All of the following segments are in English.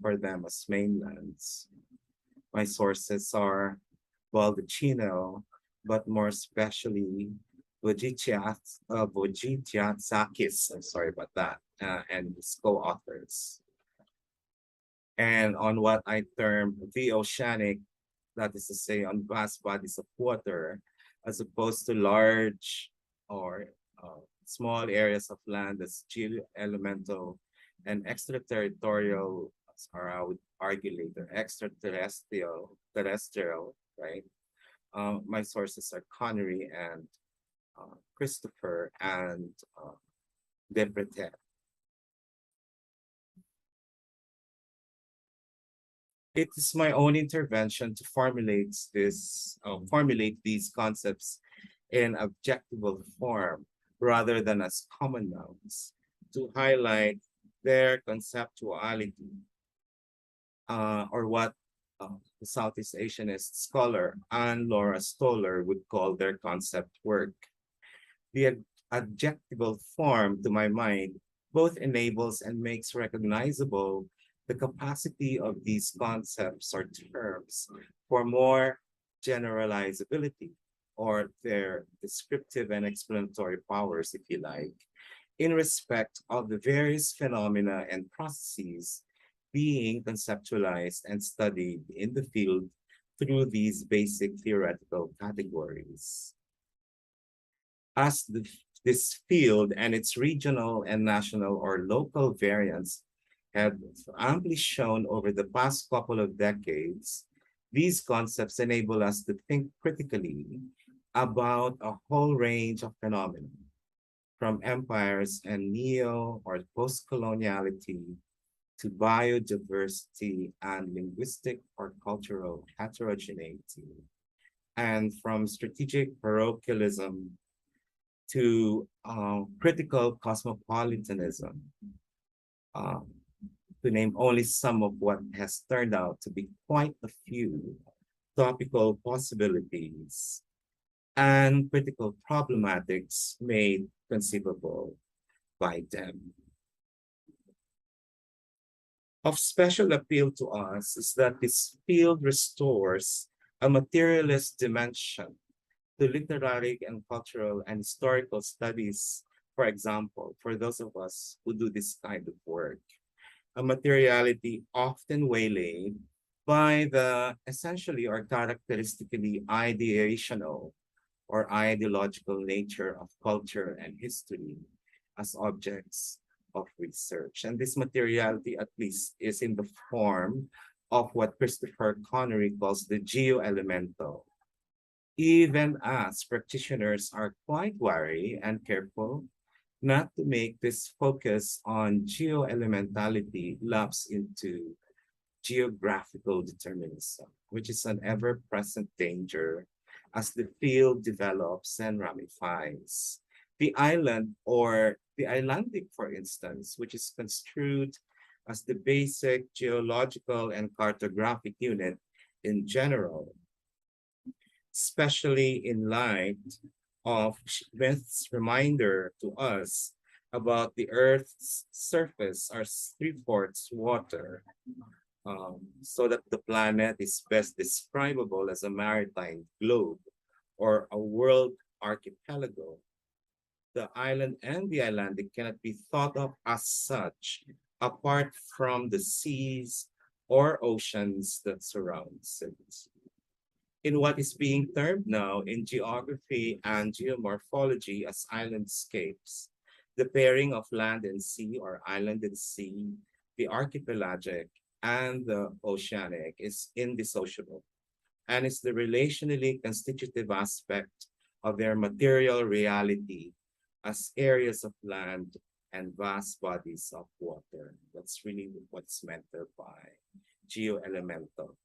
for them as mainlands. My sources are Baldacchino, but more especially Vojiciatsakis, I'm sorry about that, and his co-authors. And on what I term the oceanic, that is to say, on vast bodies of water, as opposed to large or small areas of land that's geo-elemental and extraterritorial, or I would argue later, terrestrial, right? My sources are Connery and Christopher and Depretet. It is my own intervention to formulate these concepts in objectable form rather than as common nouns to highlight their conceptuality, or what the Southeast Asianist scholar Anne Laura Stoller would call their concept work. The adjectival form, to my mind, both enables and makes recognizable the capacity of these concepts or terms for more generalizability, or their descriptive and explanatory powers, if you like, in respect of the various phenomena and processes being conceptualized and studied in the field through these basic theoretical categories. As this field and its regional and national or local variants have amply shown over the past couple of decades, these concepts enable us to think critically about a whole range of phenomena, from empires and neo or post-coloniality to biodiversity and linguistic or cultural heterogeneity, and from strategic parochialism to critical cosmopolitanism, uh, to name only some of what has turned out to be quite a few topical possibilities and critical problematics made conceivable by them. Of special appeal to us is that this field restores a materialist dimension to literary and cultural and historical studies, for example, for those of us who do this kind of work, a materiality often waylaid by the essentially or characteristically ideational or ideological nature of culture and history as objects of research. And this materiality, at least, is in the form of what Christopher Connery calls the geo-elemental, even as practitioners are quite wary and careful not to make this focus on geo-elementality lapse into geographical determinism, which is an ever-present danger as the field develops and ramifies. The island, or the islandic, for instance, which is construed as the basic geological and cartographic unit in general, especially in light of Smith's reminder to us about the Earth's surface are three-fourths water, so that the planet is best describable as a maritime globe or a world archipelago. The island and the islandic cannot be thought of as such apart from the seas or oceans that surrounds it. In what is being termed now in geography and geomorphology as islandscapes, the pairing of land and sea, or island and sea, the archipelagic and the oceanic, is indissociable and is the relationally constitutive aspect of their material reality as areas of land and vast bodies of water. That's really what's meant by geo-elemental.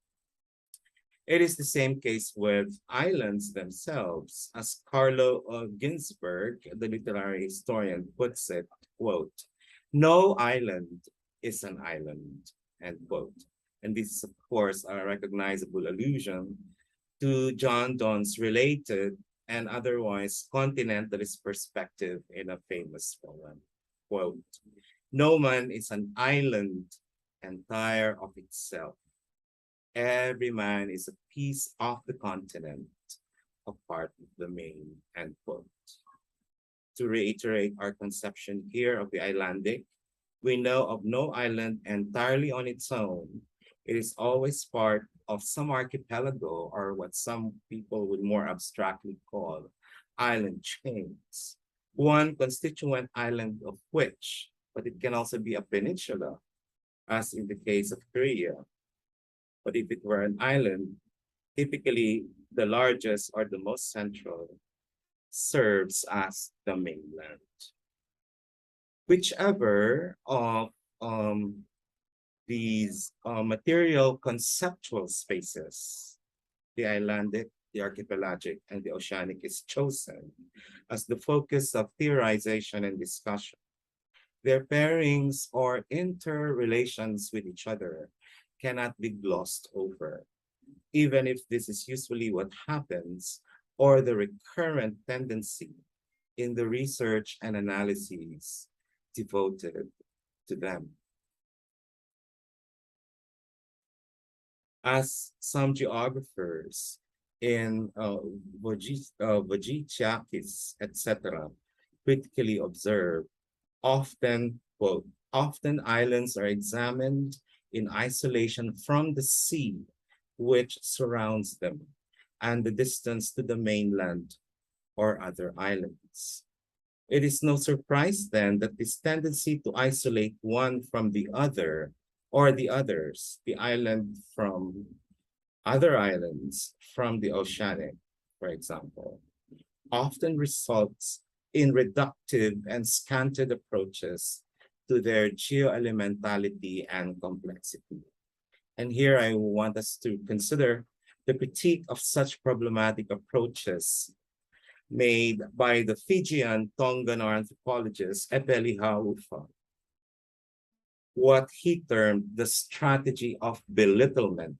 It is the same case with islands themselves, as Carlo Ginzburg, the literary historian, puts it, quote, "No island is an island," end quote. And this is, of course, a recognizable allusion to John Donne's related and otherwise continentalist perspective in a famous poem, quote, "No man is an island and tire of itself. Every man is a piece of the continent, a part of the main, end quote. To reiterate our conception here of the islandic, we know of no island entirely on its own. It is always part of some archipelago, or what some people would more abstractly call island chains. One constituent island of which, but it can also be a peninsula, as in the case of Korea. But if it were an island, typically the largest or the most central serves as the mainland. Whichever of these material conceptual spaces, the islandic, the archipelagic, and the oceanic, is chosen as the focus of theorization and discussion. Their pairings or interrelations with each other cannot be glossed over, even if this is usually what happens or the recurrent tendency in the research and analyses devoted to them. As some geographers in Vojiciakis, etc., critically observe, often, quote, often islands are examined in isolation from the sea which surrounds them and the distance to the mainland or other islands. It is no surprise then that this tendency to isolate one from the other or the others, the island from other islands from the oceanic, for example, often results in reductive and scanted approaches to their geoelementality and complexity. And here I want us to consider the critique of such problematic approaches made by the Fijian Tongan anthropologist Epeli Haufa, what he termed the strategy of belittlement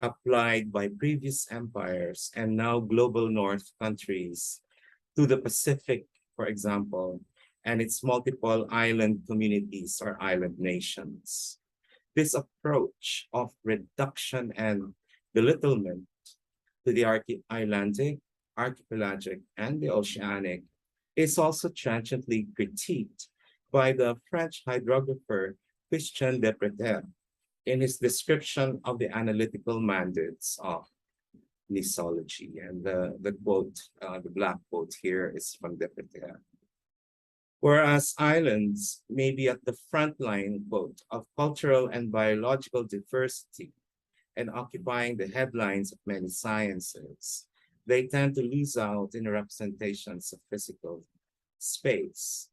applied by previous empires and now global North countries to the Pacific, for example, and its multiple island communities or island nations. This approach of reduction and belittlement to the Atlantic, archipelagic, and the oceanic is also transiently critiqued by the French hydrographer Christian de Preter in his description of the analytical mandates of misology. And the quote, the black quote here is from de Preter. Whereas islands may be at the front line, quote, of cultural and biological diversity and occupying the headlines of many sciences, they tend to lose out in representations of physical space.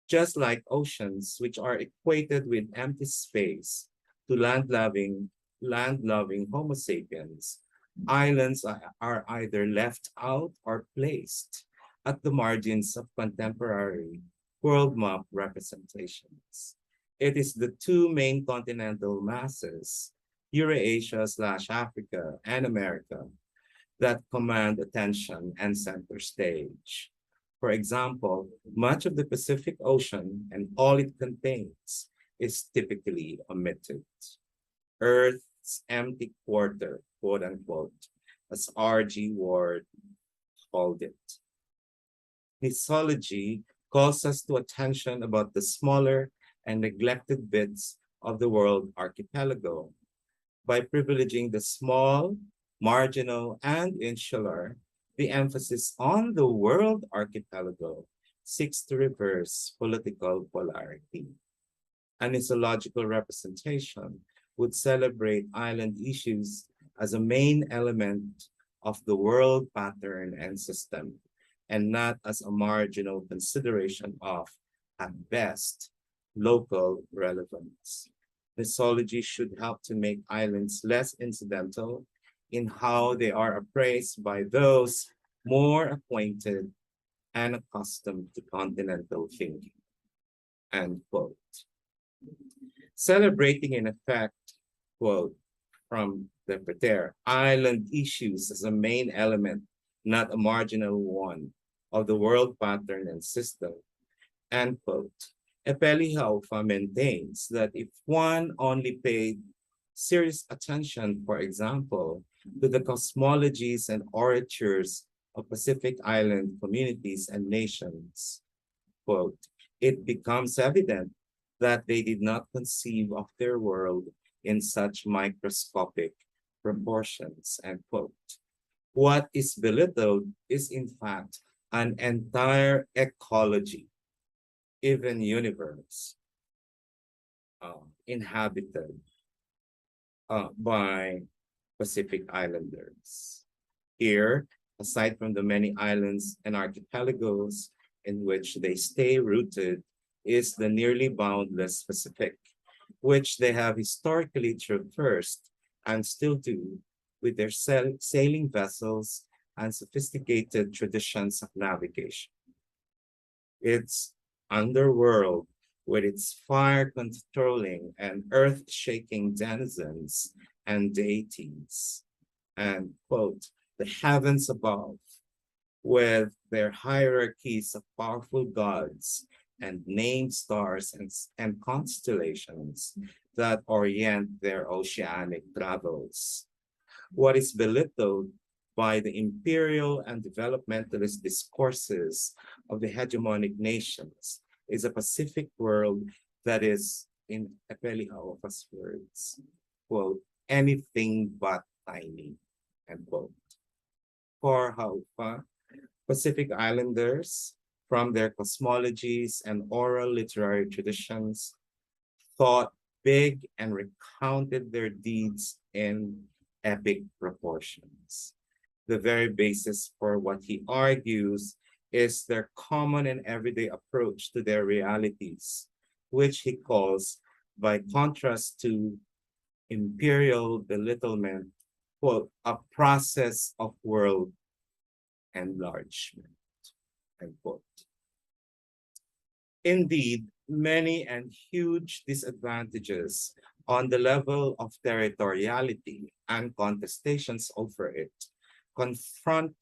Just like oceans, which are equated with empty space to land-loving Homo sapiens, islands are either left out or placed at the margins of contemporary world map representations. It is the two main continental masses, Eurasia/Africa and America, that command attention and center stage. For example, much of the Pacific Ocean and all it contains is typically omitted. Earth's empty quarter, quote unquote, as R.G. Ward called it. Misology calls us to attention about the smaller and neglected bits of the world archipelago. By privileging the small, marginal, and insular, the emphasis on the world archipelago seeks to reverse political polarity. An isological representation would celebrate island issues as a main element of the world pattern and system, and not as a marginal consideration of, at best, local relevance. Misology should help to make islands less incidental in how they are appraised by those more acquainted and accustomed to continental thinking. End quote. Celebrating in effect, quote, from the Preter, island issues as a main element, not a marginal one, of the world pattern and system, end quote, Epeli maintains that if one only paid serious attention, for example, to the cosmologies and oratures of Pacific Island communities and nations, quote, it becomes evident that they did not conceive of their world in such microscopic proportions, end quote. What is belittled is, in fact, an entire ecology, even universe, inhabited by Pacific Islanders. Here, aside from the many islands and archipelagos in which they stay rooted, is the nearly boundless Pacific, which they have historically traversed and still do with their sailing vessels and sophisticated traditions of navigation. Its underworld, with its fire controlling and earth shaking denizens and deities, and quote, the heavens above, with their hierarchies of powerful gods and named stars and constellations that orient their oceanic travels. What is belittled by the imperial and developmentalist discourses of the hegemonic nations is a Pacific world that is, in Epeli Haupa's words, quote, anything but tiny, end quote. For Haupa, Pacific Islanders, from their cosmologies and oral literary traditions, thought big and recounted their deeds in epic proportions. The very basis for what he argues is their common and everyday approach to their realities, which he calls, by contrast to imperial belittlement, quote, a process of world enlargement, end quote. Indeed, many and huge disadvantages on the level of territoriality and contestations over it confront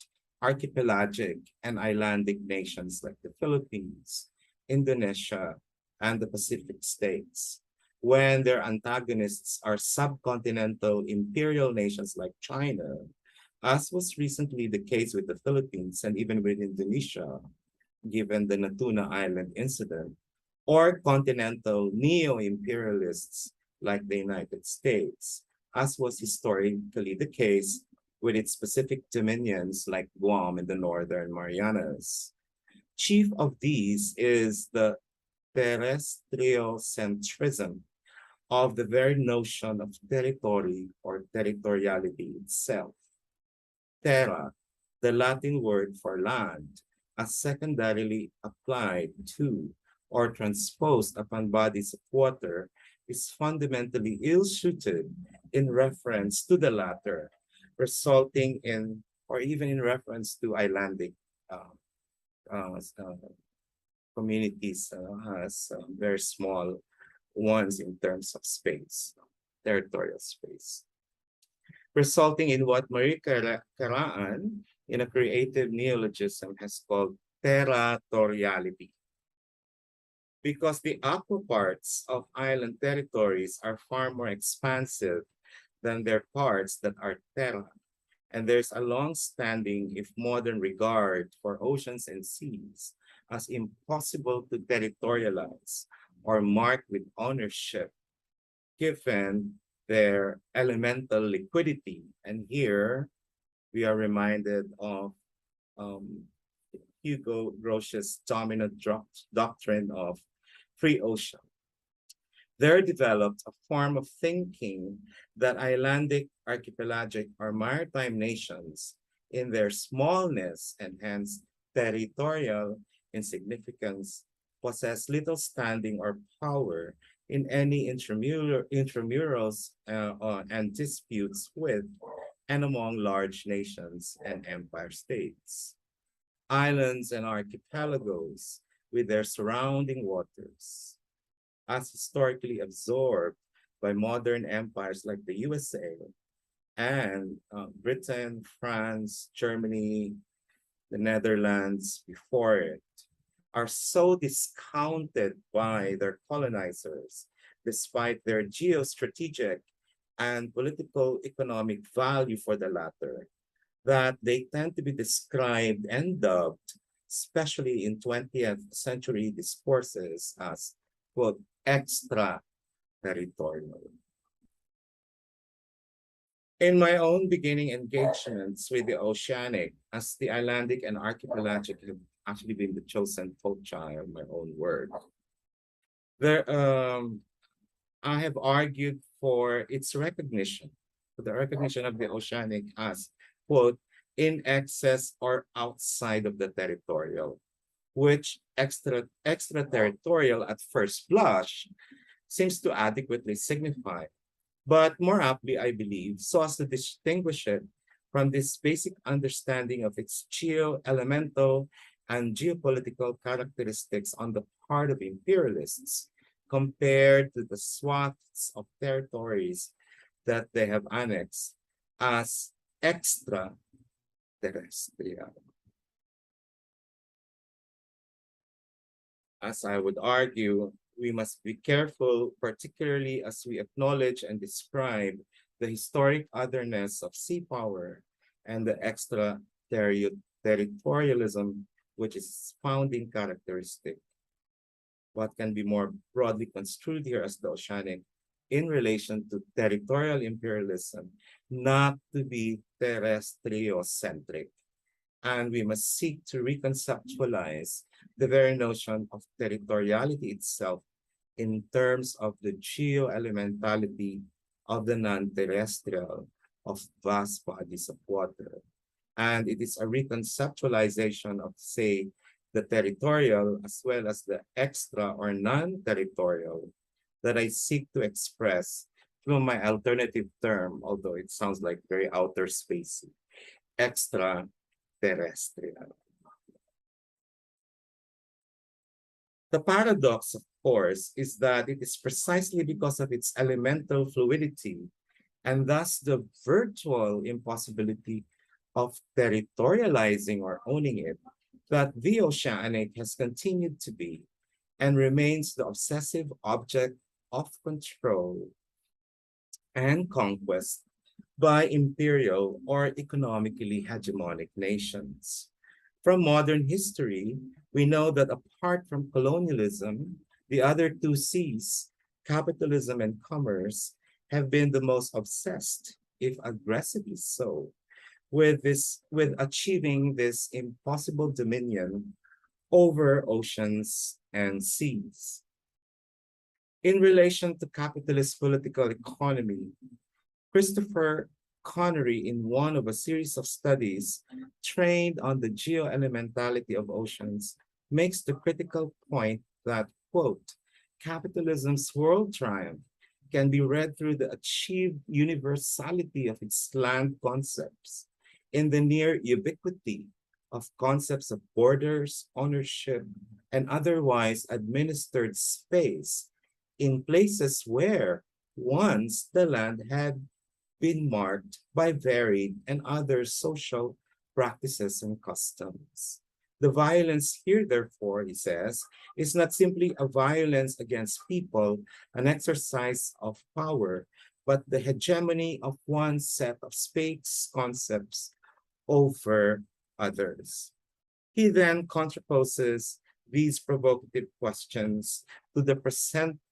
archipelagic and islandic nations like the Philippines, Indonesia, and the Pacific states, when their antagonists are subcontinental imperial nations like China, as was recently the case with the Philippines and even with Indonesia, given the Natuna Island incident, or continental neo-imperialists like the United States, as was historically the case with its Pacific dominions like Guam and the Northern Marianas. Chief of these is the terrestriocentrism of the very notion of territory or territoriality itself. Terra, the Latin word for land, as secondarily applied to or transposed upon bodies of water, is fundamentally ill-suited in reference to the latter, resulting in, or even in reference to islandic uh, uh, uh, communities as very small ones in terms of space, territorial space, resulting in what Marie Karaan, in a creative neologism, has called territoriality. Because the aqua parts of island territories are far more expansive than their parts that are terra, and there's a long-standing, if modern, regard for oceans and seas as impossible to territorialize or mark with ownership, given their elemental liquidity. And here we are reminded of Hugo Grotius's dominant doctrine of free ocean. There developed a form of thinking that islandic, archipelagic, or maritime nations, in their smallness and hence territorial insignificance, possess little standing or power in any intramurals and disputes with and among large nations and empire states. Islands and archipelagos with their surrounding waters, as historically absorbed by modern empires like the USA and Britain, France, Germany, the Netherlands before it, are so discounted by their colonizers, despite their geostrategic and political economic value for the latter, that they tend to be described and dubbed, especially in 20th century discourses, as, quote, extra-territorial. In my own beginning engagements with the oceanic, as the Icelandic and archipelagic have actually been the chosen foci of my own work, there, I have argued for its recognition, for the recognition of the oceanic as, quote, in excess or outside of the territorial, which extraterritorial at first blush seems to adequately signify, but more aptly, I believe, so as to distinguish it from this basic understanding of its geo-elemental and geopolitical characteristics on the part of imperialists compared to the swaths of territories that they have annexed as extraterrestrial. As I would argue, we must be careful, particularly as we acknowledge and describe the historic otherness of sea power and the extraterritorialism, which is its founding characteristic. What can be more broadly construed here as the oceanic in relation to territorial imperialism, not to be terrestriocentric. And we must seek to reconceptualize the very notion of territoriality itself in terms of the geo-elementality of the non-terrestrial of vast bodies of water. And it is a reconceptualization of, say, the territorial as well as the extra or non-territorial that I seek to express through my alternative term, although it sounds like very outer spacey, extraterrestrial. The paradox, of course, is that it is precisely because of its elemental fluidity and thus the virtual impossibility of territorializing or owning it that the oceanic has continued to be and remains the obsessive object of control and conquest by imperial or economically hegemonic nations. From modern history, we know that apart from colonialism, the other two C's, capitalism and commerce, have been the most obsessed, if aggressively so, with achieving this impossible dominion over oceans and seas. In relation to capitalist political economy, Christopher Connery, in one of a series of studies trained on the geo-elementality of oceans, makes the critical point that, quote, capitalism's world triumph can be read through the achieved universality of its land concepts, in the near ubiquity of concepts of borders, ownership, and otherwise administered space in places where once the land had been marked by varied and other social practices and customs. The violence here, therefore, he says, is not simply a violence against people, an exercise of power, but the hegemony of one set of space concepts over others. He then contraposes these provocative questions to the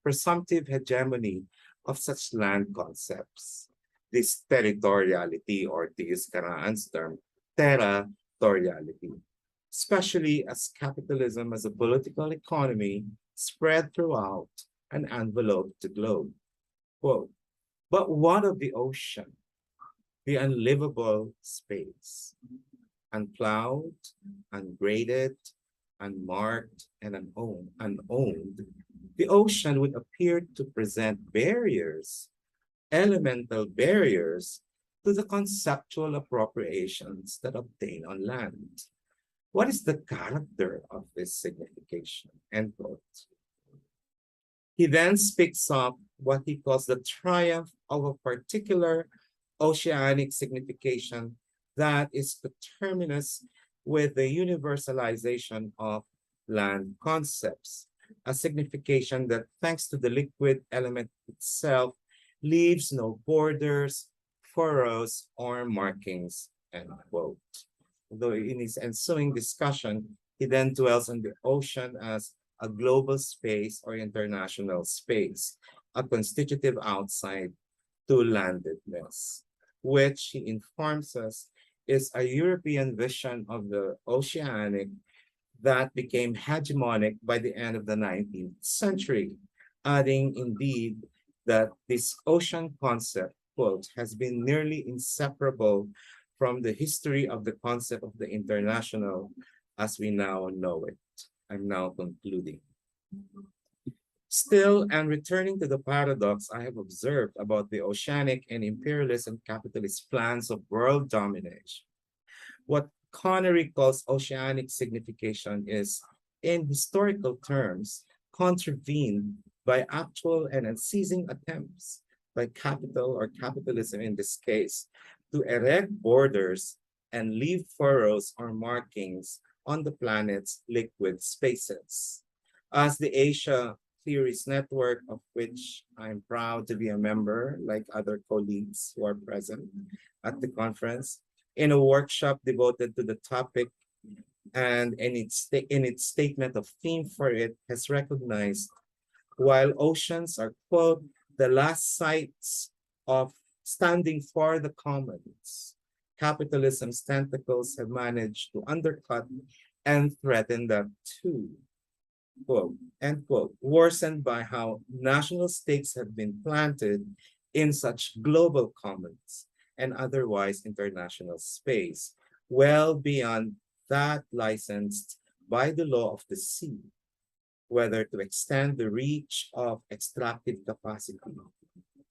presumptive hegemony of such land concepts. This territoriality, or to use Karaan's term, territoriality, especially as capitalism as a political economy spread throughout and enveloped the globe. Quote, but what of the ocean, the unlivable space, unplowed, ungraded, unmarked, and unowned? The ocean would appear to present barriers, elemental barriers, to the conceptual appropriations that obtain on land. What is the character of this signification? End quote. He then speaks of what he calls the triumph of a particular oceanic signification that is coterminous with the universalization of land concepts, a signification that, thanks to the liquid element itself, leaves no borders, furrows, or markings, end quote. Though in his ensuing discussion, he then dwells on the ocean as a global space or international space, a constitutive outside to landedness, which he informs us is a European vision of the oceanic that became hegemonic by the end of the 19th century, adding indeed that this ocean concept, quote, has been nearly inseparable from the history of the concept of the international as we now know it. I'm now concluding. Still, and returning to the paradox I have observed about the oceanic and imperialist and capitalist plans of world domination, what Connery calls oceanic signification is, in historical terms, contravened by actual and unceasing attempts by capital or capitalism in this case to erect borders and leave furrows or markings on the planet's liquid spaces. As the Asia Theories Network, of which I'm proud to be a member, like other colleagues who are present at the conference, in a workshop devoted to the topic and in its statement of theme for it has recognized, while oceans are, quote, the last sites of standing for the commons, capitalism's tentacles have managed to undercut and threaten that too, quote, end quote, worsened by how national stakes have been planted in such global commons and otherwise international space, well beyond that licensed by the law of the sea, whether to extend the reach of extractive capacity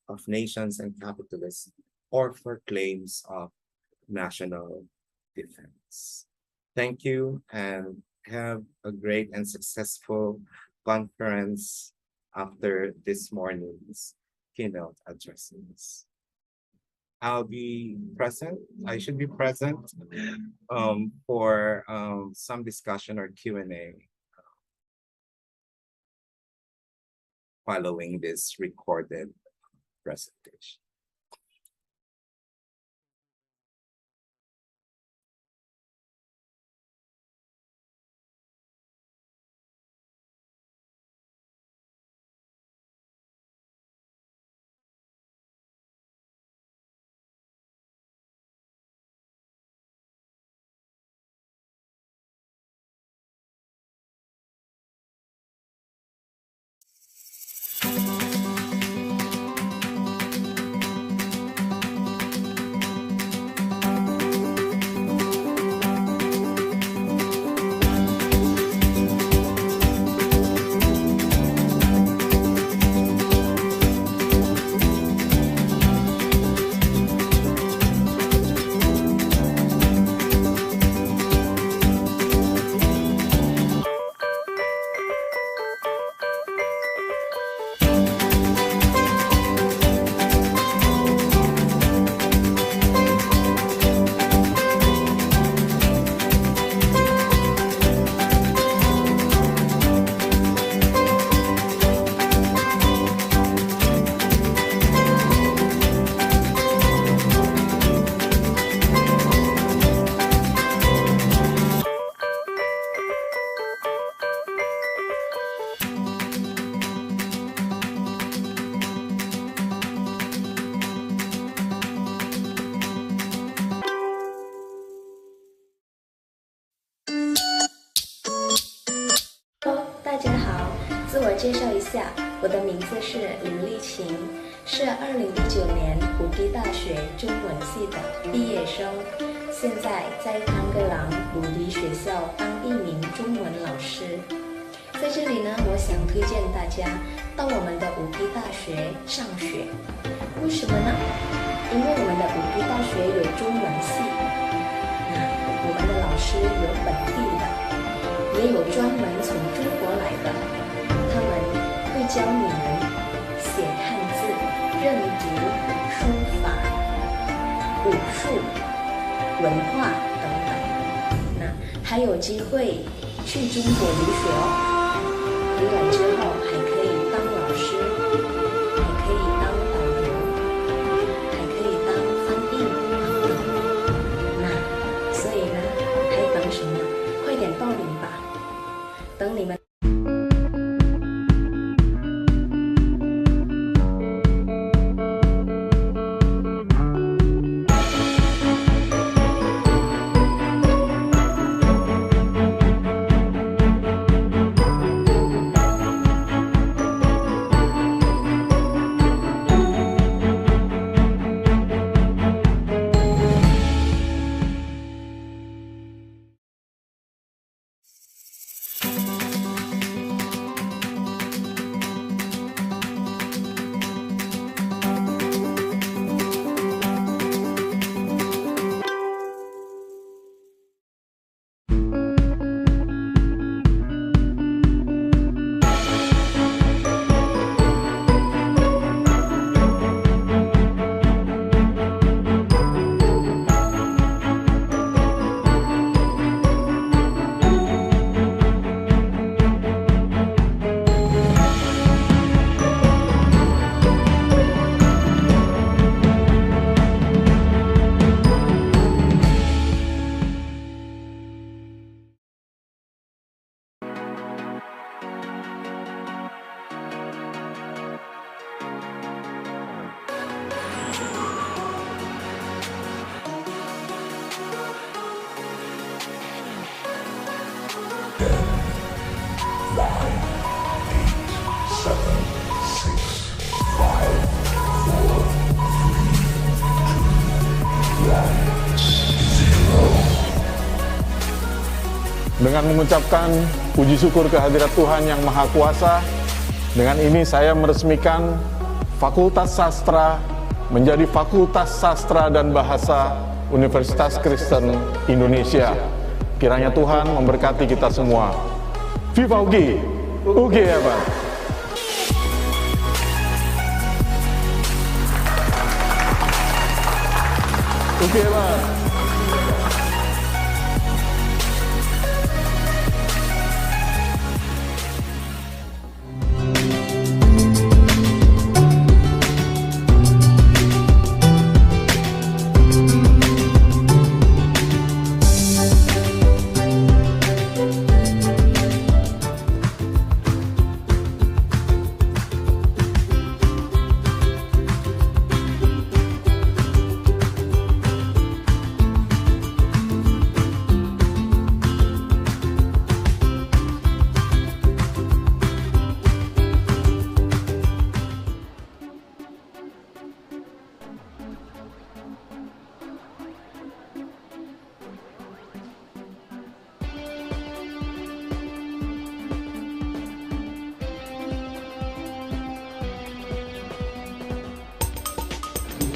of nations and capitalists or for claims of national defense. Thank you and have a great and successful conference after this morning's keynote addresses. I'll be present. I should be present for some discussion or Q&A following this recorded presentation.介绍一下，我的名字是林丽琴，是2019年普吉大学中文系的毕业生，现在在汤格朗鲁迪学校当一名中文老师。在这里呢，我想推荐大家到我们的普吉大学上学。为什么呢？因为我们的普吉大学有中文系，我们的老师有本地的，也有专门从中国来的。他们会教你们写汉字、认读、书法、武术、文化等等。那还有机会去中国留学哦。回来之后还可以当老师，还可以当导游，还可以当翻译等等。那所以呢，还等什么？快点报名吧！等你们。Dengan mengucapkan puji syukur kehadirat Tuhan Yang Maha Kuasa, dengan ini saya meresmikan Fakultas Sastra menjadi Fakultas Sastra dan Bahasa Universitas Kristen Indonesia. Kiranya Tuhan memberkati kita semua. Viva UKI! UKI hebat! UKI hebat!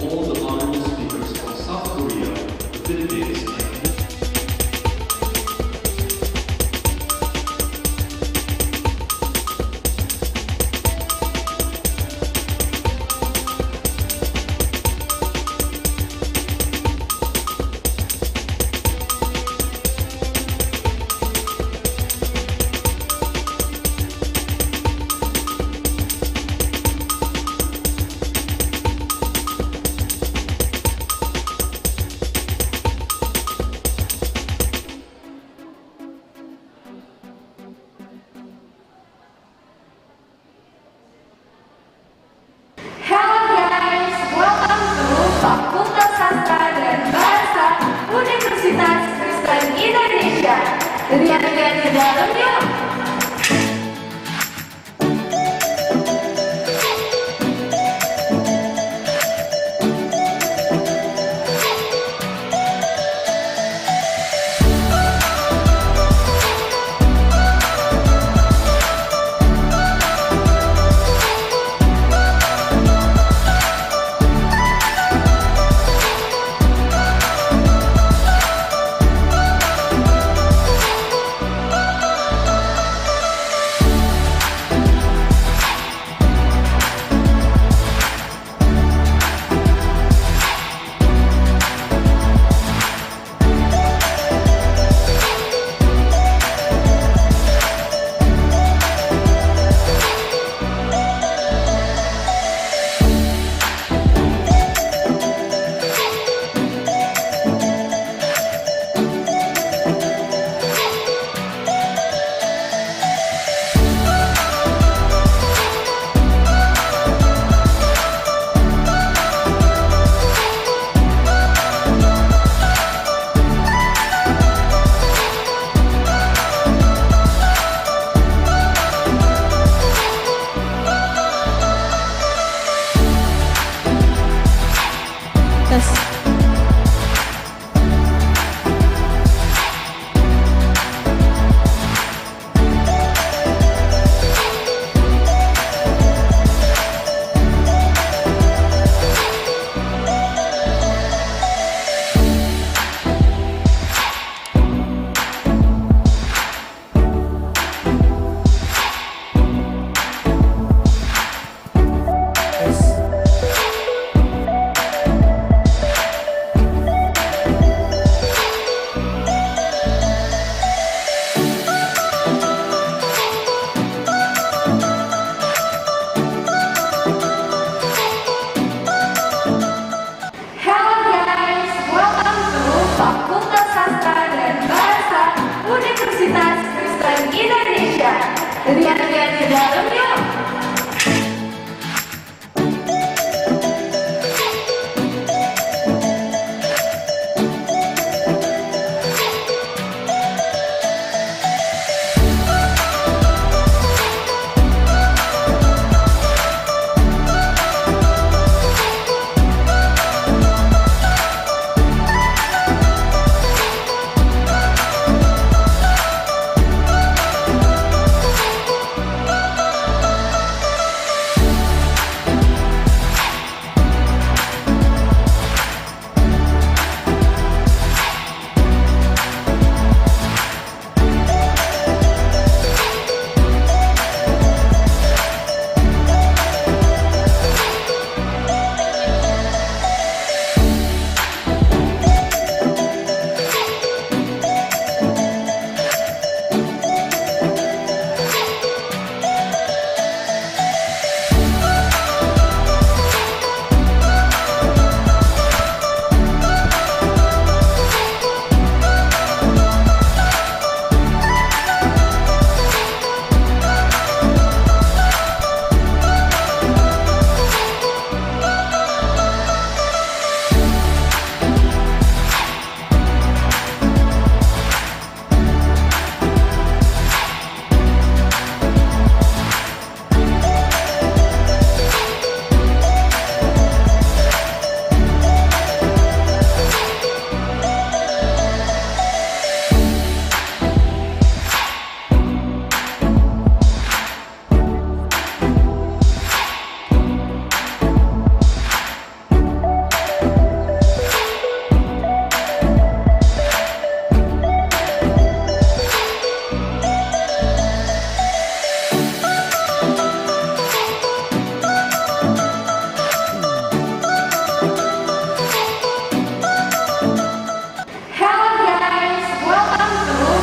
All the foreign speakers from South Korea, the Philippines, and Hello guys, welcome to Fakultas Sastra dan Bahasa Universitas Kristen Indonesia. Lihat-lihat ke dalam yuk. ke dalam yuk.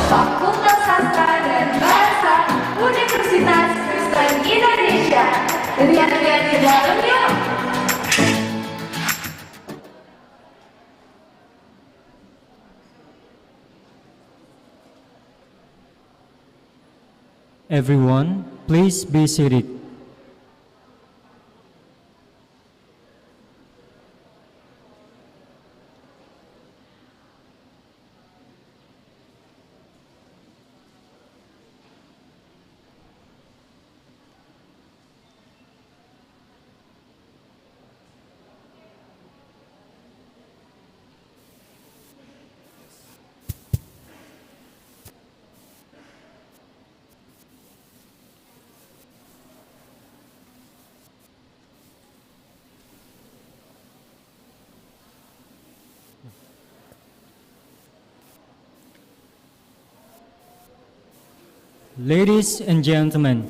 Fakultas Sastra dan Bahasa Universitas Kristen Indonesia. Lihat-lihat di dalam yuk. Everyone, please be seated. Ladies and gentlemen,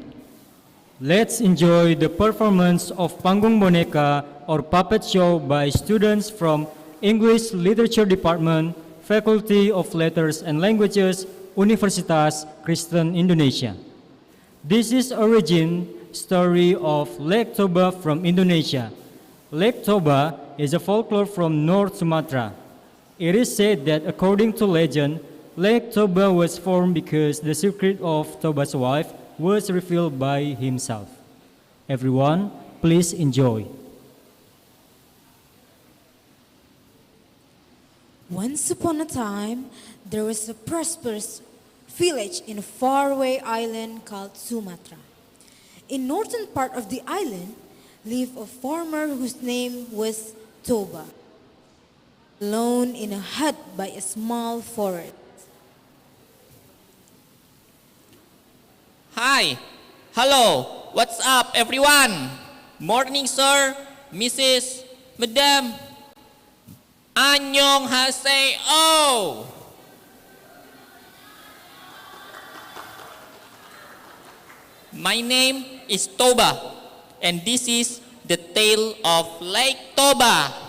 let's enjoy the performance of Panggung Boneka or puppet show by students from English Literature Department, Faculty of Letters and Languages, Universitas Kristen Indonesia. This is origin story of Lake Toba from Indonesia. Lake Toba is a folklore from North Sumatra. It is said that according to legend, Lake Toba was formed because the secret of Toba's wife was revealed by himself. Everyone, please enjoy. Once upon a time, there was a prosperous village in a faraway island called Sumatra. In northern part of the island lived a farmer whose name was Toba, alone in a hut by a small forest. Hi, hello, what's up everyone? Morning sir, Mrs., Madam. Annyeonghaseyo. My name is Toba, and this is the tale of Lake Toba.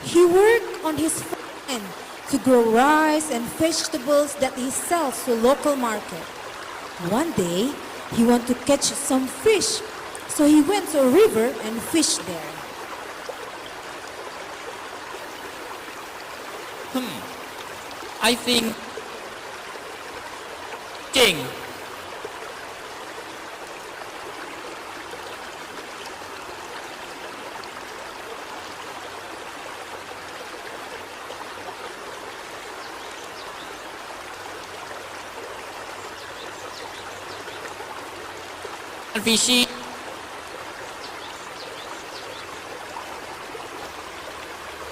He worked on his farm to grow rice and vegetables that he sells to local market. One day, he wanted to catch some fish, so he went to a river and fished there. I think King. Fishing.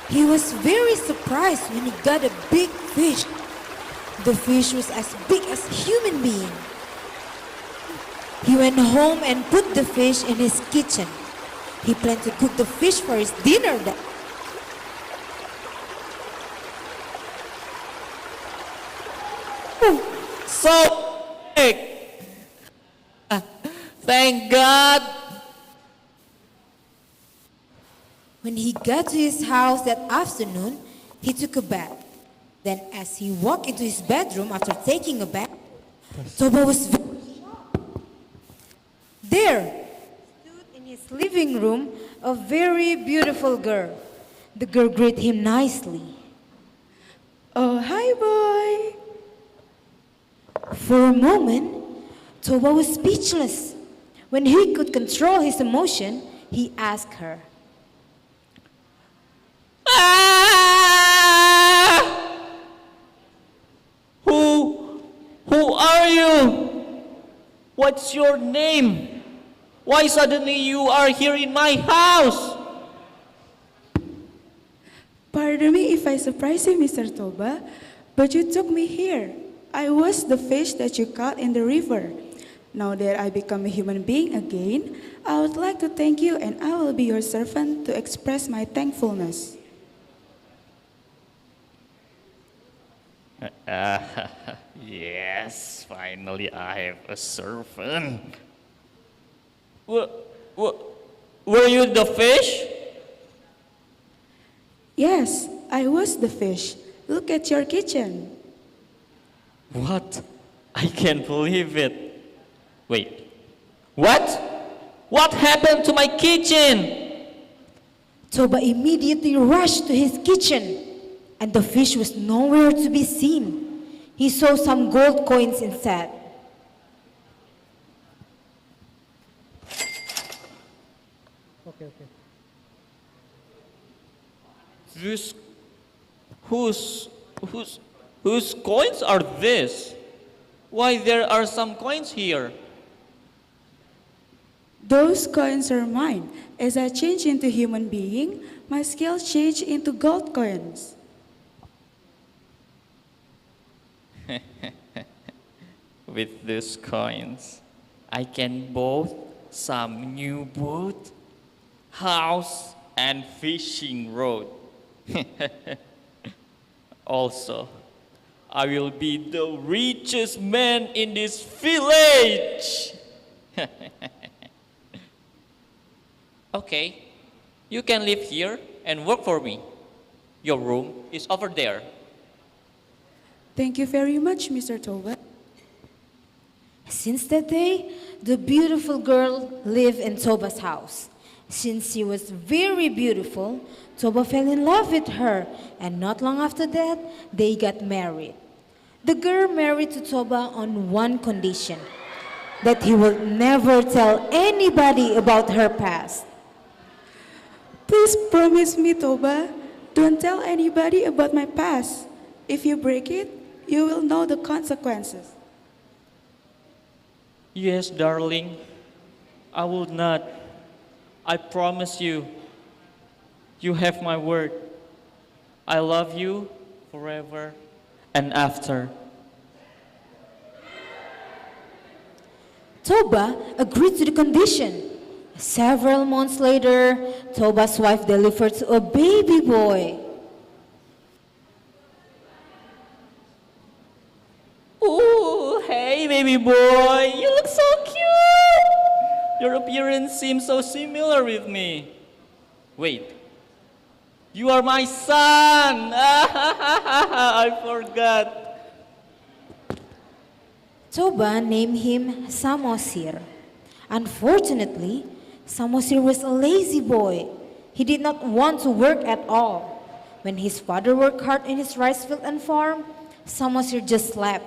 He was very surprised when he got a big fish. The fish was as big as a human being. He went home and put the fish in his kitchen. He planned to cook the fish for his dinner that So big. Thank God. When he got to his house that afternoon, he took a bath. Then as he walked into his bedroom after taking a bath, Toba was there, stood in his living room, a very beautiful girl. The girl greeted him nicely. Oh, hi, boy. For a moment, Toba was speechless. When he could control his emotion, he asked her, Ah! Who are you? What's your name? Why suddenly you are here in my house? Pardon me if I surprise you, Mr. Toba, but you took me here. I was the fish that you caught in the river. Now that I become a human being again, I would like to thank you and I will be your servant to express my thankfulness. Yes, finally I have a servant. Were you the fish? Yes, I was the fish. Look at your kitchen. What? I can't believe it. Wait, what? What happened to my kitchen? Toba immediately rushed to his kitchen, and the fish was nowhere to be seen. He saw some gold coins instead. This, whose coins are this? Why there are some coins here? Those coins are mine. As I change into human being, my skills change into gold coins. With these coins, I can both some new boat, house, and fishing rod. Also, I will be the richest man in this village. Okay, you can live here and work for me. Your room is over there. Thank you very much, Mr. Toba. Since that day, the beautiful girl lived in Toba's house. Since she was very beautiful, Toba fell in love with her, and not long after that, they got married. The girl married to Toba on one condition, that he will never tell anybody about her past. Please promise me, Toba, don't tell anybody about my past. If you break it, you will know the consequences. Yes, darling. I will not. I promise you. You have my word. I love you forever and after. Toba agreed to the condition. Several months later, Toba's wife delivered a baby boy. Ooh, hey baby boy, you look so cute. Your appearance seems so similar with me. Wait, you are my son. I forgot. Toba named him Samosir. Unfortunately, Samosir was a lazy boy. He did not want to work at all. When his father worked hard in his rice field and farm, Samosir just slept.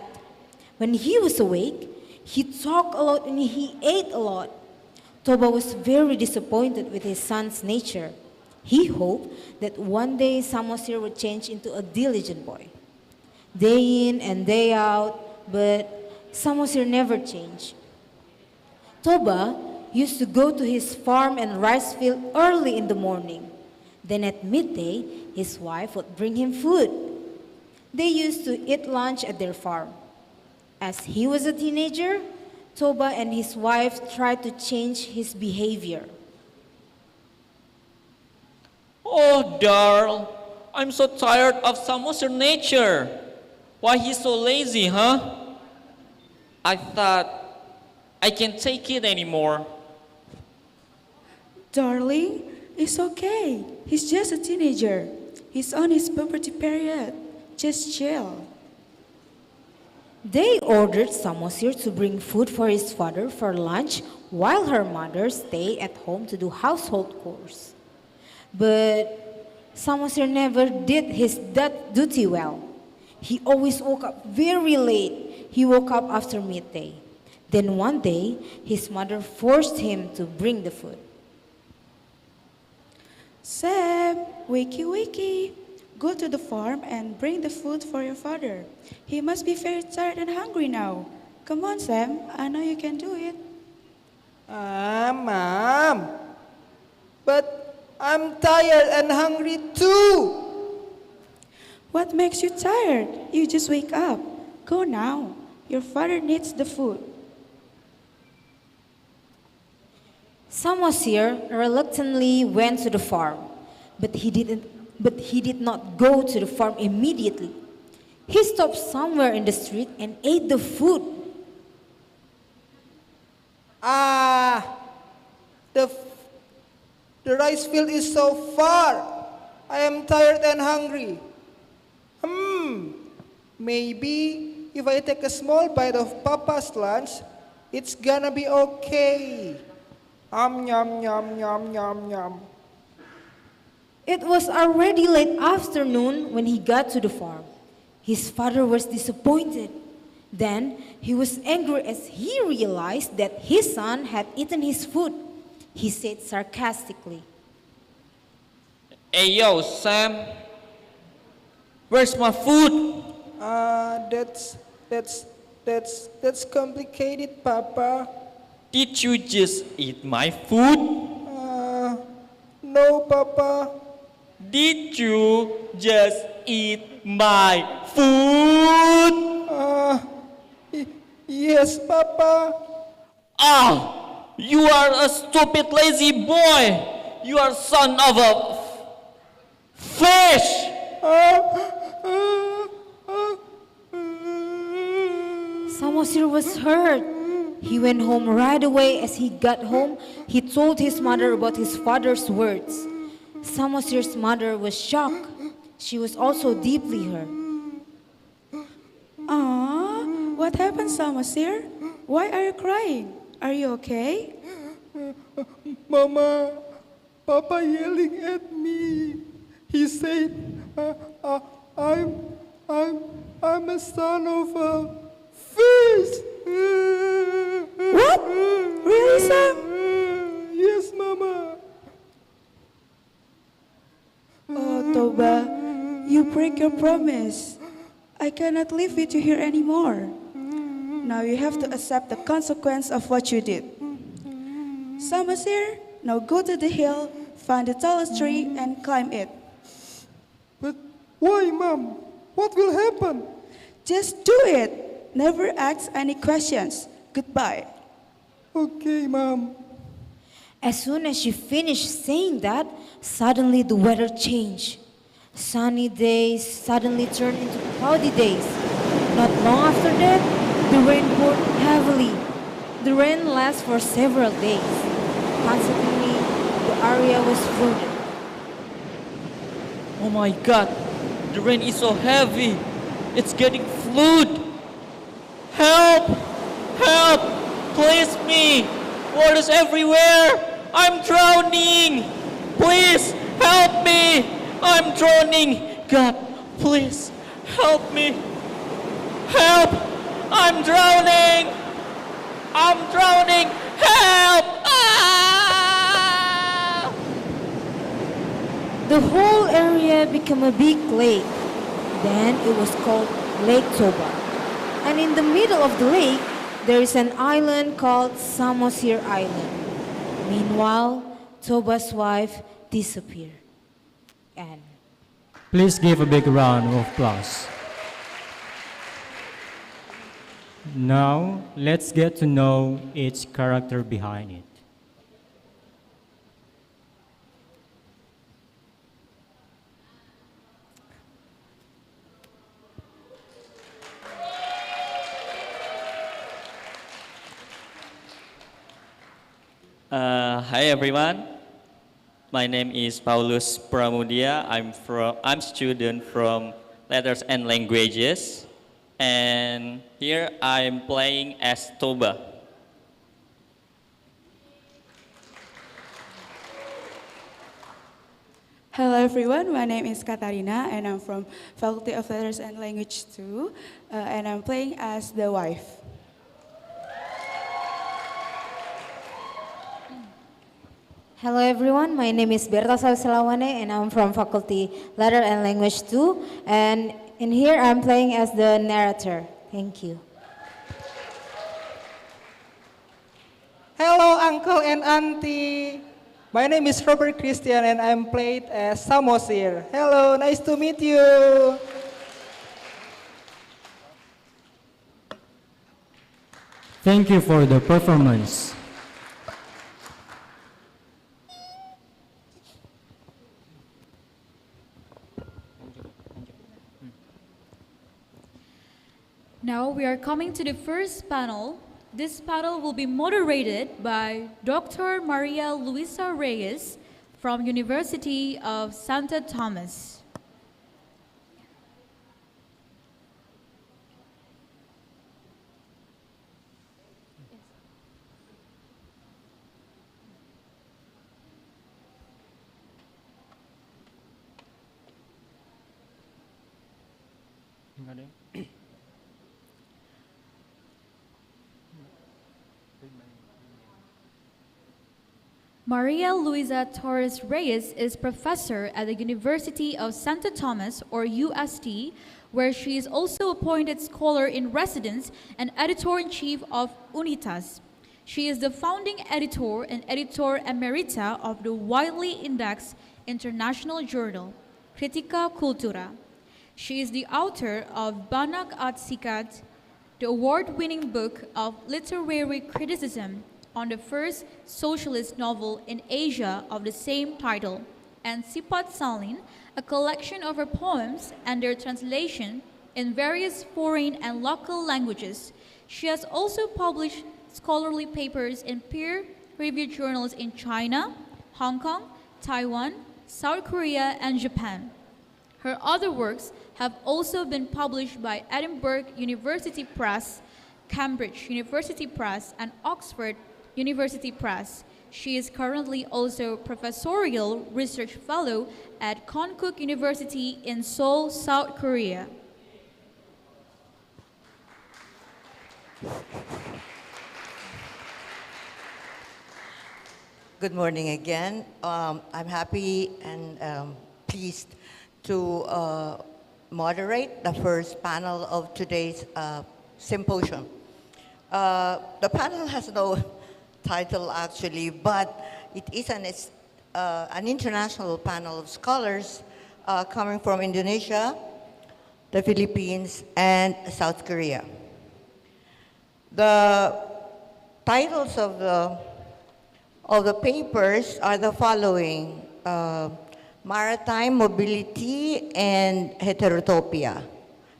When he was awake, he talked a lot and he ate a lot. Toba was very disappointed with his son's nature. He hoped that one day Samosir would change into a diligent boy. Day in and day out, but Samosir never changed. Toba used to go to his farm and rice field early in the morning. Then at midday, his wife would bring him food. They used to eat lunch at their farm. As he was a teenager, Toba and his wife tried to change his behavior. Oh, Darl, I'm so tired of Samosir nature. Why he's so lazy, huh? I thought I can't take it anymore. Darling, it's okay. He's just a teenager. He's on his puberty period. Just chill. They ordered Samosir to bring food for his father for lunch while her mother stayed at home to do household chores. But Samosir never did that duty well. He always woke up very late. He woke up after midday. Then one day, his mother forced him to bring the food. Sam, wakey wakey. Go to the farm and bring the food for your father. He must be very tired and hungry now. Come on, Sam. I know you can do it. Mom. But I'm tired and hungry too. What makes you tired? You just wake up. Go now. Your father needs the food. Samosir reluctantly went to the farm, but he did not go to the farm immediately. He stopped somewhere in the street and ate the food. The rice field is so far. I am tired and hungry. Maybe if I take a small bite of Papa's lunch, it's gonna be okay. Yum, yum, yum, yum. It was already late afternoon when he got to the farm. His father was disappointed. Then he was angry as he realized that his son had eaten his food. He said sarcastically, Hey, yo, Sam. Where's my food? That's complicated, Papa. Did you just eat my food? No, Papa. Did you just eat my food? Yes, Papa. You are a stupid lazy boy. You are son of a fish. Samosir was hurt. He went home right away. As he got home, he told his mother about his father's words. Samosir's mother was shocked. She was also deeply hurt. What happened, Samosir? Why are you crying? Are you okay? Mama, Papa yelling at me. He said, I'm a son of a fish. What? Really, Sam? Yes, Mama. Oh, Toba, you break your promise. I cannot live with you here anymore. Now you have to accept the consequence of what you did. Samosir, now go to the hill, find the tallest tree, and climb it. But why, Mom? What will happen? Just do it. Never ask any questions. Goodbye. Okay, Mom. As soon as she finished saying that, suddenly the weather changed. Sunny days suddenly turned into cloudy days. Not long after that, the rain poured heavily. The rain lasted for several days. Consequently, the area was flooded. Oh my God, the rain is so heavy. It's getting flood. Help! Help! Please me! Water's everywhere! I'm drowning! Please help me! I'm drowning! God, please help me! Help! I'm drowning! I'm drowning! Help! Ah! The whole area became a big lake. Then it was called Lake Toba. And in the middle of the lake, there is an island called Samosir Island. Meanwhile, Toba's wife disappeared. And Please give a big round of applause. Now, let's get to know each character behind it. Hi everyone. My name is Paulus Pramudia. I'm student from Letters and Languages, and here I'm playing as Toba. Hello everyone, my name is Katarina and I'm from Faculty of Letters and Language 2 and I'm playing as the wife. hello everyone, my name is Berta Sawiselawane and I'm from Faculty Letter and Language 2. And in here I'm playing as the narrator. Thank you. Hello, uncle and auntie. My name is Robert Kristen and I'm played as Samosir. Hello, nice to meet you. Thank you for the performance. Now we are coming to the first panel. This panel will be moderated by Dr. Maria Luisa Reyes from University of Santo Thomas. Maria Luisa Torres Reyes is professor at the University of Santo Thomas, or UST, where she is also appointed scholar in residence and editor-in-chief of Universitas. She is the founding editor and editor emerita of the widely indexed international journal, Kritika Kultura. She is the author of Banak at Sikat, the award-winning book of literary criticism on the first socialist novel in Asia of the same title, and Sipat Salin, a collection of her poems and their translation in various foreign and local languages. She has also published scholarly papers in peer-reviewed journals in China, Hong Kong, Taiwan, South Korea, and Japan. Her other works have also been published by Edinburgh University Press, Cambridge University Press, and Oxford University Press. She is currently also professorial research fellow at Konkuk University in Seoul, South Korea. Good morning again. I'm happy and pleased to moderate the first panel of today's symposium. The panel has no title actually, but it is an international panel of scholars coming from Indonesia, the Philippines, and South Korea. The titles of the papers are the following: Maritime Mobility and Heterotopia,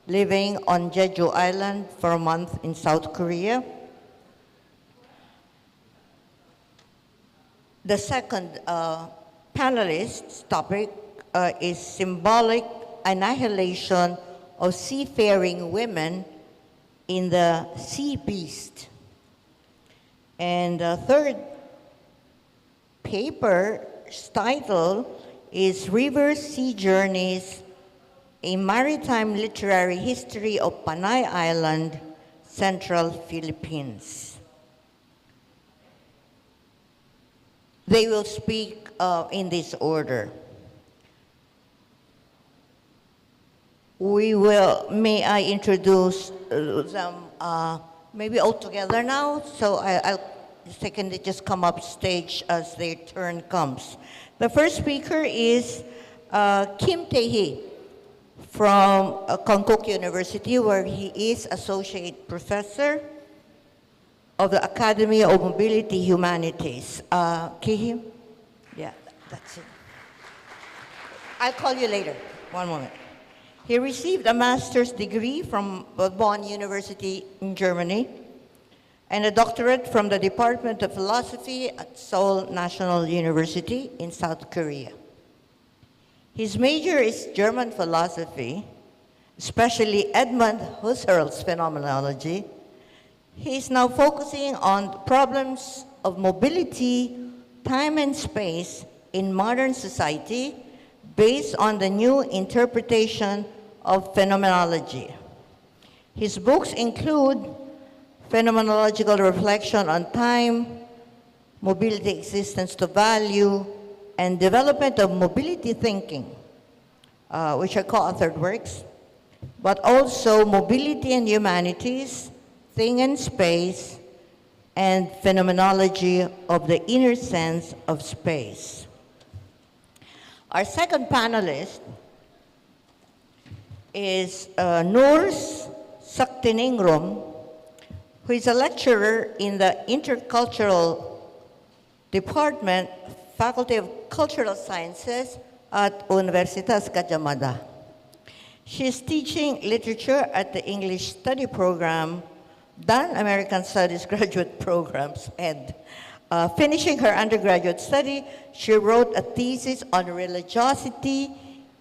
Living on Jeju Island for a Month in South Korea. The second panelist's topic is Symbolic Annihilation of Seafaring Women in the Sea Beast. And the third paper's title is River Sea Journeys A Maritime Literary History of Panay Island, Central Philippines. They will speak in this order. May I introduce them maybe all together now? So I'll second they just come up stage as their turn comes. The first speaker is Kim Tae-hee from Konkuk University, where he is Associate Professor of the Academy of Mobility Humanities. Ki-hee? Yeah, that's it. I'll call you later. One moment. He received a master's degree from Bonn University in Germany and a doctorate from the Department of Philosophy at Seoul National University in South Korea. His major is German philosophy, especially Edmund Husserl's phenomenology. He is now focusing on problems of mobility, time and space in modern society based on the new interpretation of phenomenology. His books include Phenomenological Reflection on Time, Mobility Existence to Value, and Development of Mobility Thinking, which are co-authored works, but also Mobility and Humanities, Thing and Space, and Phenomenology of the Inner Sense of Space. Our second panelist is Nurs Saktiningrum, who is a lecturer in the Intercultural Department, Faculty of Cultural Sciences at Universitas Gadjah Mada. She is teaching literature at the English Study Program, done American Studies Graduate Programs, and finishing her undergraduate study, she wrote a thesis on religiosity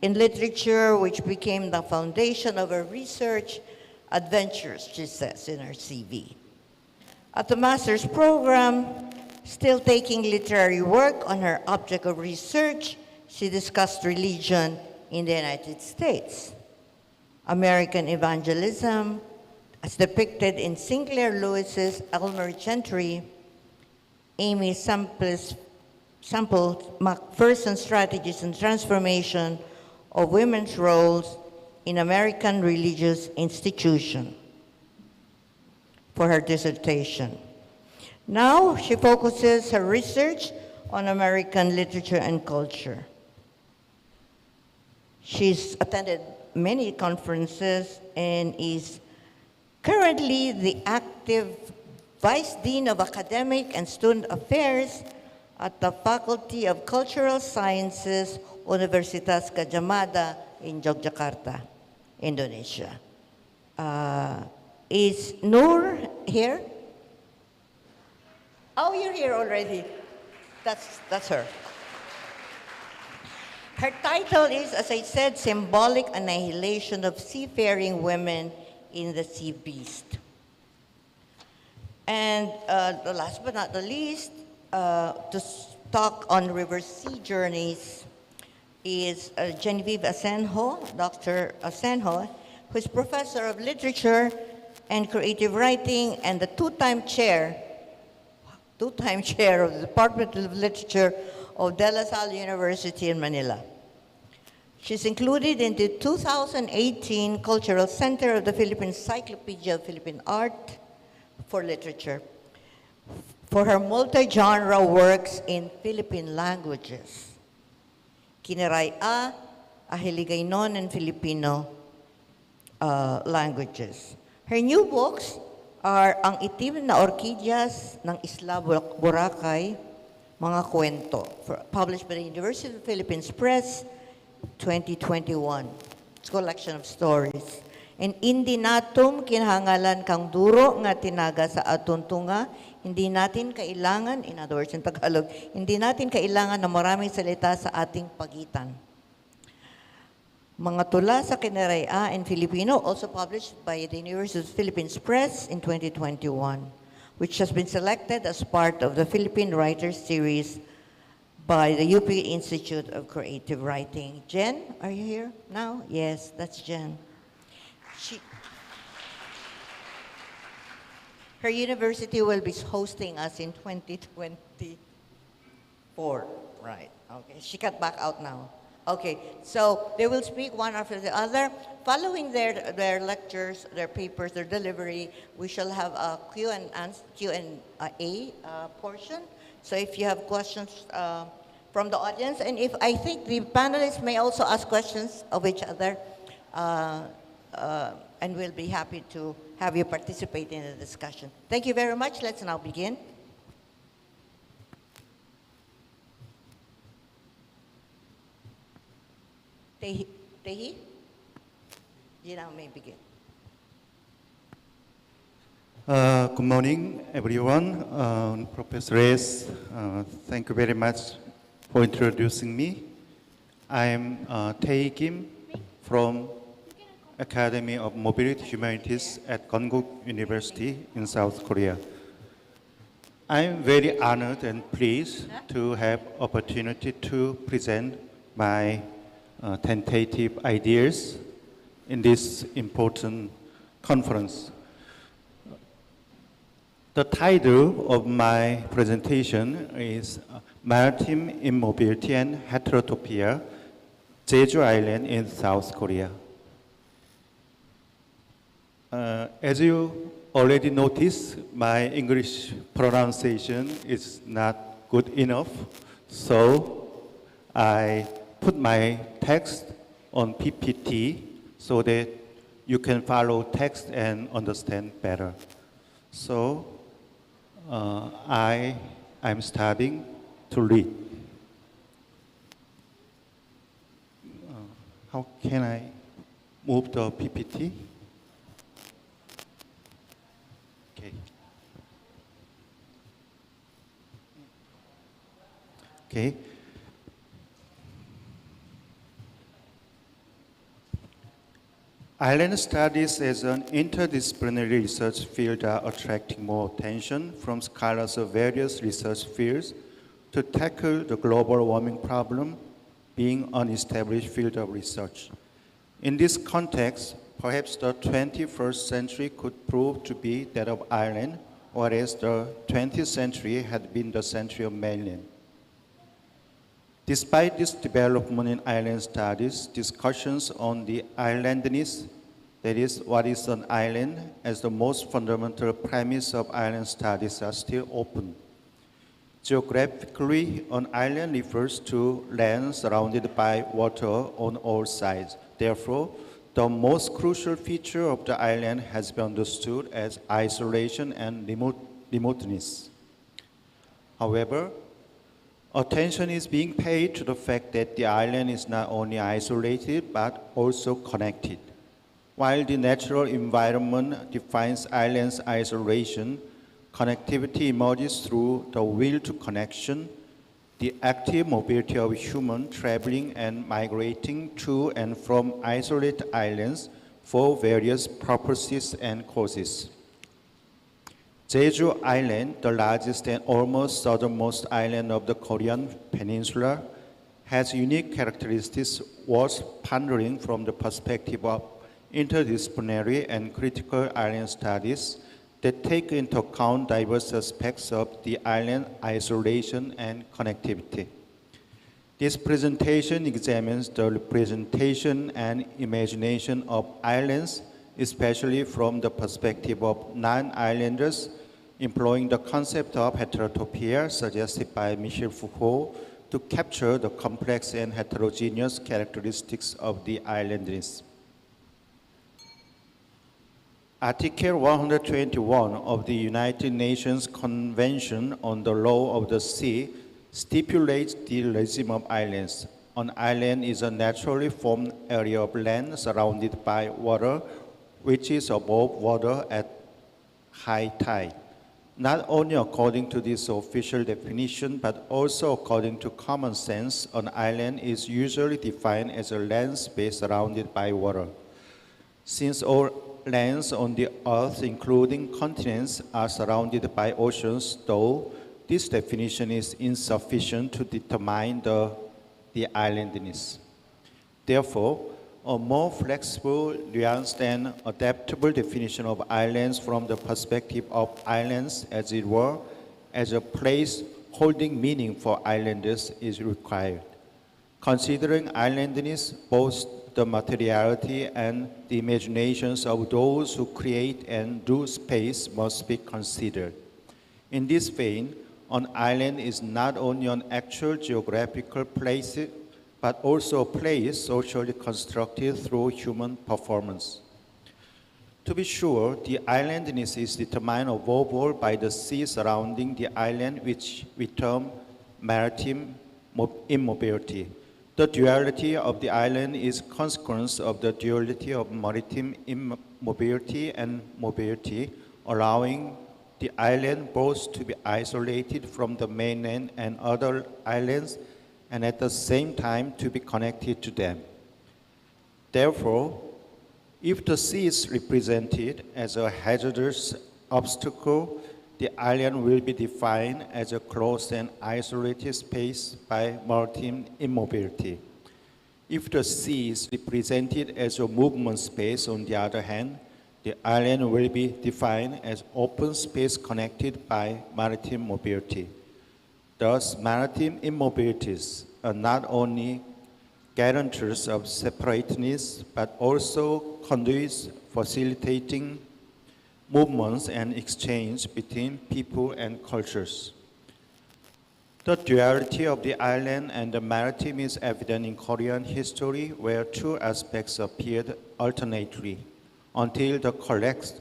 in literature, which became the foundation of her research adventures, she says in her CV. At the master's program, still taking literary work on her object of research, she discussed religion in the United States, American evangelism, as depicted in Sinclair Lewis's Elmer Gentry, Amy Sample's McPherson Strategies and Transformation of Women's Roles in American Religious Institution for her dissertation. Now she focuses her research on American literature and culture. She's attended many conferences and is currently the active Vice Dean of Academic and Student Affairs at the Faculty of Cultural Sciences, Universitas Gadjah Mada in Jakarta, Indonesia. Is Nur here? Oh, you're here already. That's her. Her title is, as I said, Symbolic Annihilation of Seafaring Women in the Sea Beast. And the last but not the least, to talk on river sea journeys is Genevieve Asenjo, Dr. Asenjo, who is Professor of Literature and Creative Writing and the two-time chair of the Department of Literature of De La Salle University in Manila. She's included in the 2018 Cultural Center of the Philippine Encyclopedia of Philippine Art for Literature for her multi-genre works in Philippine languages, Kinaraya, Ahiligaynon, and Filipino languages. Her new books are Ang Itim na Orkidyas ng Isla Boracay, Mga Kwento, published by the University of the Philippines Press, 2021. It's a collection of stories. And Indi natum kinhangalan kang duro nga tinaga sa aton tunga, hindi natin kailangan, in other words in Tagalog, hindi natin kailangan na maraming salita sa ating pagitan. Mga tula sa Kinaraya in Filipino, also published by the University of the Philippines Press in 2021, which has been selected as part of the Philippine Writers Series by the UP Institute of Creative Writing. Jen, are you here now? Yes, that's Jen. Her university will be hosting us in 2024. Right, okay. She got back out now. Okay, so they will speak one after the other. Following their lectures, their papers, their delivery, we shall have a Q&A portion. So if you have questions from the audience, and if I think the panelists may also ask questions of each other, and we'll be happy to have you participate in the discussion. Thank you very much. Let's now begin. Tehi? You now may begin. Good morning, everyone. Professor Reyes, thank you very much for introducing me. I am Tae Kim from Academy of Mobility Humanities at Konkuk University in South Korea. I am very honored and pleased to have opportunity to present my tentative ideas in this important conference. The title of my presentation is Maritime Immobility and Heterotopia, Jeju Island in South Korea. As you already noticed, my English pronunciation is not good enough, so I put my text on PPT so that you can follow text and understand better. So I'm starting to read. How can I move the PPT? Okay. Okay. Island studies as an interdisciplinary research field are attracting more attention from scholars of various research fields to tackle the global warming problem, being an established field of research. In this context, perhaps the 21st century could prove to be that of Ireland, whereas the 20th century had been the century of mainland. Despite this development in island studies, discussions on the islandness, that is, what is an island, as the most fundamental premise of island studies are still open. Geographically, an island refers to land surrounded by water on all sides. Therefore, the most crucial feature of the island has been understood as isolation and remoteness. However, attention is being paid to the fact that the island is not only isolated but also connected. While the natural environment defines islands' isolation, connectivity emerges through the will to connection, the active mobility of humans traveling and migrating to and from isolated islands for various purposes and causes. Jeju Island, the largest and almost southernmost island of the Korean peninsula, has unique characteristics worth pondering from the perspective of interdisciplinary and critical island studies that take into account diverse aspects of the island isolation and connectivity. This presentation examines the representation and imagination of islands, especially from the perspective of non-islanders, employing the concept of heterotopia suggested by Michel Foucault to capture the complex and heterogeneous characteristics of the islandness. Article 121 of the United Nations Convention on the Law of the Sea stipulates the regime of islands. An island is a naturally formed area of land surrounded by water, which is above water at high tide. Not only according to this official definition, but also according to common sense, an island is usually defined as a land space surrounded by water. Since all lands on the earth, including continents, are surrounded by oceans, though this definition is insufficient to determine the islandness. Therefore, a more flexible, nuanced, and adaptable definition of islands from the perspective of islands, as it were, as a place holding meaning for islanders is required. Considering islandness, both the materiality and the imaginations of those who create and do space must be considered. In this vein, an island is not only an actual geographical place, but also a place socially constructed through human performance. To be sure, the islandness is determined overall by the sea surrounding the island, which we term maritime immobility. The duality of the island is consequence of the duality of maritime immobility and mobility, allowing the island both to be isolated from the mainland and other islands, and at the same time to be connected to them. Therefore, if the sea is represented as a hazardous obstacle, the island will be defined as a closed and isolated space by maritime immobility. If the sea is represented as a movement space, on the other hand, the island will be defined as open space connected by maritime mobility. Thus, maritime immobilities are not only guarantors of separateness, but also conduits facilitating movements and exchange between people and cultures. The duality of the island and the maritime is evident in Korean history, where two aspects appeared alternately. Until the collapse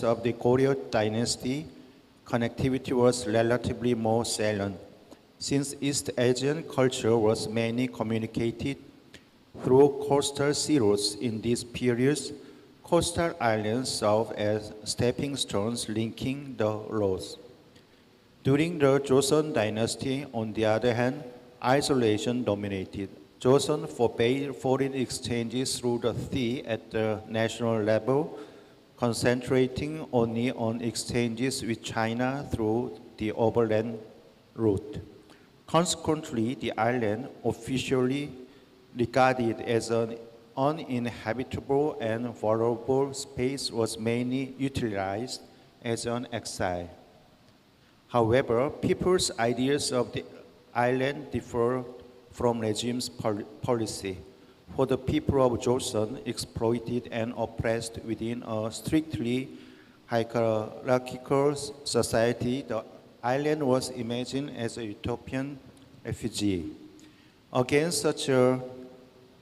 of the Goryeo dynasty, connectivity was relatively more salient. Since East Asian culture was mainly communicated through coastal sea routes in these periods, coastal islands served as stepping stones linking the roads. During the Joseon dynasty, on the other hand, isolation dominated. Joseon forbade foreign exchanges through the sea at the national level, concentrating only on exchanges with China through the overland route. Consequently, the island, officially regarded as an uninhabitable and vulnerable space, was mainly utilized as an exile. However, people's ideas of the island differ from regime's policy. For the people of Joseon, exploited and oppressed within a strictly hierarchical society, the island was imagined as a utopian refugee. Against such a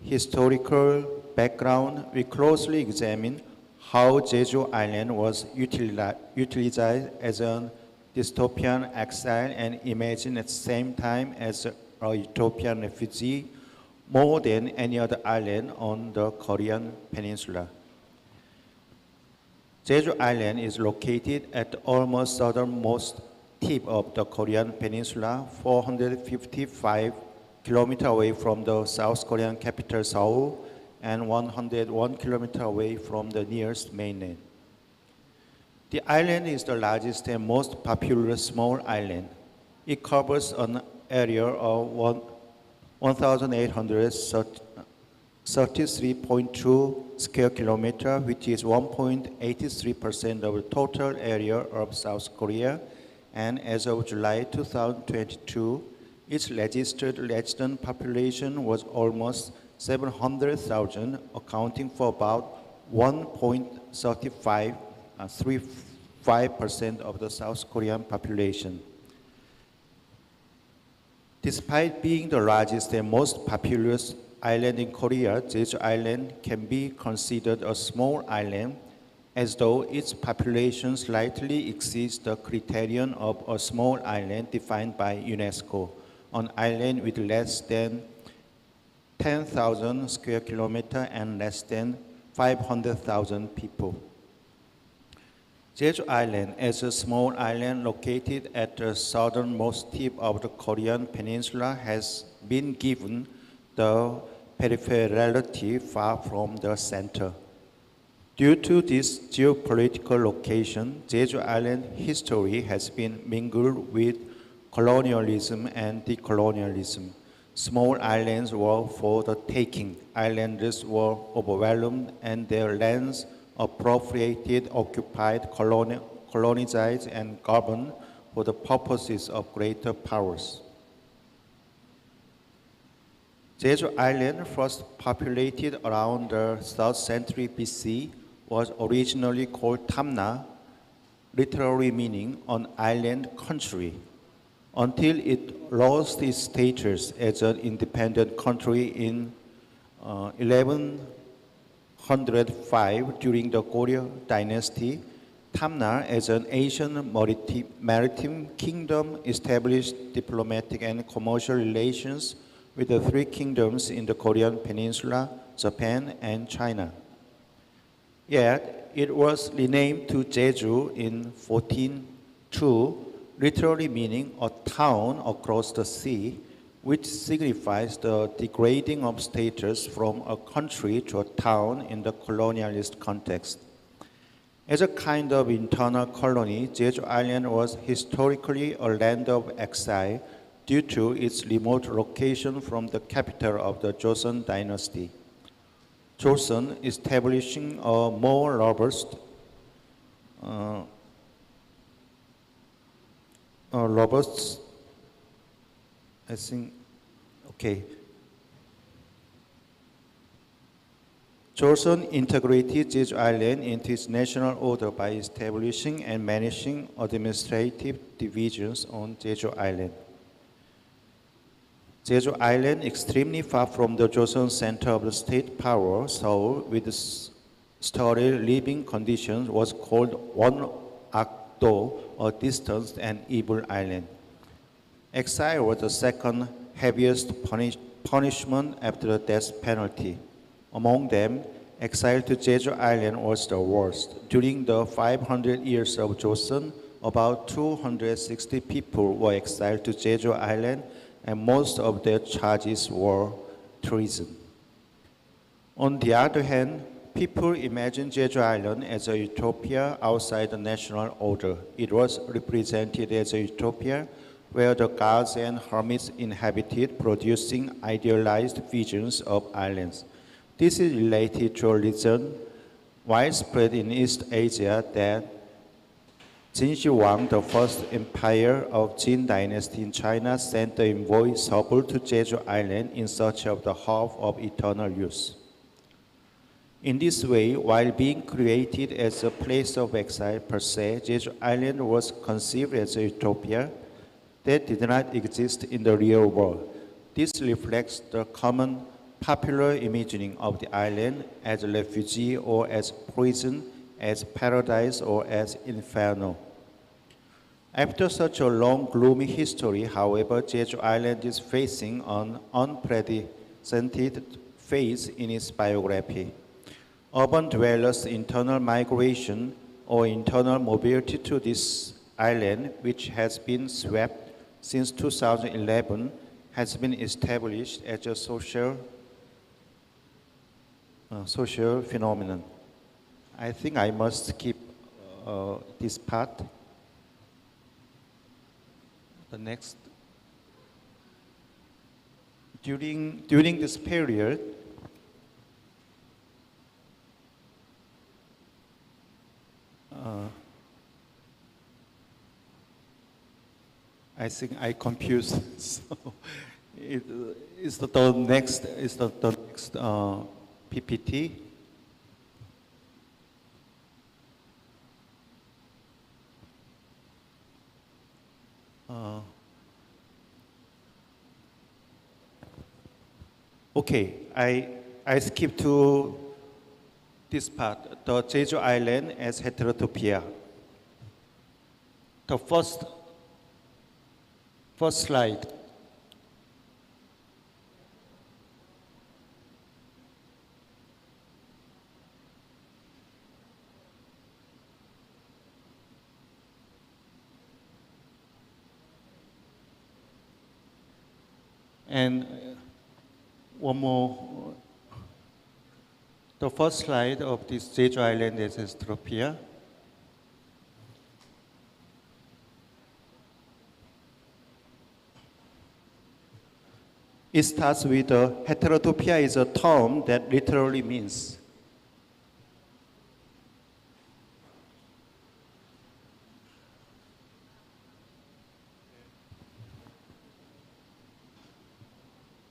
historical background, we closely examine how Jeju Island was utilized as a dystopian exile and imagined at the same time as a utopian refugee more than any other island on the Korean peninsula. Jeju Island is located at the almost southernmost tip of the Korean peninsula, 455 kilometers away from the South Korean capital Seoul and 101 kilometers away from the nearest mainland. The island is the largest and most populous small island. It covers an area of 1,833.2 square kilometers, which is 1.83% of the total area of South Korea. And as of July 2022, its registered resident population was almost 700,000, accounting for about 1.35% of the South Korean population. Despite being the largest and most populous island in Korea, Jeju Island can be considered a small island, as though its population slightly exceeds the criterion of a small island defined by UNESCO, an island with less than 10,000 square kilometers and less than 500,000 people. Jeju Island, as a small island located at the southernmost tip of the Korean peninsula, has been given the peripherality far from the center. Due to this geopolitical location, Jeju Island history has been mingled with colonialism and decolonialism. Small islands were for the taking. Islanders were overwhelmed and their lands appropriated, occupied, colonized, and governed for the purposes of greater powers. Jeju Island, first populated around the 3rd century BC, was originally called Tamna, literally meaning an island country, until it lost its status as an independent country in 1105 during the Goryeo dynasty. Tamna, as an Asian maritime kingdom, established diplomatic and commercial relations with the 3 kingdoms in the Korean peninsula, Japan, and China. Yet, it was renamed to Jeju in 1402, literally meaning a town across the sea, which signifies the degrading of status from a country to a town in the colonialist context. As a kind of internal colony, Jeju Island was historically a land of exile due to its remote location from the capital of the Joseon dynasty. Joseon, establishing a more robust Joseon integrated Jeju Island into its national order by establishing and managing administrative divisions on Jeju Island. Jeju Island, extremely far from the Joseon center of the state power, Seoul, with sterile living conditions, was called Won-Ak-do, a distant and evil island. Exile was the second heaviest punishment after the death penalty. Among them, exile to Jeju Island was the worst. During the 500 years of Joseon, about 260 people were exiled to Jeju Island, and most of their charges were treason. On the other hand, people imagined Jeju Island as a utopia outside the national order. It was represented as a utopia where the gods and hermits inhabited, producing idealized visions of islands. This is related to a legend widespread in East Asia that Jinshi Wang, the first empire of Jin dynasty in China, sent the envoy Seoul to Jeju Island in search of the herb of eternal youth. In this way, while being created as a place of exile per se, Jeju Island was conceived as a utopia that did not exist in the real world. This reflects the common popular imagining of the island as a refugee or as prison, as paradise or as inferno. After such a long, gloomy history, however, Jeju Island is facing an unprecedented phase in its biography. Urban dwellers' internal migration or internal mobility to this island, which has been swept since 2011, has been established as a social phenomenon. I think I must skip this part. The next. During this period, I think I confused. So it is the next PPT. Okay, I skip to this part, the Jeju Island as heterotopia. The first slide. And one more, the first slide of this Jeju Island as heterotopia. It starts with heterotopia is a term that literally means.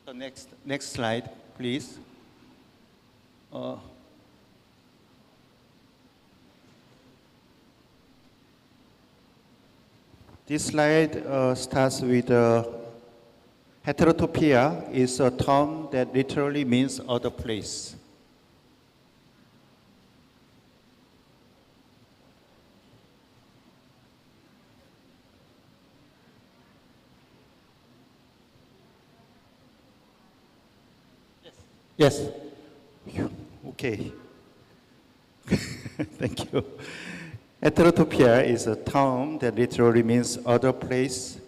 The next slide, please. This slide starts with heterotopia is a term that literally means other place. Yes. Okay. Thank you. Heterotopia is a term that literally means other place.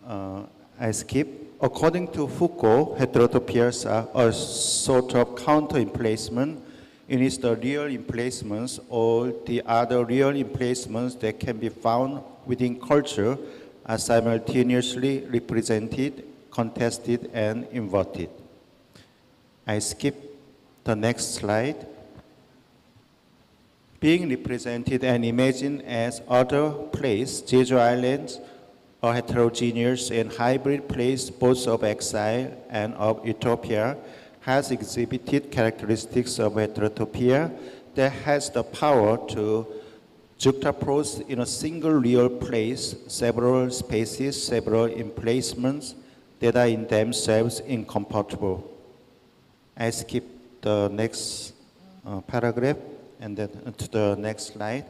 I skip. According to Foucault, heterotopias are a sort of counter-emplacement in which the real emplacements or the other real emplacements that can be found within culture are simultaneously represented, contested, and inverted. I skip the next slide. Being represented and imagined as other place, Jeju Islands, a heterogeneous and hybrid place both of exile and of utopia, has exhibited characteristics of heterotopia that has the power to juxtapose in a single real place several spaces, several emplacements that are in themselves incompatible. I skip the next paragraph and then to the next slide.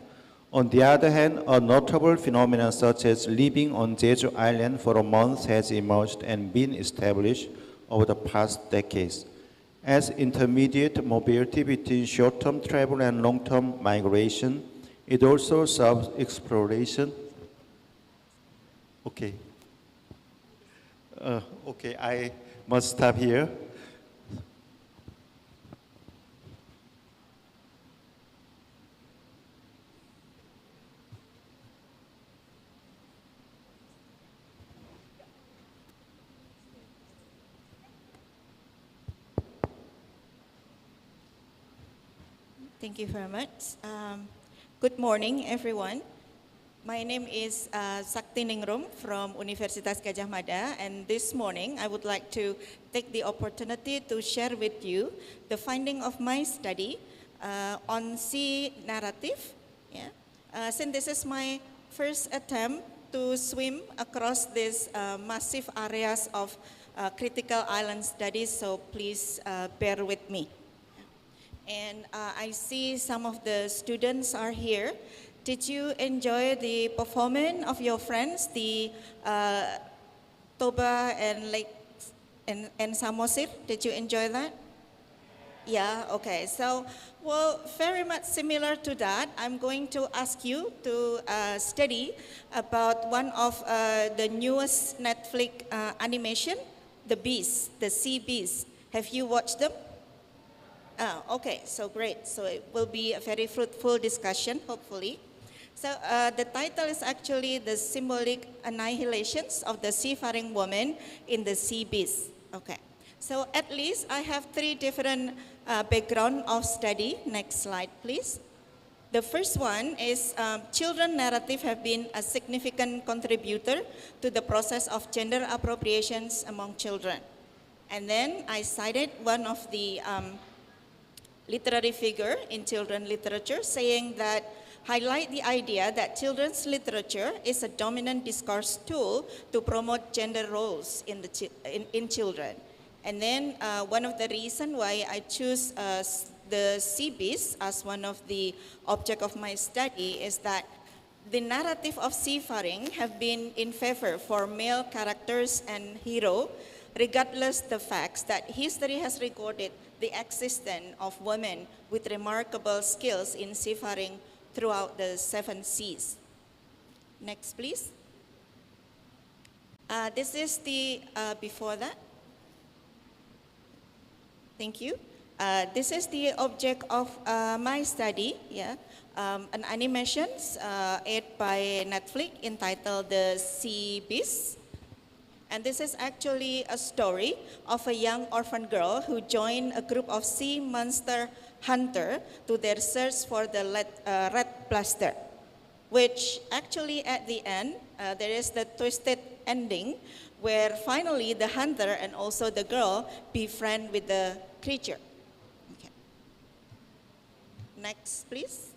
On the other hand, a notable phenomenon such as living on Jeju Island for a month has emerged and been established over the past decades. As intermediate mobility between short-term travel and long-term migration, it also serves exploration. Okay. Okay, I must stop here. Thank you very much. Good morning, everyone. My name is Sakti Ningrum from Universitas Gadjah Mada, and this morning I would like to take the opportunity to share with you the finding of my study on sea narrative. Yeah. Since this is my first attempt to swim across these massive areas of critical island studies, so please bear with me. And I see some of the students are here. Did you enjoy the performance of your friends, the Toba and and Samosir? Did you enjoy that? Yeah, okay. So, well, very much similar to that, I'm going to ask you to study about one of the newest Netflix animation, The Beast, the Sea Beast. Have you watched them? Okay, so great. So it will be a very fruitful discussion, hopefully. So the title is actually The Symbolic Annihilations of the Seafaring Woman in the Sea Beast. Okay, so at least I have three different background of study. Next slide, please. The first one is children narrative have been a significant contributor to the process of gender appropriations among children. And then I cited one of the literary figure in children's literature saying that highlight the idea that children's literature is a dominant discourse tool to promote gender roles in children. And then one of the reasons why I choose the sea beast as one of the object of my study is that the narrative of seafaring have been in favor for male characters and hero, regardless the facts that history has recorded the existence of women with remarkable skills in seafaring throughout the 7 seas. Next, please. This is the before that. Thank you. This is the object of my study, yeah. An animation aired by Netflix entitled The Sea Beast. And this is actually a story of a young orphan girl who joined a group of sea monster hunter to their search for the red blaster, which actually at the end, there is the twisted ending where finally the hunter and also the girl befriend with the creature. Okay. Next, please.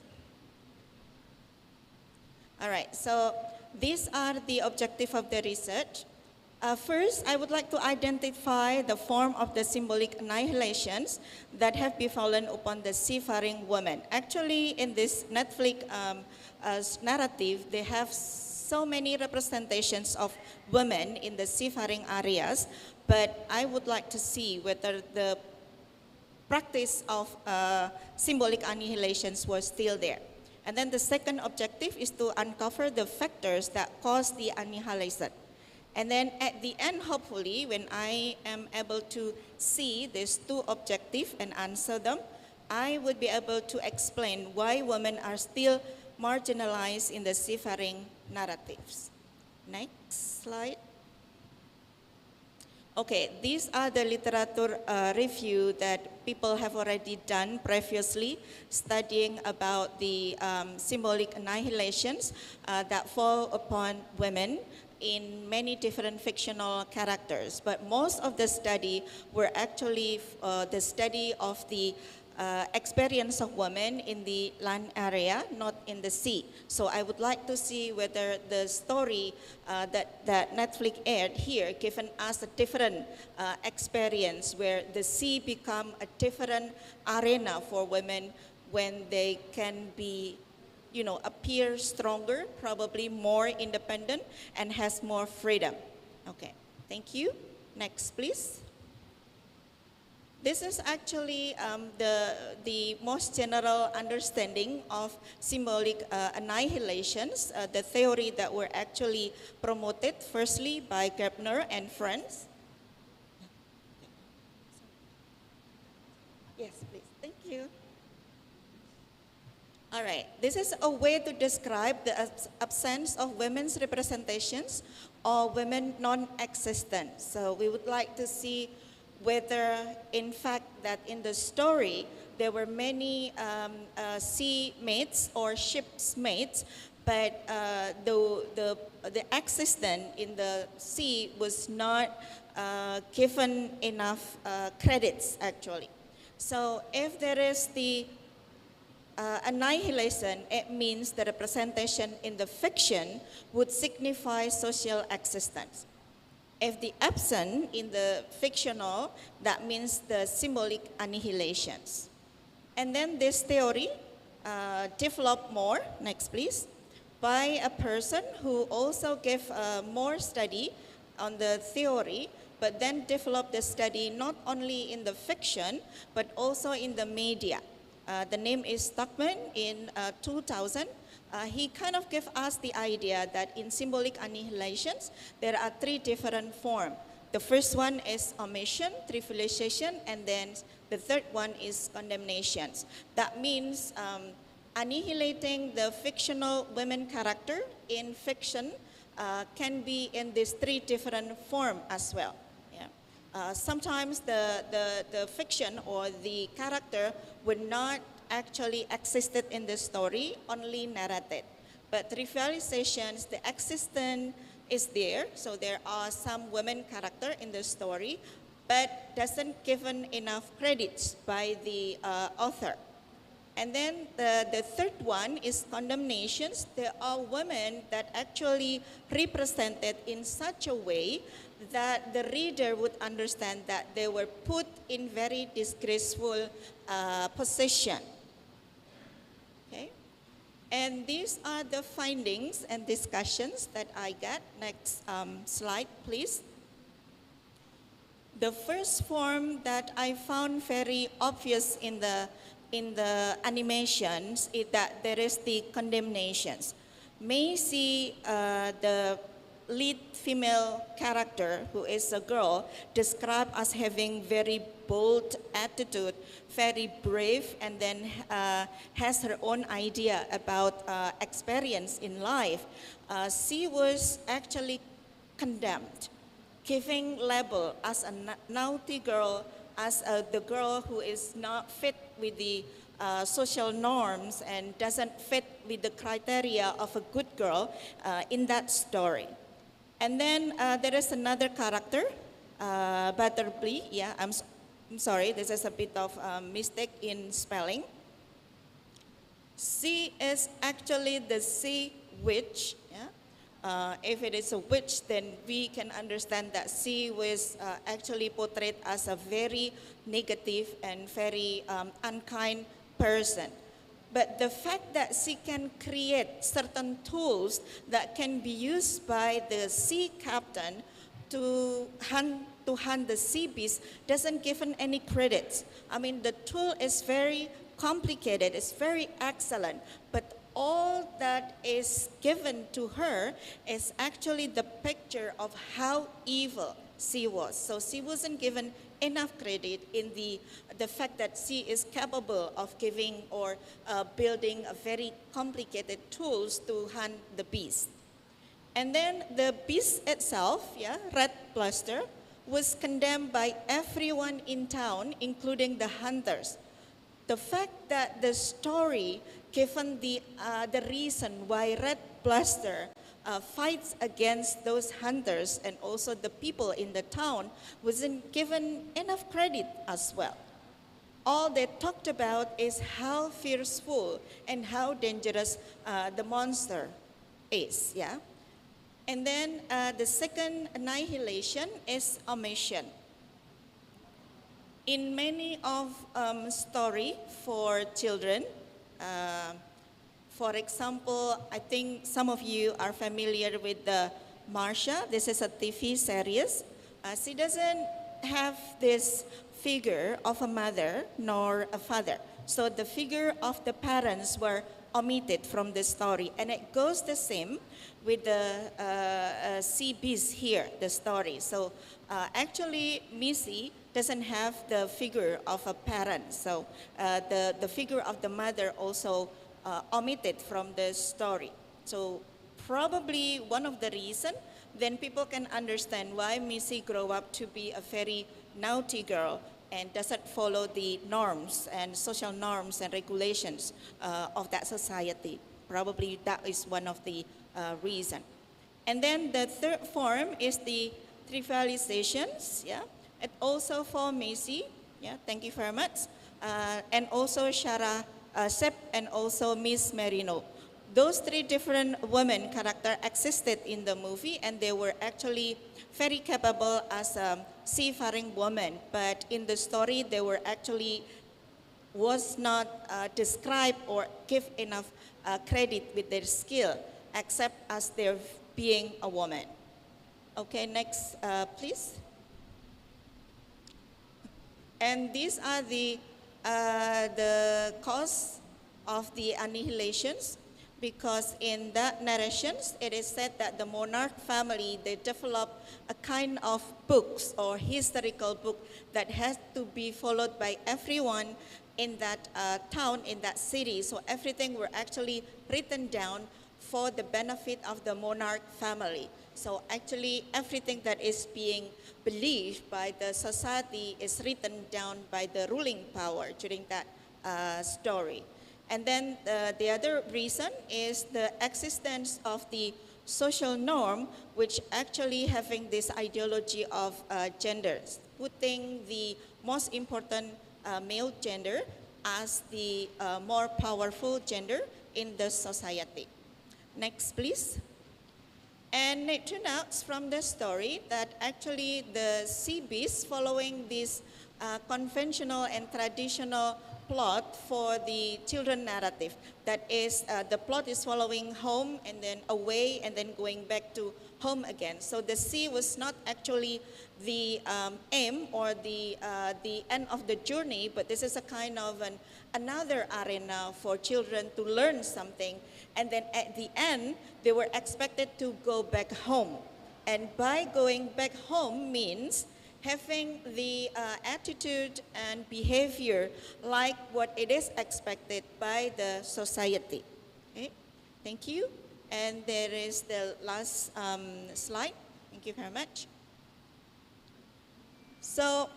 All right, so these are the objective of the research. First, I would like to identify the form of the symbolic annihilations that have befallen upon the seafaring women. Actually, in this Netflix narrative, they have so many representations of women in the seafaring areas, but I would like to see whether the practice of symbolic annihilations was still there. And then the second objective is to uncover the factors that cause the annihilation. And then at the end, hopefully, when I am able to see these two objectives and answer them, I would be able to explain why women are still marginalized in the seafaring narratives. Next slide. Okay, these are the literature review that people have already done previously, studying about the symbolic annihilations that fall upon women in many different fictional characters. But most of the study were actually the study of the experience of women in the land area, not in the sea. So I would like to see whether the story that Netflix aired here given us a different experience where the sea become a different arena for women when they can be, you know, appear stronger, probably more independent and has more freedom. Okay, thank you. Next, please. This is actually the most general understanding of symbolic annihilations, the theory that were actually promoted firstly by Gertner and friends. Yes, please. Thank you. All right, this is a way to describe the absence of women's representations or women non-existent. So we would like to see whether in fact that in the story there were many sea mates or ship's mates, but the existence in the sea was not given enough credits actually. So if there is the annihilation, it means the representation in the fiction would signify social existence. If the absent in the fictional, that means the symbolic annihilations. And then this theory developed more, next please, by a person who also gave more study on the theory, but then developed the study not only in the fiction, but also in the media. The name is Stockman in 2000. He kind of gave us the idea that in symbolic annihilations, there are three different forms. The first one is omission, trivialization, and then the third one is condemnations. That means annihilating the fictional women character in fiction can be in these three different forms as well. Yeah. Sometimes the fiction or the character would not actually existed in the story, only narrated. But trivializations, the existence is there, so there are some women character in the story, but doesn't given enough credits by the author. And then the third one is condemnations. There are women that actually represented in such a way that the reader would understand that they were put in very disgraceful position. Okay, and these are the findings and discussions that I got. Next slide, please. The first form that I found very obvious in the animations is that there is the condemnations. May see the lead female character, who is a girl, described as having very bold attitude, very brave, and then has her own idea about experience in life. She was actually condemned. giving label as a naughty girl, as the girl who is not fit with the social norms and doesn't fit with the criteria of a good girl in that story. And then there is another character, Butterfly. Yeah, I'm sorry, this is a bit of mistake in spelling. She is actually the sea witch. Yeah? If it is a witch, then we can understand that she was actually portrayed as a very negative and very unkind person. But the fact that she can create certain tools that can be used by the sea captain to hunt the sea beast doesn't give her any credit. I mean, the tool is very complicated, it's very excellent, but all that is given to her is actually the picture of how evil she was. So she wasn't given enough credit in the fact that she is capable of giving or building a very complicated tools to hunt the beast. And then the beast itself, yeah, Red Bluster, was condemned by everyone in town, including the hunters. The fact that the story, given the reason why Red Bluster fights against those hunters and also the people in the town, wasn't given enough credit as well. All they talked about is how fearful and how dangerous the monster is, yeah? And then the second annihilation is omission. In many of story for children, for example, I think some of you are familiar with the Marsha. This is a TV series. She doesn't have this figure of a mother nor a father. So the figure of the parents were omitted from the story. And it goes the same with the sea beast here, the story. So actually, Missy doesn't have the figure of a parent. So the figure of the mother also omitted from the story. So probably one of the reasons, then people can understand why Missy grew up to be a very naughty girl and doesn't follow the norms and social norms and regulations of that society. Probably that is one of the reasons. And then the third form is the trivializations, yeah. And also for Missy, yeah, thank you very much. And also Shara Sepp and also Miss Merino. Those three different women characters existed in the movie and they were actually very capable as seafaring women. But in the story, they were actually was not described or give enough credit with their skill, except as their being a woman. Okay, next, please. And these are the cause of the annihilations, because in that narrations, it is said that the monarch family, they developed a kind of books or historical book that has to be followed by everyone in that town, in that city. So everything were actually written down for the benefit of the monarch family. So actually everything that is being believed by the society is written down by the ruling power during that story. And then the other reason is the existence of the social norm, which actually having this ideology of genders, putting the most important male gender as the more powerful gender in the society. Next, please. And it turned out from the story that actually the sea beast, following this conventional and traditional plot for the children narrative. That is, the plot is following home and then away and then going back to home again. So the sea was not actually the aim or the end of the journey, but this is a kind of another arena for children to learn something. And then at the end, they were expected to go back home. And by going back home means having the attitude and behavior like what it is expected by the society. Okay, thank you. And there is the last slide. Thank you very much. So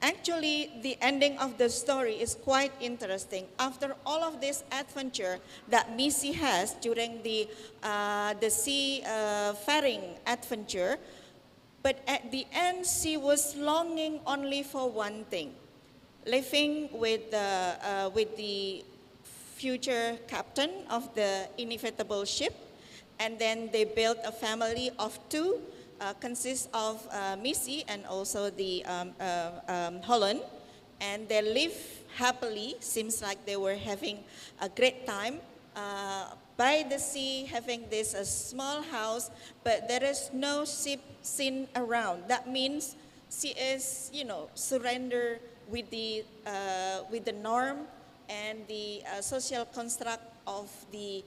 actually, the ending of the story is quite interesting. After all of this adventure that Missy has during the sea-faring adventure, but at the end, she was longing only for one thing, living with the future captain of the inevitable ship, and then they built a family of two, consists of Missy and also the Holland, and they live happily. Seems like they were having a great time by the sea, having this small house, but there is no ship seen around. That means she is, surrender with the norm and the social construct of the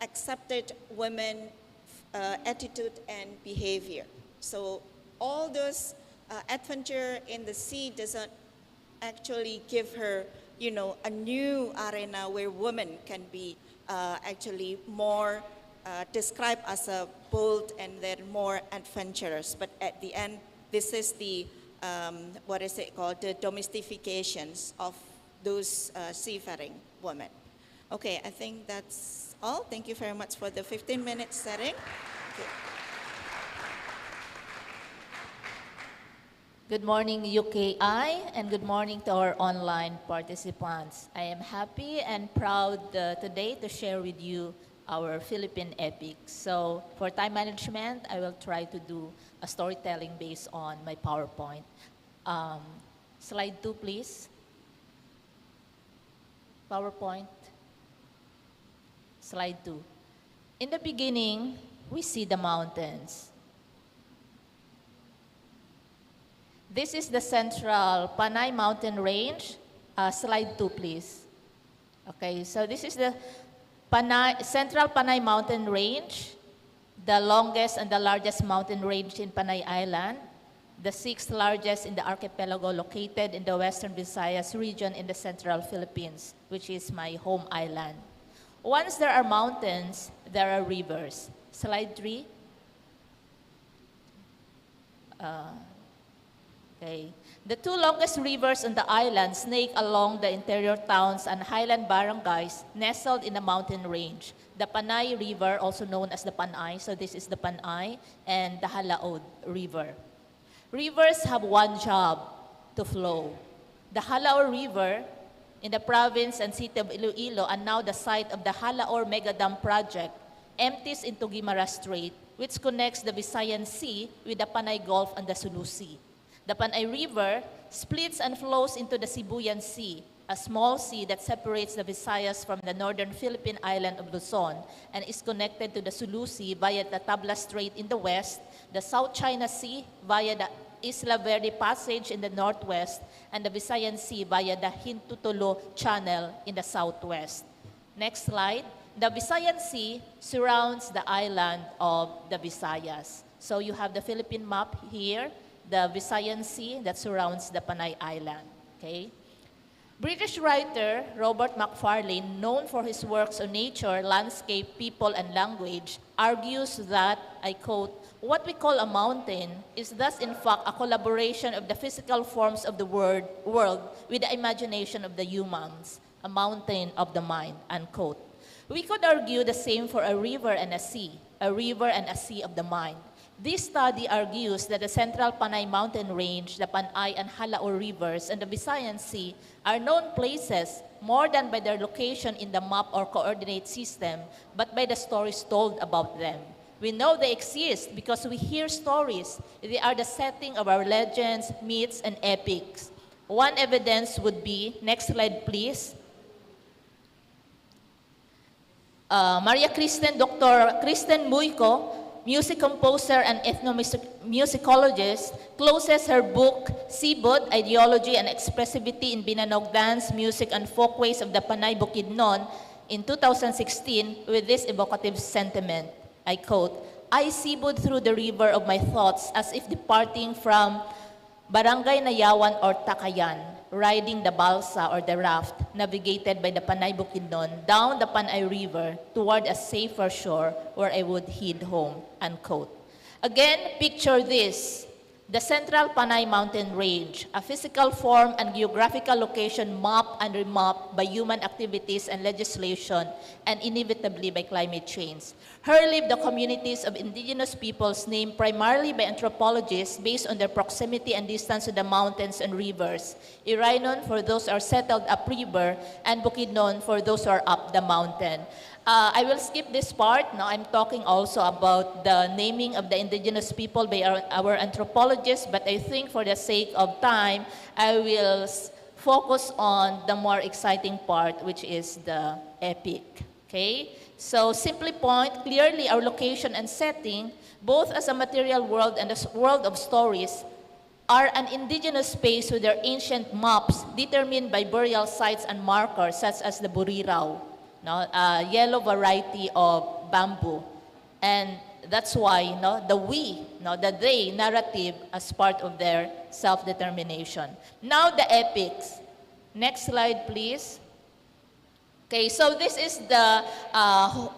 accepted women attitude and behavior. So all those adventure in the sea doesn't actually give her, a new arena where women can be actually more described as a bold and then more adventurous. But at the end, this is the, the domestications of those seafaring women. Okay, I think that's all. Thank you very much for the 15-minute setting. Good morning, UKI, and good morning to our online participants. I am happy and proud today to share with you our Philippine epics. So for time management, I will try to do a storytelling based on my PowerPoint. Slide 2, please. PowerPoint. Slide 2. In the beginning, we see the mountains. This is the central Panay mountain range. Slide 2, please. Okay, so this is the central Panay mountain range, the longest and the largest mountain range in Panay Island, the 6th largest in the archipelago, located in the Western Visayas region in the central Philippines, which is my home island. Once there are mountains, there are rivers. Slide 3. Okay. The two longest rivers on the island snake along the interior towns and highland barangays nestled in the mountain range. The Panay River, also known as the Panay, so this is the Panay, and the Halaod River. Rivers have one job, to flow. The Halaor River in the province and city of Iloilo, and now the site of the Halaor Mega Dam project, empties into Guimara Strait, which connects the Visayan Sea with the Panay Gulf and the Sulu Sea. The Panay River splits and flows into the Sibuyan Sea, a small sea that separates the Visayas from the northern Philippine island of Luzon and is connected to the Sulu Sea via the Tabla Strait in the west, the South China Sea via the Isla Verde Passage in the northwest, and the Visayan Sea via the Hintutolo Channel in the southwest. Next slide. The Visayan Sea surrounds the island of the Visayas. So you have the Philippine map here, the Visayan Sea that surrounds the Panay Island. Okay? British writer Robert Macfarlane, known for his works on nature, landscape, people, and language, argues that, I quote, "What we call a mountain is thus in fact a collaboration of the physical forms of the world with the imagination of the humans, a mountain of the mind," unquote. We could argue the same for a river and a sea of the mind. This study argues that the central Panay mountain range, the Panay and Halaor rivers, and the Visayan Sea are known places more than by their location in the map or coordinate system, but by the stories told about them. We know they exist because we hear stories. They are the setting of our legends, myths, and epics. One evidence would be, next slide please, Dr. Kristen Muyko, music composer and ethnomusicologist, closes her book, Sibod, Ideology and Expressivity in Binanog Dance, Music and Folkways of the Panay Bukidnon in 2016 with this evocative sentiment. I quote, "I sibod through the river of my thoughts as if departing from Barangay Nayawan or Takayan, riding the balsa or the raft navigated by the Panay Bukidnon down the Panay River toward a safer shore where I would head home," unquote. Again, picture this. The Central Panay Mountain Range, a physical form and geographical location mapped and remapped by human activities and legislation, and inevitably by climate change. Here live the communities of indigenous peoples named primarily by anthropologists based on their proximity and distance to the mountains and rivers. Irainon for those who are settled upriver, and Bukidnon for those who are up the mountain. I will skip this part. Now I'm talking also about the naming of the indigenous people by our anthropologists, but I think for the sake of time, I will focus on the more exciting part, which is the epic. Okay? So simply point, clearly our location and setting, both as a material world and a world of stories, are an indigenous space with their ancient maps determined by burial sites and markers such as the Burirao, no, yellow variety of bamboo. And that's why the we, the they narrative as part of their self-determination. Now the epics. Next slide, please. Okay, so this is the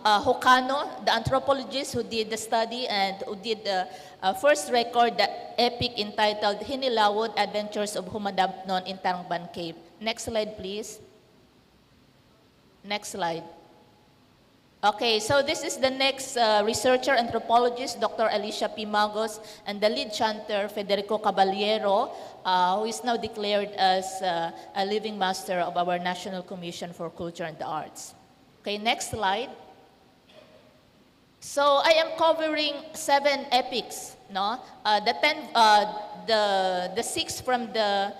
Hokano, the anthropologist who did the study and who did the first record, the epic entitled Hinilawod Adventures of Humadapnon in Tarangban Cave. Next slide, please. Next slide. Okay, so this is the next researcher, anthropologist, Dr. Alicia P. Magos, and the lead chanter, Federico Caballero, who is now declared as a living master of our National Commission for Culture and the Arts. Okay, next slide. So I am covering 7 epics, no? The 6 from the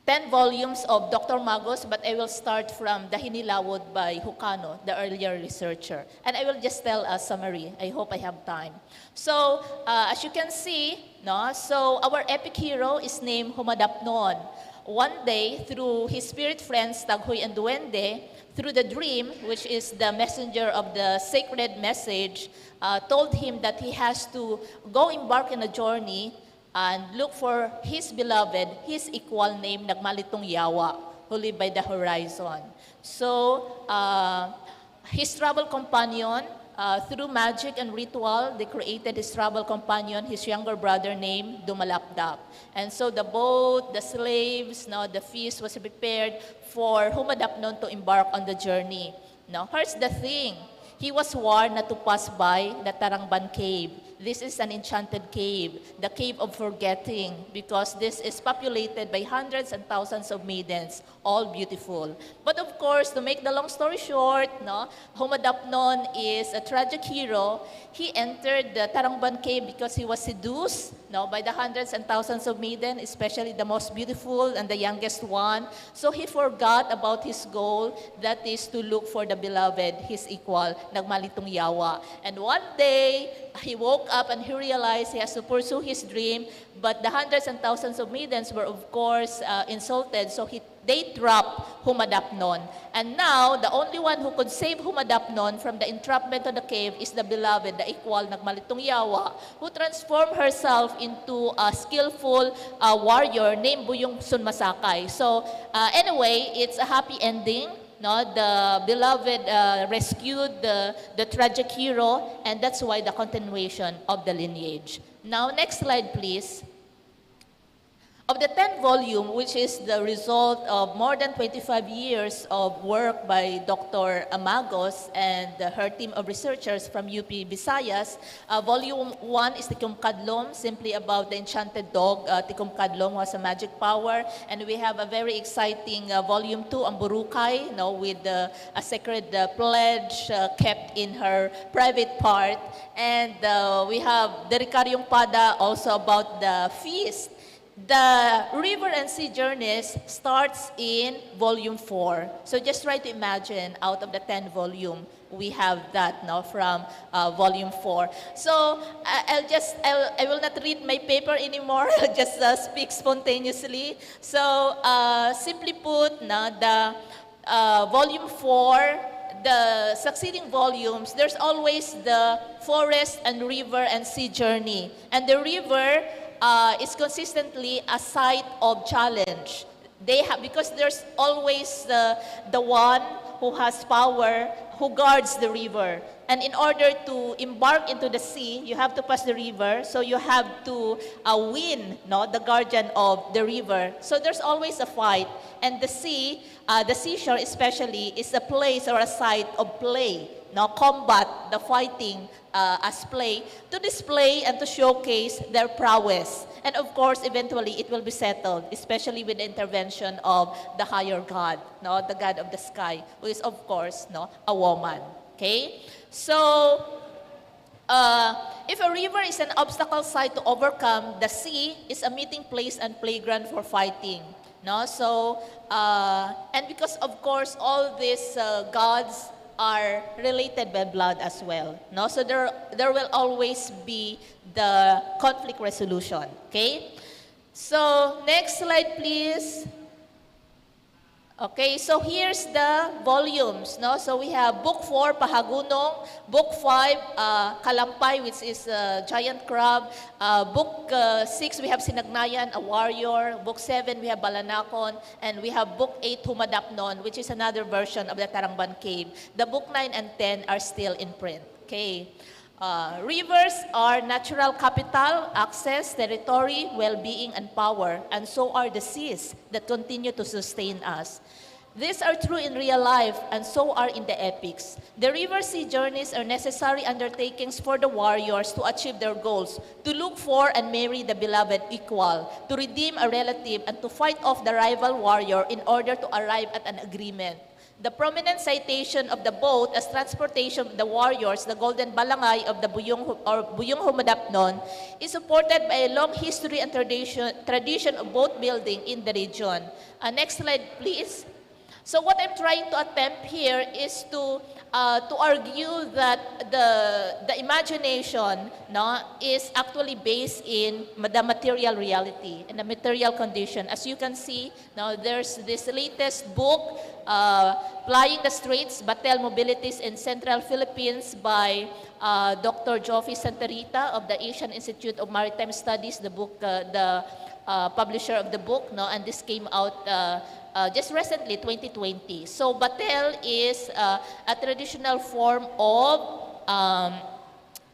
10 volumes of Dr. Magos, but I will start from the Hinilawod by Hokano, the earlier researcher. And I will just tell a summary. I hope I have time. So, as you can see, so our epic hero is named Humadapnon. One day, through his spirit friends, Taghoy and Duende, through the dream, which is the messenger of the sacred message, told him that he has to go embark on a journey and look for his beloved, his equal named Nagmalitong Yawa, who live by the horizon. So, his travel companion, through magic and ritual, they created his travel companion, his younger brother named Dumalapdap. And so the boat, the slaves, the feast was prepared for Humadapnon to embark on the journey. Now, here's the thing. He was warned not to pass by the Tarangban Cave. This is an enchanted cave, the cave of forgetting, because this is populated by hundreds and thousands of maidens, all beautiful. But of course, to make the long story short, Humadapnon is a tragic hero. He entered the Tarangban Cave because he was seduced by the hundreds and thousands of maidens, especially the most beautiful and the youngest one. So he forgot about his goal, that is to look for the beloved, his equal, Nagmalitong Yawa. And one day, he woke up and he realized he has to pursue his dream, but the hundreds and thousands of maidens were, of course, insulted, so they trapped Humadapnon. And now, the only one who could save Humadapnon from the entrapment of the cave is the beloved, the equal Nagmalitong Yawa, who transformed herself into a skillful warrior named Buyong Sunmasakay. So, anyway, it's a happy ending. The beloved rescued the tragic hero, and that's why the continuation of the lineage. Now, next slide, please. Of the 10th volume, which is the result of more than 25 years of work by Dr. Amagos and her team of researchers from UP Visayas, volume 1 is Tikum Kadlom, simply about the enchanted dog. Tikum Kadlom has a magic power, and we have a very exciting volume 2 on Burukay, with a sacred pledge kept in her private part. And we have Derikaryong Pada, also about the feast. The river and sea journeys starts in volume 4. So just try to imagine, out of the 10 volume, we have that from volume 4. So I will not read my paper anymore. I'll just speak spontaneously. So simply put, the volume 4, the succeeding volumes, there's always the forest and river and sea journey. And the river is consistently a site of challenge. Because there's always the one who has power, who guards the river. and in order to embark into the sea, you have to pass the river, so you have to win, no, the guardian of the river. So there's always a fight, and the sea, the seashore especially, is a place or a site of play, no, combat, the fighting as play, to display and to showcase their prowess. And of course, eventually, it will be settled, especially with the intervention of the higher God, no, the God of the sky, who is, of course, no, a woman. Okay? So, if a river is an obstacle site to overcome, the sea is a meeting place and playground for fighting. No? So, and because, of course, all these gods are related by blood as well. No? So there will always be the conflict resolution. Okay? So next slide, please. Okay, so here's the volumes. No? So we have Book 4, Pahagunong. Book 5, Kalampay, which is a giant crab. Book 6, we have Sinagnayan, a warrior. Book 7, we have Balanakon. And we have Book 8, Humadapnon, which is another version of the Tarangban Cave. The Book 9 and 10 are still in print. Okay. Rivers are natural capital, access, territory, well-being, and power, and so are the seas that continue to sustain us. These are true in real life, and so are in the epics. The river sea journeys are necessary undertakings for the warriors to achieve their goals, to look for and marry the beloved equal, to redeem a relative, and to fight off the rival warrior in order to arrive at an agreement. The prominent citation of the boat as transportation of the warriors, the golden balangay of the Buyong Humadapnon, is supported by a long history and tradition of boat building in the region. Next slide, please. So what I'm trying to attempt here is to argue that the imagination, no, is actually based in the material reality and the material condition. As you can see, now there's this latest book, Flying the Straits, Batel Mobilities in Central Philippines by Dr. Joffy Santarita of the Asian Institute of Maritime Studies, the book, the publisher of the book, no, and this came out just recently, 2020. So batel is a traditional form of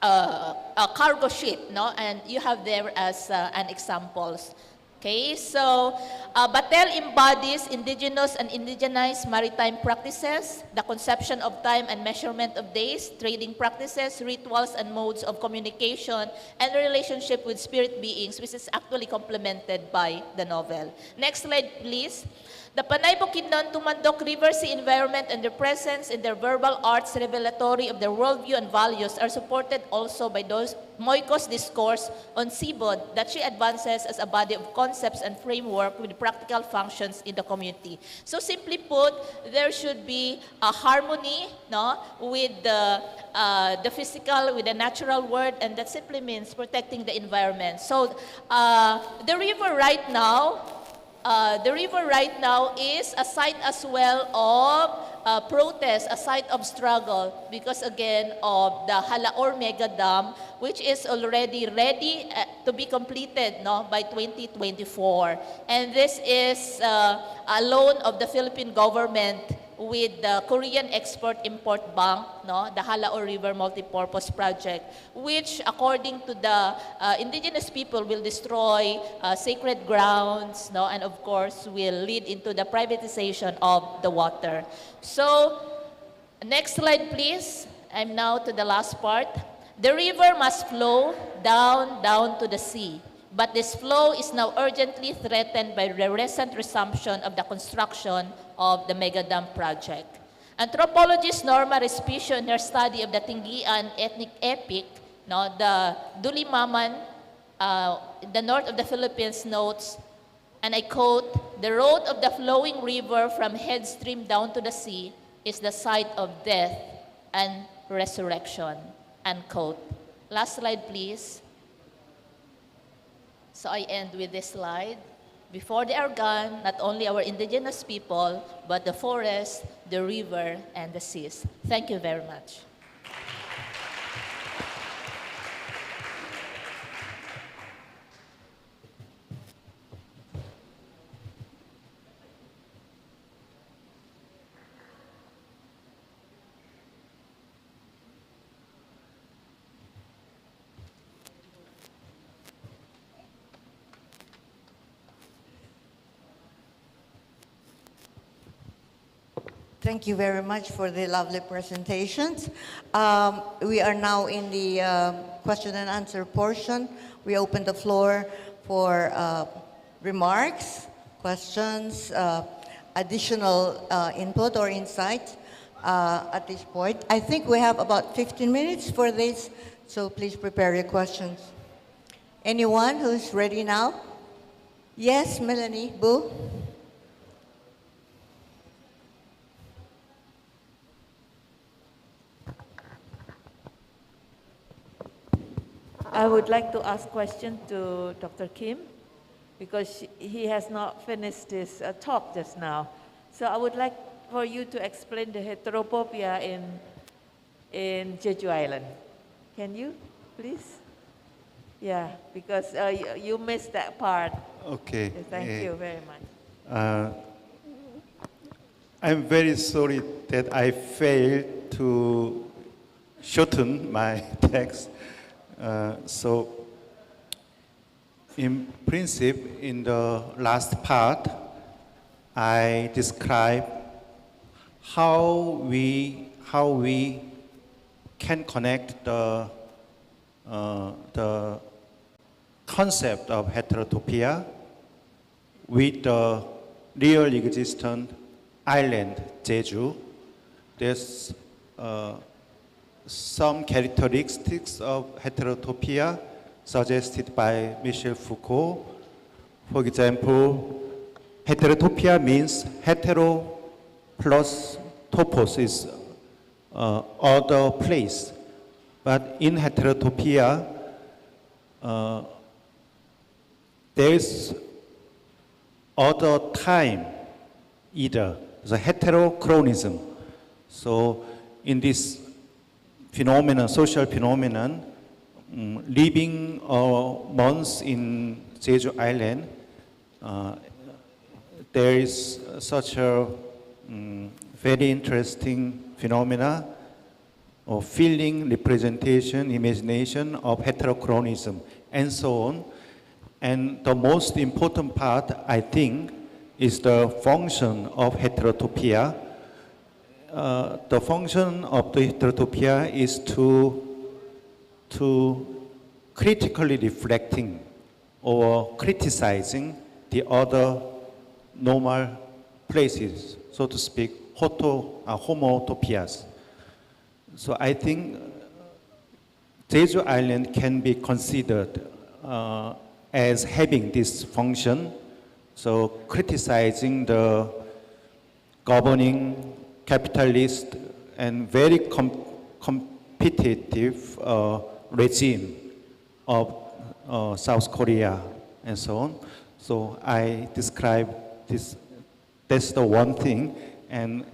a cargo ship, no? And you have there as an examples. Okay, so batel embodies indigenous and indigenized maritime practices, the conception of time and measurement of days, trading practices, rituals and modes of communication, and the relationship with spirit beings, which is actually complemented by the novel. Next slide, please. The Panay Bukidnon Tumandok River Sea environment and their presence in their verbal arts revelatory of their worldview and values are supported also by those Moiko's discourse on Sibod that she advances as a body of concepts and framework with practical functions in the community. So simply put, there should be a harmony, no, with the physical, with the natural world, and that simply means protecting the environment. So the river right now is a site as well of protest, a site of struggle, because again of the Halaor Mega Dam, which is already ready to be completed, no, by 2024. And this is a loan of the Philippine government with the Korean Export-Import Bank, no, the Halaor River Multipurpose Project, which according to the indigenous people will destroy sacred grounds, no, and of course will lead into the privatization of the water. So, next slide please. I'm now to the last part. The river must flow down to the sea. But this flow is now urgently threatened by the recent resumption of the construction of the Mega Dam project. Anthropologist Norma Respicio, in her study of the Tinggian ethnic epic, no, the Dulimaman, in the north of the Philippines, notes, and I quote, "The road of the flowing river from headstream down to the sea is the site of death and resurrection," unquote. Last slide, please. So I end with this slide. Before they are gone, not only our indigenous people, but the forest, the river, and the seas. Thank you very much. Thank you very much for the lovely presentations. We are now in the question and answer portion. We open the floor for remarks, questions, additional input or insight at this point. I think we have about 15 minutes for this, so please prepare your questions. Anyone who's ready now? Yes, Melanie, Boo? I would like to ask question to Dr. Kim because he has not finished his talk just now. So I would like for you to explain the heterophobia in Jeju Island. Can you, please? Yeah, because you missed that part. Okay. Thank you very much. I'm very sorry that I failed to shorten my text. So, in principle, in the last part, I describe how we can connect the concept of heterotopia with the real existent island, Jeju. There's some characteristics of heterotopia suggested by Michel Foucault. For example, heterotopia means hetero plus topos is other place. But in heterotopia, there is other time either, the heterochronism. So in this phenomenon, social phenomenon, living months in Jeju Island, there is such a very interesting phenomena of feeling, representation, imagination of heterochronism, and so on. And the most important part, I think, is the function of heterotopia. The function of the heterotopia is to critically reflecting or criticizing the other normal places, so to speak, homotopias. So I think Jeju Island can be considered as having this function, so criticizing the governing capitalist and very competitive regime of South Korea and so on. So I describe this, that's the one thing. And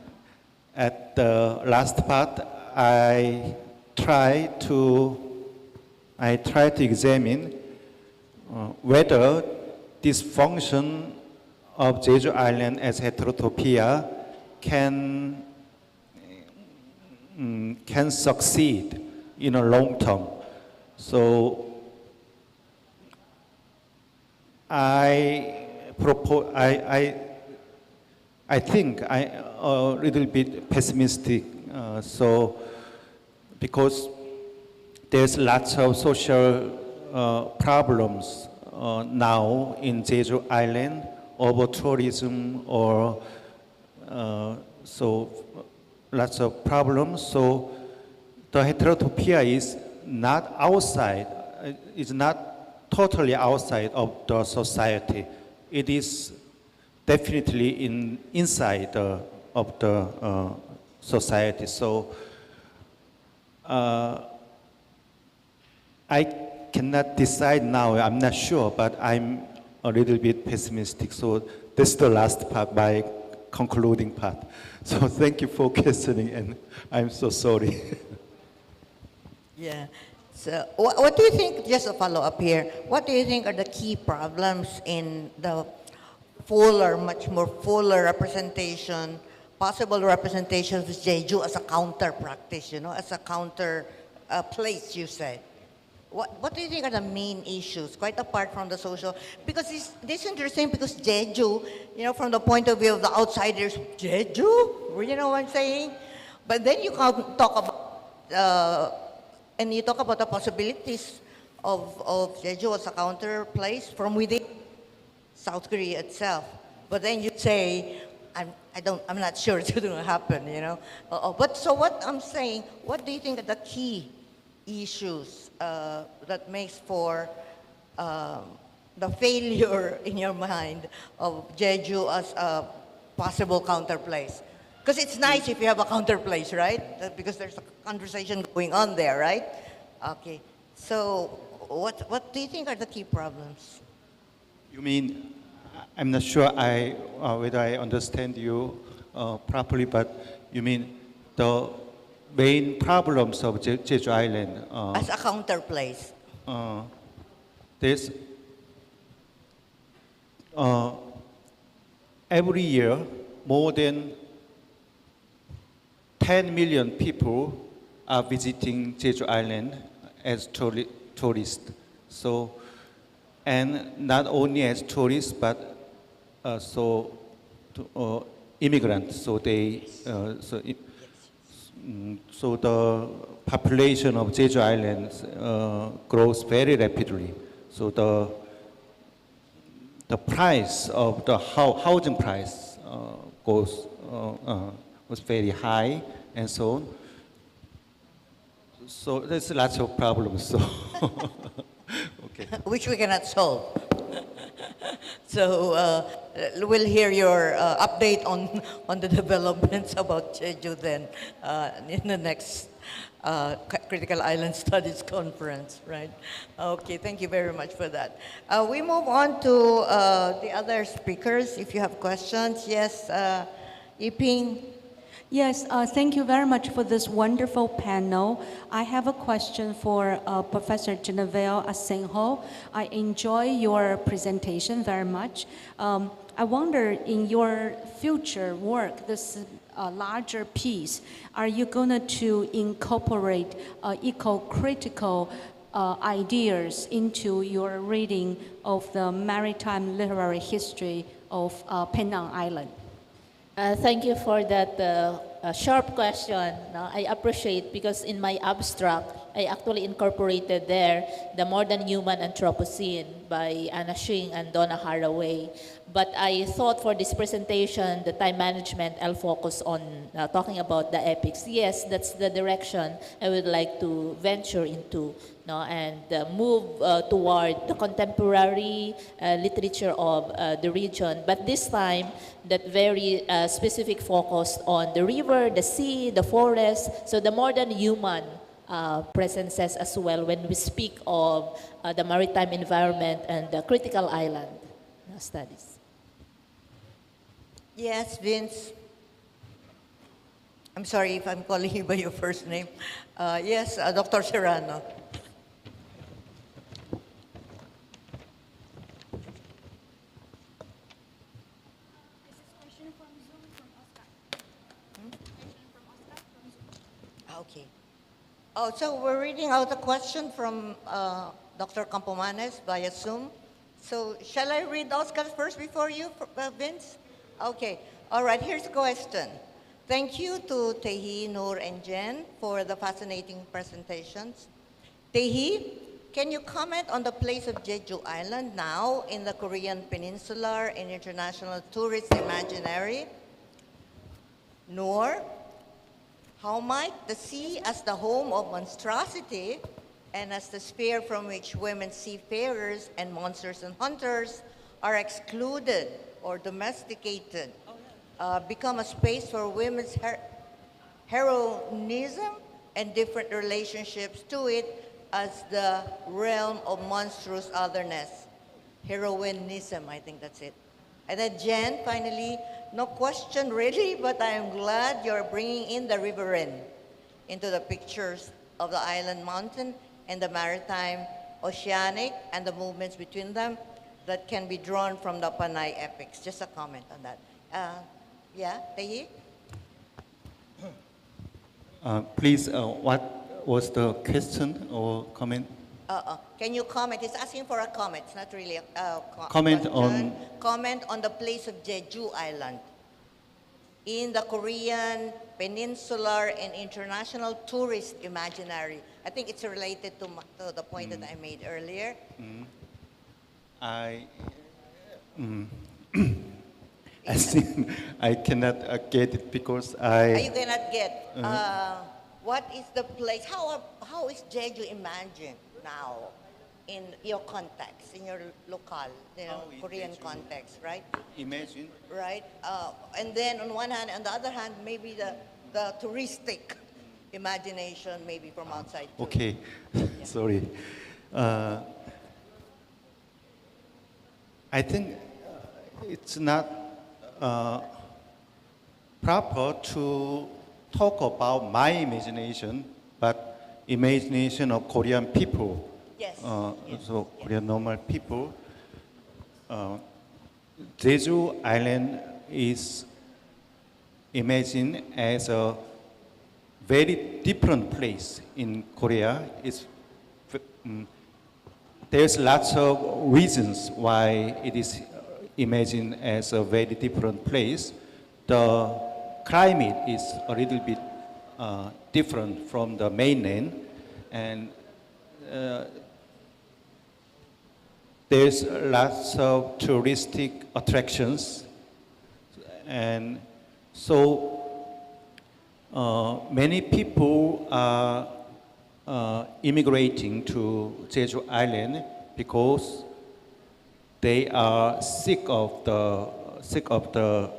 at the last part, I try to examine whether this function of Jeju Island as heterotopia can succeed in a long term. So I think I'm a little bit pessimistic. So because there's lots of social problems now in Jeju Island over tourism or so lots of problems. So the heterotopia is not outside, is not totally outside of the society. It is definitely inside of the society. So I cannot decide now, I'm not sure, but I'm a little bit pessimistic. So this is the last part, my concluding part. So thank you for questioning, and I'm so sorry. Yeah. So what do you think, just a follow-up here, what do you think are the key problems in the fuller, much more fuller representation, possible representation of Jeju as a counter practice, as a counter place, you say? what do you think are the main issues, quite apart from the social? Because this is interesting because Jeju, from the point of view of the outsiders, Jeju, you know what I'm saying? But then you can talk about, and you talk about the possibilities of Jeju as a counter place from within South Korea itself. But then you say, I'm not sure it's going to happen, But so what I'm saying, what do you think are the key issues that makes for the failure in your mind of Jeju as a possible counter place? Because it's nice if you have a counter place, right? Because there's a conversation going on there, right? Okay. So what do you think are the key problems? You mean, I'm not sure whether I understand you properly, but you mean the main problems of Jeju Island? As a counter place. There's every year more than 10 million people are visiting Jeju Island as tourists. So, and not only as tourists, but immigrants. So so the population of Jeju Island grows very rapidly. So the price of the housing price was very high and so on. So there's lots of problems. So okay. Which we cannot solve. So we'll hear your update on the developments about Jeju then in the next Critical Island Studies Conference, right? Okay, thank you very much for that. We move on to the other speakers. If you have questions, yes, Yiping. Yes, thank you very much for this wonderful panel. I have a question for Professor Genevieve Asenjo. I enjoy your presentation very much. I wonder, in your future work, this larger piece, are you going to incorporate eco-critical ideas into your reading of the maritime literary history of Penang Island? Thank you for that sharp question. I appreciate, because in my abstract, I actually incorporated there the Modern Human Anthropocene by Anna Shing and Donna Haraway. But I thought for this presentation, the time management, I'll focus on talking about the epics. Yes, that's the direction I would like to venture into, and move toward the contemporary literature of the region. But this time, that very specific focus on the river, the sea, the forest, so the modern human presences as well when we speak of the maritime environment and the critical island studies. Yes, Vince. I'm sorry if I'm calling you by your first name. Yes, Dr. Serrano. Okay. Oh, so we're reading out a question from Dr. Campomanes via Zoom. So shall I read Oscar's first before you, Vince? Okay. All right, here's the question. Thank you to Tehi, Noor, and Jen for the fascinating presentations. Tehi, can you comment on the place of Jeju Island now in the Korean Peninsular and international tourist imaginary? Noor, how might the sea as the home of monstrosity and as the sphere from which women seafarers and monsters and hunters are excluded or domesticated become a space for women's heroism and different relationships to it as the realm of monstrous otherness? Heroinism, I think that's it. And then Jen, finally, no question really, but I am glad you're bringing in the riverine into the pictures of the island mountain and the maritime, oceanic, and the movements between them that can be drawn from the Panay epics. Just a comment on that. Yeah, Tehi? Please, what was the question or comment? Can you comment? He's asking for a comment. It's not really a Comment question. Comment on the place of Jeju Island in the Korean peninsular and international tourist imaginary. I think it's related to the point that I made earlier. I think I cannot get it because You cannot get. What is the place? How is Jeju imagined now in your context, in your local, Korean context, right? imagine. Right? And then on one hand, on the other hand, maybe the touristic imagination, maybe from outside. Too. Okay, sorry. I think it's not proper to talk about my imagination, but imagination of Korean people. Yes. So Korean normal people. Jeju Island is imagined as a very different place in Korea. There's lots of reasons why it is imagined as a very different place. The climate is a little bit different from the mainland, and there's lots of touristic attractions, and so many people are immigrating to Jeju Island because they are sick of the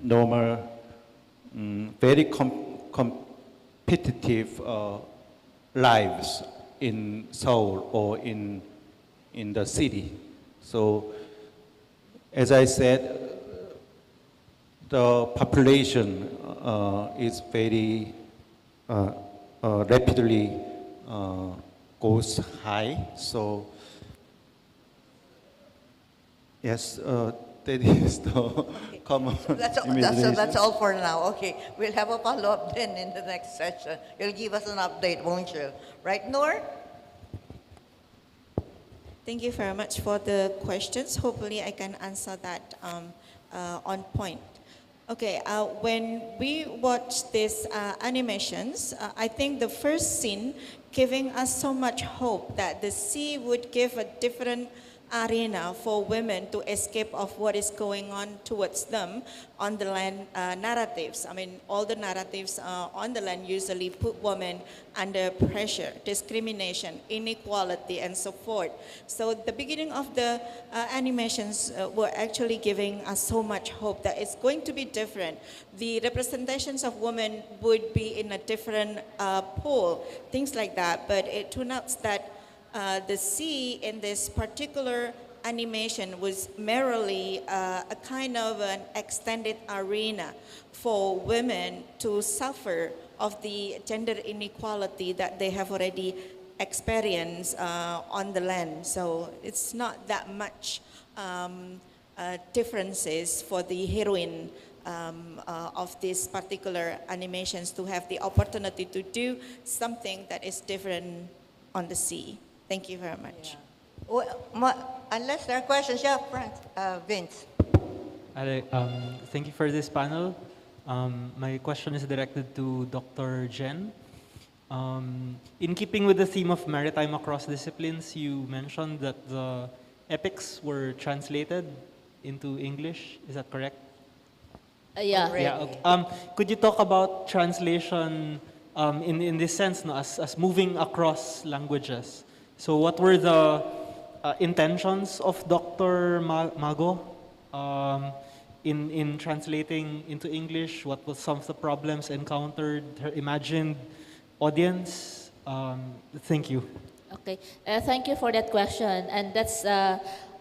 normal, very competitive lives in Seoul or in the city. So, as I said, the population is very rapidly goes high. So, yes, that is the common That's all for now. Okay, we'll have a follow-up then in the next session. You'll give us an update, won't you? Right, Noor? Thank you very much for the questions. Hopefully I can answer that on point. Okay, when we watch these animations, I think the first scene giving us so much hope that the sea would give a different arena for women to escape of what is going on towards them on the land narratives. I mean, all the narratives on the land usually put women under pressure, discrimination, inequality, and so forth. So the beginning of the animations were actually giving us so much hope that it's going to be different. The representations of women would be in a different pool, things like that. But it turned out that the sea in this particular animation was merely a kind of an extended arena for women to suffer of the gender inequality that they have already experienced on the land. So it's not that much differences for the heroine of these particular animations to have the opportunity to do something that is different on the sea. Thank you very much. Yeah. Well, unless there are questions, yeah, Vince. Thank you for this panel. My question is directed to Dr. Jen. In keeping with the theme of maritime across disciplines, you mentioned that the epics were translated into English. Is that correct? Yeah. Okay. Could you talk about translation in this sense, no, as moving across languages? So what were the intentions of Dr. Mago in translating into English? What were some of the problems encountered, her imagined audience? Thank you. Okay, thank you for that question. And that's,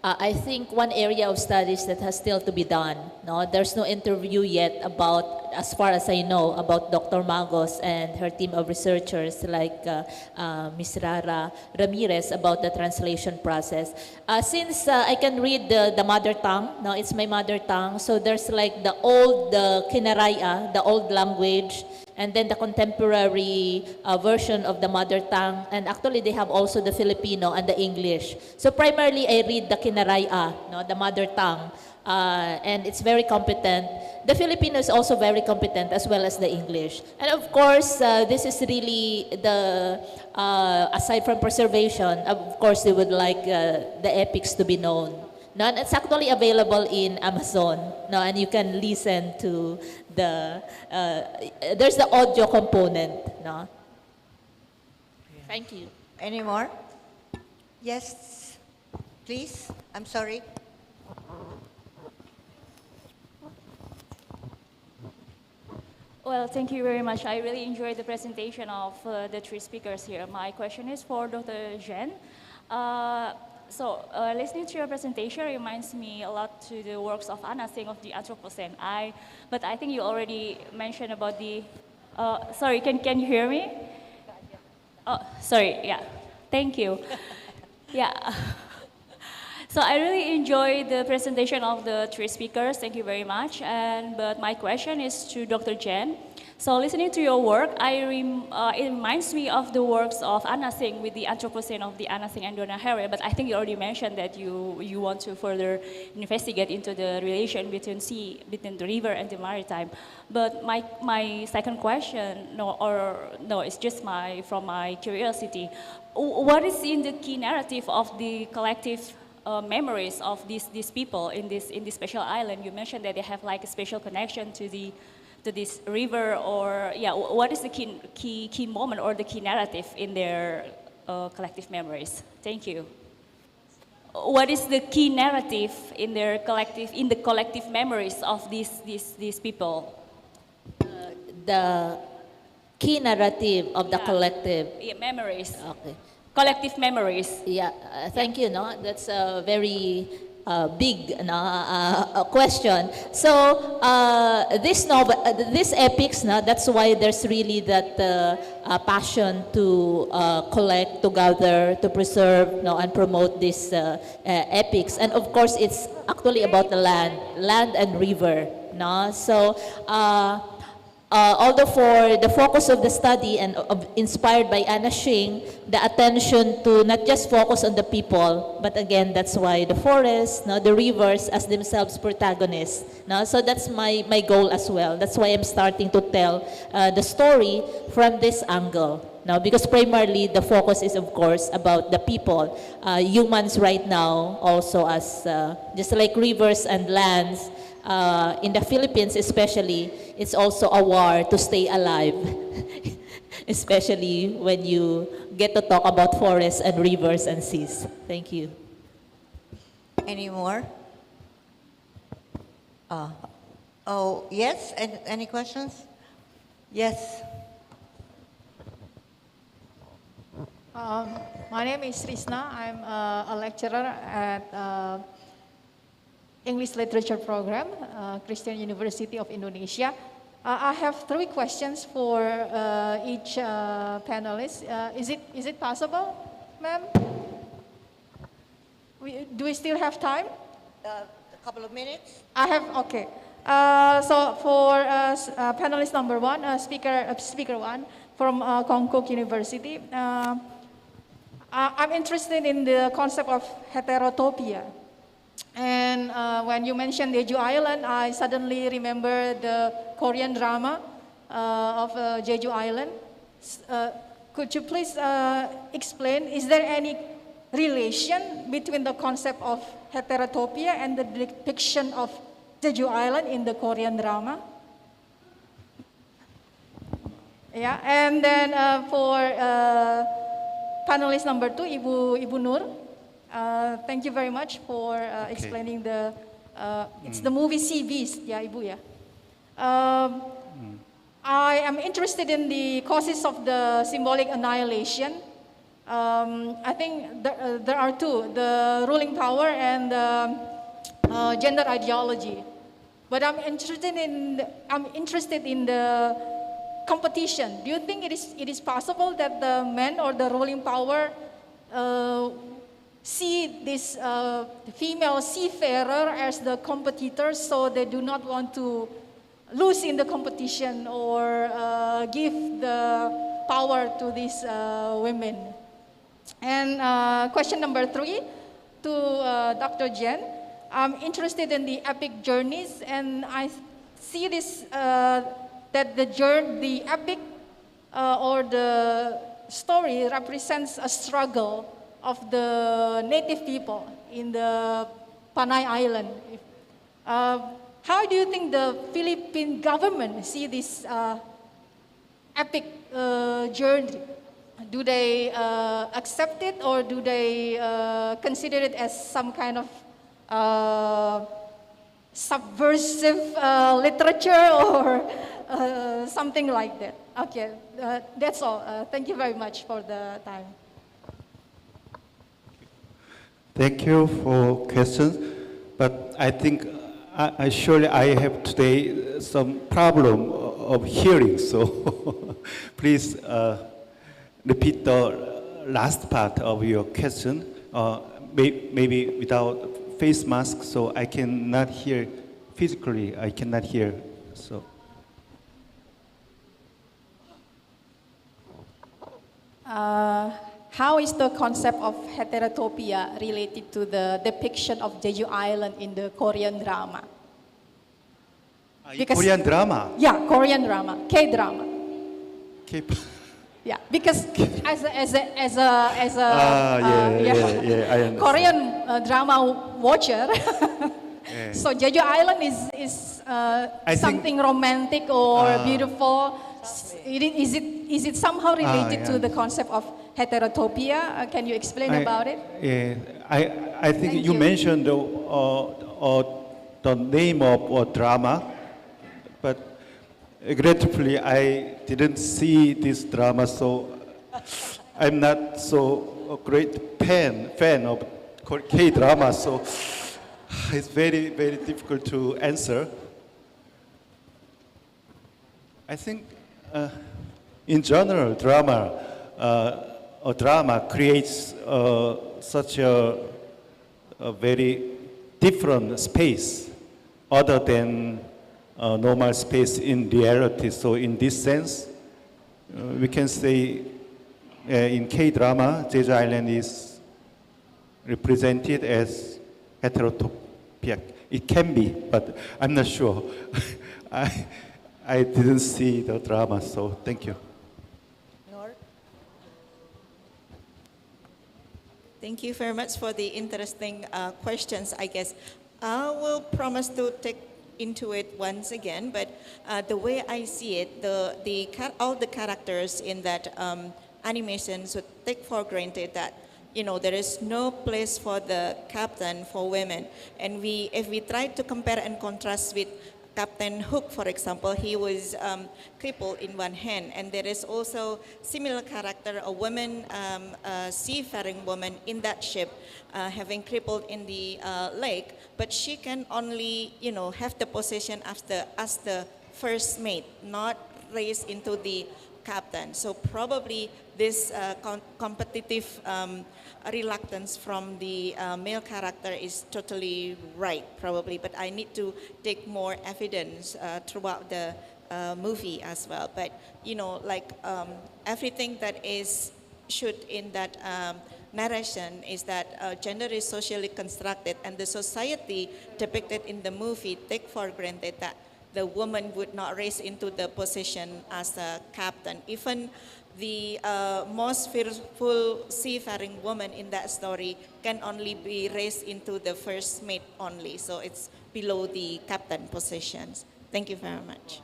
I think, one area of studies that has still to be done. No, there's no interview yet about, as far as I know, about Dr. Magos and her team of researchers like Ms. Rara Ramirez about the translation process. Since I can read the mother tongue, no, it's my mother tongue, so there's like the old Kinaraya, the old language, and then the contemporary version of the mother tongue, and actually they have also the Filipino and the English. So primarily I read the Kinaraya, no, the mother tongue, and it's very competent. The Filipino is also very competent as well as the English. And of course, this is really the, aside from preservation, of course they would like the epics to be known. No, and it's actually available in Amazon, no, and you can listen to the, there's the audio component. No? Thank you. Any more? Yes, please. I'm sorry. Well, thank you very much. I really enjoyed the presentation of the three speakers here. My question is for Dr. Jen. Listening to your presentation reminds me a lot to the works of Anna Singh of the Anthropocene. But I think you already mentioned about the, sorry, can you hear me? Oh, sorry, yeah, thank you. Yeah. So I really enjoyed the presentation of the three speakers. Thank you very much. But my question is to Dr. Jen. So listening to your work, it reminds me of the works of Anna Singh with the Anthropocene of the Anna Singh and Donna Haraway. But I think you already mentioned that you want to further investigate into the relation between the river and the maritime. But my second question, it's just from my curiosity. What is in the key narrative of the collective memories of these people in this special island? You mentioned that they have like a special connection to this river, or yeah, what is the key moment or the key narrative in their collective memories? Thank you. What is the key narrative in the collective memories of these people? The key narrative of the collective. Yeah, memories. Okay. Collective memories. Yeah, thank you. No, that's a very big question. So these epics, that's why there's really that passion to collect, to gather, to preserve, and promote these epics. And of course, it's actually about the land and river. No, so. Although for the focus of the study and inspired by Anna Singh, the attention to not just focus on the people, but again, that's why the forests, the rivers as themselves protagonists. So that's my goal as well. That's why I'm starting to tell the story from this angle. Now, because primarily the focus is, of course, about the people, humans right now, also as just like rivers and lands. In the Philippines especially, it's also a war to stay alive, especially when you get to talk about forests and rivers and seas. Thank you. Any more? Oh, yes, any questions? Yes. My name is Risna. I'm a lecturer at English Literature Program, Kristen University of Indonesia. I have 3 questions for each panelist. Is it possible, ma'am? Do we still have time? A couple of minutes. Okay. So for panelist number 1, speaker 1 from Konkuk University, I'm interested in the concept of heterotopia. And when you mentioned Jeju Island, I suddenly remember the Korean drama of Jeju Island. Could you please explain, is there any relation between the concept of heterotopia and the depiction of Jeju Island in the Korean drama? Yeah, and then for panelist number 2, Ibu Nur. Thank you very much for explaining it's the movie Sea Beast, yeah, Ibu, yeah. I am interested in the causes of the symbolic annihilation. I think there are 2, the ruling power and the gender ideology. But I'm interested in the competition. Do you think it is possible that the men or the ruling power see this female seafarer as the competitors, so they do not want to lose in the competition or give the power to these women. And question number 3 to Dr. Jen. I'm interested in the epic journeys, and I see this that the epic or the story represents a struggle of the native people in the Panay Island. How do you think the Philippine government see this epic journey? Do they accept it, or do they consider it as some kind of subversive literature or something like that? Okay, that's all. Thank you very much for the time. Thank you for questions, but I think surely I have today some problem of hearing, so please repeat the last part of your question, maybe without face mask, so I cannot hear physically, I cannot hear, so. How is the concept of heterotopia related to the depiction of Jeju Island in the Korean drama? Korean drama? Yeah, Korean drama, K-drama. K-pop. Yeah, because as a I understand. Korean drama watcher, so Jeju Island is something romantic or beautiful. Is it somehow related to the concept of heterotopia? Can you explain about it? I think you mentioned the name of a drama, but regretfully I didn't see this drama, so I'm not so a great fan of K-drama, so it's very, very difficult to answer. I think in general, a drama creates such a very different space other than normal space in reality. So in this sense, we can say in K-drama, Jeju Island is represented as heterotopia. It can be, but I'm not sure. I didn't see the drama, so thank you. Thank you very much for the interesting questions, I guess. I will promise to take into it once again, but the way I see it, all the characters in that animation should take for granted that there is no place for the captain for women. And if we try to compare and contrast with Captain Hook, for example, he was crippled in one hand, and there is also similar character, a woman, a seafaring woman in that ship, having crippled in the leg, but she can only, have the position as the first mate, not raise into the captain. So probably this competitive reluctance from the male character is totally right, probably, but I need to take more evidence throughout the movie as well. But, everything that is should in that narration is that gender is socially constructed, and the society depicted in the movie take for granted that the woman would not raise into the position as a captain. Even the most fearful seafaring woman in that story can only be raised into the first mate only. So it's below the captain positions. Thank you very much.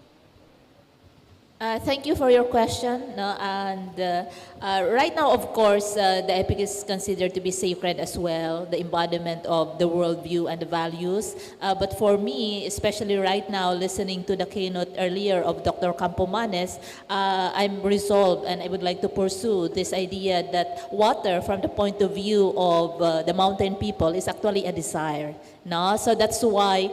Thank you for your question. Right now, of course, the epic is considered to be sacred as well, the embodiment of the worldview and the values. But for me, especially right now, listening to the keynote earlier of Dr. Campomanes, I'm resolved and I would like to pursue this idea that water, from the point of view of the mountain people, is actually a desire. No? So that's why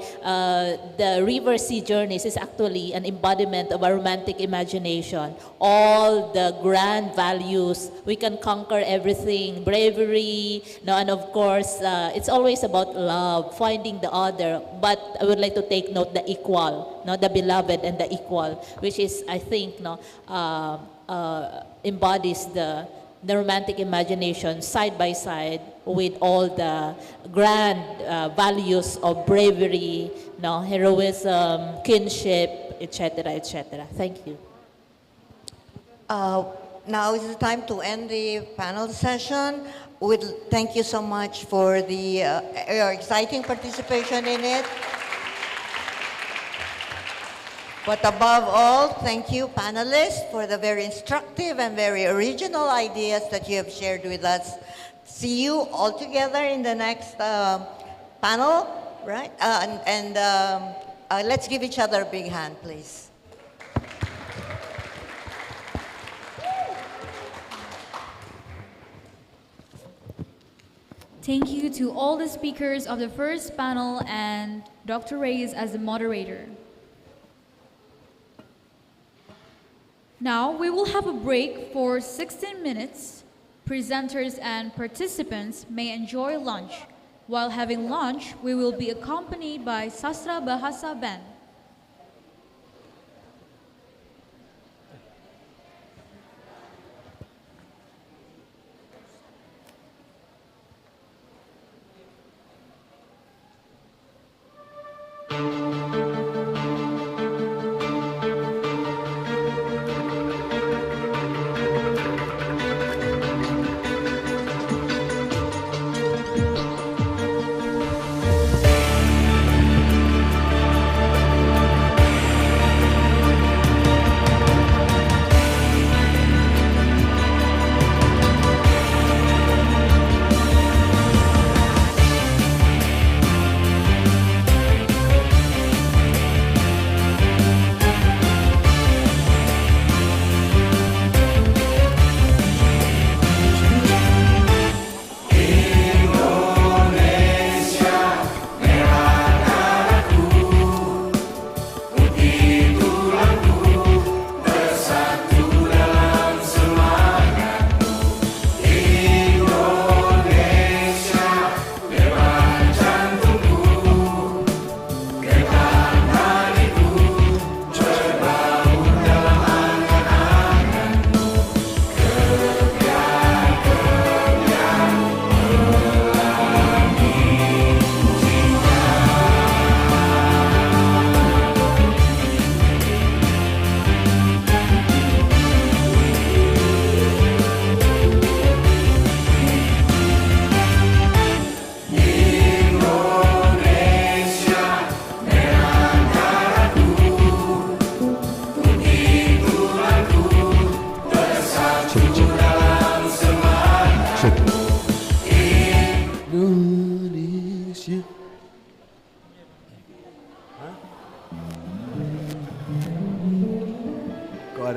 the river sea journeys is actually an embodiment of a romantic imagination imagination, all the grand values. We can conquer everything, bravery, no, and of course, it's always about love, finding the other. But I would like to take note the equal, no, the beloved and the equal, which is, I think, no, embodies the romantic imagination side by side with all the grand values of bravery, no, heroism, kinship, etc., etc. Thank you. Now is the time to end the panel session. Thank you so much for your exciting participation in it. But above all, thank you, panelists, for the very instructive and very original ideas that you have shared with us. See you all together in the next panel, right? Let's give each other a big hand, please. Thank you to all the speakers of the first panel and Dr. Reyes as the moderator. Now we will have a break for 16 minutes. Presenters and participants may enjoy lunch. While having lunch, we will be accompanied by Sastra Bahasa Band.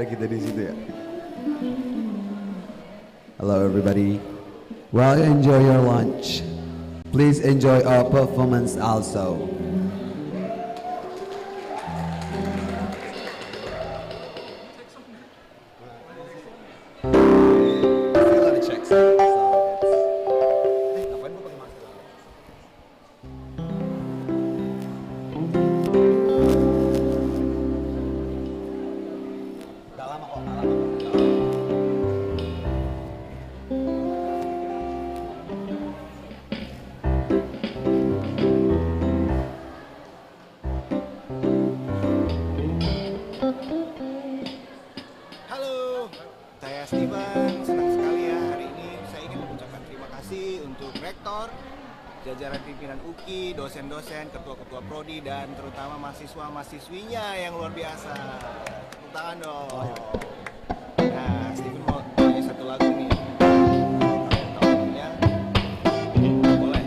ada kita di situ ya. Hello everybody. Well, enjoy your lunch. Please enjoy our performance also. Jajaran pimpinan UKI, dosen-dosen, ketua-ketua prodi, dan terutama mahasiswa-mahasiswinya yang luar biasa. Tepuk tangan dong. Nah, Steven mau nyanyi satu lagu nih. Boleh.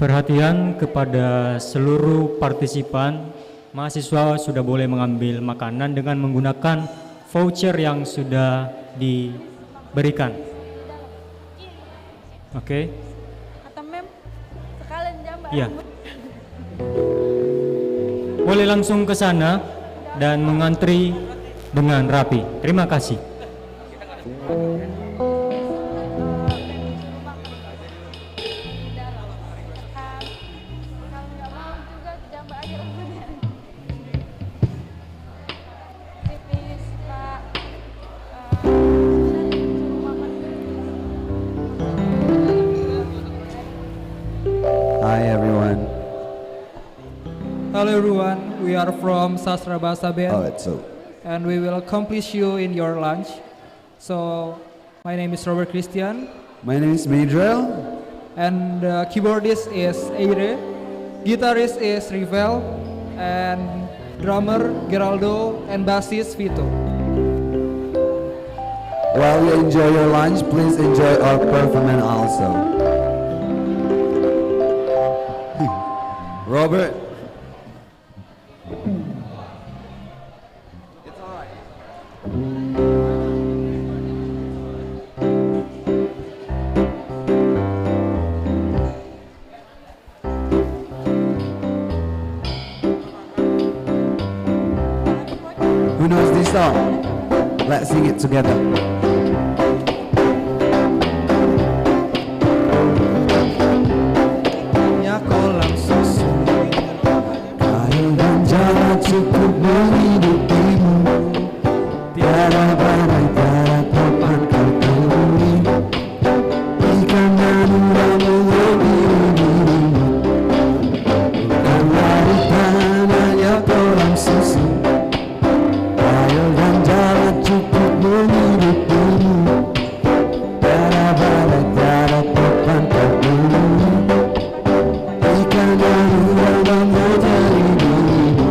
Perhatian kepada seluruh partisipan, mahasiswa sudah boleh mengambil makanan dengan menggunakan voucher yang sudah diberikan. Oke? Ya. Boleh langsung ke sana dan mengantri dengan rapi. Terima kasih. Hi everyone. Hello everyone, we are from Sastra Bahasa Band. Oh, it's so. And we will accomplish you in your lunch. So, my name is Robert Kristen. My name is Madrel. And keyboardist is Eire. Guitarist is Rivel. And drummer Geraldo and bassist Vito. While you enjoy your lunch, please enjoy our performance also. Robert. Who knows this song? Let's sing it together. Ya kolam susu, air dan jalan cukup menghidupimu. Tiada badai, tiada topan kau temui. Ikan dan udang mengambil dirimu. Bukan lautan, hanya kolam susu. Air dan jalan cukup menghidupimu. Tiada badai, tiada topan kau temui. Ikan dan udang menjadi dirimu.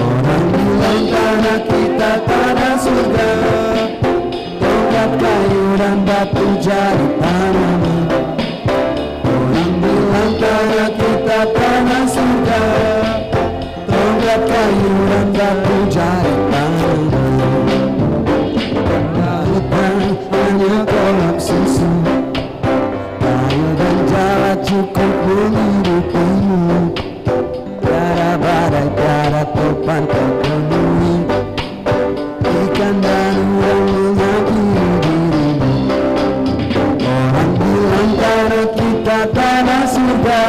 Orang bilang tanah kita tanah surga. Tongkat kayu dan batu jadi tanaman. Orang bilang tanah kita tanah surga. Tongkat kayu dan batu jadi tanaman. Lautan hanya kolam susu. Air dan jalan cukup menghidupimu. Tiada badai, tiada topan kau temui. Ikan dan udang menghakimi dirimu. Orang bilang tanah kita tanah tanah surga,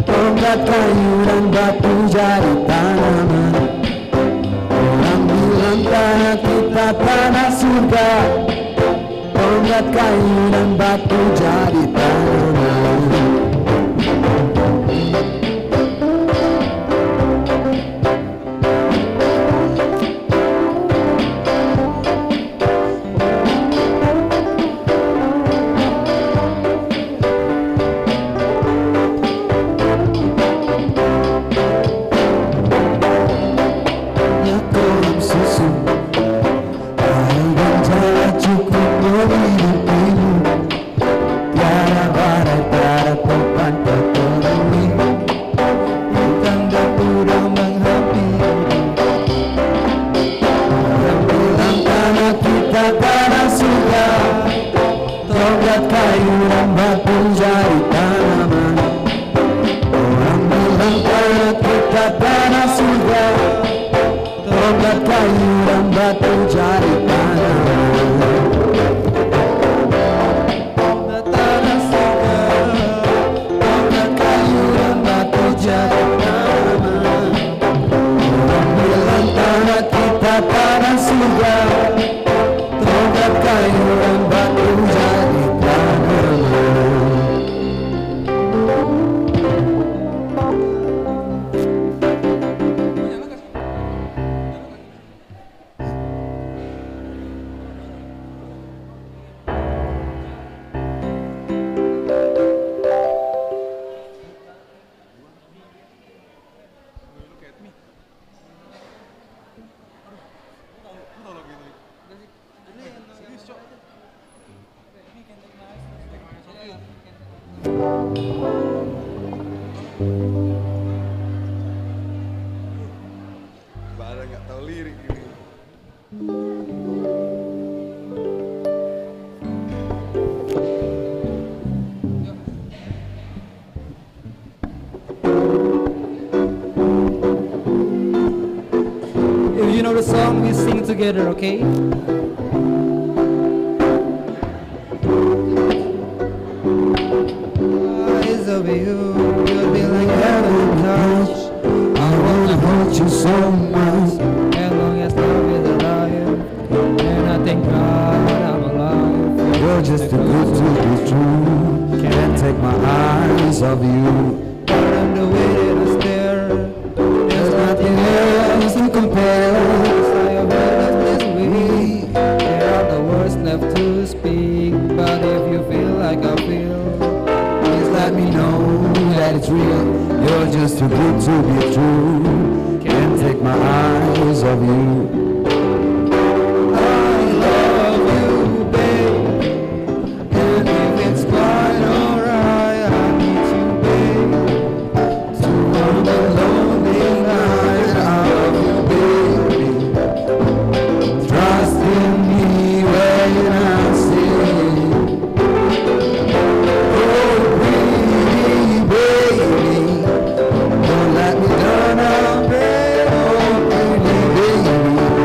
tongkat kayu dan batu jadi tanaman. Orang bilang tanah kita tanah surga, tongkat kayu dan batu jadi tanaman. Pada nggak tahu lirik ini. If you know the song, we sing together, okay? Eyes of you, you'll be like heaven touch. I wanna hold you so much. As long as love is alive, and I thank God I'm alive. You're just too good to be true. Can't take my eyes off you. And the way that I stare, There's nothing else to compare. I have heard of this way. There are the words left to speak, but if you feel like I feel, Please let me know that it's real. You're just too good to be true. Can't take my eyes off you. I love you, babe. And if it's quite alright, I need you, babe. To warm the lonely night. I love you, baby. Trust in me when I say, oh pretty baby, don't let me down, oh baby, oh pretty baby.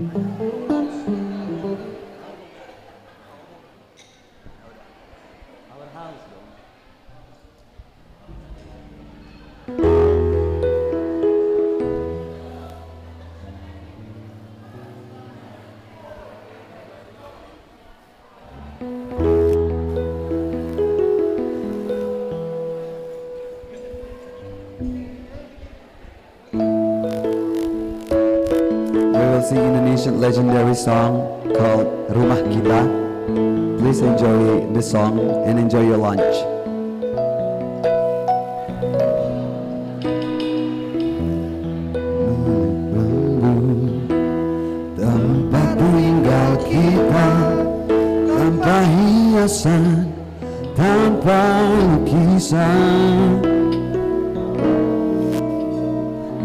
We will sing Indonesian legendary song called Rumah Kita. Please enjoy the song and enjoy your lunch. Tempat tinggal kita, tanpa hiasan, tanpa lukisan,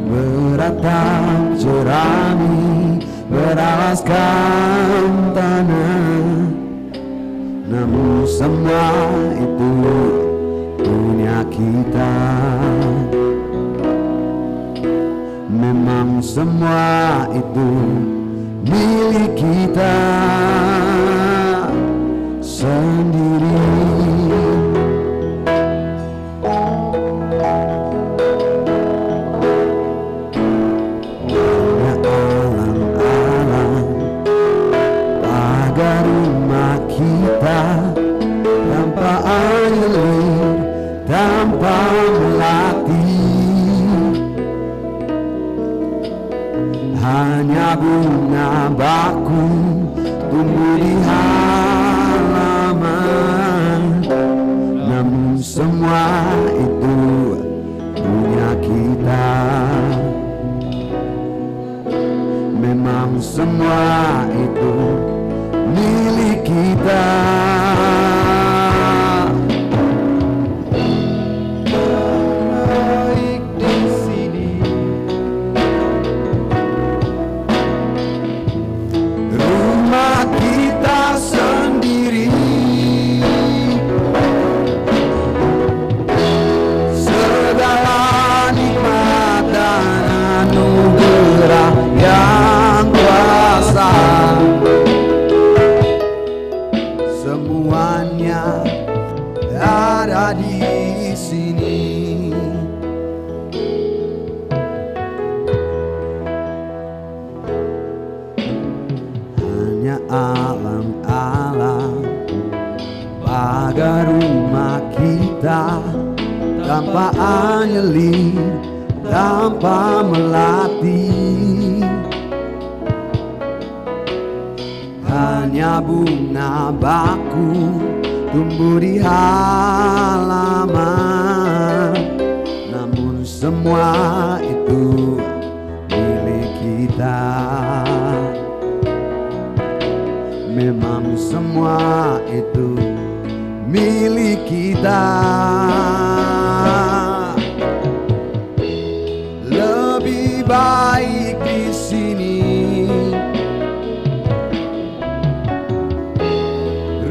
beratap jerami beralaskan tanah. Namun semua itu punya kita. Memang semua itu milik kita sendiri. Tanpa air, tanpa melatih, hanya bunga baku tumbuh di halaman. Namun semua itu punya kita. Memang semua itu milik kita. Baik di sini, rumah kita sendiri. Segala nikmat dan anugerah yang kuasa, semuanya ada di sini. Hanya alam-alam pagar rumah kita, tanpa anyelir, tanpa melatih, hanya bunga baku tumbuh di halaman. Namun semua itu milik kita. Memang semua itu milik kita. Lebih baik di sini,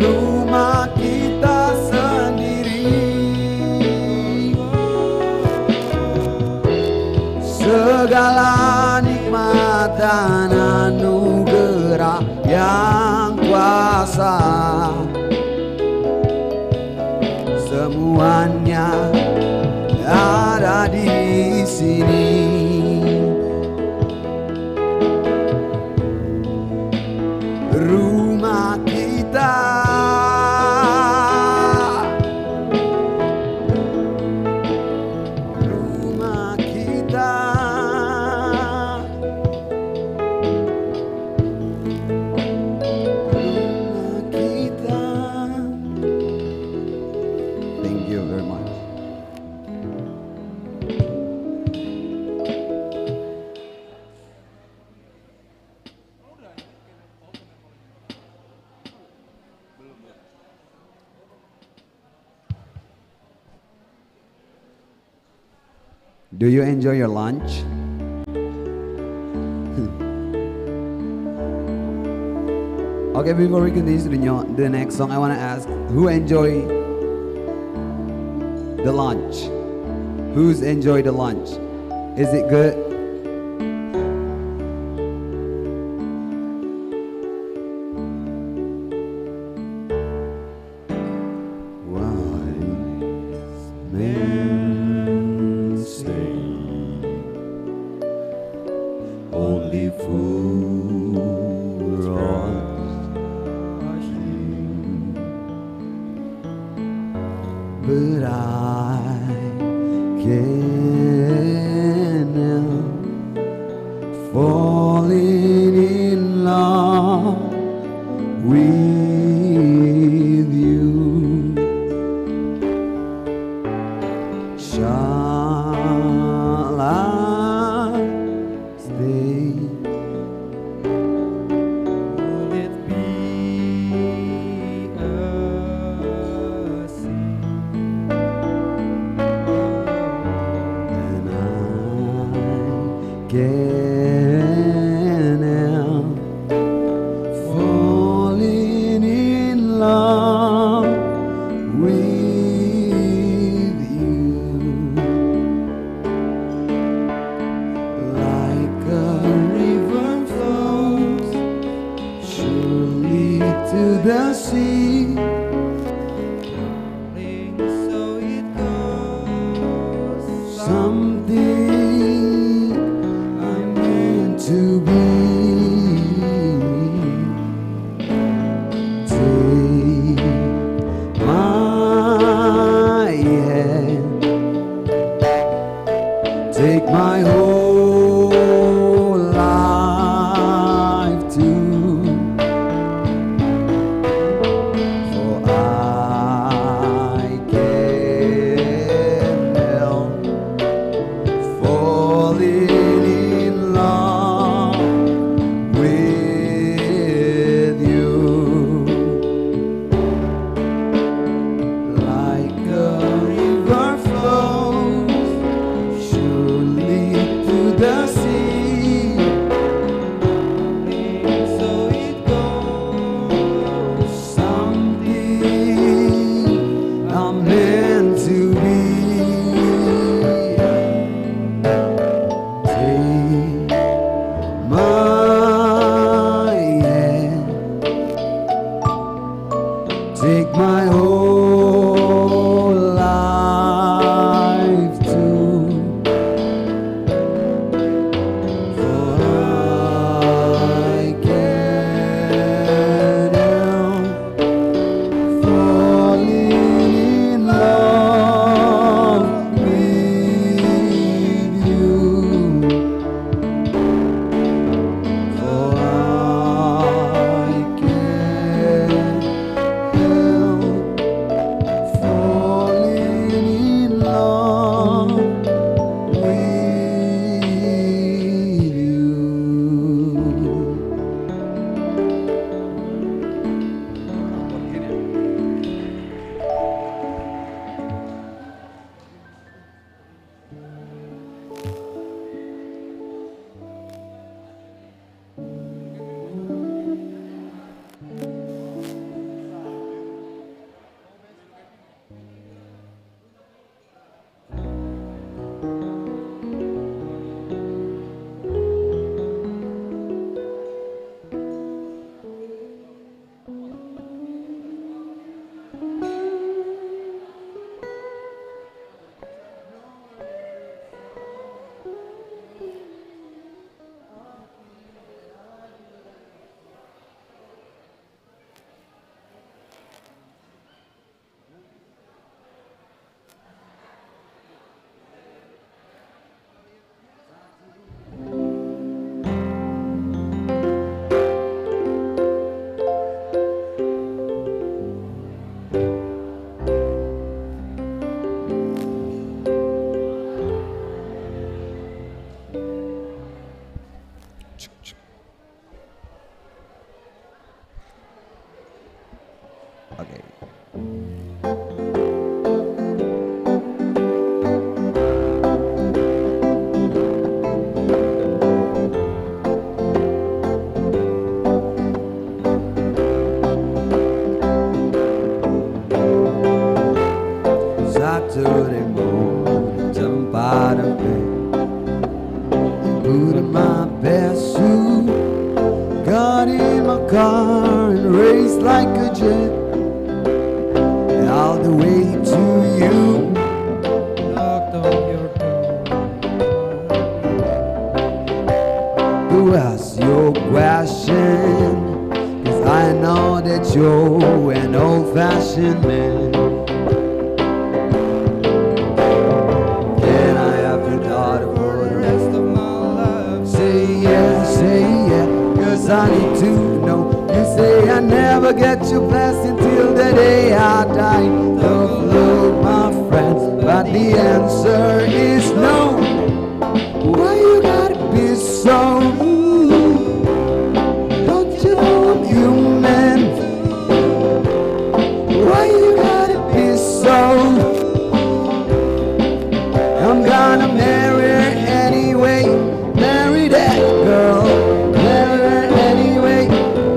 rumah kita sendiri. Segala nikmat dan anugerah yang kuasa, semuanya ada di sini. Rumah kita, rumah kita, rumah kita. Thank you very much. Do you enjoy your lunch? Okay, before we continue to the next song, I want to ask, who enjoy the lunch? Who's enjoyed the lunch? Is it good? only fool rushing, but I can't help falling in love with you. Shall I stay? Will it be a sin? And I can't help falling in love with you. Like a river flows surely to the sea, so it goes. Something I'm meant to be. Take my hand, take my whole life too, for I can't help falling in love with you. Like a river flows surely to the sea, so it goes. Something I'm meant to be. Take my hand, take my whole life too, for I can't help falling in love with you, for I can't help falling in love with you. Okay. Saturday morning, jump out of bed, put on my best suit, got in my car and raced like a jet all the way to you. Knocked on your door, to ask you a question, 'cause I know that you're an old-fashioned man. Can I have your daughter for the rest of my life? Say yeah, 'cause I need to know. You say I never get your blessing till the day I die. Tough love, my friends, but the answer is no. Why you gotta be so rude? Don't you know I'm human? Why you gotta be so? I'm gonna marry her anyway. Marry that girl. Marry her anyway.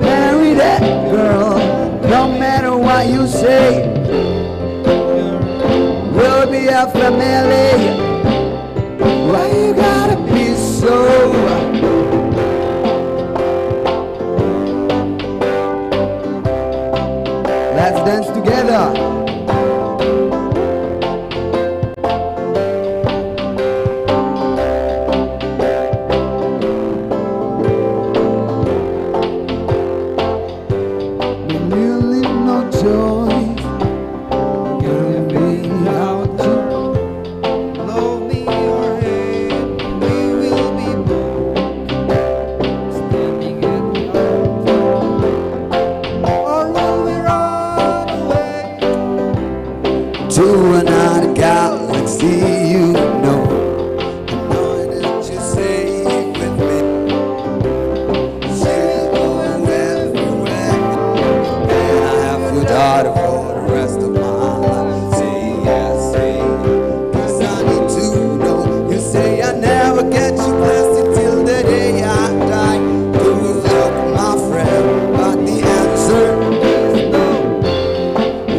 Marry that girl. No matter what you say, we'll be a family. Why you gotta be so? Let's dance together. When you leave no choice, gonna be out to love me or hate. We will be both standing at the altar. Or will we run away to another galaxy? You know, that you say with me. She'll go everywhere. And I have your daughter for the rest of my life. Say yes, 'cause I need to know. You say I never get you blessed till the day I die. Good luck, my friend, but the answer is no.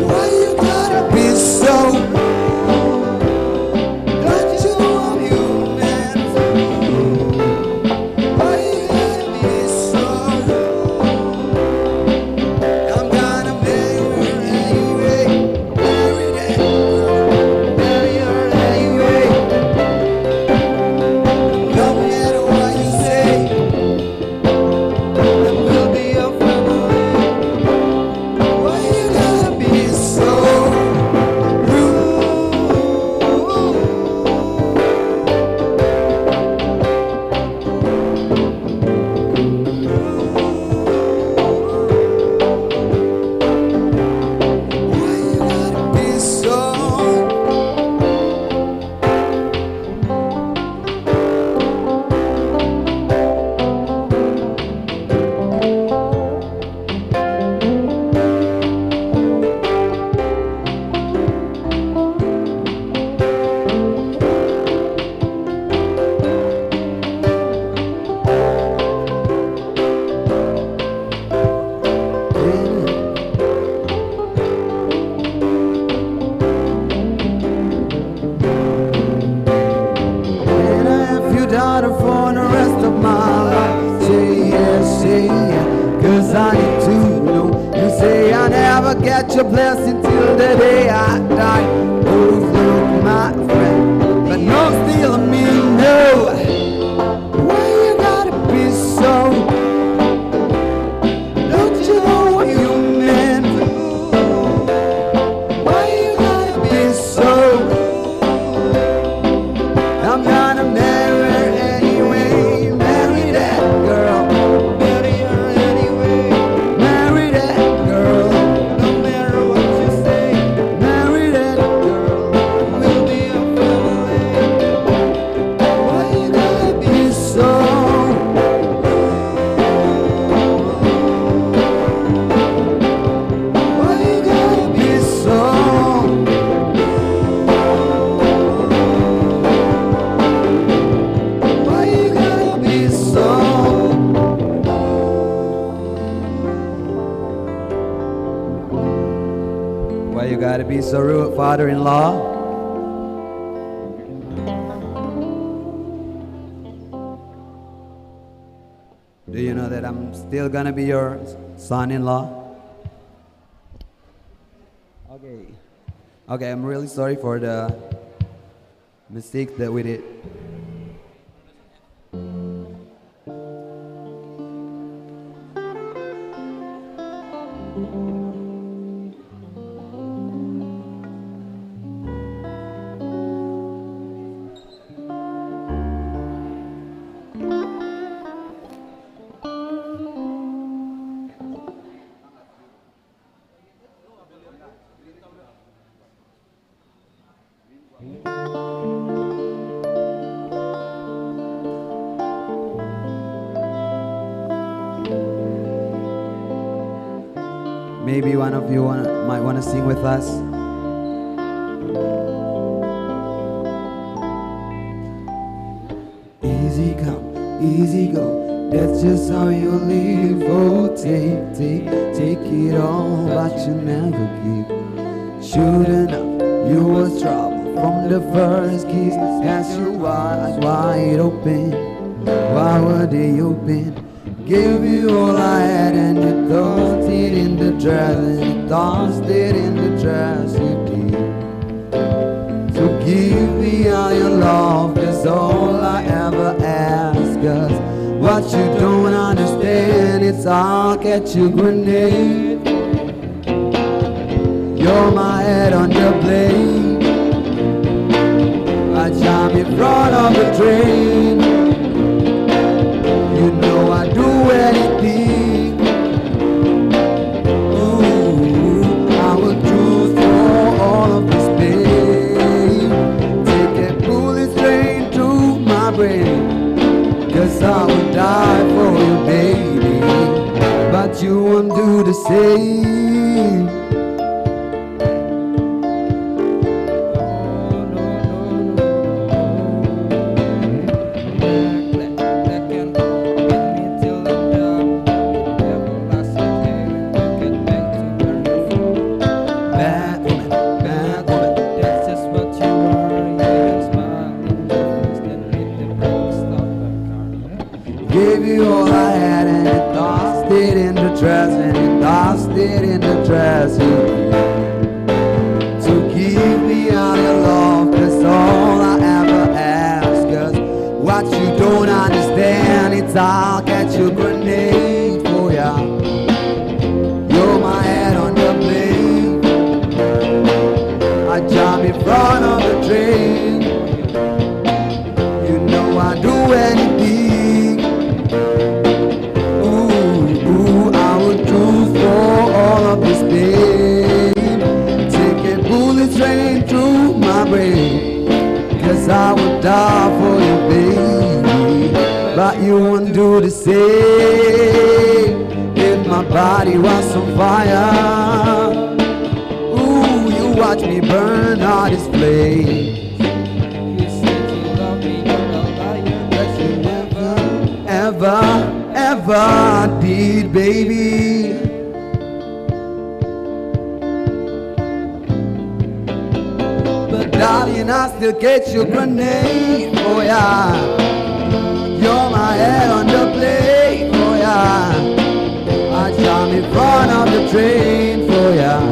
Why you gotta be so? Don't you know I'm human? Why you gotta be so? I'm gonna marry her anyway. Marry that girl. Marry her anyway. No matter what you say, there will be a family. Why you gotta be so rude? Why you gotta be so? Can I have your daughter for the rest of my life? Say yeah, 'cause I need to know. You say I never get your blessing till the day I die. Oh, look, my friend, but no still me, no. Why you gotta be so? Don't you know what you meant? Why you gotta be so? I'm gonna marry her anyway. Marry that girl. Marry her anyway. Marry that girl. No matter what you say. Marry that girl. We'll be a family. Why you gotta be so? Why you gotta be so? Why you gotta be so? Why you gotta be so rude, father-in-law? Do you know that I'm still gonna be your son-in-law? Okay, I'm really sorry for the mistake that we did. Maybe one of you might want to sing with us. Easy come, easy go, that's just how you live. Oh, take it all, but you never give. Shouldn't have, you was trouble from the first kiss. Has your eyes wide open, why were they open? Gave you all I had and you tossed it in the dress, and you tossed it in the dress you did. So give me all your love, that's all I ever ask. 'Cause what you don't understand, it's I'll catch you grenade. You're my head on the blade, I jam in front of the train. You know I do anything. Ooh, I will choose for all of this pain. Take a bullet straight to my brain, 'cause I would die for you, baby. But you won't do the same. Gave you all I had and you tossed it in the trash, and you tossed it in the trash. So give me all your love, that's all I ever ask. 'Cause what you don't understand, it's I'll catch you grenade for ya. You're my head on the blade, I jump in front of the train. You know I do anything. All of this pain, take a bullet straight through my brain, 'cause I would die for you, baby. But you won't do the same if my body was on fire. Ooh, you watch me burn all this flame. You said you love me, you're a liar, but you never, ever, ever did, baby. Darling, I still get your grenade, oh yeah. You're my head on the plate, oh yeah. I jump in front of the train, oh yeah.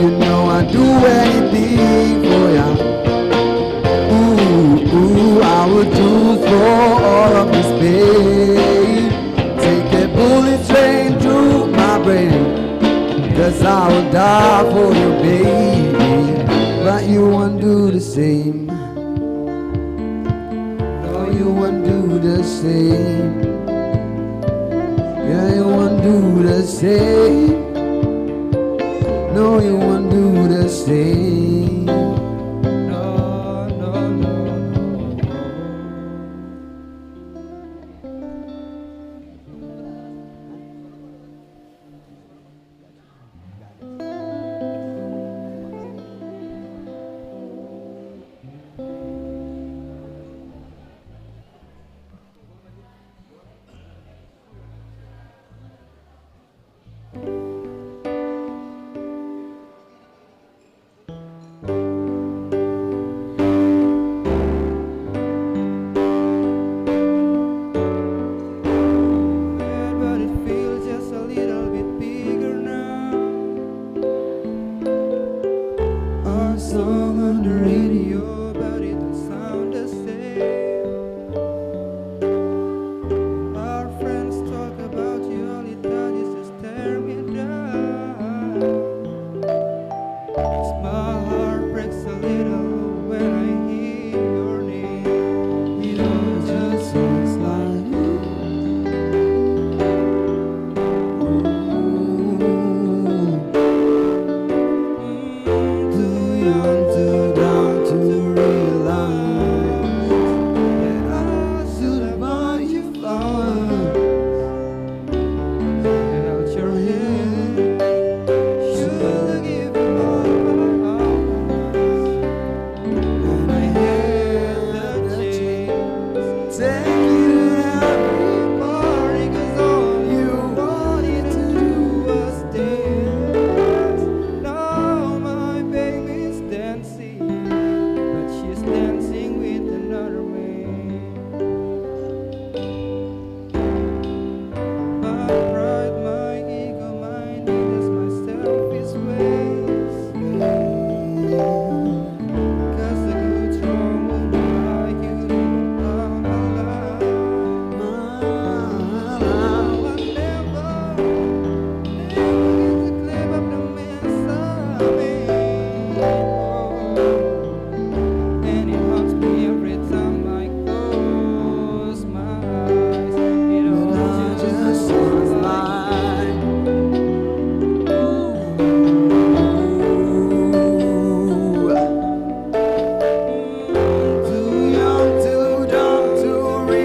You know I do anything for ya. Ooh, I would choose for all of this pain. Take a bullet straight through my brain, 'cause I would die for you, baby. But you won't do the same. No, you won't do the same. Yeah, you won't do the same. No, you won't do the same. No, no, no, no.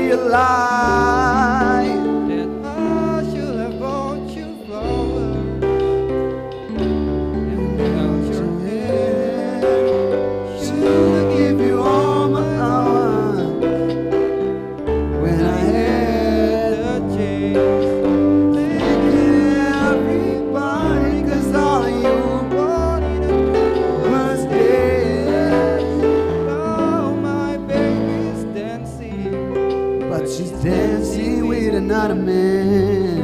realize that I should have bought you flowers and held your hand. should give you all my hours when I had the chance. everybody, 'cause all you Wanted to was dead. now my baby's dancing. But she's dancing with another man.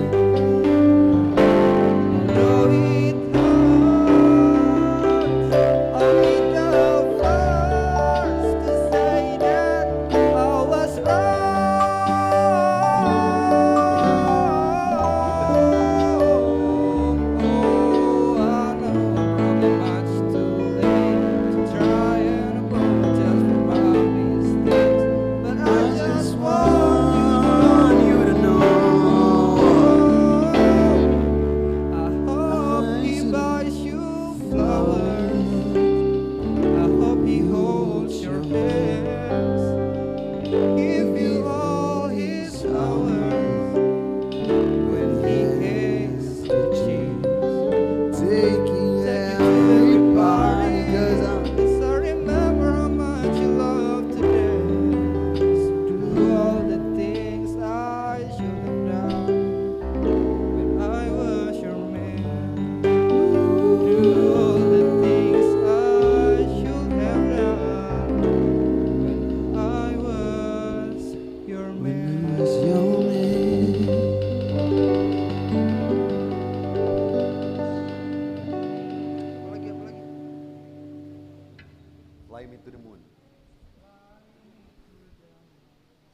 Though it hurts, I'll be the first to say that I was wrong. Oh, I know probably much too late to try and apologize for my mistakes, but I just Want you to know I hope he buys you flowers. I hope he holds your hands. Give you all his hours when he has the chance. taking everybody, 'cause I'm Yes, I remember how much you love to dance. Do all the things I should have done when I was your man. Do all the things I should have done when I was your man. was your man. Fly me to the moon.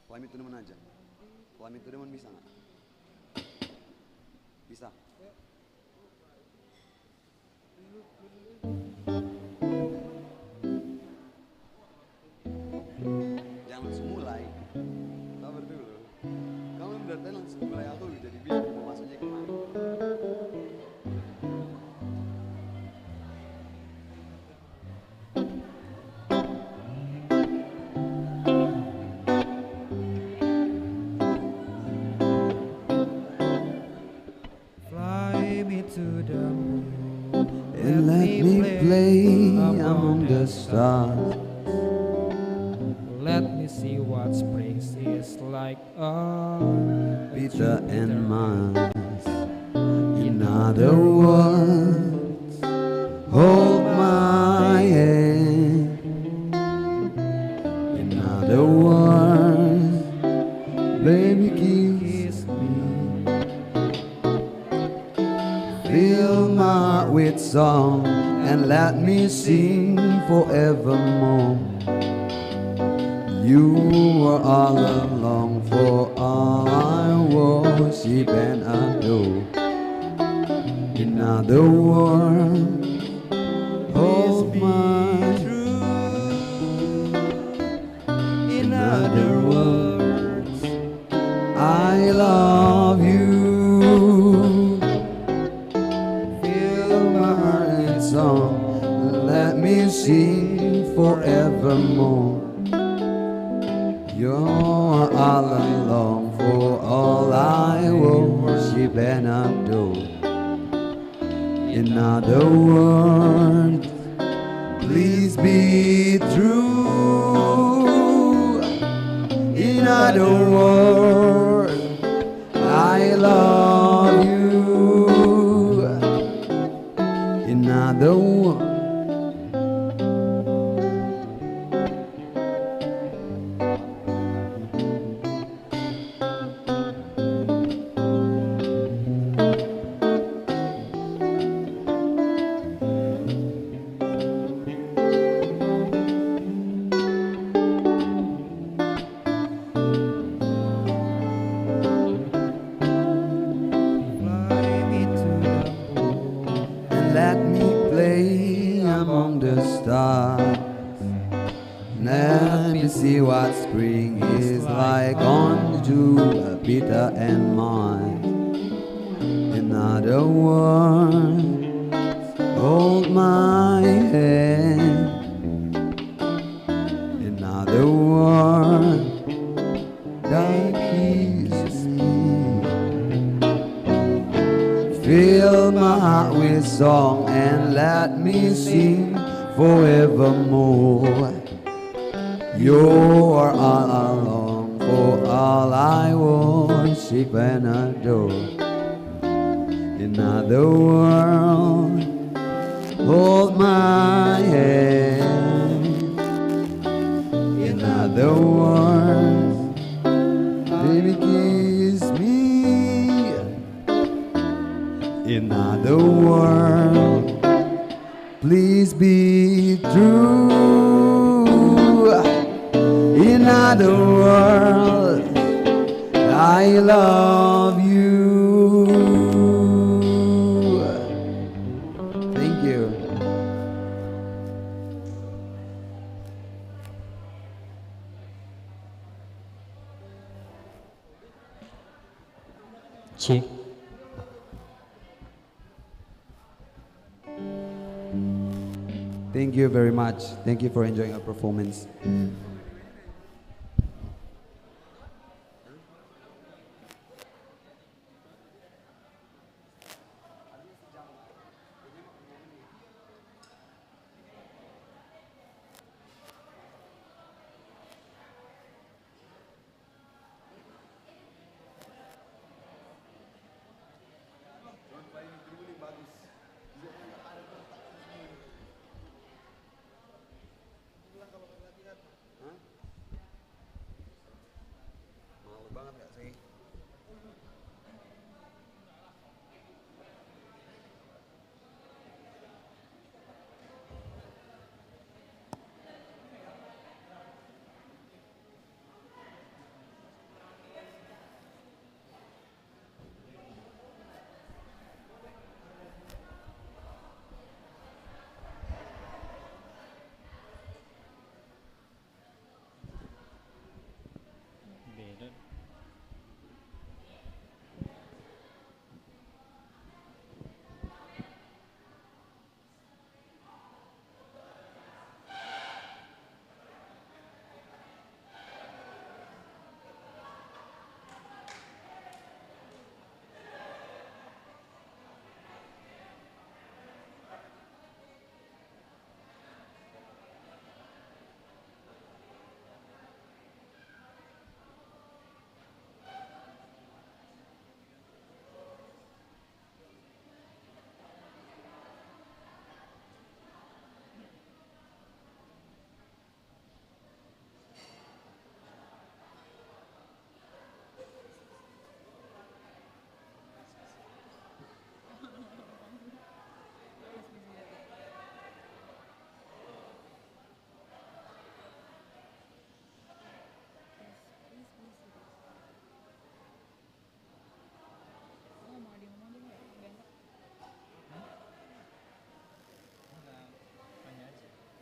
Fly me to the moon aja. Fly me to the moon bisa nggak? Bisa. Jangan langsung mulai. Sabar dulu. Kamu dari tadi langsung mulai, aku jadi bingung mau masuknya kemana. Fly me to the moon And let me play among the stars. Let me see what spring is like on Peter and Mars. In other words, hold my hand. In other words, baby, kiss me. Fill my heart with song and let me sing forevermore. You were all along, for all I worship and adore. In other words, hold my In other words, I love you. Fill my heart with song, let me sing forevermore. You're all along, for all I worship and adore. In other words, please be true. In other words, I love you. In other words, fly me to the moon and let me play among the stars. Let me see what spring is like on Jupiter and Mars. In other words, hold my hand. In other words, peace me. Fill my heart with song and let me sing forevermore. You are all along, for all I worship and adore. In other world, hold my hand. In other words, baby kiss me. In other words, please be true. In other words, I love you. Thank you. Check. Thank you very much. Thank you for enjoying our performance. Malu banget gak sih?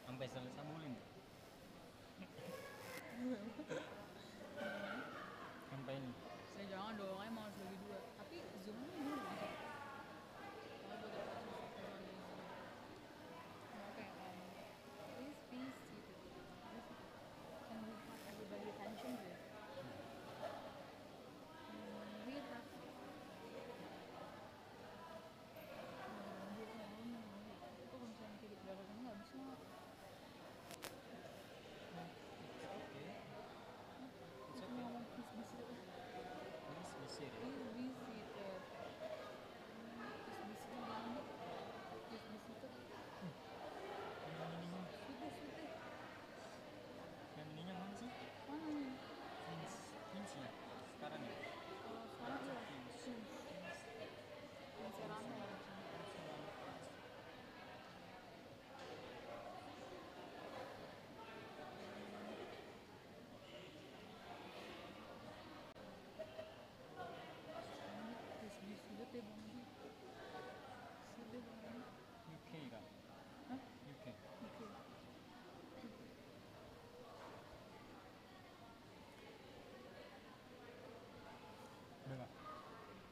Sampai selesai sambulin. Sampai ini. Saya jangan dong, emang harus bagi dua. Tapi zoom dulu. Okay, please be seated. Can we have everybody attention please? We have kok misalnya kayak gitu darahnya nggak bisa.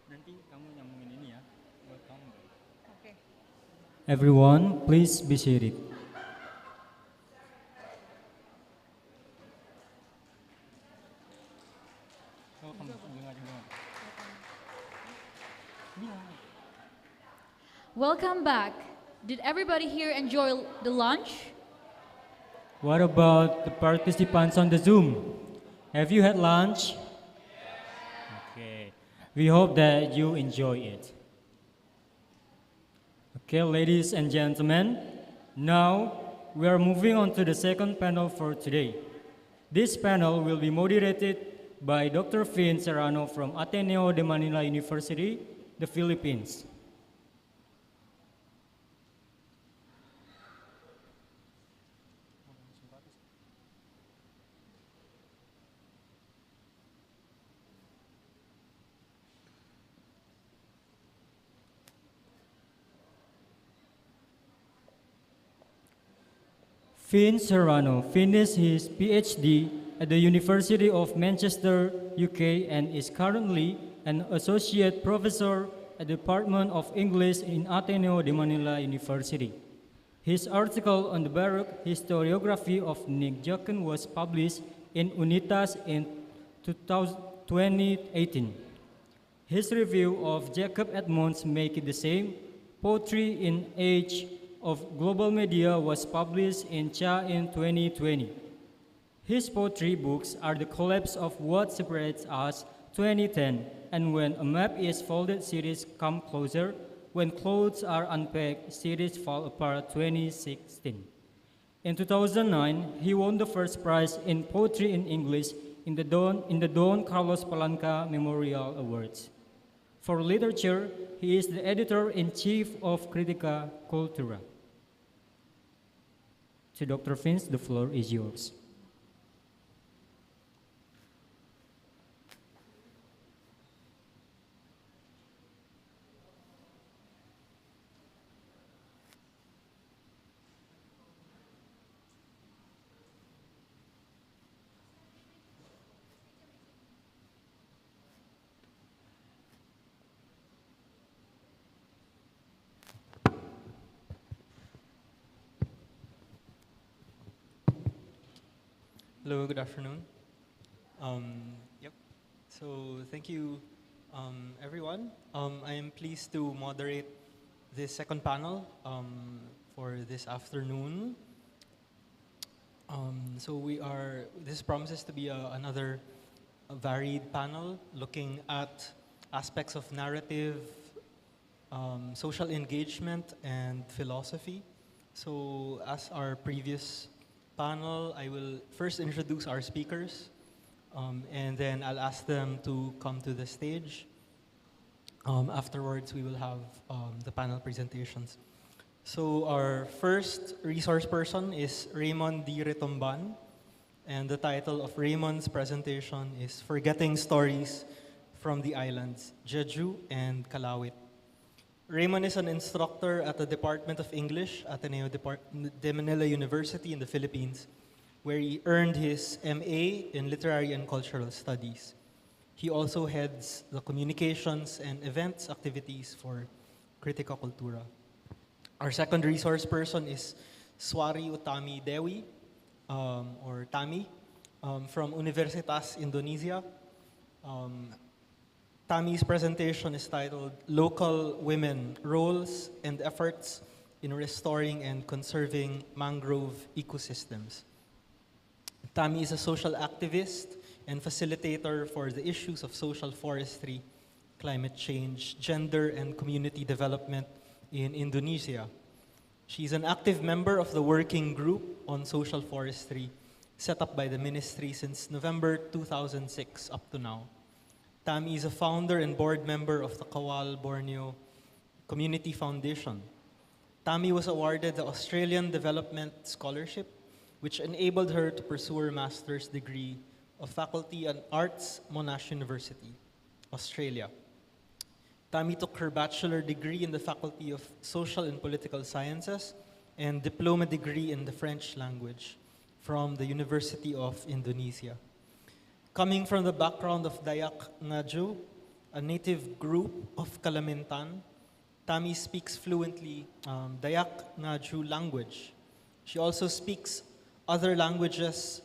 Nanti kamu nyambungin ini ya buat kamu. Oke. Everyone, please be seated. Welcome back. Did everybody here enjoy the lunch? What about the participants on the Zoom? Have you had lunch? Okay. We hope that you enjoy it. Okay, ladies and gentlemen, now we are moving on to the second panel for today. This panel will be moderated by Dr. Finn Serrano from Ateneo de Manila University, the Philippines. Finn Serrano finished his PhD at the University of Manchester, UK, and is currently an associate professor at the Department of English in Ateneo de Manila University. His article on the Baroque historiography of Nick was published in Universitas in 2018. His review of Jacob Edmonds' Make It the Same, Poetry in Age of Global Media was published in Cha in 2020. His poetry books are The Collapse of What Separates Us 2010 and When a Map is Folded series Come Closer, When Clothes Are Unpacked series Fall Apart 2016. In 2009, he won the first prize in poetry in English in the Don Carlos Palanca Memorial Awards. For literature, he is the editor-in-chief of Critica Cultura. To Dr. Fins, the floor is yours. Hello, good afternoon. Yep. So thank you, everyone. I am pleased to moderate this second panel for this afternoon. This promises to be another varied panel looking at aspects of narrative, social engagement, and philosophy. So as our previous panel, I will first introduce our speakers, and then I'll ask them to come to the stage. Afterwards, we will have the panel presentations. So our first resource person is Raymond D. Retomban, and the title of Raymond's presentation is Forgetting Stories from the Islands, Jeju and Kalawit. Raymond is an instructor at the Department of English at Ateneo de Manila University in the Philippines, where he earned his MA in Literary and Cultural Studies. He also heads the communications and events activities for Critica Cultura. Our second resource person is Swari Utami Dewi, or Tami, from Universitas, Indonesia. Tami's presentation is titled Local Women, Roles and Efforts in Restoring and Conserving Mangrove Ecosystems. Tami is a social activist and facilitator for the issues of social forestry, climate change, gender, and community development in Indonesia. She's an active member of the working group on social forestry set up by the ministry since November 2006 up to now. Tami is a founder and board member of the Kawal Borneo Community Foundation. Tami was awarded the Australian Development Scholarship, which enabled her to pursue her master's degree of Faculty and Arts, Monash University, Australia. Tami took her bachelor degree in the Faculty of Social and Political Sciences and diploma degree in the French language from the University of Indonesia. Coming from the background of Dayak Ngaju, a native group of Kalamintan, Tami speaks fluently Dayak Ngaju language. She also speaks other languages,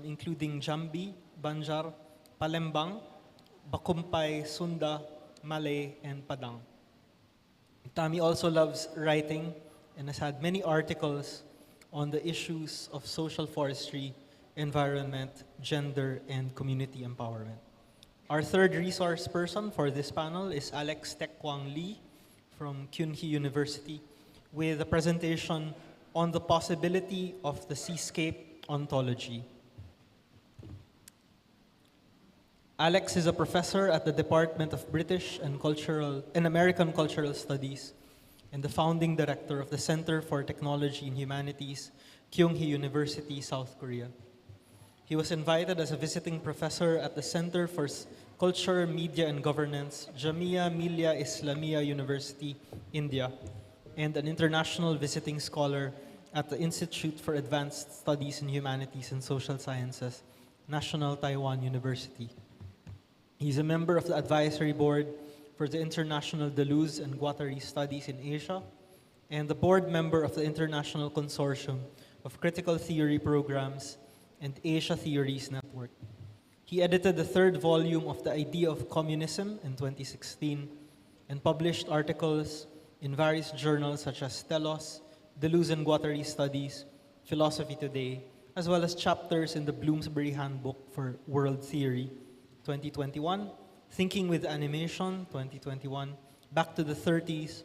including Jambi, Banjar, Palembang, Bakumpay, Sunda, Malay, and Padang. Tami also loves writing and has had many articles on the issues of social forestry, environment, gender, and community empowerment. Our third resource person for this panel is Alex Tekwang Lee from Kyunhee University with a presentation on the possibility of the seascape ontology. Alex is a professor at the Department of British and American Cultural Studies and the founding director of the Center for Technology and Humanities, Kyunghee University, South Korea. He was invited as a visiting professor at the Center for Culture, Media and Governance, Jamia Millia Islamia University, India, and an international visiting scholar at the Institute for Advanced Studies in Humanities and Social Sciences, National Taiwan University. He's a member of the advisory board for the International Deleuze and Guattari Studies in Asia, and the board member of the International Consortium of Critical Theory Programs and Asia Theories Network. He edited the third volume of The Idea of Communism in 2016 and published articles in various journals such as Telos, Deleuze and Guattari Studies, Philosophy Today, as well as chapters in the Bloomsbury Handbook for World Theory, 2021, Thinking with Animation, 2021, Back to the 30s,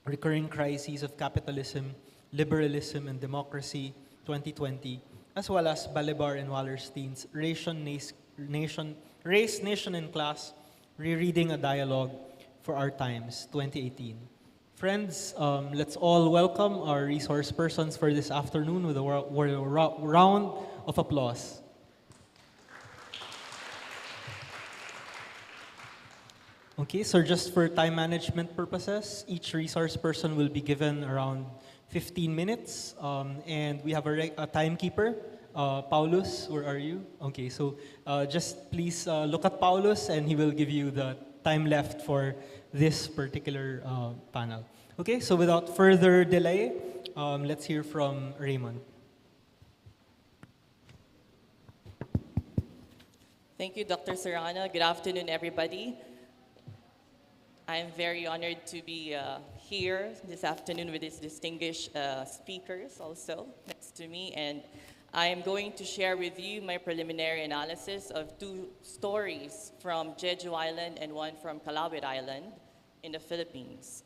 Recurring Crises of Capitalism, Liberalism and Democracy, 2020, as well as Balibar and Wallerstein's Race, Nation, and Class, Rereading a Dialogue for Our Times, 2018. Friends, let's all welcome our resource persons for this afternoon with a round of applause. Okay, so just for time management purposes, each resource person will be given around 15 minutes, and we have a timekeeper. Paulus, where are you? Okay, so just please look at Paulus and he will give you the time left for this particular panel. Okay, so without further delay, let's hear from Raymond. Thank you, Dr. Serrano. Good afternoon, everybody. I'm very honored to be here this afternoon with these distinguished speakers also next to me, and I am going to share with you my preliminary analysis of two stories from Jeju Island and one from Calauit Island in the Philippines.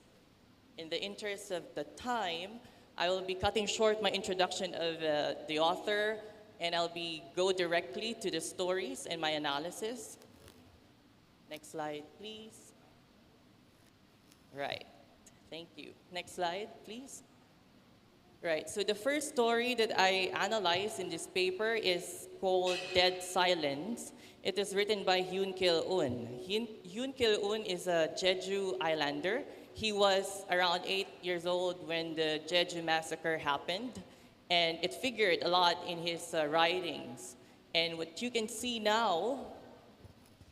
In the interest of the time, I will be cutting short my introduction of the author, and I'll go directly to the stories and my analysis. Next slide, please. Right, thank you. Next slide, please. Right, so the first story that I analyzed in this paper is called Dead Silence. It is written by Hyun Kil-un. Hyun Kil-un is a Jeju Islander. He was around 8 years old when the Jeju massacre happened, and it figured a lot in his writings. And what you can see now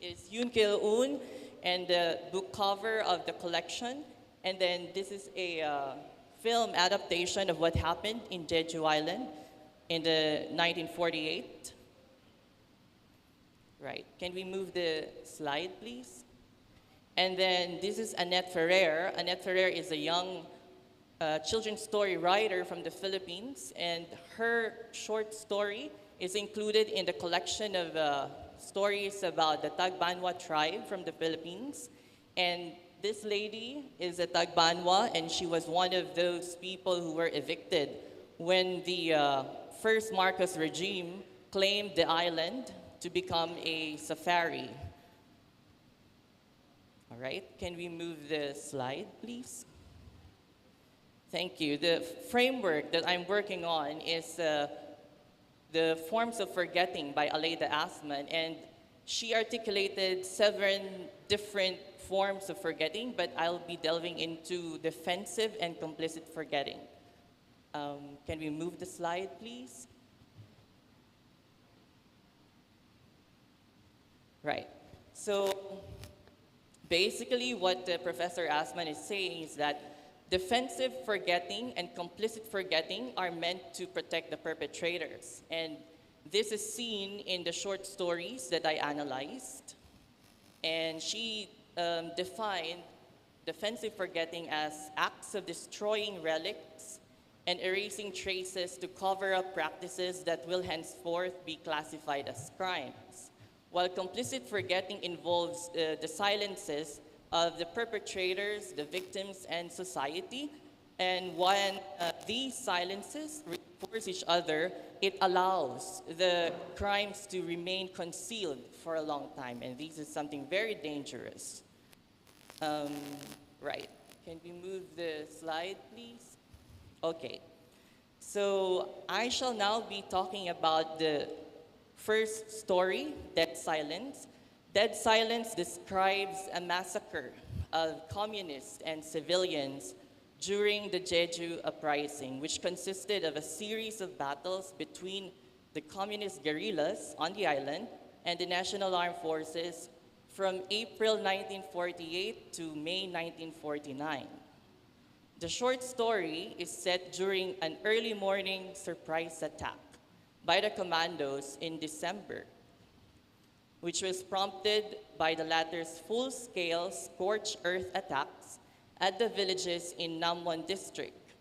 is Hyun Kil-un and the book cover of the collection. And then this is a film adaptation of what happened in Jeju Island in the 1948. Right, can we move the slide, please? And then this is Annette Ferrer. Annette Ferrer is a young children's story writer from the Philippines, and her short story is included in the collection of stories about the Tagbanwa tribe from the Philippines. And this lady is a Tagbanwa, and she was one of those people who were evicted when the first Marcos regime claimed the island to become a safari. All right, can we move the slide, please? Thank you. The framework that I'm working on is The Forms of Forgetting by Aleida Assmann, and she articulated 7 different forms of forgetting, but I'll be delving into defensive and complicit forgetting. Can we move the slide, please? Right. So basically what Professor Assmann is saying is that defensive forgetting and complicit forgetting are meant to protect the perpetrators. And this is seen in the short stories that I analyzed. And she defined defensive forgetting as acts of destroying relics and erasing traces to cover up practices that will henceforth be classified as crimes. While complicit forgetting involves the silences of the perpetrators, the victims, and society, and when these silences reinforce each other, it allows the crimes to remain concealed for a long time, and this is something very dangerous. Right. Can we move the slide, please? Okay. So I shall now be talking about the first story, Dead Silence. Dead Silence describes a massacre of communists and civilians during the Jeju Uprising, which consisted of a series of battles between the communist guerrillas on the island and the National Armed Forces from April 1948 to May 1949. The short story is set during an early morning surprise attack by the commandos in December, which was prompted by the latter's full-scale scorched earth attacks at the villages in Namwon district.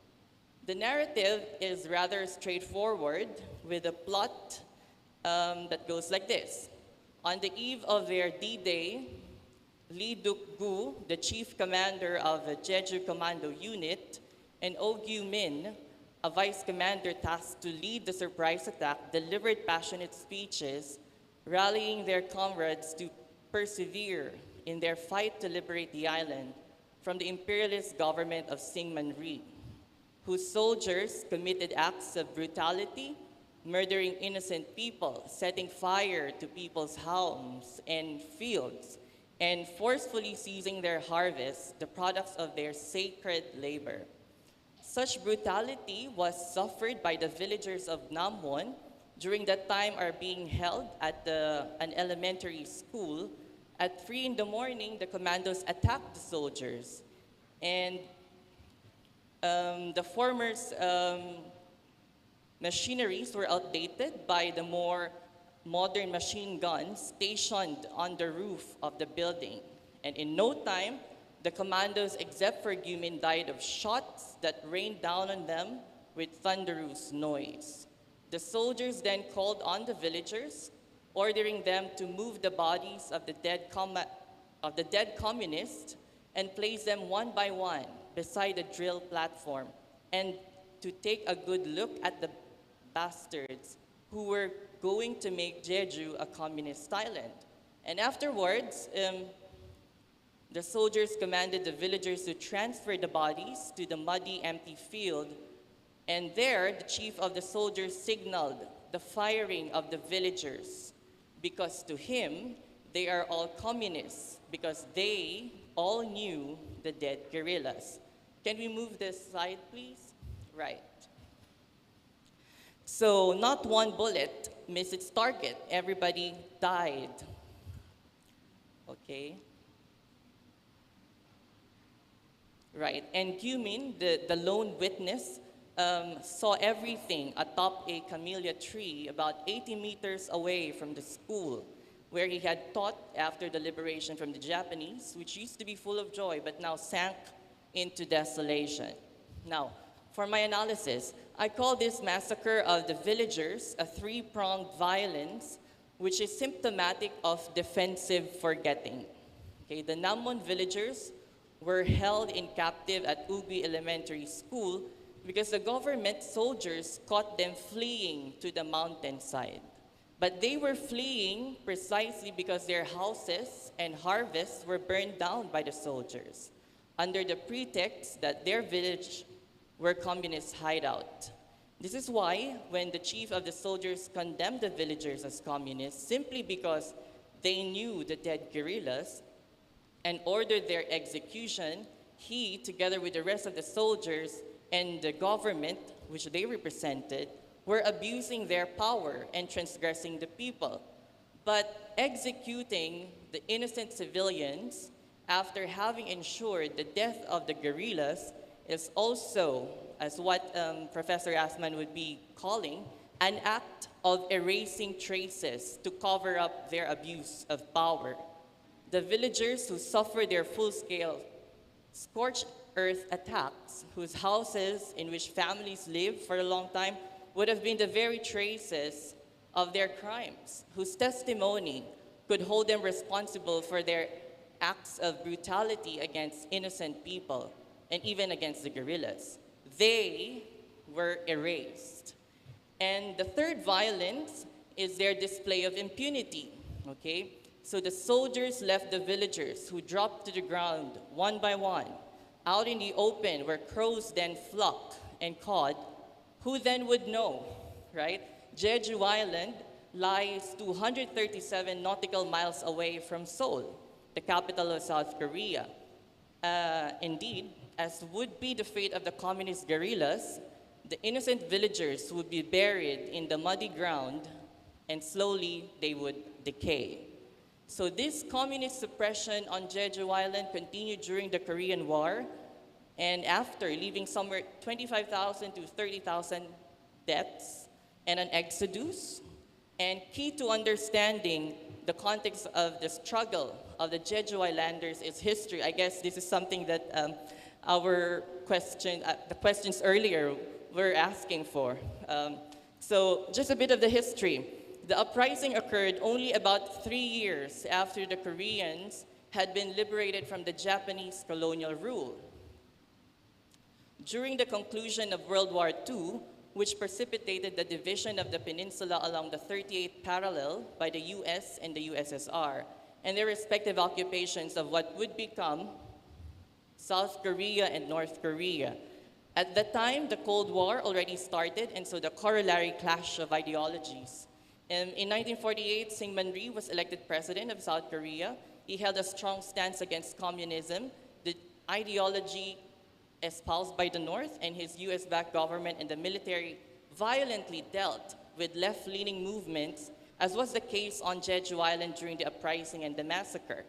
The narrative is rather straightforward with a plot that goes like this. On the eve of their D-Day, Lee Duk-gu, the chief commander of the Jeju Commando Unit, and Oh Gyu-min, a vice commander tasked to lead the surprise attack, delivered passionate speeches rallying their comrades to persevere in their fight to liberate the island from the imperialist government of Syngman-rhee, whose soldiers committed acts of brutality, murdering innocent people, setting fire to people's homes and fields, and forcefully seizing their harvests, the products of their sacred labor. Such brutality was suffered by the villagers of Namwon during that time are being held at an elementary school. At 3 in the morning, the commandos attacked the soldiers. And the former machineries were outdated by the more modern machine guns stationed on the roof of the building. And in no time, the commandos, except for Gyumin, died of shots that rained down on them with thunderous noise. The soldiers then called on the villagers, ordering them to move the bodies of the dead communists and place them one by one beside the drill platform, and to take a good look at the bastards who were going to make Jeju a communist island. And afterwards, the soldiers commanded the villagers to transfer the bodies to the muddy, empty field. And there, the chief of the soldiers signaled the firing of the villagers, because to him, they are all communists, because they all knew the dead guerrillas. Can we move this slide, please? Right. So not one bullet missed its target. Everybody died. Okay. Right. And Gyumin, the lone witness, saw everything atop a camellia tree about 80 meters away from the school, where he had taught after the liberation from the Japanese, which used to be full of joy, but now sank into desolation. Now, for my analysis, I call this massacre of the villagers a three-pronged violence, which is symptomatic of defensive forgetting. Okay, the Namwon villagers were held in captive at Ubi Elementary School because the government soldiers caught them fleeing to the mountainside. But they were fleeing precisely because their houses and harvests were burned down by the soldiers, under the pretext that their village were communist hideout. This is why, when the chief of the soldiers condemned the villagers as communists simply because they knew the dead guerrillas and ordered their execution, he, together with the rest of the soldiers and the government, which they represented, were abusing their power and transgressing the people. But executing the innocent civilians after having ensured the death of the guerrillas is also, as what Professor Asman would be calling, an act of erasing traces to cover up their abuse of power. The villagers who suffered their full-scale scorched earth attacks, whose houses in which families lived for a long time would have been the very traces of their crimes, whose testimony could hold them responsible for their acts of brutality against innocent people and even against the guerrillas. They were erased. And the third violence is their display of impunity, okay? So the soldiers left the villagers who dropped to the ground one by one, out in the open where crows then flocked and cawed. Who then would know, right? Jeju Island lies 237 nautical miles away from Seoul, the capital of South Korea. Indeed, as would be the fate of the communist guerrillas, the innocent villagers would be buried in the muddy ground and slowly they would decay. So this communist suppression on Jeju Island continued during the Korean War, and after, leaving somewhere 25,000 to 30,000 deaths and an exodus. And key to understanding the context of the struggle of the Jeju Islanders is history. I guess this is something that the questions earlier were asking for. So just a bit of the history. The uprising occurred only about 3 years after the Koreans had been liberated from the Japanese colonial rule. During the conclusion of World War II, which precipitated the division of the peninsula along the 38th parallel by the US and the USSR, and their respective occupations of what would become South Korea and North Korea. At that time, the Cold War already started, and so the corollary clash of ideologies. In 1948, Syngman Rhee was elected president of South Korea. He held a strong stance against communism, the ideology espoused by the North, and his US-backed government and the military violently dealt with left-leaning movements, as was the case on Jeju Island during the uprising and the massacre.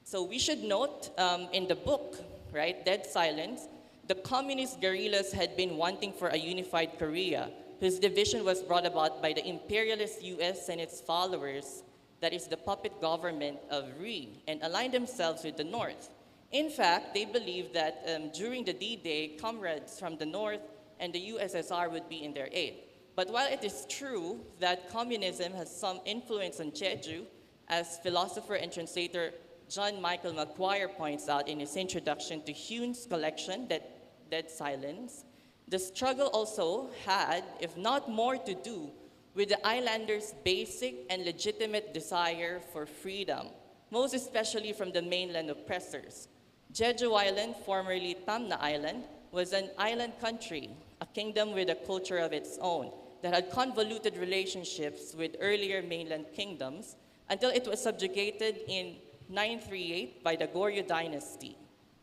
So we should note in the book, right, Dead Silence, the communist guerrillas had been wanting for a unified Korea, whose division was brought about by the imperialist US and its followers, that is the puppet government of Rhee, and aligned themselves with the North. In fact, they believed that during the D-Day, comrades from the North and the USSR would be in their aid. But while it is true that communism has some influence on Jeju, as philosopher and translator John Michael Maguire points out in his introduction to Hume's collection, Dead Silence, the struggle also had, if not more, to do with the islanders' basic and legitimate desire for freedom, most especially from the mainland oppressors. Jeju Island, formerly Tamna Island, was an island country, a kingdom with a culture of its own that had convoluted relationships with earlier mainland kingdoms until it was subjugated in 938 by the Goryeo dynasty.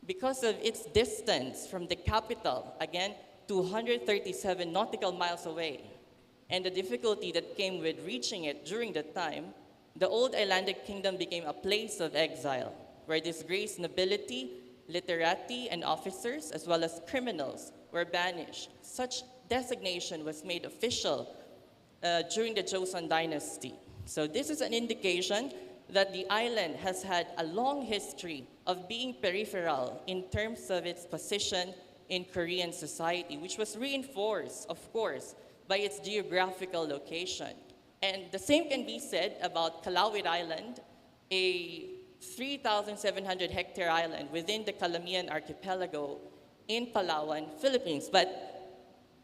Because of its distance from the capital, again, 237 nautical miles away, and the difficulty that came with reaching it during that time, the old islandic kingdom became a place of exile, where disgraced nobility, literati, and officers, as well as criminals, were banished. Such designation was made official during the Joseon dynasty. So this is an indication that the island has had a long history of being peripheral in terms of its position in Korean society, which was reinforced, of course, by its geographical location. And the same can be said about Calauit Island, a 3,700 hectare island within the Calamian archipelago in Palawan, Philippines. But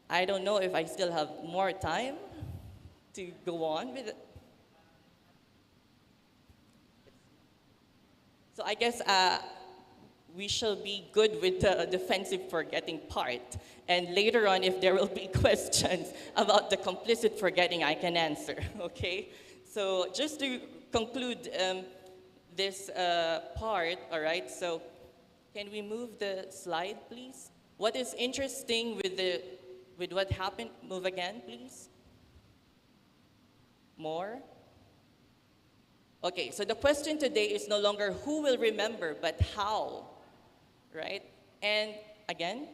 I don't know if I still have more time to go on with it. So I guess we shall be good with the defensive forgetting part. And later on, if there will be questions about the complicit forgetting, I can answer, okay? So just to conclude this part, all right, so can we move the slide, please? What is interesting with what happened, move again, please. More? Okay, so the question today is no longer who will remember, but how, right? And again,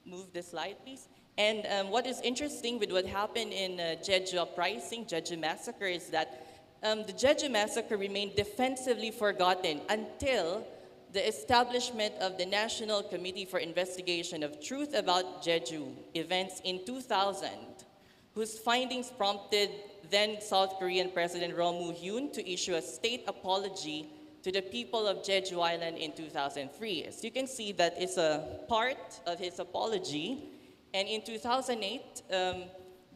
move the slide, please. And what is interesting with what happened in Jeju Uprising, Jeju Massacre, is that the Jeju massacre remained defensively forgotten until the establishment of the National Committee for Investigation of Truth About Jeju events in 2000, whose findings prompted then South Korean President Roh Moo-hyun to issue a state apology to the people of Jeju Island in 2003. As you can see, that is a part of his apology. And in 2008,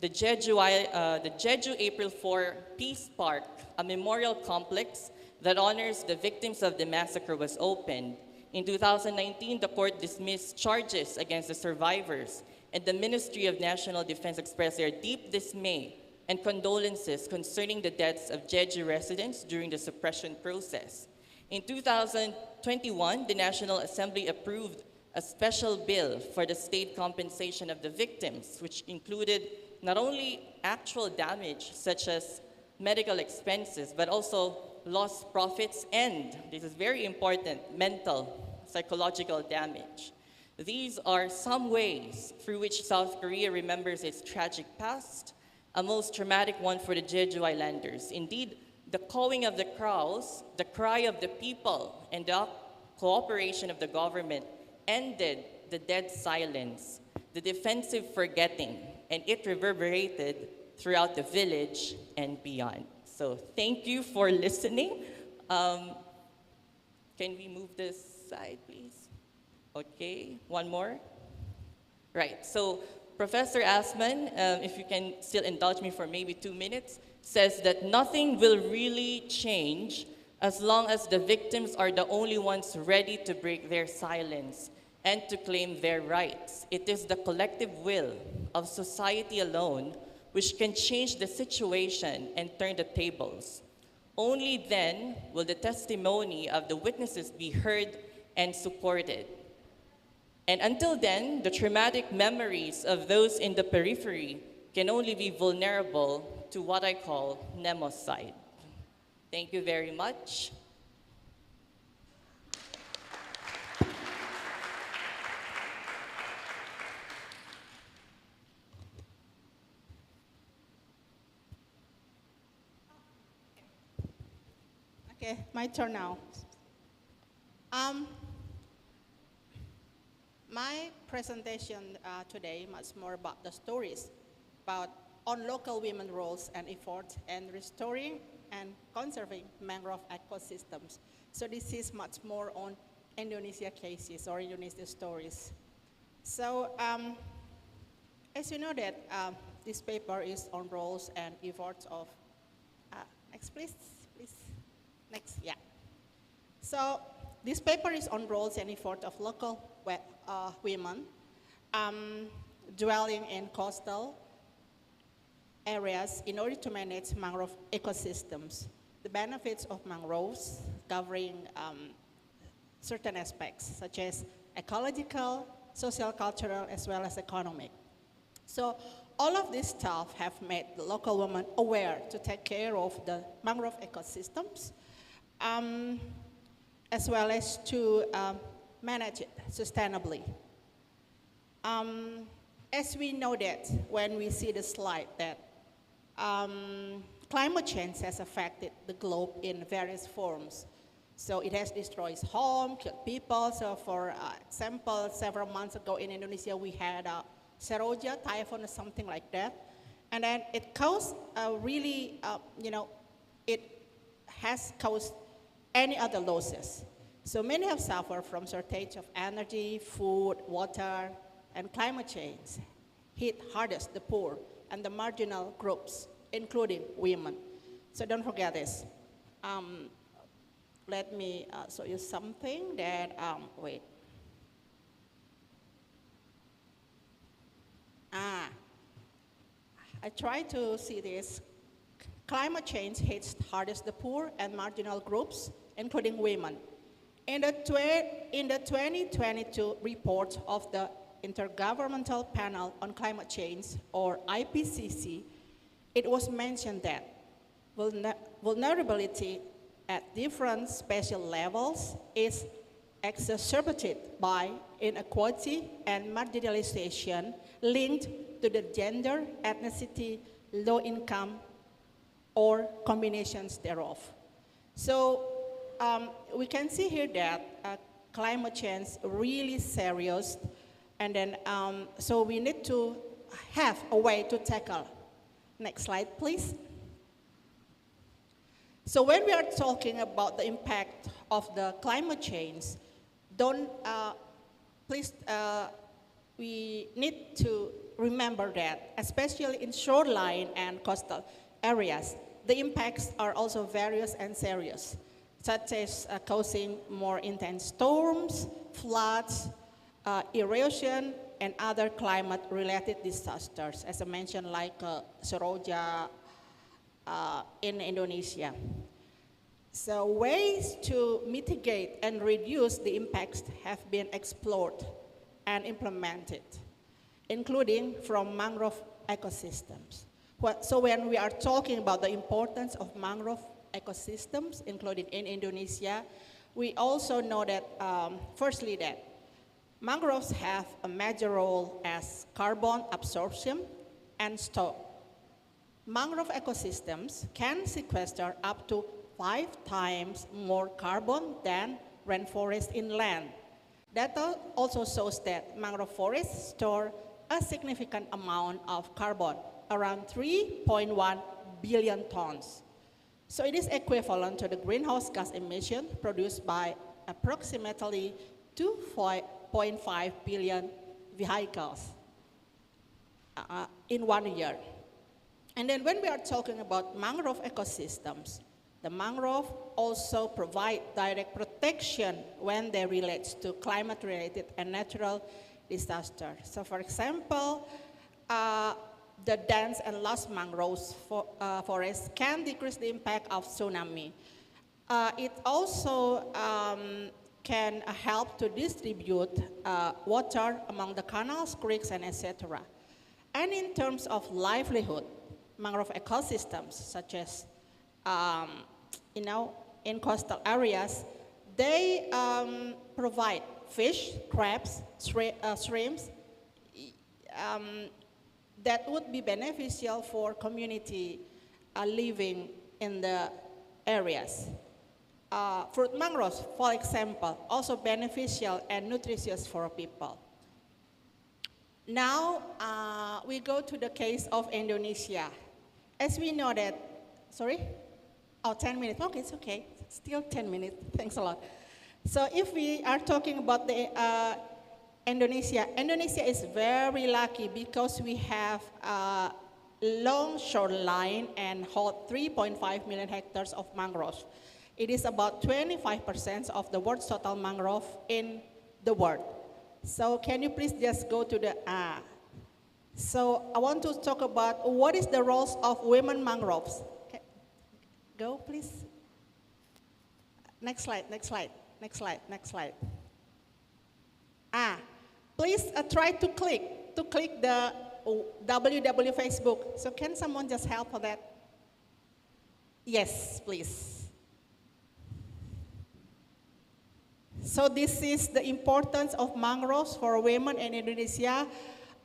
the Jeju April 4 Peace Park, a memorial complex that honors the victims of the massacre, was opened. In 2019, the court dismissed charges against the survivors, and the Ministry of National Defense expressed their deep dismay and condolences concerning the deaths of Jeju residents during the suppression process. In 2021, the National Assembly approved a special bill for the state compensation of the victims, which included not only actual damage, such as medical expenses, but also lost profits and, this is very important, mental, psychological damage. These are some ways through which South Korea remembers its tragic past, a most traumatic one for the Jeju Islanders. Indeed, the cawing of the crows, the cry of the people, and the cooperation of the government ended the dead silence, the defensive forgetting, and it reverberated throughout the village and beyond. So thank you for listening. Can we move this side, please? Okay, one more. Right, so Professor Asman, if you can still indulge me for maybe 2 minutes, says that nothing will really change as long as the victims are the only ones ready to break their silence and to claim their rights. It is the collective will of society alone which can change the situation and turn the tables. Only then will the testimony of the witnesses be heard and supported. And until then, the traumatic memories of those in the periphery can only be vulnerable to what I call nemocide. Thank you very much. Okay, my turn now. My presentation today much more about the stories on local women roles and efforts in restoring and conserving mangrove ecosystems. So this is much more on Indonesia cases or Indonesia stories. So as you know that this paper is on roles and efforts of, next please. Next, yeah. So this paper is on roles and efforts of local women dwelling in coastal areas in order to manage mangrove ecosystems. The benefits of mangroves covering certain aspects such as ecological, social, cultural, as well as economic. So all of this stuff have made the local women aware to take care of the mangrove ecosystems, as well as to manage it sustainably. As we know that when we see the slide that climate change has affected the globe in various forms. So it has destroyed homes, killed people. So for example, several months ago in Indonesia, we had a Seroja typhoon or something like that. And then it caused it has caused any other losses. So many have suffered from shortage of energy, food, water, and climate change. Hit hardest the poor and the marginal groups, including women. So don't forget this. Let me show you something that, wait. I try to see this. Climate change hits hardest the poor and marginal groups, including women. In the 2022 report of the Intergovernmental Panel on Climate Change, or IPCC, it was mentioned that vulnerability at different spatial levels is exacerbated by inequality and marginalization linked to the gender, ethnicity, low income, or combinations thereof. So we can see here that climate change really serious, and then so we need to have a way to tackle. Next slide, please. So when we are talking about the impact of the climate change, we need to remember that, especially in shoreline and coastal areas, the impacts are also various and serious, such as causing more intense storms, floods, erosion, and other climate-related disasters, as I mentioned, like Seroja in Indonesia. So ways to mitigate and reduce the impacts have been explored and implemented, including from mangrove ecosystems. So when we are talking about the importance of mangrove ecosystems, including in Indonesia, we also know that, firstly, that mangroves have a major role as carbon absorption and store. Mangrove ecosystems can sequester up to 5 times more carbon than rainforest inland. Data also shows that mangrove forests store a significant amount of carbon, around 3.1 billion tons. So it is equivalent to the greenhouse gas emission produced by approximately 2.5 billion vehicles in 1 year. And then when we are talking about mangrove ecosystems, the mangrove also provide direct protection when they relate to climate-related and natural disasters. So for example, the dense and lush mangroves forests can decrease the impact of tsunami. It also can help to distribute water among the canals, creeks, and etc. And in terms of livelihood, mangrove ecosystems, such as in coastal areas, they provide fish, crabs, shrimps that would be beneficial for community living in the areas. Fruit mangroves, for example, also beneficial and nutritious for people. Now we go to the case of Indonesia. As we know that, sorry? Oh, 10 minutes, okay, it's okay. Still 10 minutes, thanks a lot. So if we are talking about the Indonesia is very lucky because we have a long shoreline and hold 3.5 million hectares of mangroves. It is about 25% of the world's total mangrove in the world. So can you please just go to the So I want to talk about what is the roles of women mangroves. Okay. Go please. Next slide, next slide, next slide, next slide. Please try to click the www Facebook. So can someone just help for that? Yes, please. So this is the importance of mangroves for women in Indonesia.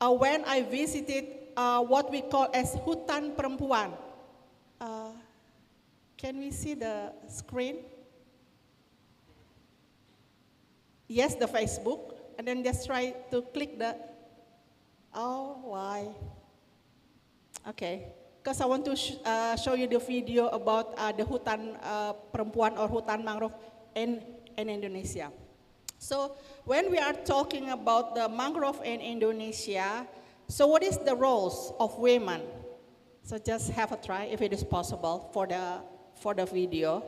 When I visited what we call as hutan perempuan. Can we see the screen? Yes, the Facebook. And then just try to click the, oh, why? Okay, because I want to show you the video about the hutan perempuan or hutan mangrove in Indonesia. So when we are talking about the mangrove in Indonesia, so what is the roles of women? So just have a try if it is possible for the video.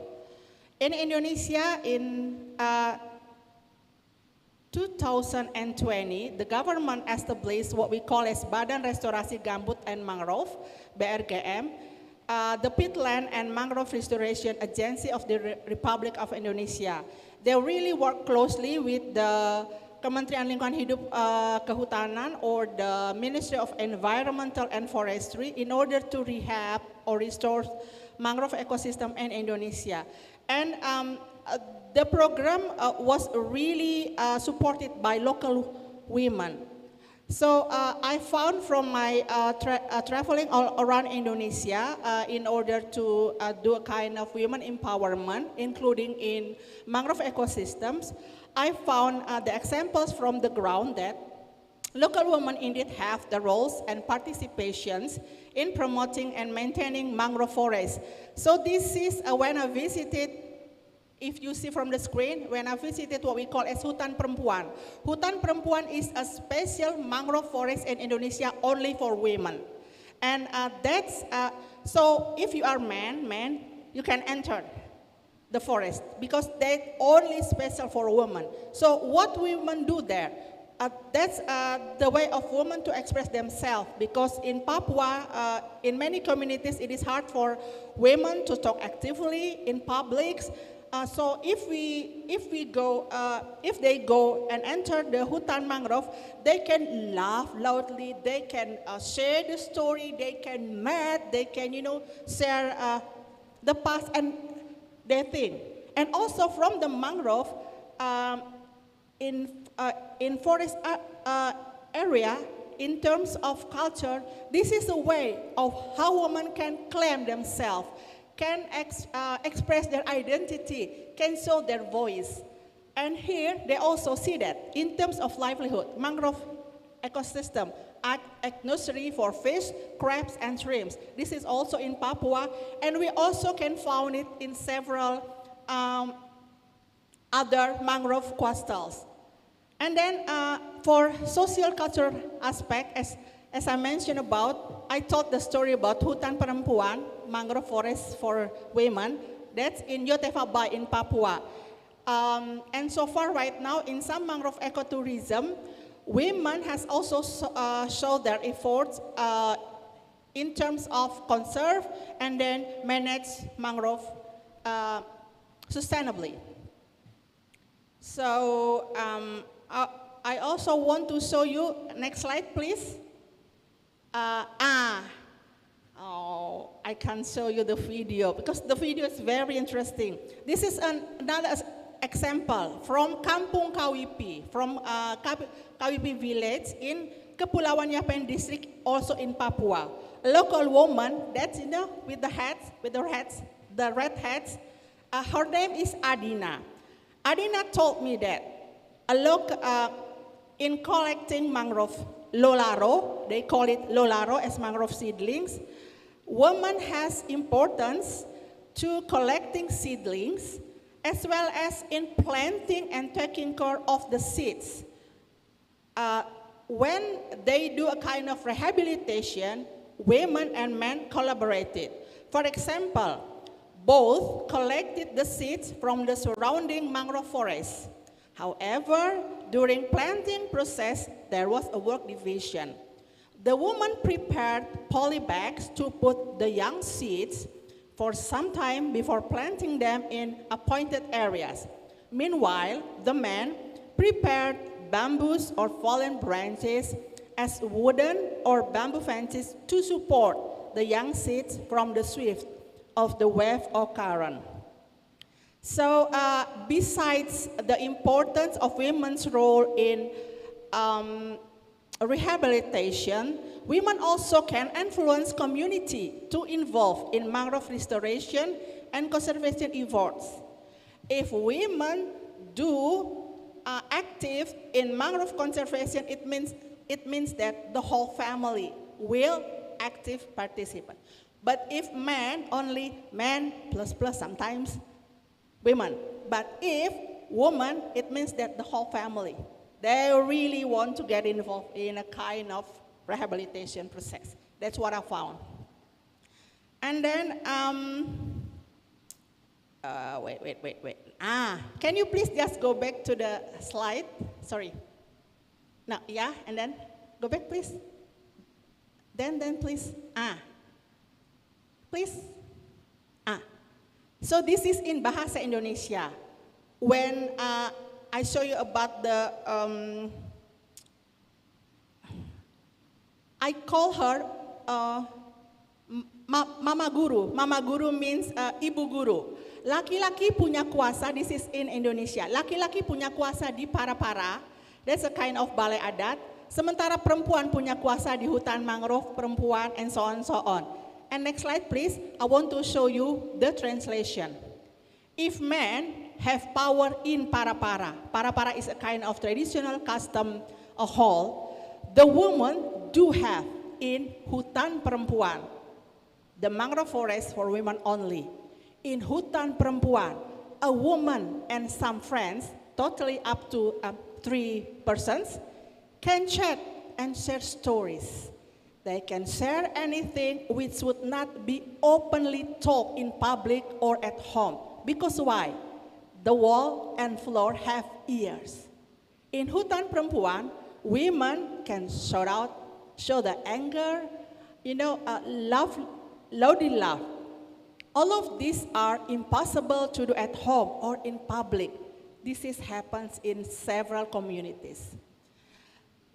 In Indonesia, in 2020, the government established what we call as Badan Restorasi Gambut and Mangrove, BRGM, the Peatland and Mangrove Restoration Agency of the Republic of Indonesia. They really work closely with the Kementerian Lingkungan Hidup Kehutanan or the Ministry of Environmental and Forestry in order to rehab or restore mangrove ecosystem in Indonesia. And the program was really supported by local women. So I found from my traveling all around Indonesia in order to do a kind of women empowerment, including in mangrove ecosystems, I found the examples from the ground that local women indeed have the roles and participations in promoting and maintaining mangrove forests. So this is when I visited, if you see from the screen, when I visited what we call as Hutan Perempuan. Hutan Perempuan is a special mangrove forest in Indonesia only for women. And so if you are man, you can enter the forest because that's only special for women. So what women do there? That's the way of women to express themselves, because in Papua, in many communities, it is hard for women to talk actively in publics. So if they go and enter the hutan mangrove, they can laugh loudly, they can share the story, they can mad, they can share the past and their thing. And also from the mangrove, in forest area, in terms of culture, this is a way of how women can claim themselves, can express their identity, can show their voice. And here they also see that in terms of livelihood, mangrove ecosystem act nursery for fish, crabs, and shrimps. This is also in Papua, and we also can find it in several other mangrove coastals. And then for social culture aspect, as I mentioned about, I told the story about Hutan Perempuan, mangrove forest for women. That's in Yotefa Bay in Papua. And so far right now, in some mangrove ecotourism, women has also showed their efforts in terms of conserve and then manage mangrove sustainably. So I also want to show you, next slide please. I can't show you the video because the video is very interesting. This is another example from Kampung Kawipi, from Kawipi village in Kepulauan Yapen district, also in Papua. A local woman that's with the red hats. Her name is Adina. Adina told me that in collecting mangrove lolaro, they call it lolaro as mangrove seedlings, woman has importance to collecting seedlings as well as in planting and taking care of the seeds. When they do a kind of rehabilitation, women and men collaborated. For example, both collected the seeds from the surrounding mangrove forest. However, during planting process, there was a work division. The woman prepared poly bags to put the young seeds for some time before planting them in appointed areas. Meanwhile, the man prepared bamboos or fallen branches as wooden or bamboo fences to support the young seeds from the swift of the wave or current. So besides the importance of women's role in rehabilitation, women also can influence community to involve in mangrove restoration and conservation efforts. If women do active in mangrove conservation, it means that the whole family will active participate. But if men, only men plus sometimes women. But if woman, it means that the whole family, they really want to get involved in a kind of rehabilitation process. That's what I found. And then, wait. Can you please just go back to the slide? Sorry. No, yeah, and then go back, please. Then please. Please. So this is in Bahasa Indonesia. When I show you about the, I call her Mama Guru. Mama Guru means Ibu Guru. Laki-laki punya kuasa, this is in Indonesia. Laki-laki punya kuasa di para-para, that's a kind of balai adat. Sementara perempuan punya kuasa di hutan mangrove, perempuan, and so on, so on. And next slide, please. I want to show you the translation. If men have power in para-para, para-para is a kind of traditional custom, a hall, the women do have in hutan perempuan, the mangrove forest for women only. In hutan perempuan, a woman and some friends, totally up to 3 persons, can chat and share stories. They can share anything which would not be openly talked in public or at home. Because why? The wall and floor have ears. In hutan perempuan, women can shout out, show the anger, loudly laugh. All of these are impossible to do at home or in public. This happens in several communities.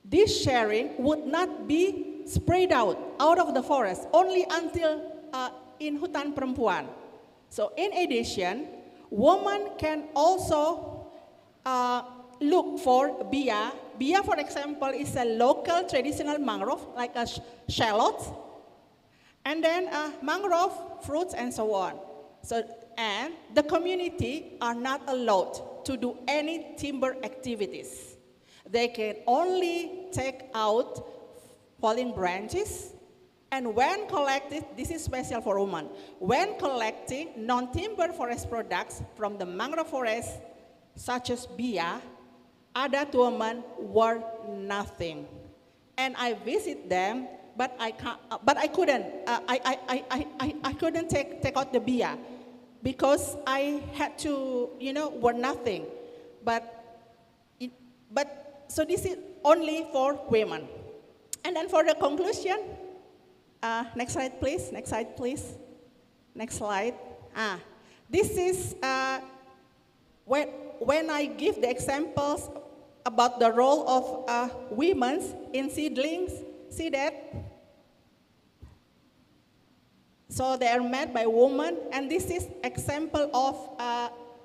This sharing would not be spread out of the forest only until in hutan perempuan. So in addition, women can also look for bia. Bia, for example, is a local traditional mangrove, like a shallot, and then mangrove fruits and so on. And the community are not allowed to do any timber activities. They can only take out falling branches, and when collected, this is special for women, when collecting non-timber forest products from the mangrove forest, such as bia, adat women were nothing. And I visit them, but I couldn't. I couldn't take out the bia because I had to, were nothing. So this is only for women. And then for the conclusion, next slide, please. Next slide, please. Next slide. This is when I give the examples about the role of women in seedlings. See that? So they are made by women, and this is example of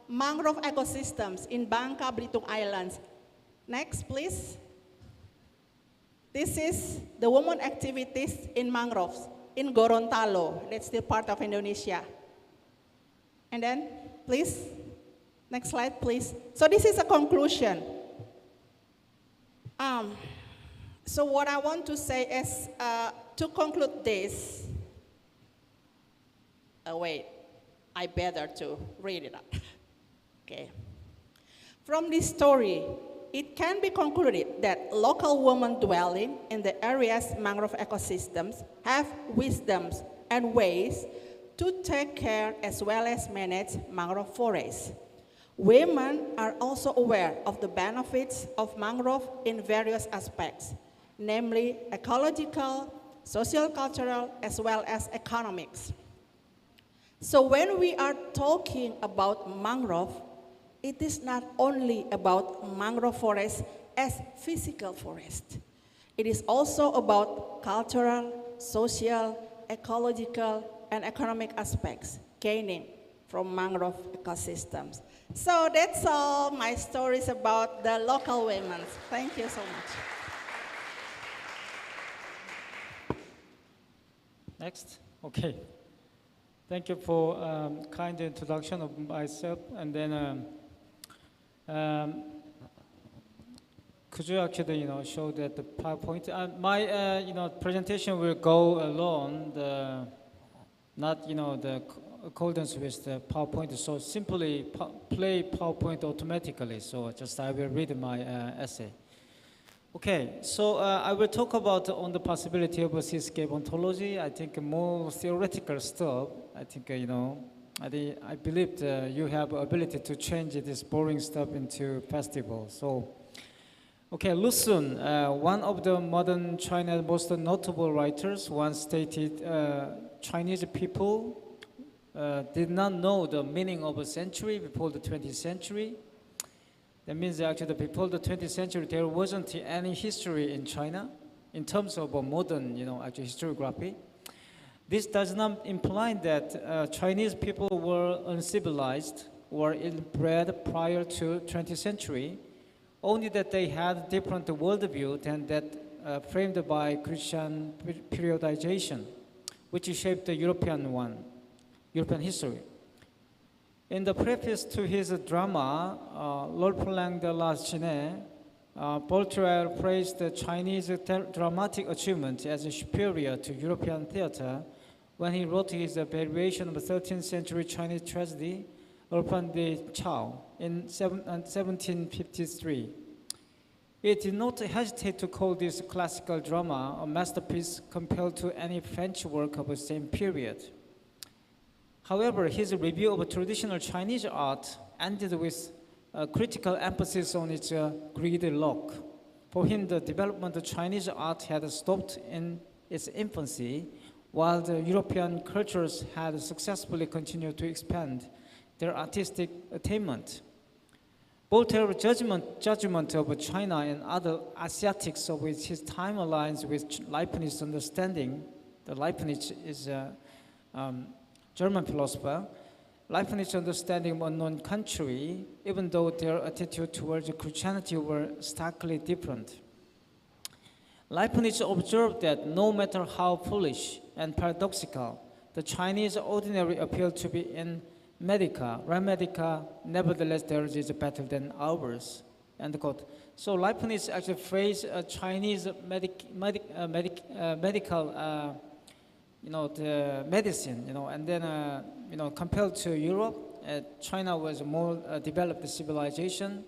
mangrove ecosystems in Bangka Belitung Islands. Next, please. This is the women activities in mangroves in Gorontalo. That's still part of Indonesia. And then, please, next slide, please. So this is a conclusion. So what I want to say is, to conclude this, wait, I better to read it up. Okay. From this story, it can be concluded that local women dwelling in the area's mangrove ecosystems have wisdoms and ways to take care as well as manage mangrove forests. Women are also aware of the benefits of mangrove in various aspects, namely ecological, social, cultural, as well as economics. So when we are talking about mangrove, it is not only about mangrove forest as physical forest. It is also about cultural, social, ecological, and economic aspects gaining from mangrove ecosystems. So that's all my stories about the local women. Thank you so much. Next, okay. Thank you for kind introduction of myself, and then could you actually, show that the PowerPoint? My, presentation will go along the, not, the accordance with the PowerPoint. So simply play PowerPoint automatically. So just I will read my essay. Okay, so I will talk about on the possibility of a seascape ontology. I think more theoretical stuff. I think, I believe you have ability to change this boring stuff into festival. So, okay, Lu Sun, one of the modern China's most notable writers, once stated Chinese people did not know the meaning of a century before the 20th century. That means actually before the 20th century, there wasn't any history in China in terms of a modern, actually historiography. This does not imply that Chinese people were uncivilized or ill-bred prior to 20th century, only that they had different worldview than that framed by Christian periodization, which shaped the European history. In the preface to his drama, L'Orphelin de la Chine, Voltaire praised the Chinese dramatic achievement as superior to European theater when he wrote his variation of the 13th century Chinese tragedy, Orphan de Chao, in 1753. He did not hesitate to call this classical drama a masterpiece compared to any French work of the same period. However, his review of traditional Chinese art ended with a critical emphasis on its gridlock. For him, the development of Chinese art had stopped in its infancy, while the European cultures had successfully continued to expand their artistic attainment. Voltaire's judgment of China and other Asiatics of his time aligns with Leibniz's understanding. Leibniz is a German philosopher. Leibniz's understanding of unknown country, even though their attitude towards Christianity were starkly different. Leibniz observed that no matter how foolish and paradoxical the Chinese ordinary appear to be in Medica, nevertheless theirs is better than ours. End quote. So Leibniz actually phrased Chinese medical, the medicine, and then, compared to Europe, China was a more developed civilization.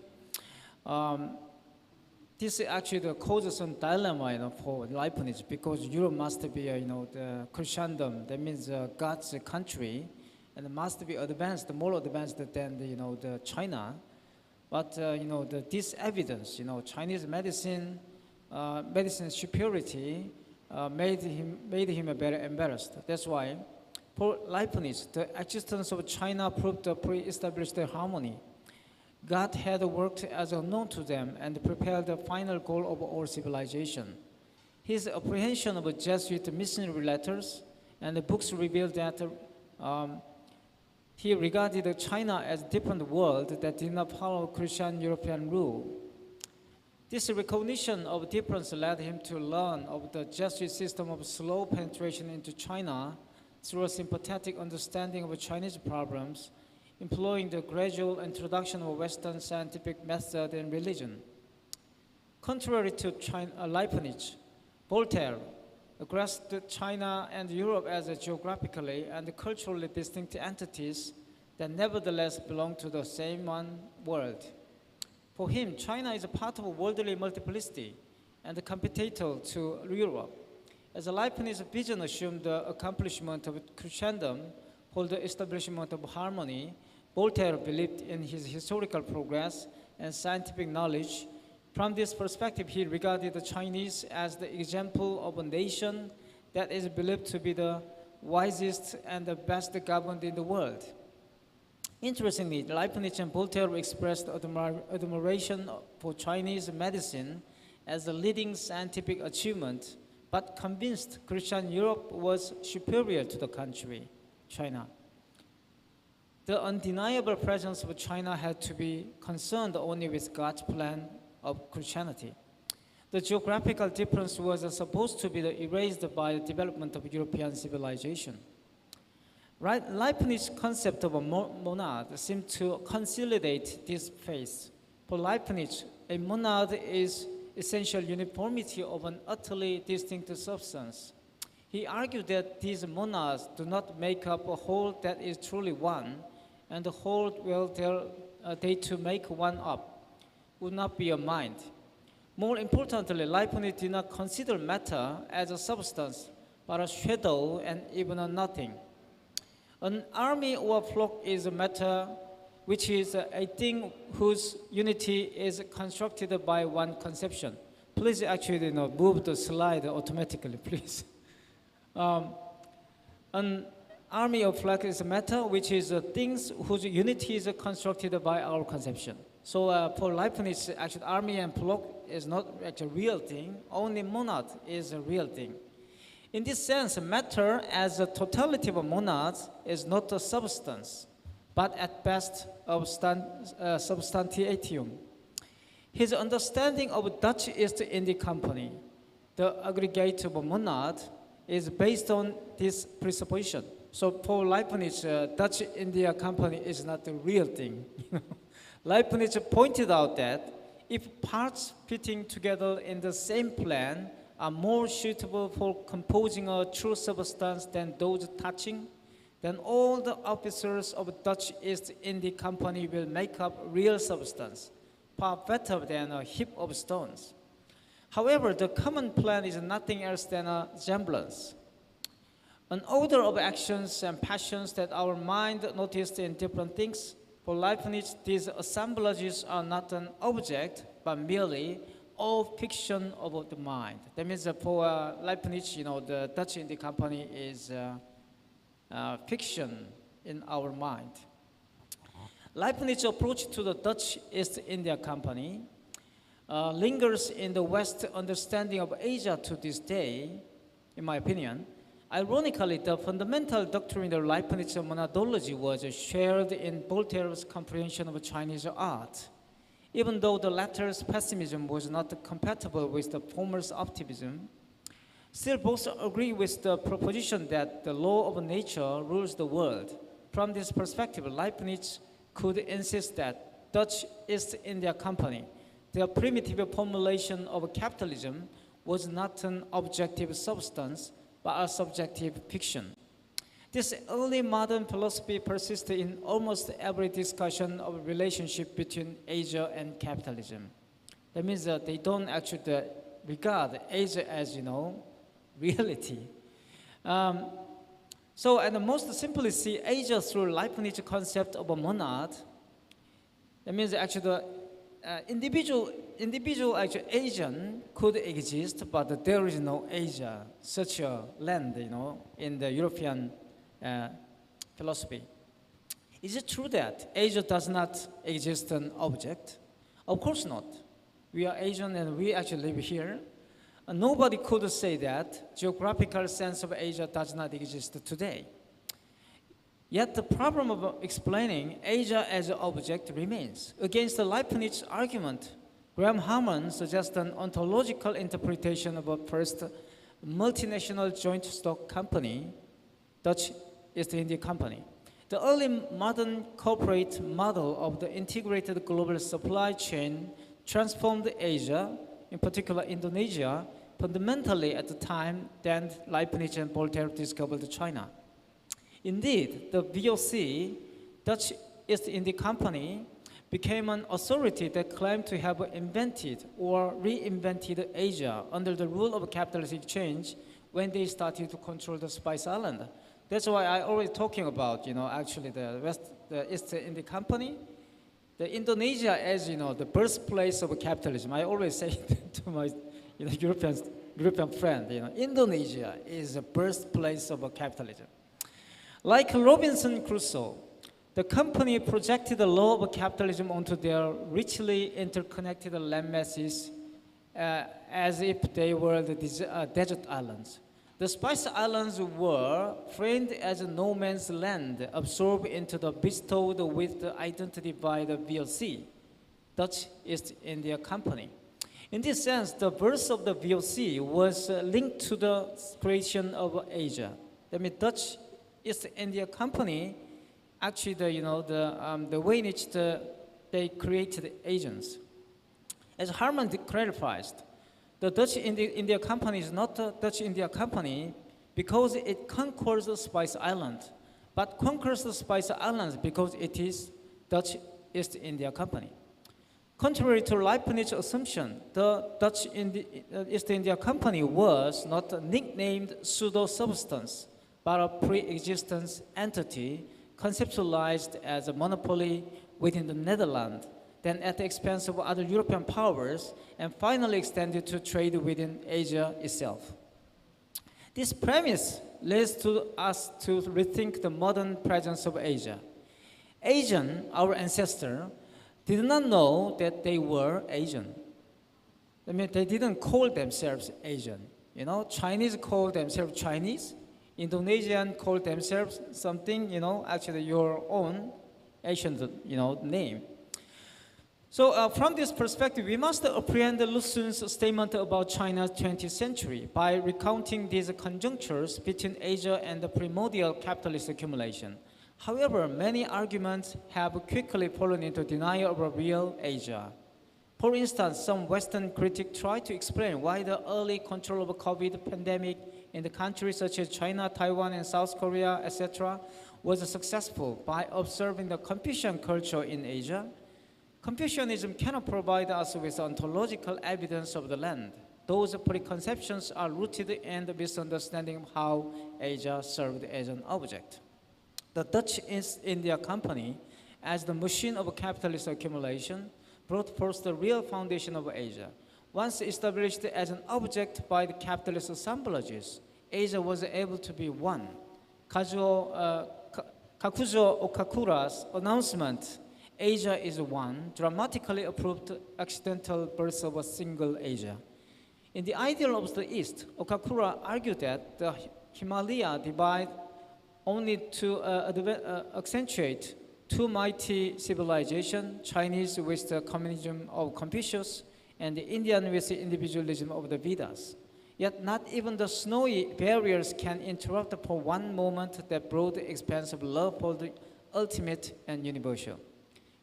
This actually causes some dilemma, for Leibniz, because Europe must be, the Christendom. That means God's country, and it must be advanced, more advanced than the China. But this evidence, Chinese medicine superiority made him very embarrassed. That's why, for Leibniz, the existence of China proved a pre-established harmony. God had worked as unknown to them and prepared the final goal of all civilization. His apprehension of Jesuit missionary letters and the books revealed that he regarded China as a different world that did not follow Christian European rule. This recognition of difference led him to learn of the Jesuit system of slow penetration into China through a sympathetic understanding of Chinese problems, employing the gradual introduction of Western scientific method and religion. Contrary to Leibniz, Voltaire grasped China and Europe as geographically and culturally distinct entities that nevertheless belong to the same one world. For him, China is a part of a worldly multiplicity and a competitor to Europe. As Leibniz's vision assumed the accomplishment of Christendom for the establishment of harmony, Voltaire believed in his historical progress and scientific knowledge. From this perspective, he regarded the Chinese as the example of a nation that is believed to be the wisest and the best governed in the world. Interestingly, Leibniz and Voltaire expressed admiration for Chinese medicine as a leading scientific achievement, but convinced Christian Europe was superior to the country, China. The undeniable presence of China had to be concerned only with God's plan of Christianity. The geographical difference was supposed to be erased by the development of European civilization. Leibniz's concept of a monad seemed to consolidate this faith. For Leibniz, a monad is essential uniformity of an utterly distinct substance. He argued that these monads do not make up a whole that is truly one, and the whole they to make one up would not be a mind. More importantly, Leibniz did not consider matter as a substance, but a shadow and even a nothing. An army or a flock is a matter which is a thing whose unity is constructed by one conception. Please actually move the slide automatically, please. An army or flock is a matter which is things whose unity is constructed by our conception. So for Leibniz, actually, army and flock is not actually a real thing. Only monad is a real thing. In this sense, matter as a totality of monads is not a substance, but at best of substantiatium. His understanding of Dutch East India Company, the aggregate of a monad, is based on this presupposition. So for Leibniz, Dutch India Company is not the real thing. Leibniz pointed out that if parts fitting together in the same plan are more suitable for composing a true substance than those touching, then all the officers of Dutch East India Company will make up real substance, far better than a heap of stones. However, the common plan is nothing else than a semblance, an order of actions and passions that our mind noticed in different things. For Leibniz, these assemblages are not an object, but merely a fiction of the mind. That means for Leibniz, the Dutch India Company is fiction in our mind. Leibniz's approach to the Dutch East India Company lingers in the West understanding of Asia to this day, in my opinion. Ironically, the fundamental doctrine of Leibniz's monadology was shared in Voltaire's comprehension of Chinese art, even though the latter's pessimism was not compatible with the former's optimism. Still, both agree with the proposition that the law of nature rules the world. From this perspective, Leibniz could insist that Dutch East India Company, their primitive formulation of capitalism, was not an objective substance, but a subjective fiction. This early modern philosophy persists in almost every discussion of relationship between Asia and capitalism. That means that they don't actually regard Asia as, reality. So, and most simply see Asia through Leibniz's concept of a monad. That means actually the individual actually Asian could exist, but there is no Asia, such a land, in the European philosophy. Is it true that Asia does not exist an object? Of course not. We are Asian and we actually live here. Nobody could say that geographical sense of Asia does not exist today. Yet the problem of explaining Asia as an object remains. Against the Leibniz argument, Graham Harman suggests an ontological interpretation of a first multinational joint stock company, Dutch East India Company. The early modern corporate model of the integrated global supply chain transformed Asia, in particular Indonesia, fundamentally at the time that Leibniz and Voltaire discovered China. Indeed, the VOC, Dutch East India Company, became an authority that claimed to have invented or reinvented Asia under the rule of capitalist exchange when they started to control the Spice Island. That's why I always talking about, actually the East India Company, the Indonesia as, the birthplace of capitalism. I always say to my, European friend, Indonesia is the birthplace of capitalism. Like Robinson Crusoe, the company projected the law of capitalism onto their richly interconnected land masses as if they were the desert islands. The Spice Islands were framed as a no man's land absorbed into the bestowed with the identity by the VOC, Dutch East India Company. In this sense, the birth of the VOC was linked to the creation of Asia. I mean, Dutch East India Company, actually, the way in which they created Asians. As Harman clarifies, the Dutch India Company is not the Dutch India Company because it conquers the Spice Island, but conquers the Spice Islands because it is Dutch East India Company. Contrary to Leibniz's assumption, the Dutch East India Company was not a nicknamed pseudo-substance, but a pre-existence entity conceptualized as a monopoly within the Netherlands, then at the expense of other European powers, and finally extended to trade within Asia itself. This premise leads to us to rethink the modern presence of Asia. Asian, our ancestor, did not know that they were Asian. I mean, they didn't call themselves Asian. Chinese call themselves Chinese. Indonesian call themselves something, actually your own Asian, name. So from this perspective, we must apprehend Lusun's statement about China's 20th century by recounting these conjunctures between Asia and the primordial capitalist accumulation. However, many arguments have quickly fallen into denial of a real Asia. For instance, some Western critics try to explain why the early control of the COVID pandemic in the countries such as China, Taiwan, and South Korea, etc., was successful by observing the Confucian culture in Asia. Confucianism cannot provide us with ontological evidence of the land. Those preconceptions are rooted in the misunderstanding of how Asia served as an object. The Dutch East India Company, as the machine of capitalist accumulation, brought forth the real foundation of Asia. Once established as an object by the capitalist assemblages, Asia was able to be one. Kakuzo Okakura's announcement, Asia is one, dramatically approved accidental birth of a single Asia. In the ideal of the East, Okakura argued that the Himalaya divide only to accentuate two mighty civilizations, Chinese with the communism of Confucius and the Indian with the individualism of the Vedas. Yet not even the snowy barriers can interrupt for one moment that broad expanse of love for the ultimate and universal.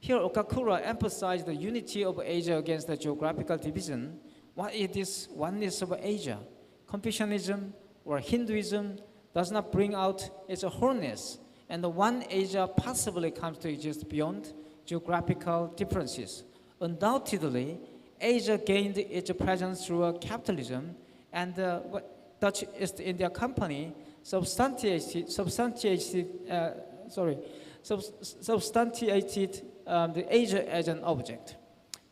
Here, Okakura emphasized the unity of Asia against the geographical division. What is this oneness of Asia? Confucianism or Hinduism does not bring out its wholeness, and the one Asia possibly comes to exist beyond geographical differences. Undoubtedly, Asia gained its presence through capitalism, and the Dutch East India Company substantiated the Asia as an object.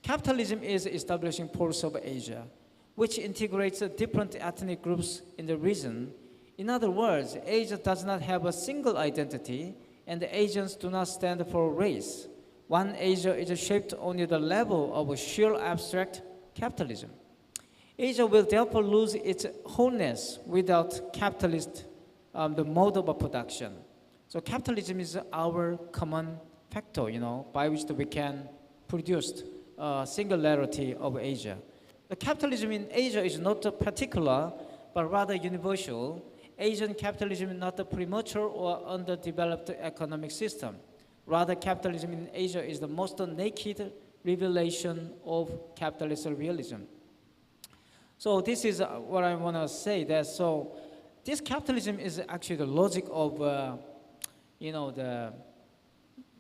Capitalism is the establishing force of Asia, which integrates different ethnic groups in the region. In other words, Asia does not have a single identity, and the Asians do not stand for a race. One Asia is shaped only at the level of sheer abstract capitalism. Asia will therefore lose its wholeness without capitalist, the mode of production. So capitalism is our common factor, by which we can produce singularity of Asia. The capitalism in Asia is not particular, but rather universal. Asian capitalism is not a premature or underdeveloped economic system. Rather, capitalism in Asia is the most naked revelation of capitalist realism. So this is what I want to say. This capitalism is actually the logic of, the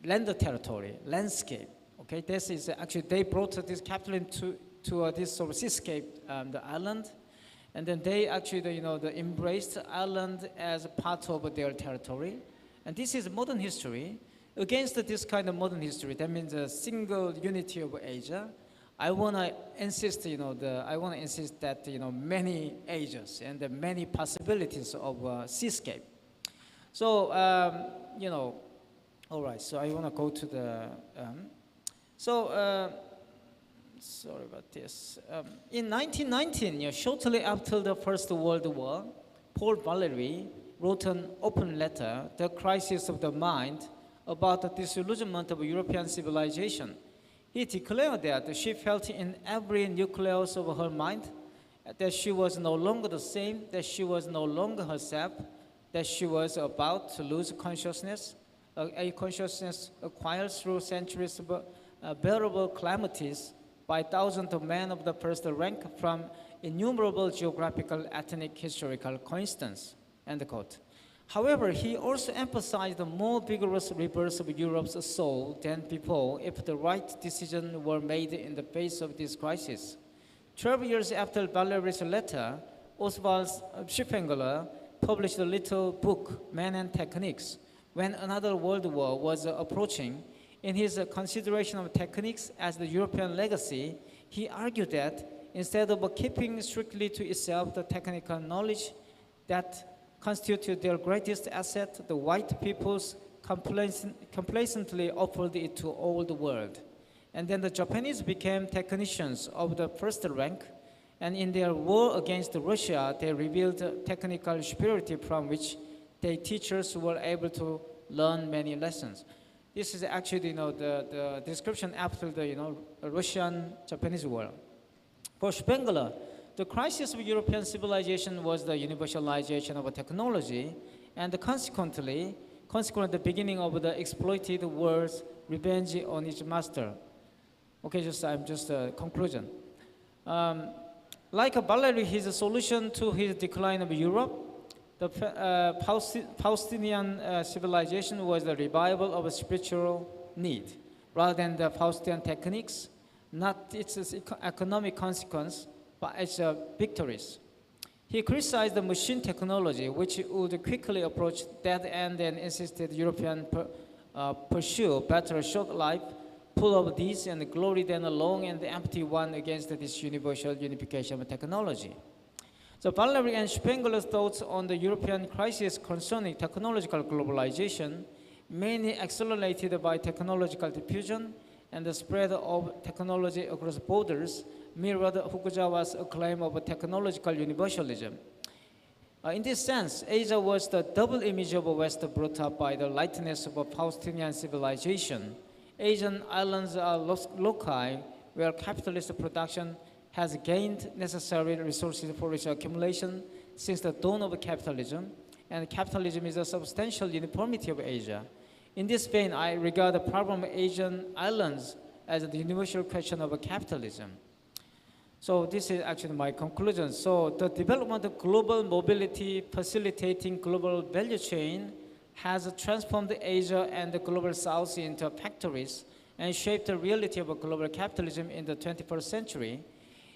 land territory, landscape. Okay, this is actually they brought this capitalism to this sort of seascape, the island, and then they actually, they embraced the island as a part of their territory, and this is modern history. Against this kind of modern history, that means a single unity of Asia. I want to insist, that many Asias and the many possibilities of seascape. So, all right. So I want to go to the. Sorry about this. In 1919, shortly after the First World War, Paul Valéry wrote an open letter, "The Crisis of the Mind," about the disillusionment of European civilization. He declared that she felt in every nucleus of her mind that she was no longer the same, that she was no longer herself, that she was about to lose consciousness, a consciousness acquired through centuries of bearable calamities by thousands of men of the first rank from innumerable geographical, ethnic, historical coincidence, end quote. However, he also emphasized the more vigorous rebirth of Europe's soul than before if the right decision were made in the face of this crisis. 12 years after Valéry's letter, Oswald Spengler published a little book, Men and Techniques, when another world war was approaching. In his consideration of techniques as the European legacy, he argued that instead of keeping strictly to itself the technical knowledge that constituted their greatest asset, the white peoples complacently offered it to all the world. And then the Japanese became technicians of the first rank, and in their war against Russia, they revealed technical superiority from which their teachers were able to learn many lessons. This is actually, the description after the, Russian-Japanese War. For Spengler, the crisis of European civilization was the universalization of technology, and consequently, the beginning of the exploited world's revenge on its master. Okay, I'm just a conclusion. Like Valery, his solution to his decline of Europe, the Faustinian civilization was the revival of a spiritual need, rather than the Faustian techniques, not its economic consequence, but its victories. He criticized the machine technology, which would quickly approach dead end, and insisted European pursue better short life, full of this and glory than a long and empty one against this universal unification of technology. So Valery and Spengler's thoughts on the European crisis concerning technological globalization, mainly accelerated by technological diffusion and the spread of technology across borders, mirrored Fukuzawa's claim of technological universalism. In this sense, Asia was the double image of the West brought up by the lightness of a Faustinian civilization. Asian islands are loci where capitalist production has gained necessary resources for its accumulation since the dawn of capitalism, and capitalism is a substantial uniformity of Asia. In this vein, I regard the problem of Asian islands as the universal question of capitalism. So this is actually my conclusion. So the development of global mobility facilitating global value chain has transformed Asia and the global South into factories and shaped the reality of global capitalism in the 21st century.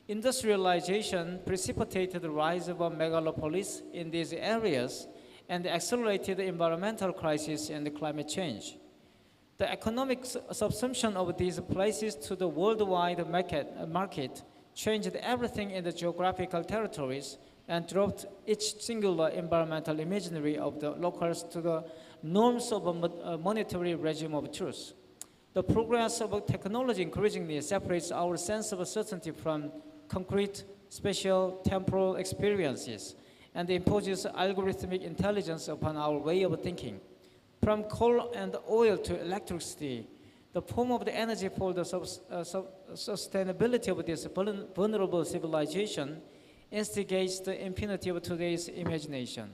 Industrialization precipitated the rise of a megalopolis in these areas and accelerated the environmental crisis and the climate change. The economic subsumption of these places to the worldwide market changed everything in the geographical territories and dropped each singular environmental imaginary of the locals to the norms of a monetary regime of truth. The progress of technology increasingly separates our sense of certainty from concrete, spatial, temporal experiences, and imposes algorithmic intelligence upon our way of thinking. From coal and oil to electricity, the form of the energy for the sustainability of this vulnerable civilization instigates the impunity of today's imagination.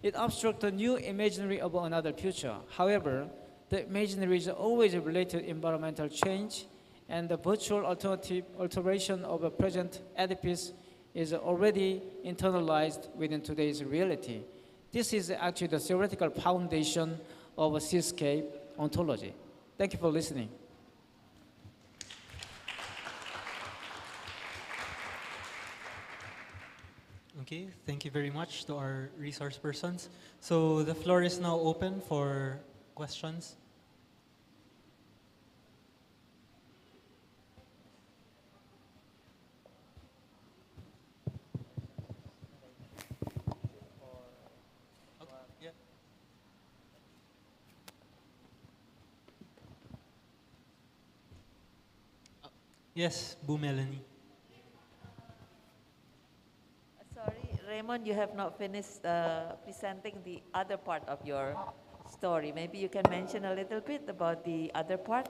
It obstructs the new imaginary of another future. However, the imaginary is always related to environmental change, and the virtual alteration of a present edifice is already internalized within today's reality. This is actually the theoretical foundation of a seascape ontology. Thank you for listening. Okay, thank you very much to our resource persons. So the floor is now open for questions. Yes, Boo Melanie. Sorry, Raymond, you have not finished presenting the other part of your story. Maybe you can mention a little bit about the other part,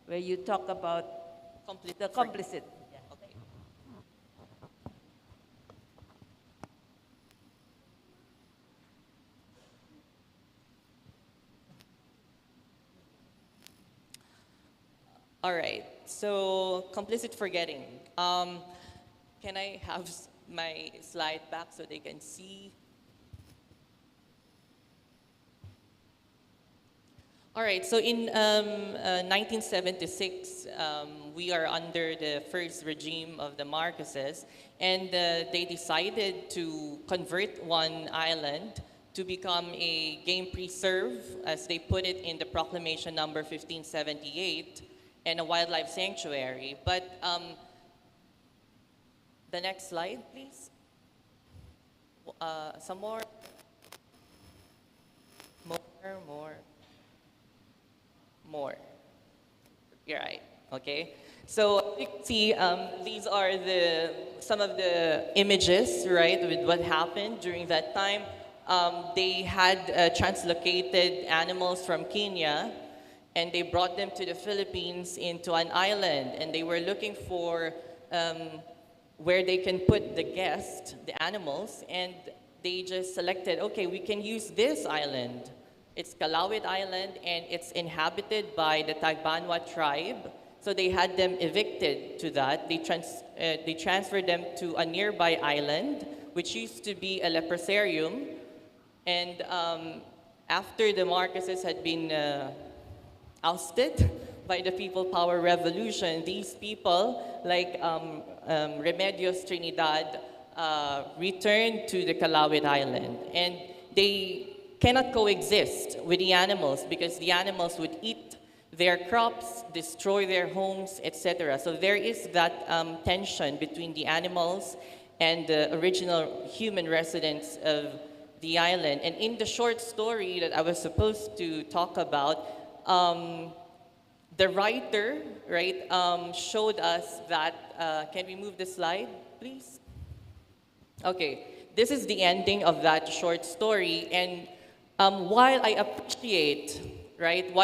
where you talk about the complicit. All right, so complicit forgetting. Can I have my slide back so they can see? All right, so in 1976, we are under the first regime of the Marcoses, and they decided to convert one island to become a game preserve, as they put it in the proclamation number 1578, and a wildlife sanctuary. But the next slide, please. Some more. More. You're right. Okay. So you can see these are some of the images, right, with what happened during that time. They had translocated animals from Kenya, and they brought them to the Philippines into an island, and they were looking for where they can put the guest, the animals, and they just selected, okay, we can use this island. It's Calauit Island, and it's inhabited by the Tagbanwa tribe. So they had them evicted to that. They transferred them to a nearby island, which used to be a leprosarium. And after the Marcoses had been ousted by the People Power Revolution, these people, like Remedios Trinidad, returned to the Calauit Island. And they cannot coexist with the animals because the animals would eat their crops, destroy their homes, etc. So there is that tension between the animals and the original human residents of the island. And in the short story that I was supposed to talk about, the writer, right, showed us that, can we move the slide, please? Okay, this is the ending of that short story. And while I appreciate, right,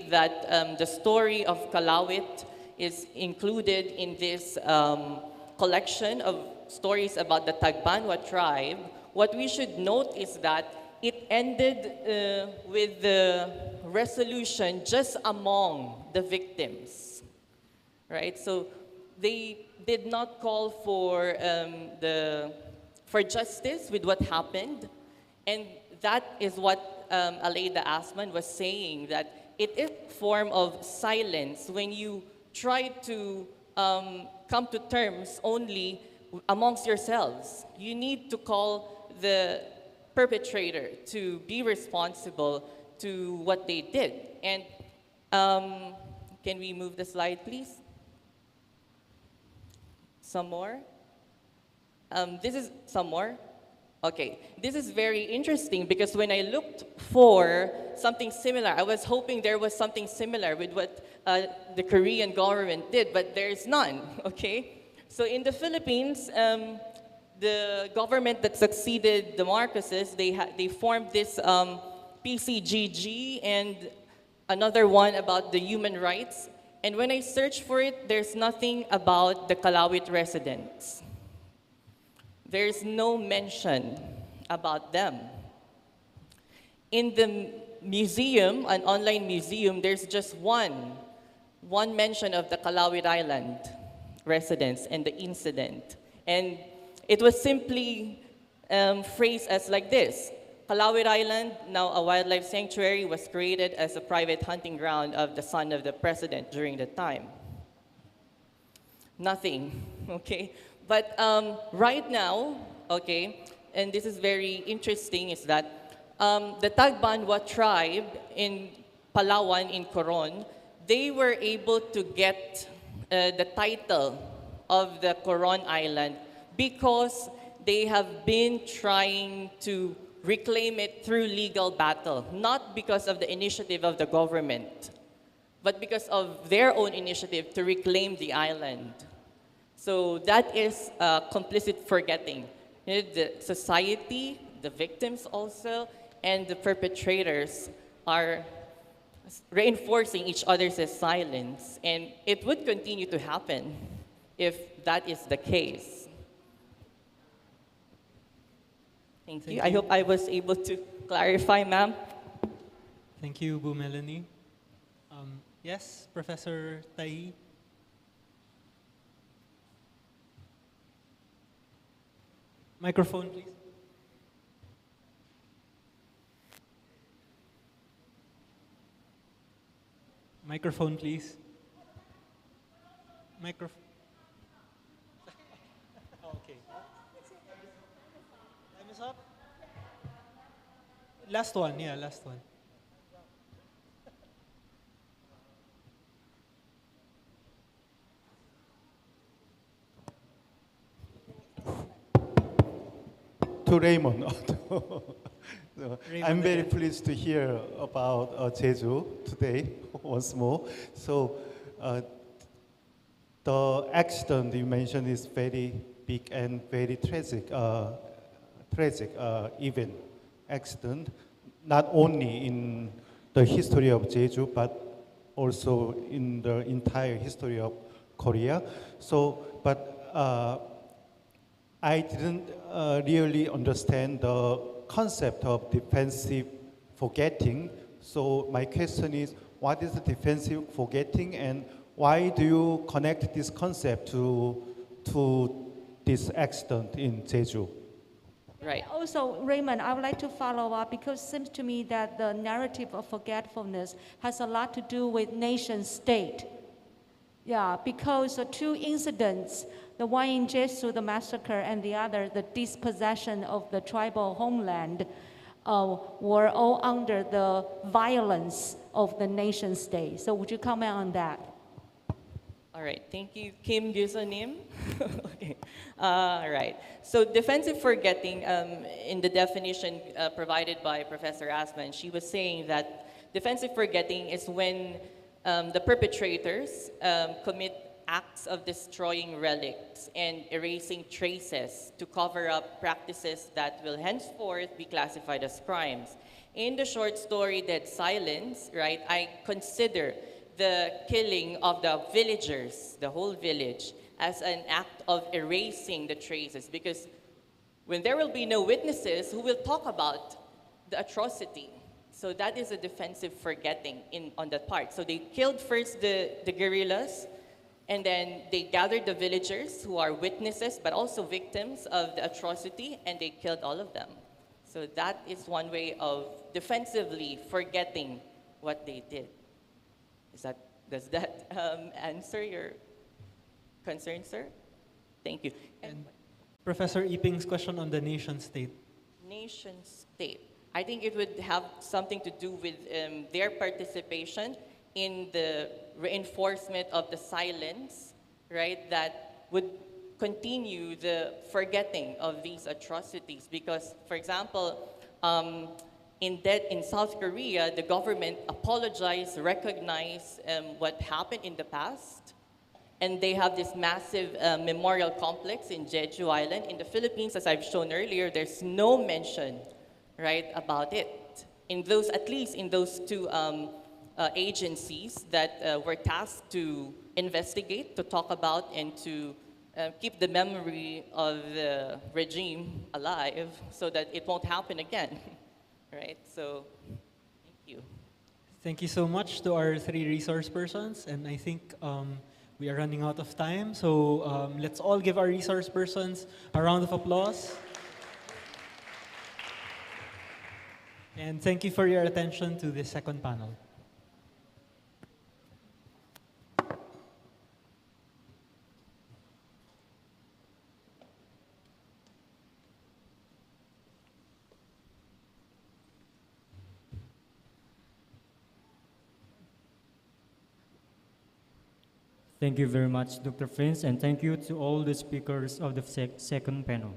that the story of Calauit is included in this collection of stories about the Tagbanwa tribe, what we should note is that it ended with the resolution just among the victims, right? So they did not call for justice with what happened, and that is what Aleida Asman was saying, that it is a form of silence when you try to come to terms only amongst yourselves. You need to call the perpetrator to be responsible to what they did. And can we move the slide, please? Some more? This is some more. Okay, this is very interesting because when I looked for something similar, I was hoping there was something similar with what the Korean government did, but there's none, okay? So in the Philippines, the government that succeeded the Marcoses, they formed this PCGG and another one about the human rights. And when I searched for it, there's nothing about the Calauit residents. There's no mention about them. In the museum, an online museum, there's just one mention of the Calauit Island residents and the incident. And it was simply phrased as like this: Calauit Island, now a wildlife sanctuary, was created as a private hunting ground of the son of the president during the time. Nothing, okay? But right now, okay, and this is very interesting, is that the Tagbanwa tribe in Palawan, in Coron, they were able to get the title of the Coron Island because they have been trying to reclaim it through legal battle, not because of the initiative of the government, but because of their own initiative to reclaim the island. So that is complicit forgetting. You know, the society, the victims also, and the perpetrators are reinforcing each other's silence. And it would continue to happen if that is the case. Thank you. I hope I was able to clarify, ma'am. Thank you, Bu Melanie. Yes, Professor Tai. Microphone, please. Microphone, please. Microphone. Okay. Time is up. Last one, yeah, last one. To Raymond. Raymond I'm very again. pleased to hear about Jeju today once more. So the accident you mentioned is very big and very tragic event, accident, not only in the history of Jeju, but also in the entire history of Korea. So, but I didn't really understand the concept of defensive forgetting. So my question is, what is the defensive forgetting, and why do you connect this concept to this accident in Jeju? Right. Also, Raymond, I would like to follow up because it seems to me that the narrative of forgetfulness has a lot to do with nation state. Yeah, because the two incidents, the one in Jeju, the massacre, and the other, the dispossession of the tribal homeland, were all under the violence of the nation state. So would you comment on that? All right, thank you, Kim Gyusonim. Okay, all right. So defensive forgetting, in the definition provided by Professor Asman, she was saying that defensive forgetting is when the perpetrators commit acts of destroying relics and erasing traces to cover up practices that will henceforth be classified as crimes. In the short story Dead Silence, right, I consider the killing of the villagers, the whole village, as an act of erasing the traces, because when there will be no witnesses, who will talk about the atrocity? So that is a defensive forgetting on that part. So they killed first the guerrillas, and then they gathered the villagers who are witnesses but also victims of the atrocity, and they killed all of them. So that is one way of defensively forgetting what they did. Does that answer your concern, sir? Thank you. And Professor Iping's question on the nation state. Nation state. I think it would have something to do with their participation in the reinforcement of the silence, right, that would continue the forgetting of these atrocities. Because, for example, in South Korea, the government apologized, recognized what happened in the past, and they have this massive memorial complex in Jeju Island. In the Philippines, as I've shown earlier, there's no mention, right, about it. At least in those two agencies that were tasked to investigate, to talk about, and to keep the memory of the regime alive so that it won't happen again. Right, so thank you. Thank you so much to our three resource persons, and I think we are running out of time, so let's all give our resource persons a round of applause. And thank you for your attention to this second panel. Thank you very much, Dr. Prince, and thank you to all the speakers of the second panel.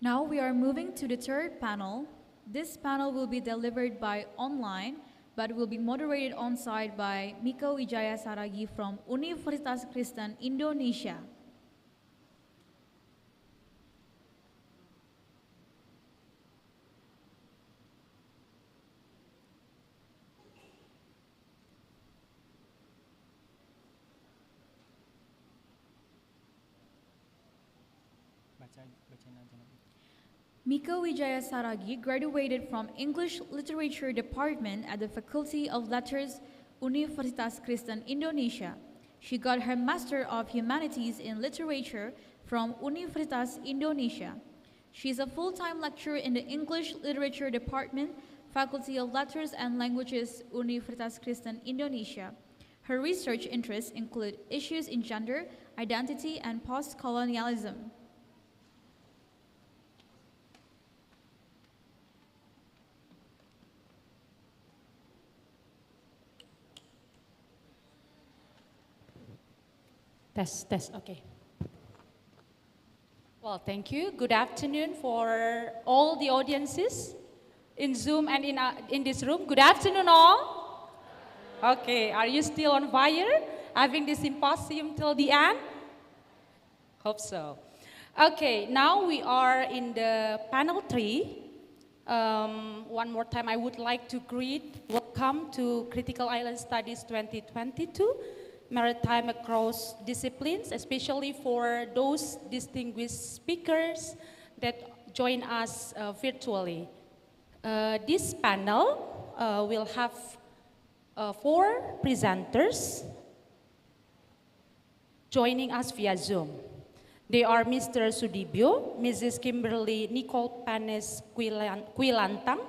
Now we are moving to the third panel. This panel will be delivered by online, but will be moderated on-site by Miko Wijaya Saragi from Universitas Kristen, Indonesia. Miko Wijaya Saragi graduated from English Literature Department at the Faculty of Letters, Universitas Kristen, Indonesia. She got her Master of Humanities in Literature from Universitas Indonesia. She is a full-time lecturer in the English Literature Department, Faculty of Letters and Languages, Universitas Kristen, Indonesia. Her research interests include issues in gender, identity, and post-colonialism. Test, okay. Well, thank you. Good afternoon for all the audiences in Zoom and in this room. Good afternoon, all. Okay, are you still on fire? Having this symposium till the end? Hope so. Okay, now we are in the panel 3. One more time, I would like to welcome to Critical Island Studies 2022, Maritime across disciplines, especially for those distinguished speakers that join us virtually. This panel will have 4 presenters joining us via Zoom. They are Mr. Sudibyo, Mrs. Kimberly Nicole Panes Quilantang,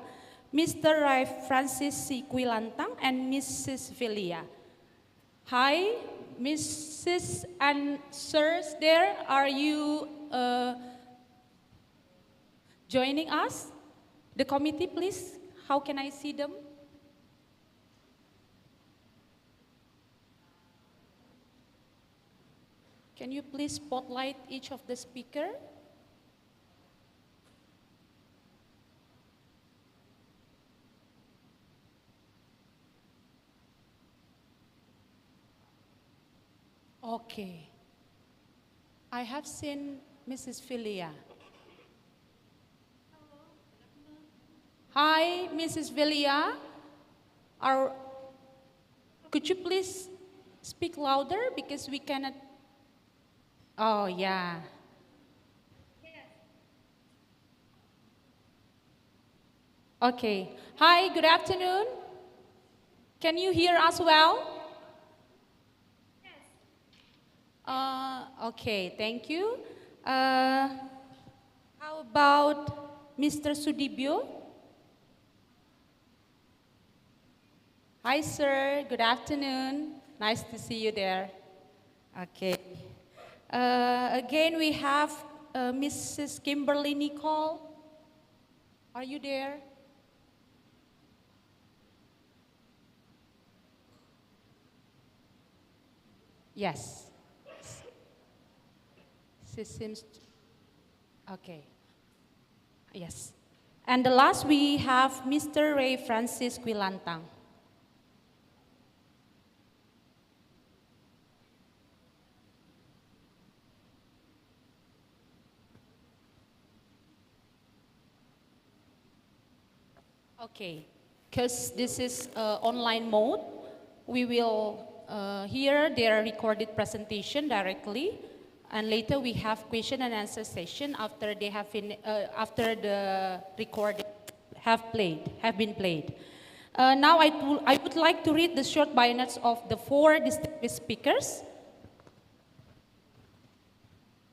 Mr. Ray Francis C. Quilantang, and Mrs. Velia. Hi, Mrs. and sirs there, are you joining us? The committee, please. How can I see them? Can you please spotlight each of the speaker? Okay. I have seen Mrs. Velia. Hi, Mrs. Velia. Could you please speak louder because we cannot. Oh, yeah. Okay. Hi, good afternoon. Can you hear us well? Okay, thank you. How about Mr. Sudibyo? Hi, sir. Good afternoon. Nice to see you there. Okay. Again, we have Mrs. Kimberly Nicole. Are you there? Yes. She seems. Okay. Yes. And the last we have Mr. Ray Francis Quilantang. Okay, because this is online mode, we will hear their recorded presentation directly, and later we have question and answer session after they have after the recorded have been played. Now I would like to read the short bionotes of the 4 distinguished speakers.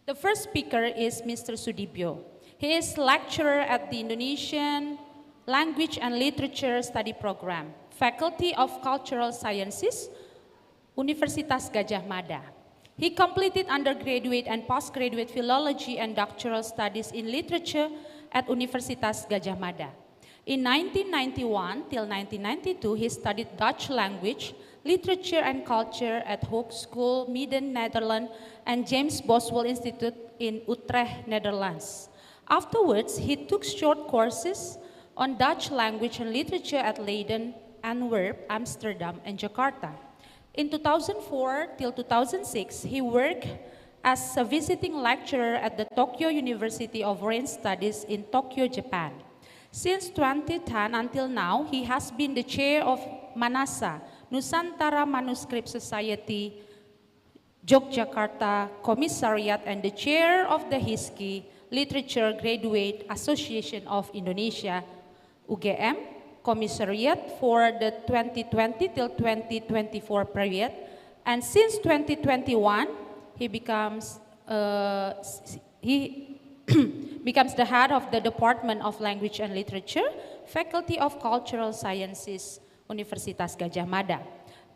The first speaker is Mr. Sudibyo. He is lecturer at the Indonesian Language and Literature Study Program, Faculty of Cultural Sciences, Universitas Gadjah Mada. He completed undergraduate and postgraduate philology and doctoral studies in literature at Universitas Gadjah Mada. In 1991 till 1992, he studied Dutch language, literature and culture at Hogeschool Meiden, Netherlands, and James Boswell Institute in Utrecht, Netherlands. Afterwards, he took short courses on Dutch language and literature at Leiden, Antwerp, Amsterdam, and Jakarta. In 2004 till 2006, he worked as a visiting lecturer at the Tokyo University of Foreign Studies in Tokyo, Japan. Since 2010 until now, he has been the chair of Manasa, Nusantara Manuscript Society, Yogyakarta Commissariat, and the chair of the HISKI, Literature Graduate Association of Indonesia, UGM, Commissariat for the 2020 till 2024 period. And since 2021, he becomes becomes the head of the Department of Language and Literature, Faculty of Cultural Sciences, Universitas Gadjah Mada.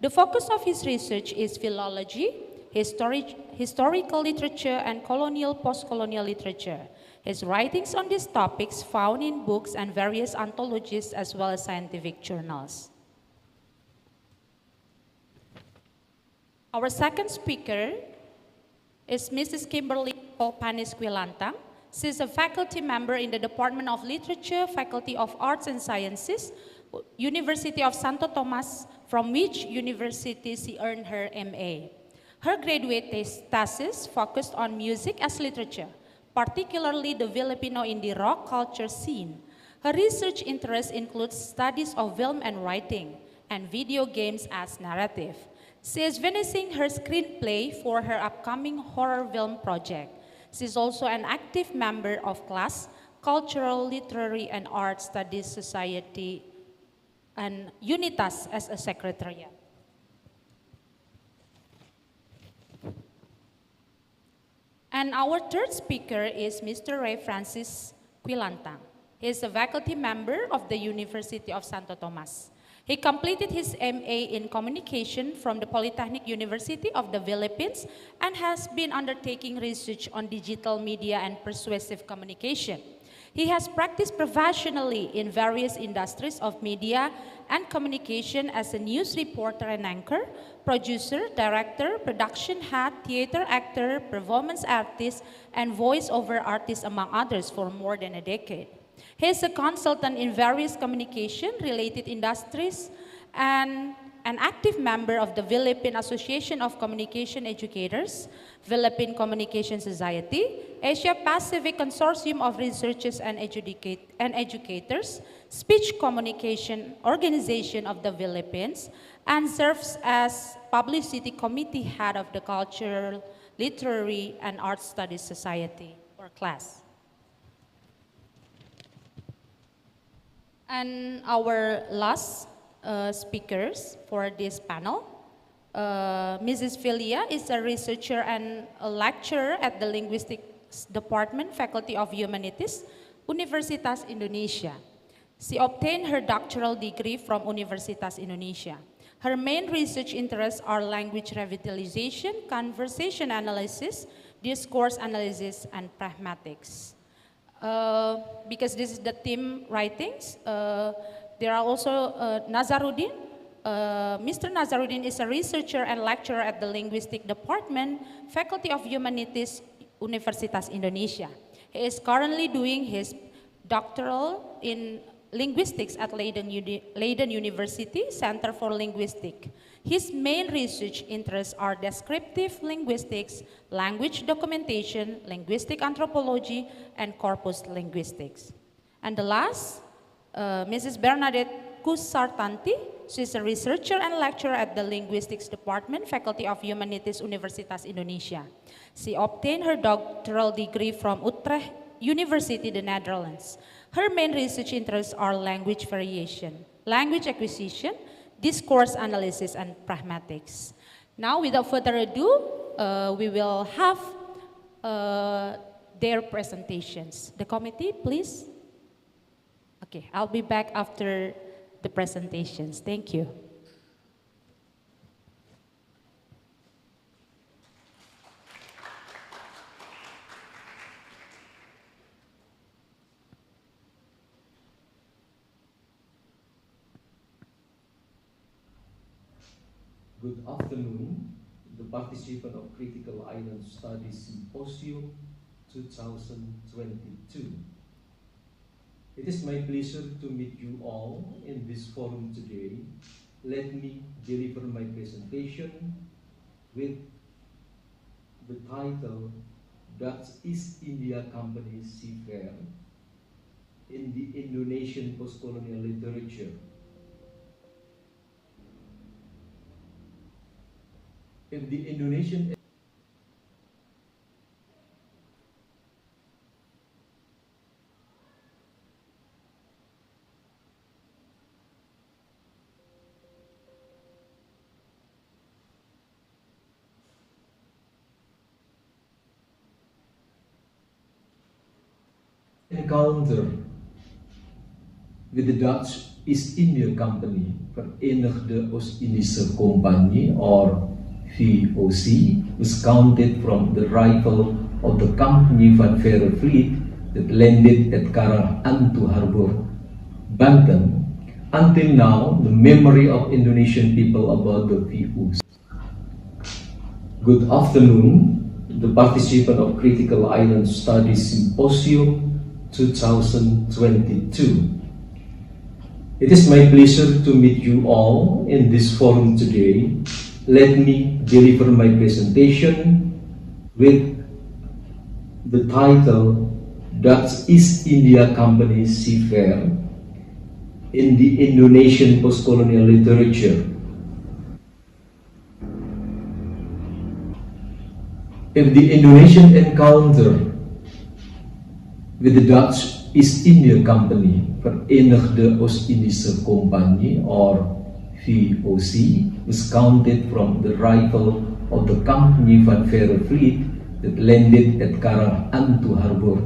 The focus of his research is philology, historical literature, and colonial post-colonial literature. His writings on these topics found in books and various anthologies as well as scientific journals. Our second speaker is Mrs. Kimberly Panis Quilantang. She is a faculty member in the Department of Literature, Faculty of Arts and Sciences, University of Santo Tomas, from which university she earned her MA. Her graduate thesis focused on music as literature, particularly the Filipino indie rock culture scene. Her research interests include studies of film and writing, and video games as narrative. She is finishing her screenplay for her upcoming horror film project. She is also an active member of CLASS, Cultural, Literary, and Art Studies Society, and Unitas as a secretariat. And our third speaker is Mr. Ray Francis Quilantang. He is a faculty member of the University of Santo Tomas. He completed his MA in Communication from the Polytechnic University of the Philippines and has been undertaking research on digital media and persuasive communication. He has practiced professionally in various industries of media and communication as a news reporter and anchor, producer, director, production head, theater actor, performance artist, and voice-over artist, among others, for more than a decade. He is a consultant in various communication-related industries and an active member of the Philippine Association of Communication Educators, Philippine Communication Society, Asia Pacific Consortium of Researchers and Educators, Speech Communication Organization of the Philippines, and serves as Publicity Committee Head of the Cultural, Literary, and Art Studies Society, or CLASS. And our last speakers for this panel, Mrs. Philia is a researcher and a lecturer at the Linguistics Department, Faculty of Humanities, Universitas Indonesia. She obtained her doctoral degree from Universitas Indonesia. Her main research interests are language revitalization, conversation analysis, discourse analysis, and pragmatics. Because this is the team writings, there are also Nazaruddin. Mr. Nazaruddin is a researcher and lecturer at the Linguistic Department, Faculty of Humanities, Universitas Indonesia. He is currently doing his doctoral in linguistics at Leiden University, Center for Linguistics. His main research interests are descriptive linguistics, language documentation, linguistic anthropology, and corpus linguistics. And the last, Mrs. Bernadette Kusartanti. She is a researcher and lecturer at the Linguistics Department, Faculty of Humanities, Universitas Indonesia. She obtained her doctoral degree from Utrecht University, the Netherlands. Her main research interests are language variation, language acquisition, discourse analysis, and pragmatics. Now, without further ado, we will have their presentations. The committee, please. Okay, I'll be back after the presentations. Thank you. Good afternoon, the participant of Critical Island Studies Symposium 2022. It is my pleasure to meet you all in this forum today. Let me deliver my presentation with the title Dutch East India Company Seafarer in the Indonesian Postcolonial Literature. In the Indonesian encounter with the Dutch East India Company, Verenigde Oost-Indische Compagnie, or VOC, was counted from the arrival of the Company van Verre fleet that landed at Karang Antu Harbor, Banten. Until now, the memory of Indonesian people about the VOC. Good afternoon, the participant of Critical Island Studies Symposium 2022. It is my pleasure to meet you all in this forum today. Let me deliver my presentation with the title Dutch East India Company seafarer in the Indonesian post-colonial literature. If the Indonesian encounter with the Dutch East India Company, Verenigde Oost-Indische Compagnie, or VOC, was counted from the arrival of the Company van Verre fleet that landed at Karangantu Harbor,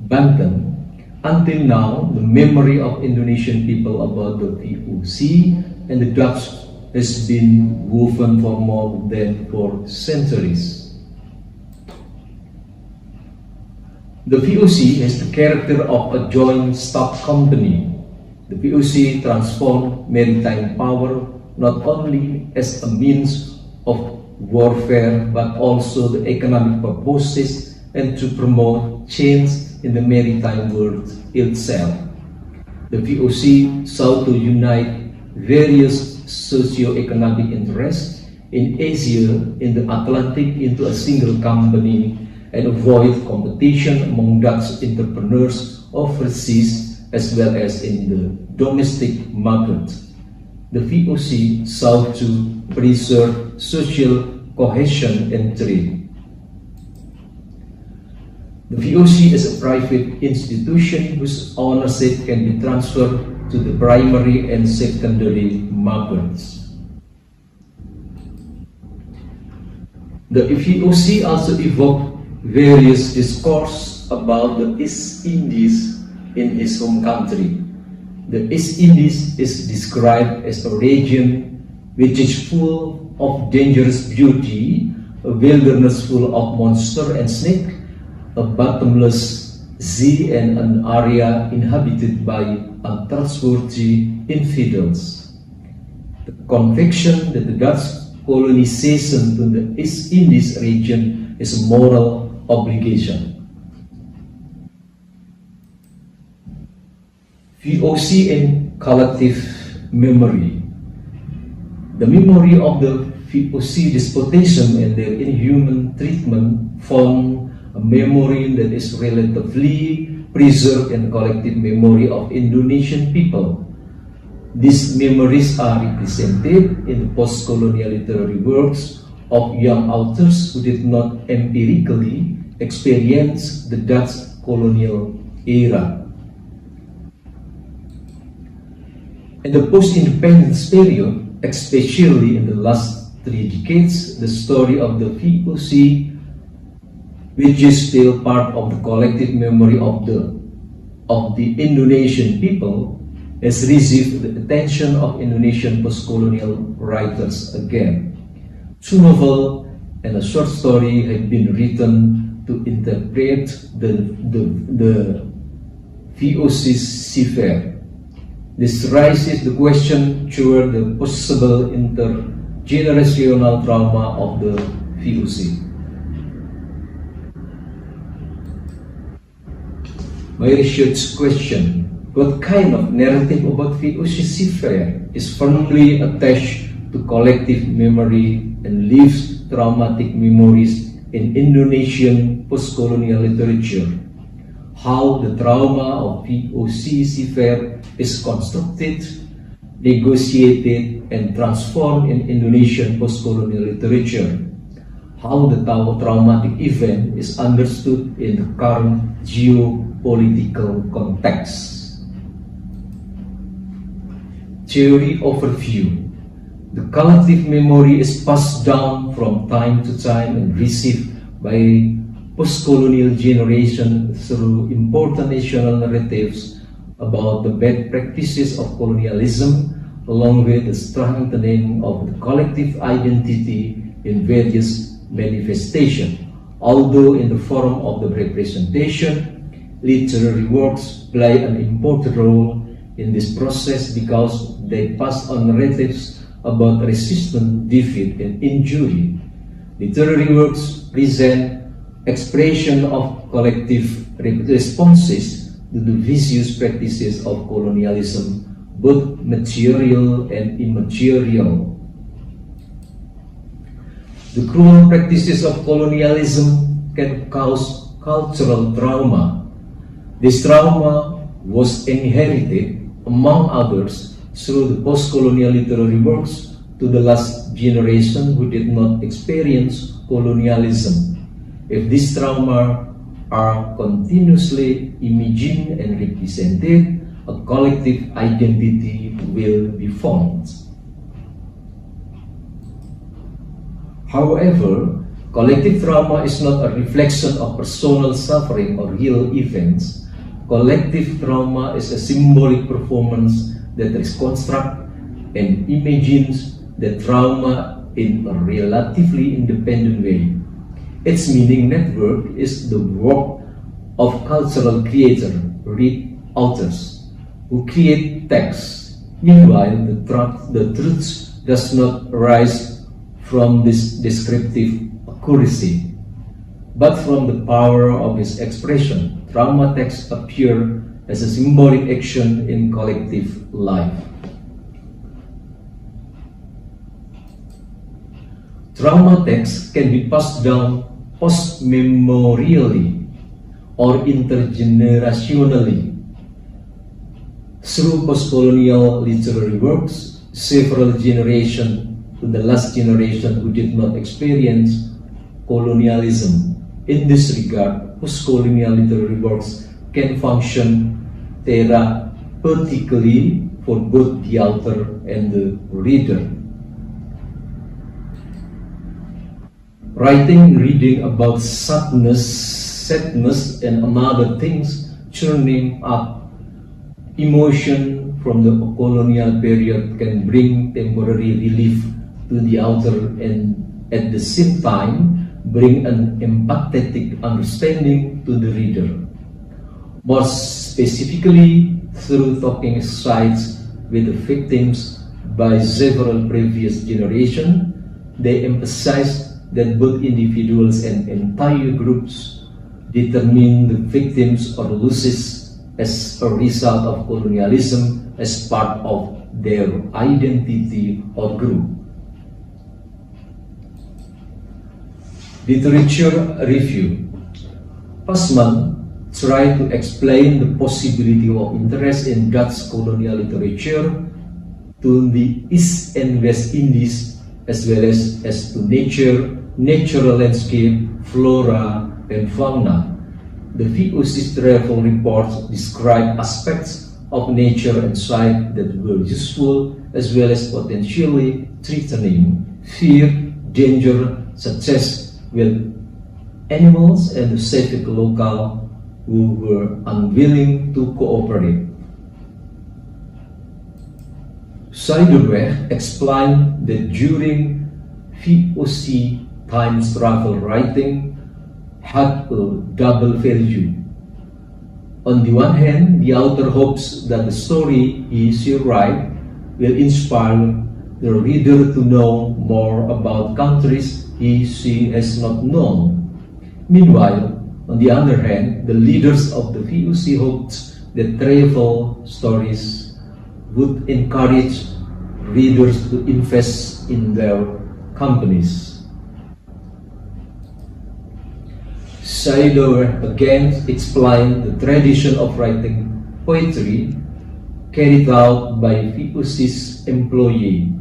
Banten. Until now, the memory of Indonesian people about the VOC and the Dutch has been woven for more than 4 centuries. The VOC has the character of a joint stock company. The VOC transformed maritime power not only as a means of warfare but also the economic purposes and to promote change in the maritime world itself. The VOC sought to unite various socio-economic interests in Asia and the Atlantic into a single company and avoid competition among Dutch entrepreneurs overseas as well as in the domestic market. The VOC sought to preserve social cohesion and trade. The VOC is a private institution whose ownership can be transferred to the primary and secondary markets. The VOC also evoked various discourse about the East Indies in his home country. The East Indies is described as a region which is full of dangerous beauty, a wilderness full of monster and snake, a bottomless sea, and an area inhabited by untrustworthy infidels. The conviction that the Dutch colonization to the East Indies region is a moral obligation. VOC and collective memory. The memory of the VOC despotism and their inhuman treatment form a memory that is relatively preserved in the collective memory of Indonesian people. These memories are represented in the post-colonial literary works of young authors who did not empirically experience the Dutch colonial era. In the post-independence period, especially in the last 3 decades, the story of the VOC, which is still part of the collective memory of the Indonesian people, has received the attention of Indonesian post-colonial writers again. 2 novels and a short story have been written to interpret the VOC's seafarer. This raises the question toward the possible intergenerational trauma of the VOC. My research question: what kind of narrative about VOC seafarer is firmly attached to collective memory and leaves traumatic memories in Indonesian post-colonial literature? How the trauma of VOC seafarer is constructed, negotiated, and transformed in Indonesian post-colonial literature. How the traumatic event is understood in the current geopolitical context. Theory overview. The collective memory is passed down from time to time and received by post-colonial generation through important national narratives about the bad practices of colonialism, along with the strengthening of the collective identity in various manifestations. Although in the form of the representation, literary works play an important role in this process because they pass on narratives about resistance, defeat, and injury. Literary works present expression of collective responses to the vicious practices of colonialism, both material and immaterial. The cruel practices of colonialism can cause cultural trauma. This trauma was inherited, among others, through the post-colonial literary works to the last generation who did not experience colonialism. If this trauma are continuously imagined and represented, a collective identity will be formed. However, collective trauma is not a reflection of personal suffering or real events. Collective trauma is a symbolic performance that reconstructs and imagines the trauma in a relatively independent way. Its meaning network is the work of cultural creators, read authors, who create texts. Meanwhile, the truth does not arise from this descriptive accuracy, but from the power of its expression. Trauma texts appear as a symbolic action in collective life. Trauma texts can be passed down post-memorially or intergenerationally. Through post-colonial literary works, several generations to the last generation who did not experience colonialism. In this regard, post-colonial literary works can function therapeutically for both the author and the reader. Writing and reading about sadness and other things, churning up emotion from the colonial period can bring temporary relief to the author and at the same time bring an empathetic understanding to the reader. More specifically, through talking exercises with the victims by several previous generations, they emphasize that both individuals and entire groups determine the victims or losses as a result of colonialism as part of their identity or group. Literature review. Passman tried to explain the possibility of interest in Dutch colonial literature to the East and West Indies as well as to nature, natural landscape, flora, and fauna. The VOC's travel reports describe aspects of nature and site that were useful as well as potentially threatening, fear, danger, such as with animals and the civic local who were unwilling to cooperate. Seidenberg explained that during VOC times travel writing had a double value. On the one hand, the author hopes that the story he will write will inspire the reader to know more about countries she has not known. Meanwhile, on the other hand, the leaders of the VOC hoped that travel stories would encourage readers to invest in their companies. Seidenberg again explained the tradition of writing poetry carried out by VOC's employee.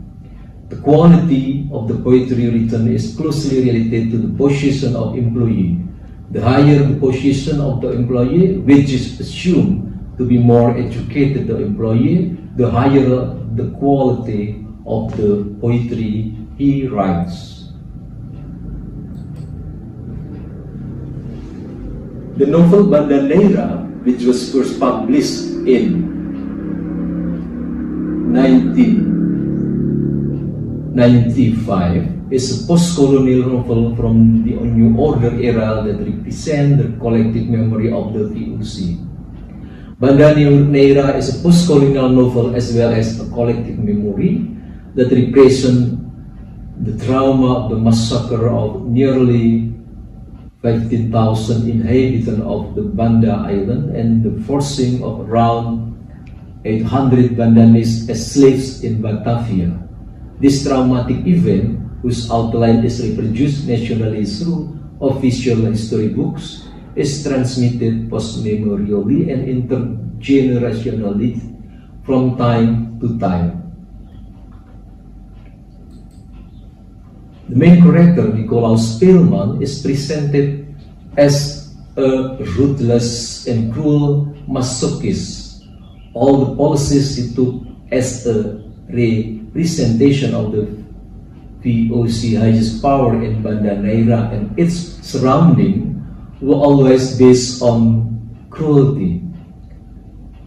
The quality of the poetry written is closely related to the position of employee. The higher the position of the employee, which is assumed to be more educated the employee, the higher the quality of the poetry he writes. The novel Banda Neira, which was first published in 1995, is a post-colonial novel from the New Order era that represents the collective memory of the VOC. Banda Neira is a post-colonial novel as well as a collective memory that represents the trauma of the massacre of nearly 15,000 inhabitants of the Banda Island and the forcing of around 800 Bandanese as slaves in Batavia. This traumatic event, whose outline is reproduced nationally through official history books, is transmitted post-memorially and intergenerationally from time to time. The main character, Nicolaus Speelman, is presented as a ruthless and cruel masochist. All the policies he took as a representation of the VOC highest power in Banda Neira and its surrounding were always based on cruelty.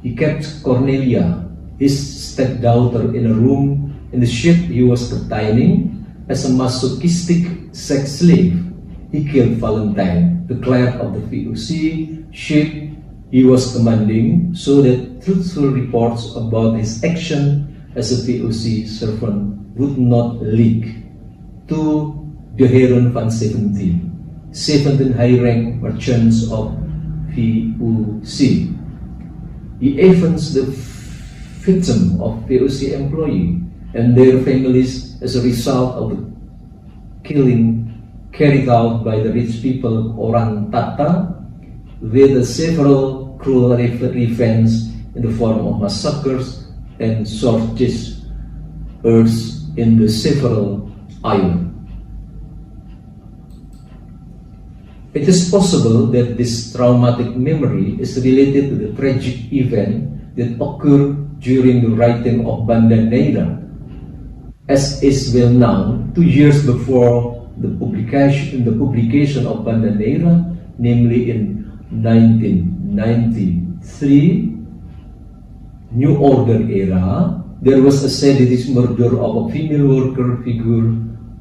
He kept Cornelia, his stepdaughter, in a room in the ship he was captaining as a masochistic sex slave. He killed Valentine, the clerk of the VOC ship he was commanding, so that truthful reports about his action as a VOC servant would not leak to the Heron van 17 high-rank merchants of VOC. He evens the victim of VOC employee and their families as a result of the killing carried out by the rich people of Orang Tata, with several cruel revenge in the form of massacres and sorties in the several islands. It is possible that this traumatic memory is related to the tragic event that occurred during the writing of Banda Neira. As is well known, 2 years before the publication of Banda Neira, namely in 1993, New Order era, there was a seditious murder of a female worker figure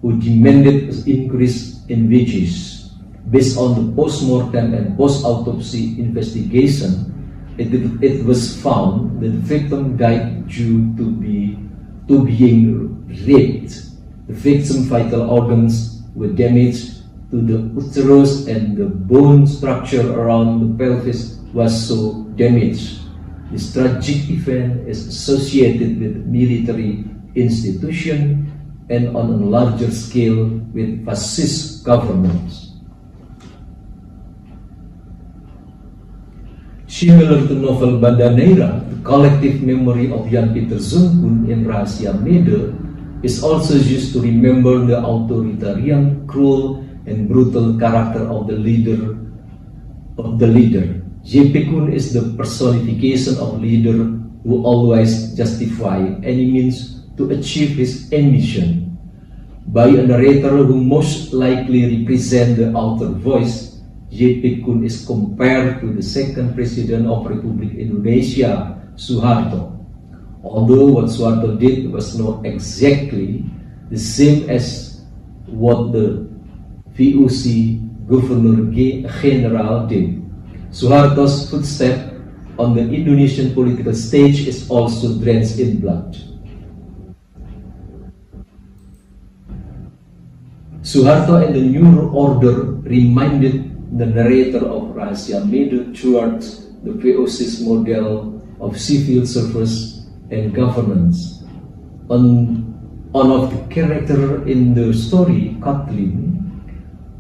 who demanded an increase in wages. Based on the post-mortem and post-autopsy investigation, it was found that the victim died due to being raped. The victim's vital organs were damaged to the uterus, and the bone structure around the pelvis was so damaged. This tragic event is associated with military institutions and on a larger scale with fascist governments. Similar to novel Banda Neira, the collective memory of Jan Pieter Zonkun in Rahasia Mede is also used to remember the authoritarian, cruel, and brutal character of the leader. JP Kun is the personification of leader who always justify any means to achieve his ambition. By a narrator who most likely represents the outer voice, JP Kun is compared to the second president of Republik Indonesia, Suharto. Although what Suharto did was not exactly the same as what the VOC Governor General did, Suharto's footstep on the Indonesian political stage is also drenched in blood. Suharto and the New Order reminded the narrator of Rahasia Mede towards the VOC's model of civil service and governance. One of the characters in the story, Kathleen,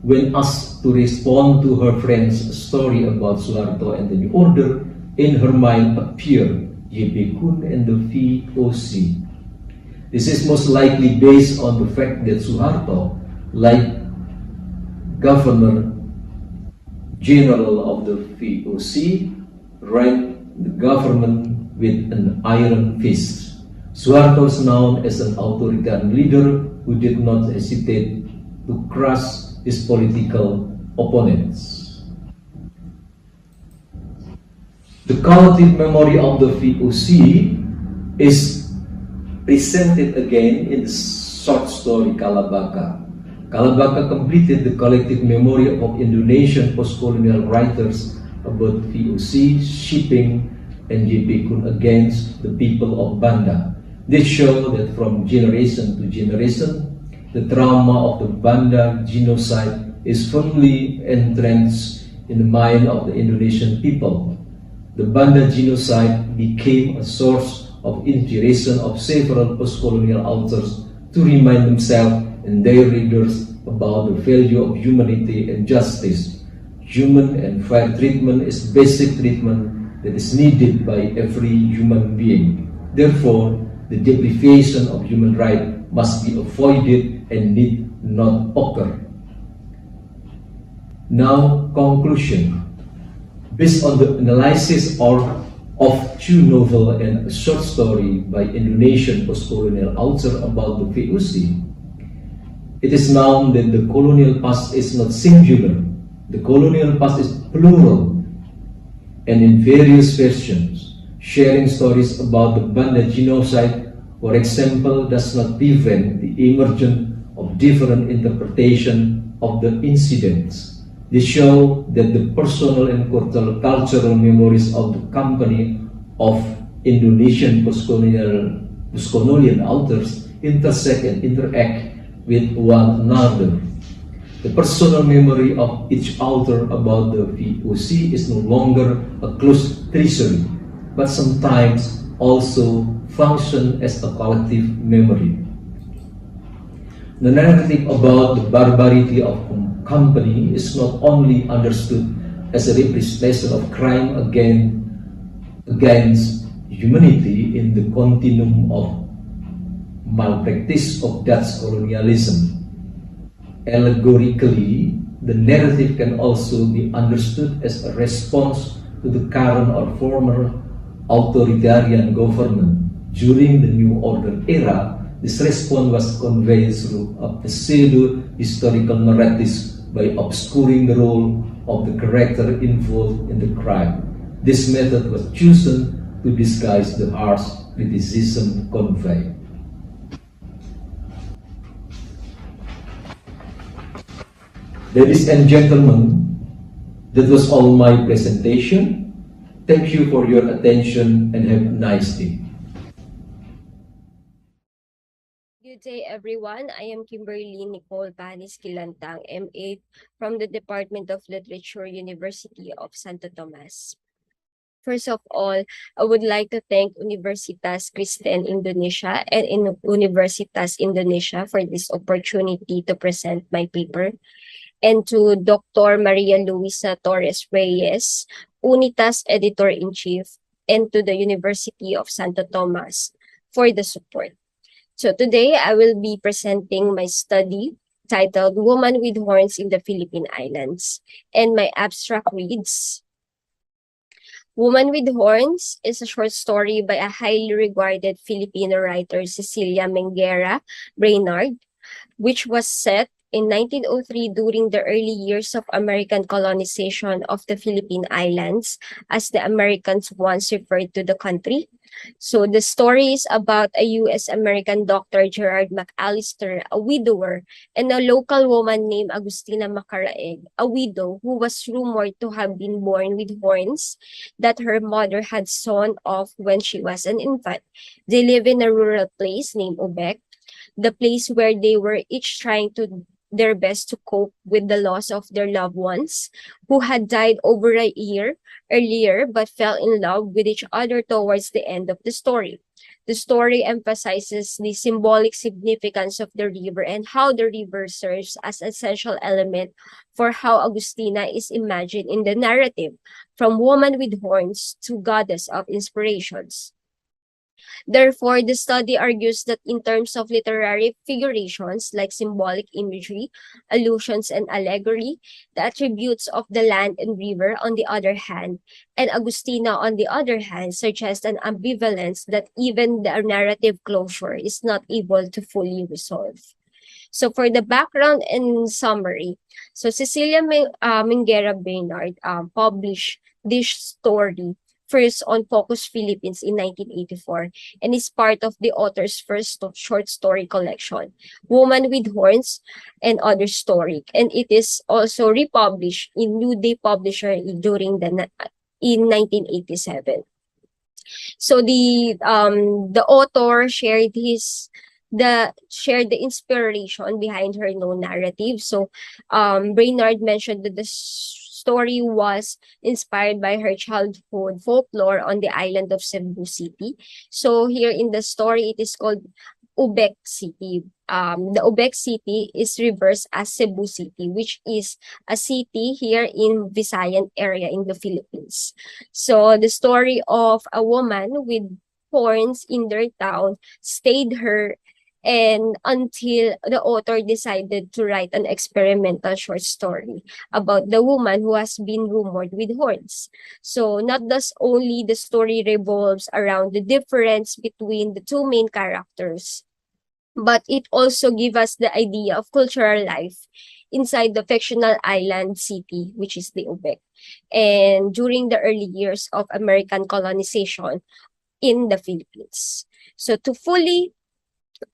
when asked to respond to her friend's story about Suharto and the New Order, in her mind appeared JP Kun and the VOC. This is most likely based on the fact that Suharto, like Governor General of the VOC, ran the government with an iron fist. Suharto is known as an authoritarian leader who did not hesitate to crush his political opponents. The collective memory of the VOC is presented again in the short story Kalabaka. Kalabaka completed the collective memory of Indonesian post-colonial writers about VOC, shipping, and JP Kun against the people of Banda. They show that from generation to generation, the trauma of the Banda genocide is firmly entrenched in the mind of the Indonesian people. The Banda genocide became a source of inspiration of several post-colonial authors to remind themselves and their readers about the value of humanity and justice. Human and fair treatment is basic treatment that is needed by every human being. Therefore, the deprivation of human rights must be avoided and need not occur. Now, conclusion. Based on the analysis of two novels and a short story by Indonesian post-colonial author about the VOC, it is known that the colonial past is not singular. The colonial past is plural and in various versions. Sharing stories about the Banda genocide, for example, does not prevent the emergence of different interpretation of the incidents. They show that the personal and cultural memories of the company of Indonesian post-colonial authors intersect and interact with one another. The personal memory of each author about the VOC is no longer a closed treasury, but sometimes also function as a collective memory. The narrative about the barbarity of company is not only understood as a representation of crime against humanity in the continuum of malpractice of Dutch colonialism. Allegorically, the narrative can also be understood as a response to the current or former authoritarian government. During the New Order era, this response was conveyed through a pseudo-historical narratives by obscuring the role of the character involved in the crime. This method was chosen to disguise the harsh criticism conveyed. Ladies and gentlemen, that was all my presentation. Thank you for your attention and have a nice day. Good day, everyone. I am Kimberly Nicole Panis Kilantang, M.A. from the Department of Literature, University of Santo Tomas. First of all, I would like to thank Universitas Kristen Indonesia and Universitas Indonesia for this opportunity to present my paper, and to Dr. Maria Luisa Torres Reyes, UNITAS Editor-in-Chief, and to the University of Santo Tomas for the support. So today I will be presenting my study titled Woman with Horns in the Philippine Islands, and my abstract reads: Woman with Horns is a short story by a highly regarded Filipino writer, Cecilia Menguera Brainard, which was set in 1903 during the early years of American colonization of the Philippine Islands, as the Americans once referred to the country. So the story is about a U.S.-American doctor, Gerard McAllister, a widower, and a local woman named Agustina Macaraeg, a widow who was rumored to have been born with horns that her mother had sawn off when she was an infant. They live in a rural place named Ubek, the place where they were each trying to their best to cope with the loss of their loved ones who had died over a year earlier but fell in love with each other towards the end of the story. The story emphasizes the symbolic significance of the river and how the river serves as an essential element for how Agustina is imagined in the narrative, from woman with horns to goddess of inspirations. Therefore, the study argues that in terms of literary figurations like symbolic imagery, allusions, and allegory, the attributes of the land and river on the other hand, and Agustina on the other hand, suggest an ambivalence that even the narrative closure is not able to fully resolve. So for the background and summary, so Cecilia Menguera Brainard published this story first on Focus Philippines in 1984 and is part of the author's first short story collection, Woman with Horns and Other Story, and it is also republished in New Day Publisher in 1987. So the author shared the inspiration behind her known narrative. So Brainard mentioned that the story was inspired by her childhood folklore on the island of Cebu City. So here in the story, it is called Ubek City. The Ubek City is reversed as Cebu City, which is a city here in Visayan area in the Philippines. So the story of a woman with horns in their town stayed her and until the author decided to write an experimental short story about the woman who has been rumored with horns. So not thus only the story revolves around the difference between the two main characters, but it also gives us the idea of cultural life inside the fictional island city, which is the Ubek, and during the early years of American colonization in the Philippines. So to fully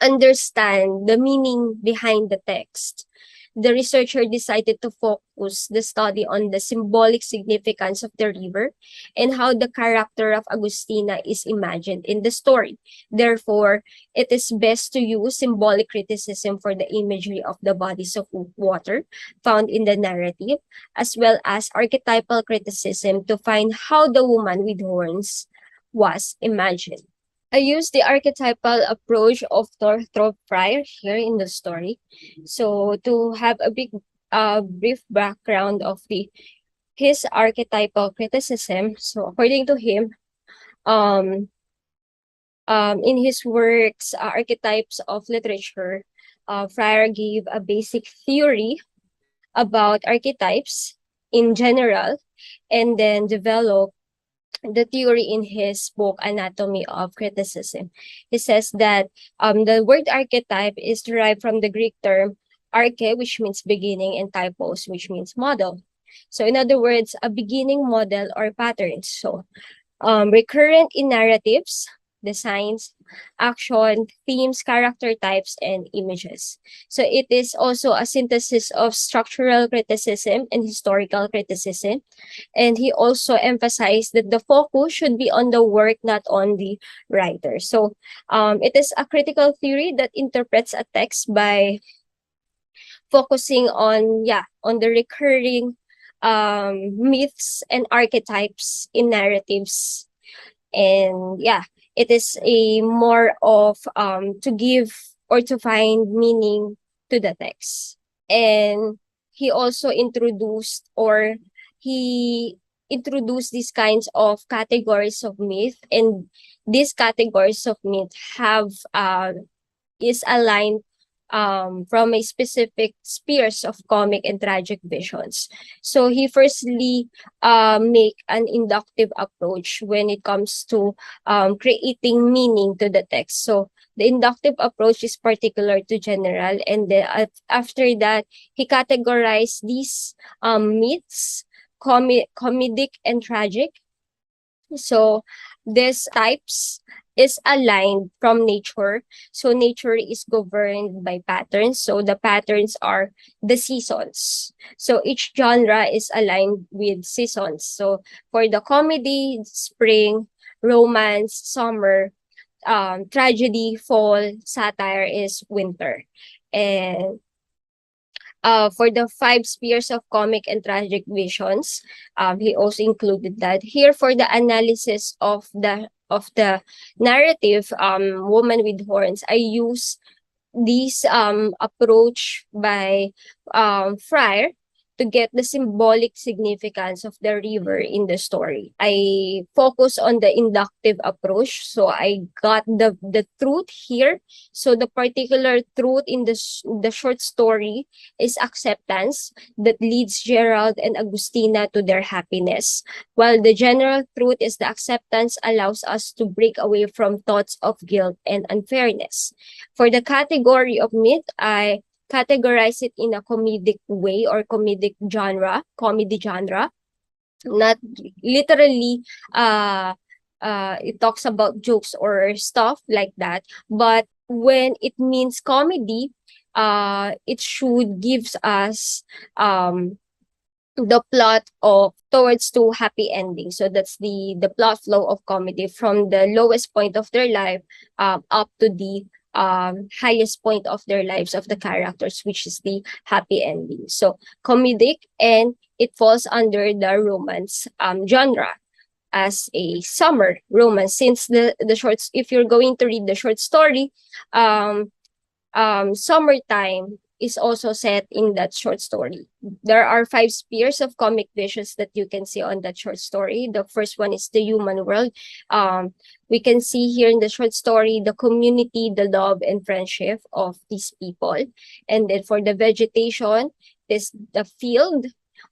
understand the meaning behind the text, the researcher decided to focus the study on the symbolic significance of the river and how the character of Agustina is imagined in the story. Therefore, it is best to use symbolic criticism for the imagery of the bodies of water found in the narrative, as well as archetypal criticism to find how the woman with horns was imagined. I use the archetypal approach of Northrop Fryer here in the story. So to have a brief background of his archetypal criticism. So according to him, in his works, Archetypes of Literature, Fryer gave a basic theory about archetypes in general, and then developed the theory in his book Anatomy of Criticism. He says that the word archetype is derived from the Greek term arche, which means beginning, and typos, which means model. So in other words, a beginning model or pattern. So recurrent in narratives, designs, action, themes, character types, and images. So it is also a synthesis of structural criticism and historical criticism. And he also emphasized that the focus should be on the work, not on the writer. So it is a critical theory that interprets a text by focusing on the recurring myths and archetypes in narratives. And it is a more of to give or to find meaning to the text. And he also introduced these kinds of categories of myth, and these categories of myth have is aligned from a specific spheres of comic and tragic visions. So he firstly make an inductive approach when it comes to creating meaning to the text. So the inductive approach is particular to general, and then after that, he categorized these myths, comedic and tragic. So these types is aligned from nature. So nature is governed by patterns. So the patterns are the seasons. So each genre is aligned with seasons. So for the comedy, spring, romance, summer, tragedy, fall, satire is winter. And for the 5 spheres of comic and tragic visions, he also included that. Here for the analysis of the narrative, Woman with Horns, I use this approach by Fryer to get the symbolic significance of the river in the story. I focus on the inductive approach, so I got the truth here. So the particular truth in the short story is acceptance that leads Gerald and Agustina to their happiness, while the general truth is the acceptance allows us to break away from thoughts of guilt and unfairness. For the category of myth, I categorize it in a comedic way or comedy genre, not literally it talks about jokes or stuff like that, but when it means comedy, it should gives us the plot of towards to happy ending. So that's the plot flow of comedy from the lowest point of their life up to the highest point of their lives of the characters, which is the happy ending. So comedic, and it falls under the romance genre. as a summer romance, since the shorts, if you're going to read the short story, summertime is also set in that short story. There are 5 spheres of comic visions that you can see on that short story. The first one is the human world. We can see here in the short story the community, the love and friendship of these people. And then for the vegetation, is the field.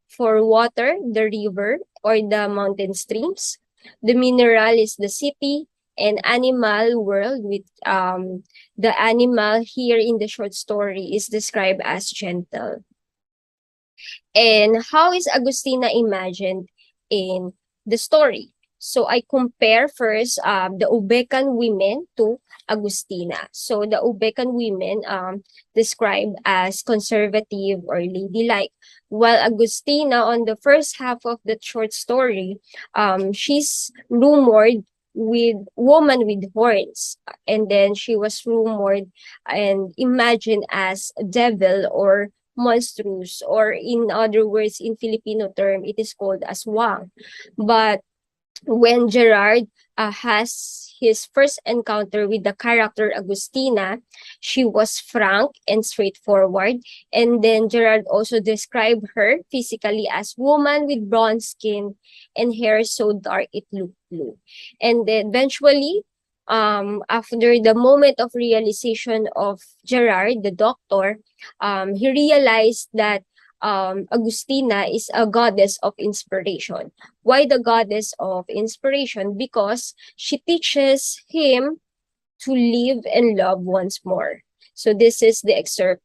For water, the river or the mountain streams. The mineral is the city, and animal world with the animal here in the short story is described as gentle. And how is Agustina imagined in the story? So I compare first the Ubecan women to Agustina. So the Ubecan women described as conservative or ladylike, while Agustina on the first half of the short story, she's rumored with woman with horns, and then she was rumored and imagined as devil or monstrous, or in other words, in Filipino term, it is called as wang. But when Gerard has his first encounter with the character Agustina, she was frank and straightforward. And then Gerard also described her physically as woman with bronze skin and hair so dark it looked blue. And then eventually, after the moment of realization of Gerard, the doctor, he realized that Agustina is a goddess of inspiration. Why the goddess of inspiration? Because she teaches him to live and love once more. So this is the excerpt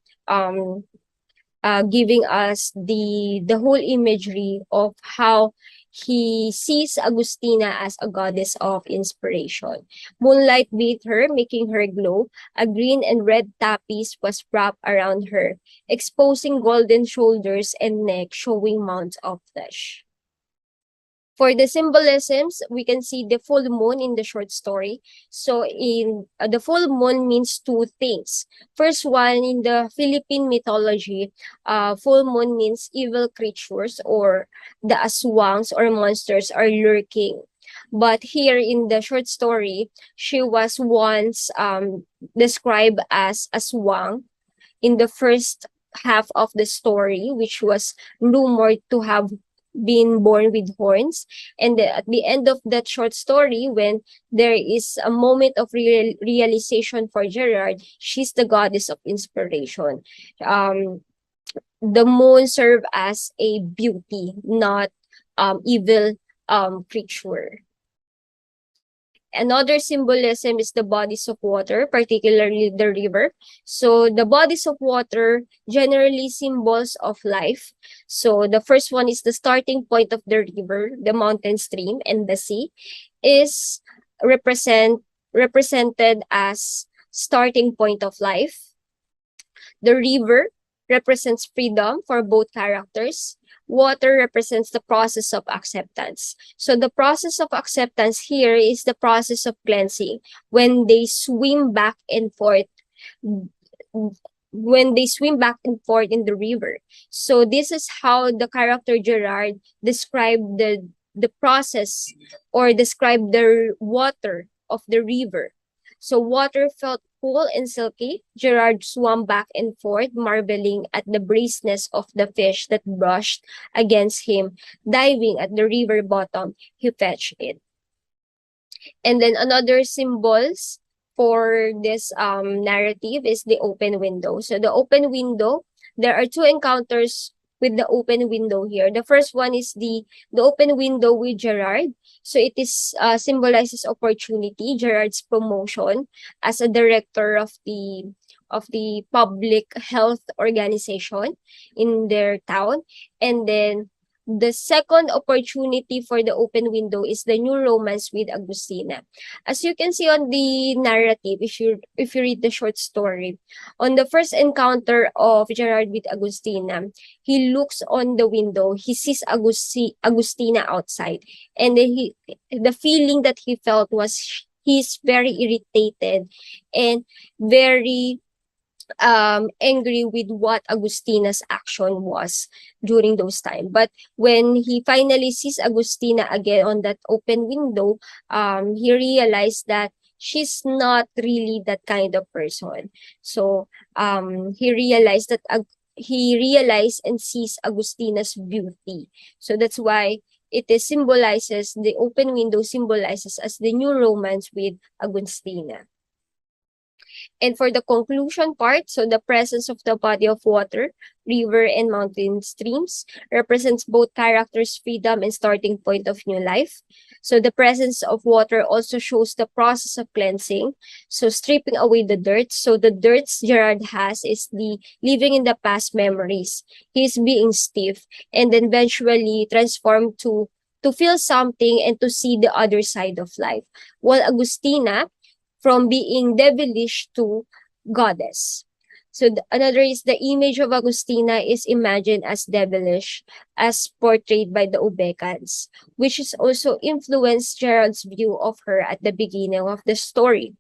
giving us the whole imagery of how he sees Agustina as a goddess of inspiration. Moonlight bathed her, making her glow. A green and red tapis was wrapped around her, exposing golden shoulders and neck, showing mounds of flesh. For the symbolisms, we can see the full moon in the short story. So in the full moon means 2 things. First one, in the Philippine mythology, full moon means evil creatures or the aswangs or monsters are lurking. But here in the short story, she was once described as aswang in the first half of the story, which was rumored to have been born with horns. And at the end of that short story, when there is a moment of realization for Gerard, she's the goddess of inspiration. The moon served as a beauty, not evil creature. Another symbolism is the bodies of water, particularly the river. So the bodies of water generally symbols of life. So the first one is the starting point of the river, the mountain stream, and the sea is represented as starting point of life. The river represents freedom for both characters. Water represents the process of acceptance. So the process of acceptance here is the process of cleansing. When they swim back and forth, in the river. So this is how the character Gerard described the process or described the water of the river. So water felt cool and silky. Gerard swam back and forth, marveling at the braceness of the fish that brushed against him. Diving at the river bottom, he fetched it. And then another symbols for this narrative is the open window. So the open window, there are 2 encounters with the open window here. The first one is the open window with Gerard. So it is symbolizes opportunity, Gerard's promotion as a director of the public health organization in their town. And then the second opportunity for the open window is the new romance with Agustina. As you can see on the narrative, if you read the short story, on the first encounter of Gerard with Agustina, he looks on the window, he sees Agustina outside, and then the feeling that he felt was he's very irritated and very angry with what Agustina's action was during those time. But when he finally sees Agustina again on that open window, he realized that she's not really that kind of person. So he realized and sees Agustina's beauty. So that's why the open window symbolizes as the new romance with Agustina. And for the conclusion part, so the presence of the body of water, river, and mountain streams represents both characters' freedom and starting point of new life. So the presence of water also shows the process of cleansing, so stripping away the dirt. So the dirt Gerard has is the living in the past memories. He's being stiff and then eventually transformed to feel something and to see the other side of life. While Agustina, from being devilish to goddess. So another is the image of Agustina is imagined as devilish, as portrayed by the Ubecans, which is also influenced Gerard's view of her at the beginning of the story.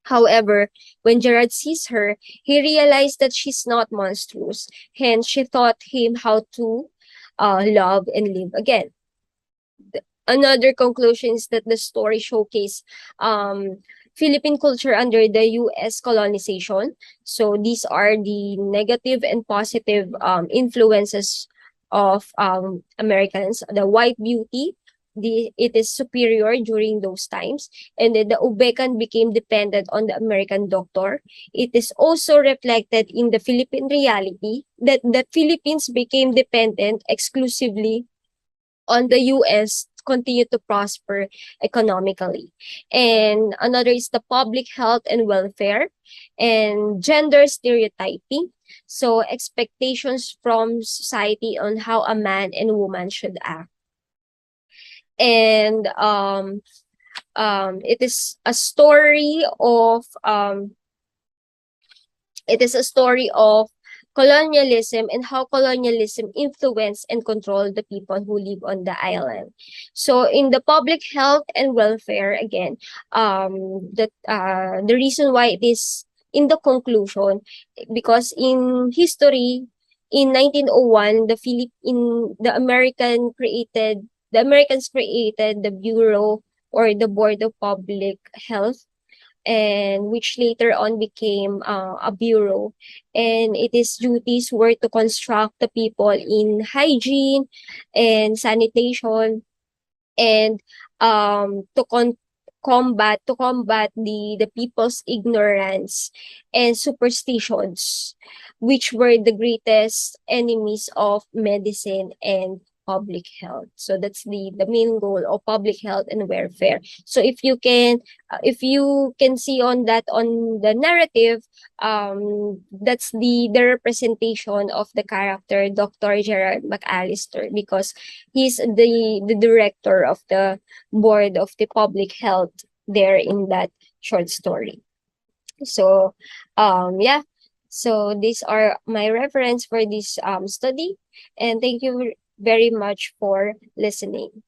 However, when Gerard sees her, he realized that she's not monstrous. Hence, she taught him how to love and live again. Another conclusion is that the story showcased Philippine culture under the U.S. colonization. So these are the negative and positive influences of Americans. The white beauty, it is superior during those times, and then the Ubecan became dependent on the American doctor. It is also reflected in the Philippine reality that the Philippines became dependent exclusively on the U.S. continue to prosper economically. And another is the public health and welfare and gender stereotyping. So expectations from society on how a man and woman should act. And it is a story of colonialism and how colonialism influenced and controlled the people who live on the island. So in the public health and welfare, again, the reason why it is in the conclusion, because in history, in 1901, the Americans created the Bureau or the Board of Public Health, and which later on became a bureau, and its duties were to construct the people in hygiene and sanitation, and combat the people's ignorance and superstitions, which were the greatest enemies of medicine and public health. So that's the main goal of public health and welfare. So if you can see on the narrative, that's the representation of the character Dr. Gerard McAllister, because he's the director of the board of the public health there in that short story. So yeah, so these are my reference for this study, and thank you very much for listening.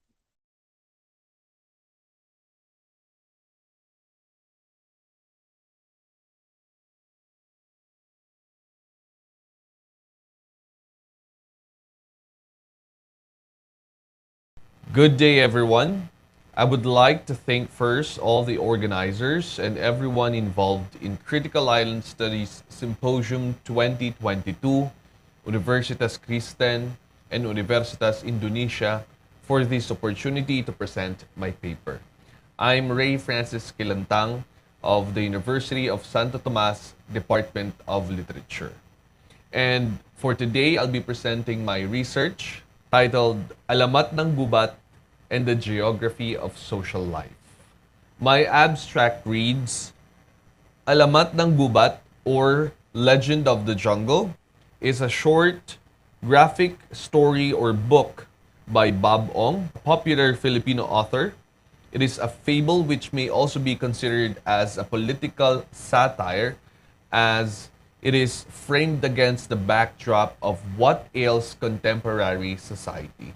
Good day, everyone. I would like to thank first all the organizers and everyone involved in Critical Island Studies Symposium 2022, Universitas Kristen, and Universitas Indonesia for this opportunity to present my paper. I'm Ray Francis Kilantang of the University of Santo Tomas Department of Literature. And for today, I'll be presenting my research titled Alamat ng Gubat and the Geography of Social Life. My abstract reads, Alamat ng Gubat, or Legend of the Jungle, is a short graphic story or book by Bob Ong, a popular Filipino author. It is a fable which may also be considered as a political satire, as it is framed against the backdrop of what ails contemporary society.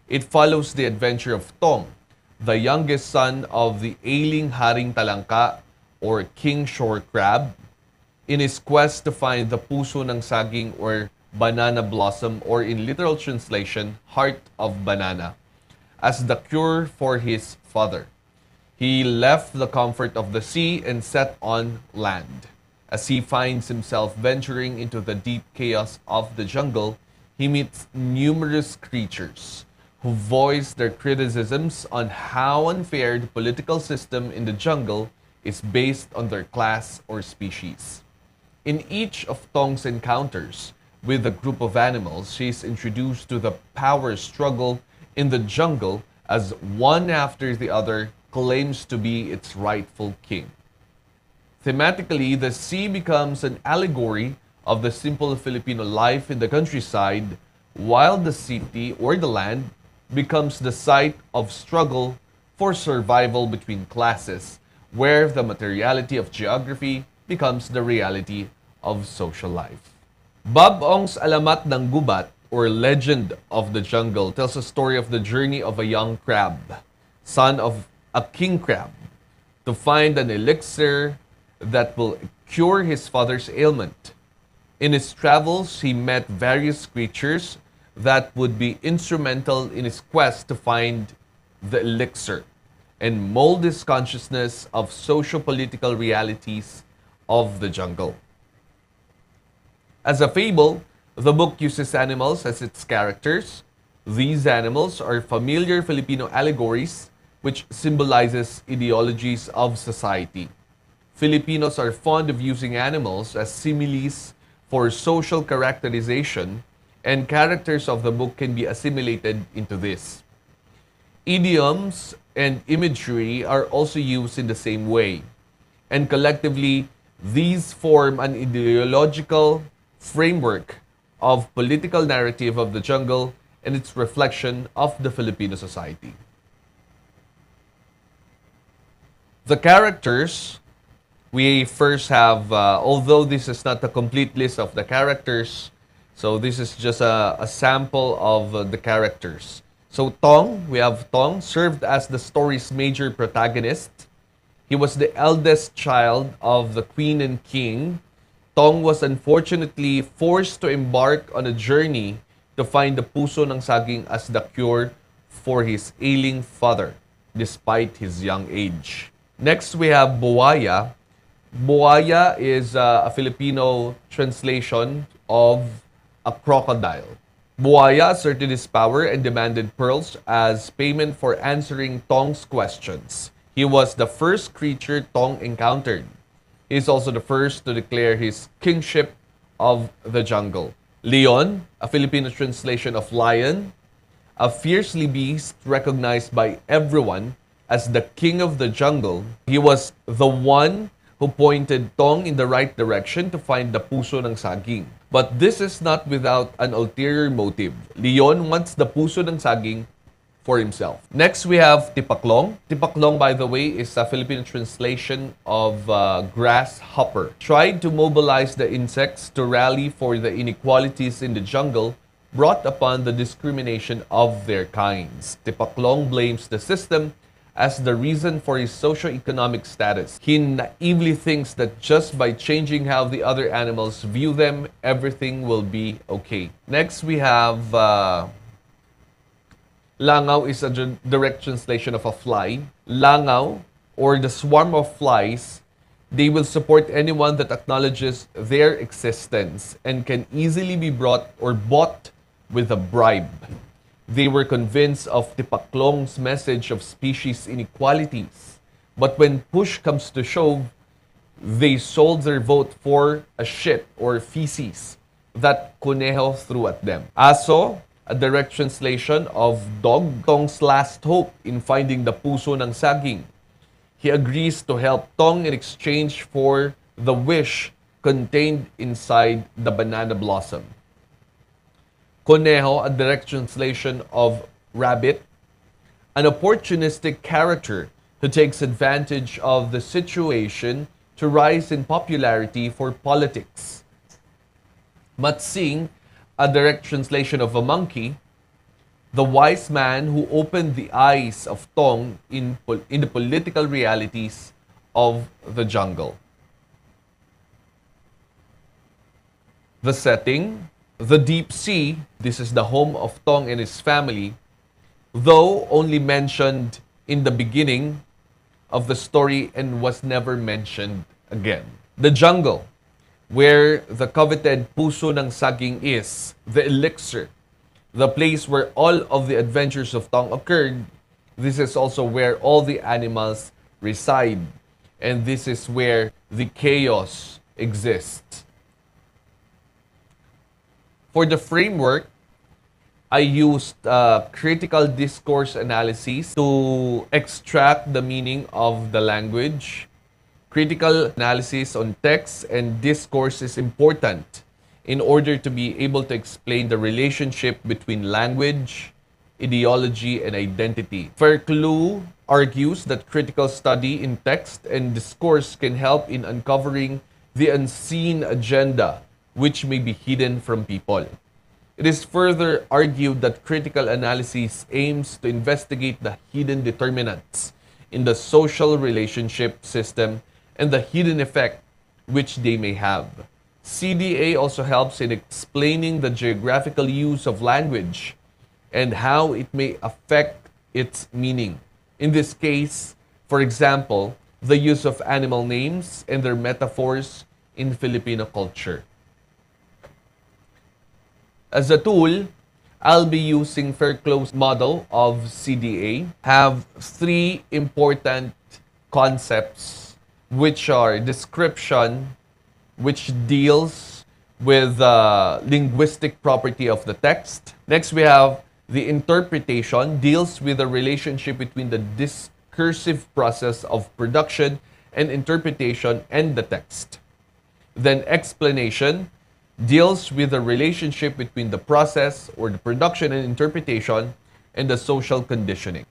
It follows the adventure of Tong, the youngest son of the ailing Haring Talangka or King Shore Crab, in his quest to find the puso ng saging or banana blossom, or in literal translation, heart of banana, as the cure for his father. He left the comfort of the sea and set on land. As he finds himself venturing into the deep chaos of the jungle, he meets numerous creatures who voice their criticisms on how unfair the political system in the jungle is based on their class or species. In each of Tong's encounters with a group of animals, she is introduced to the power struggle in the jungle as one after the other claims to be its rightful king. Thematically, the sea becomes an allegory of the simple Filipino life in the countryside, while the city or the land becomes the site of struggle for survival between classes, where the materiality of geography becomes the reality of social life. Bob Ong's Alamat ng Gubat, or Legend of the Jungle, tells a story of the journey of a young crab, son of a king crab, to find an elixir that will cure his father's ailment. In his travels, he met various creatures that would be instrumental in his quest to find the elixir and mold his consciousness of socio-political realities of the jungle. As a fable, the book uses animals as its characters. These animals are familiar Filipino allegories which symbolizes ideologies of society. Filipinos are fond of using animals as similes for social characterization, and characters of the book can be assimilated into this. Idioms and imagery are also used in the same way, and collectively, these form an ideological framework of political narrative of the jungle and its reflection of the Filipino society. The characters, we first have, although this is not a complete list of the characters, so this is just a sample of the characters. So Tong, we have Tong, served as the story's major protagonist. He was the eldest child of the queen and king. Tong was unfortunately forced to embark on a journey to find the puso ng saging as the cure for his ailing father, despite his young age. Next, we have Buaya. Buaya is a Filipino translation of a crocodile. Buaya asserted his power and demanded pearls as payment for answering Tong's questions. He was the first creature Tong encountered. He is also the first to declare his kingship of the jungle. Leon, a Filipino translation of lion, a fiercely beast recognized by everyone as the king of the jungle. He was the one who pointed Tong in the right direction to find the puso ng saging. But this is not without an ulterior motive. Leon wants the puso ng saging for himself. Next, we have Tipaklong. Tipaklong, by the way, is a Filipino translation of grasshopper. Tried to mobilize the insects to rally for the inequalities in the jungle brought upon the discrimination of their kinds. Tipaklong blames the system as the reason for his socio-economic status. He naively thinks that just by changing how the other animals view them, everything will be okay. Next, we have Langaw is a direct translation of a fly. Langaw, or the swarm of flies, they will support anyone that acknowledges their existence and can easily be brought or bought with a bribe. They were convinced of Tipaklong's message of species inequalities. But when push comes to shove, they sold their vote for a shit or feces that Conejo threw at them. Aso, a direct translation of dog, Tong's last hope in finding the puso ng saging. He agrees to help Tong in exchange for the wish contained inside the banana blossom. Conejo, a direct translation of rabbit, an opportunistic character who takes advantage of the situation to rise in popularity for politics. Matsing, a direct translation of a monkey, the wise man who opened the eyes of Tong in the political realities of the jungle. The setting, the deep sea, this is the home of Tong and his family, though only mentioned in the beginning of the story and was never mentioned again. The jungle, where the coveted puso ng saging is, the elixir, the place where all of the adventures of Tong occurred. This is also where all the animals reside, and this is where the chaos exists. For the framework, I used critical discourse analysis to extract the meaning of the language. Critical analysis on text and discourse is important in order to be able to explain the relationship between language, ideology, and identity. Verklew argues that critical study in text and discourse can help in uncovering the unseen agenda which may be hidden from people. It is further argued that critical analysis aims to investigate the hidden determinants in the social relationship system and the hidden effect which they may have. CDA also helps in explaining the geographical use of language and how it may affect its meaning. In this case, for example, the use of animal names and their metaphors in Filipino culture. As a tool, I'll be using Verklew's model of CDA. Have three important concepts, which are description, which deals with the linguistic property of the text. Next, we have the interpretation, deals with the relationship between the discursive process of production and interpretation and the text. Then explanation deals with the relationship between the process or the production and interpretation and the social conditioning.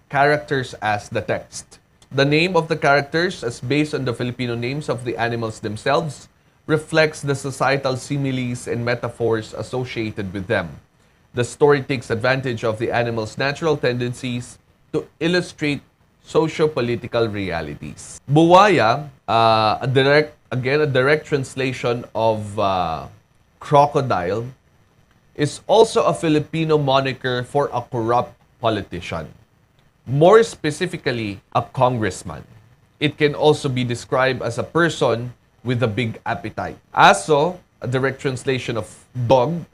Characters as the text. The name of the characters, as based on the Filipino names of the animals themselves, reflects the societal similes and metaphors associated with them. The story takes advantage of the animals' natural tendencies to illustrate socio-political realities. Buwaya, a direct translation of crocodile, is also a Filipino moniker for a corrupt politician. More specifically, a congressman. It can also be described as a person with a big appetite. Aso, a direct translation of dog,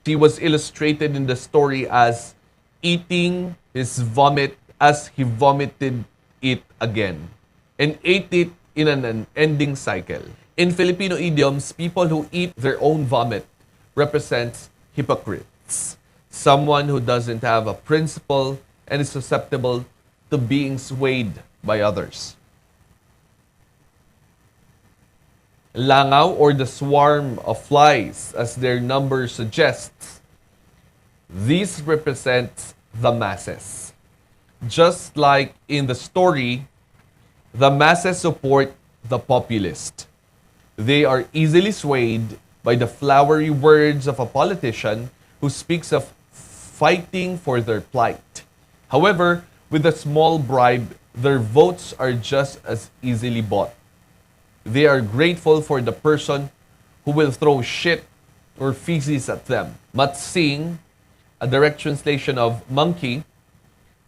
he was illustrated in the story as eating his vomit as he vomited it again and ate it in an unending cycle. In Filipino idioms, people who eat their own vomit represents hypocrites, someone who doesn't have a principle and is susceptible to being swayed by others. Langaw, or the swarm of flies, as their number suggests, these represent the masses. Just like in the story, the masses support the populist. They are easily swayed by the flowery words of a politician who speaks of fighting for their plight. However, with a small bribe, their votes are just as easily bought. They are grateful for the person who will throw shit or feces at them. Matsing, a direct translation of monkey,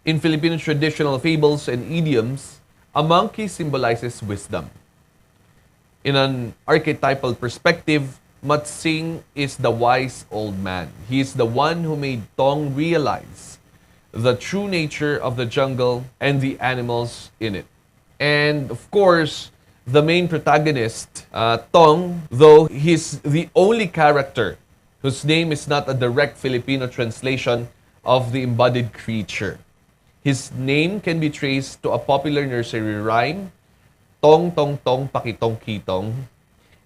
in Filipino traditional fables and idioms, a monkey symbolizes wisdom. In an archetypal perspective, Matsing is the wise old man. He is the one who made Tong realize the true nature of the jungle and the animals in it. And of course, the main protagonist, Tong, though he's the only character whose name is not a direct Filipino translation of the embodied creature. His name can be traced to a popular nursery rhyme, Tong Tong Tong Pakitong Kitong.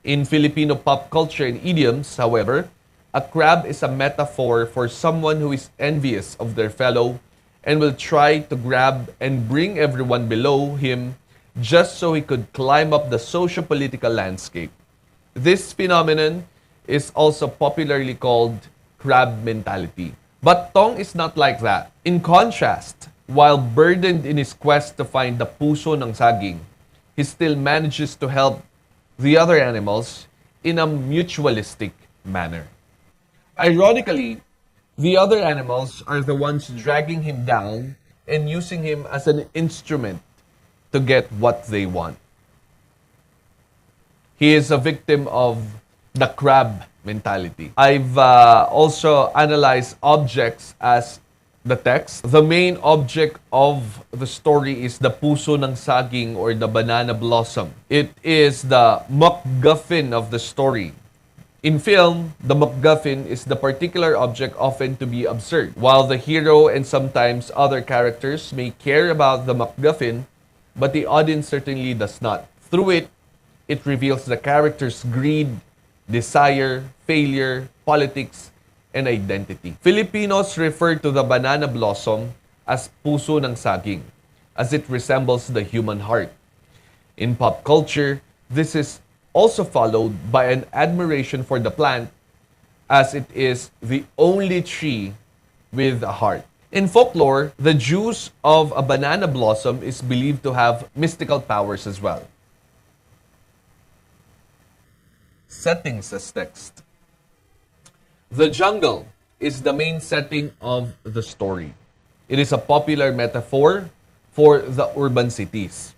In Filipino pop culture and idioms, however, a crab is a metaphor for someone who is envious of their fellow and will try to grab and bring everyone below him just so he could climb up the socio-political landscape. This phenomenon is also popularly called crab mentality. But Tong is not like that. In contrast, while burdened in his quest to find the puso ng saging, he still manages to help the other animals in a mutualistic manner. Ironically, the other animals are the ones dragging him down and using him as an instrument to get what they want. He is a victim of the crab mentality. I've also analyzed objects as the text. The main object of the story is the puso ng saging or the banana blossom. It is the MacGuffin of the story. In film, the MacGuffin is the particular object often to be observed. While the hero and sometimes other characters may care about the MacGuffin, but the audience certainly does not. Through it reveals the character's greed, desire, failure, politics, and identity. Filipinos refer to the banana blossom as puso ng saging, as it resembles the human heart. In pop culture, this is also followed by an admiration for the plant, as it is the only tree with a heart. In folklore, the juice of a banana blossom is believed to have mystical powers as well. Settings as text. The jungle is the main setting of the story. It is a popular metaphor for the urban cities.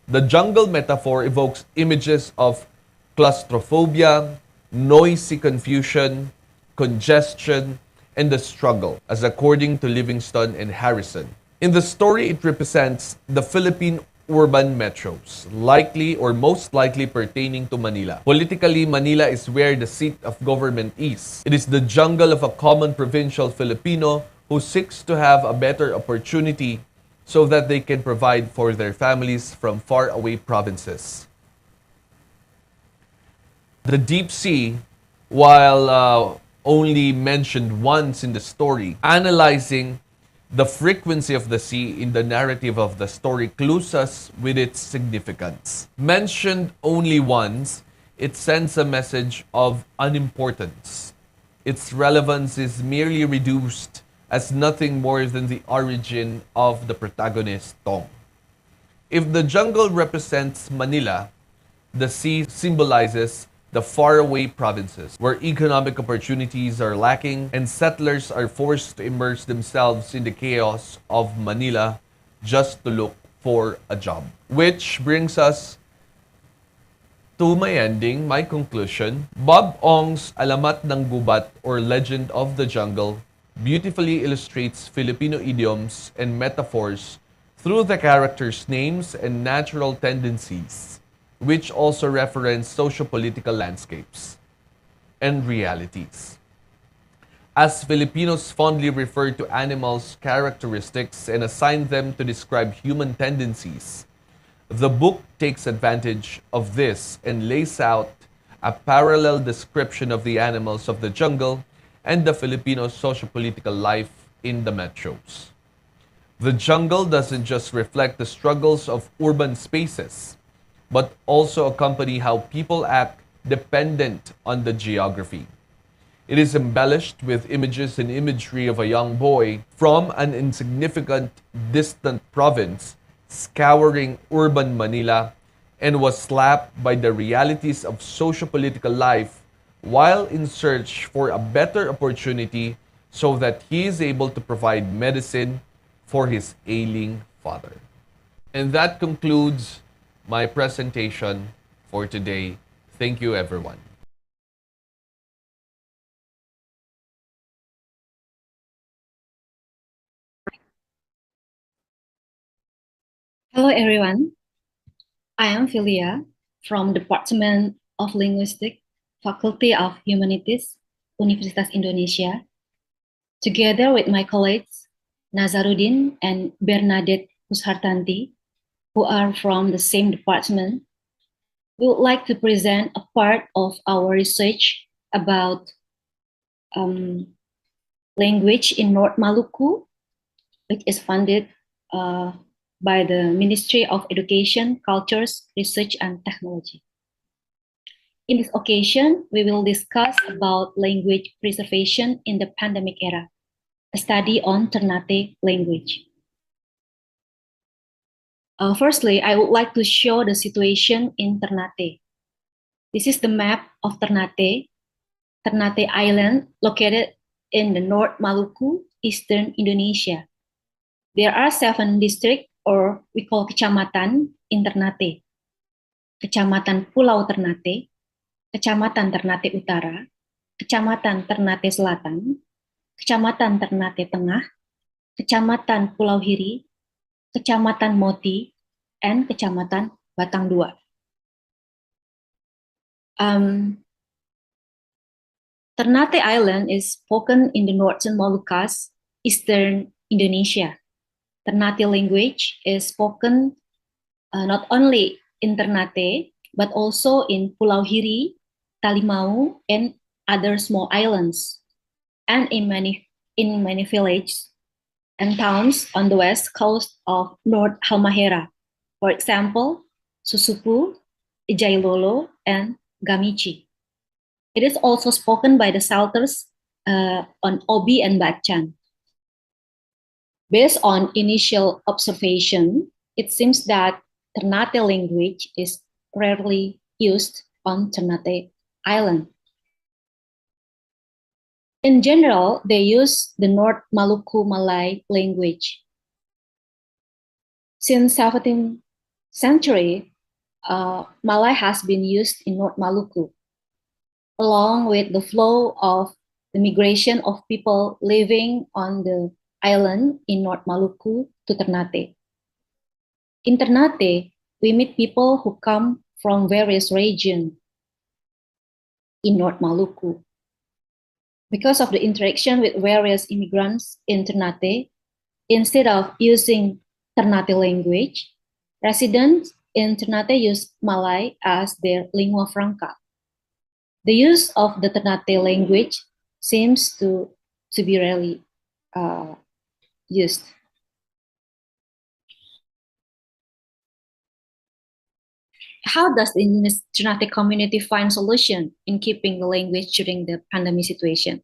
The jungle metaphor evokes images of claustrophobia, noisy confusion, congestion, and the struggle, as according to Livingston and Harrison. In the story, it represents the Philippine urban metros, likely or most likely pertaining to Manila. Politically, Manila is where the seat of government is. It is the jungle of a common provincial Filipino who seeks to have a better opportunity so that they can provide for their families from faraway provinces. The deep sea, while only mentioned once in the story, analyzing the frequency of the sea in the narrative of the story clues us with its significance. Mentioned only once, it sends a message of unimportance. Its relevance is merely reduced as nothing more than the origin of the protagonist, Tong. If the jungle represents Manila, the sea symbolizes the faraway provinces where economic opportunities are lacking and settlers are forced to immerse themselves in the chaos of Manila just to look for a job. Which brings us to my ending, my conclusion. Bob Ong's Alamat ng Gubat or Legend of the Jungle beautifully illustrates Filipino idioms and metaphors through the characters' names and natural tendencies, which also reference socio-political landscapes and realities. As Filipinos fondly refer to animals' characteristics and assign them to describe human tendencies, the book takes advantage of this and lays out a parallel description of the animals of the jungle and the Filipino socio-political life in the metros. The jungle doesn't just reflect the struggles of urban spaces, but also accompany how people act dependent on the geography. It is embellished with images and imagery of a young boy from an insignificant, distant province scouring urban Manila and was slapped by the realities of socio-political life while in search for a better opportunity so that he is able to provide medicine for his ailing father. And that concludes my presentation for today. Thank you, everyone. Hello, everyone. I am Philia from Department of Linguistics, Faculty of Humanities, Universitas Indonesia. Together with my colleagues, Nazaruddin and Bernadette Hushartanti, who are from the same department, we would like to present a part of our research about language in North Maluku, which is funded by the Ministry of Education, Cultures, Research and Technology. In this occasion, we will discuss about language preservation in the pandemic era, a study on Ternate language. Firstly, I would like to show the situation in Ternate. This is the map of Ternate Island, located in the North Maluku, Eastern Indonesia. There are 7 districts, or we call kecamatan, in Ternate. Kecamatan Pulau Ternate, Kecamatan Ternate Utara, Kecamatan Ternate Selatan, Kecamatan Ternate Tengah, Kecamatan Pulau Hiri, Kecamatan Moti, and Kecamatan Batang Dua. Ternate Island is spoken in the northern Moluccas, eastern Indonesia. Ternate language is spoken not only in Ternate, but also in Pulau Hiri, Talimau, and other small islands, and in many villages and towns on the west coast of North Halmahera. For example, Susupu, Ijailolo, and Gamici. It is also spoken by the Salters on Obi and Batchan. Based on initial observation, it seems that Ternate language is rarely used on Ternate Island. In general, they use the North Maluku Malay language. Since 17th century, Malay has been used in North Maluku, along with the flow of the migration of people living on the island in North Maluku to Ternate. In Ternate, we meet people who come from various regions in North Maluku. Because of the interaction with various immigrants in Ternate, instead of using Ternate language, residents in Ternate use Malay as their lingua franca. The use of the Ternate language seems to be rarely used. How does the Ternate community find solution in keeping the language during the pandemic situation?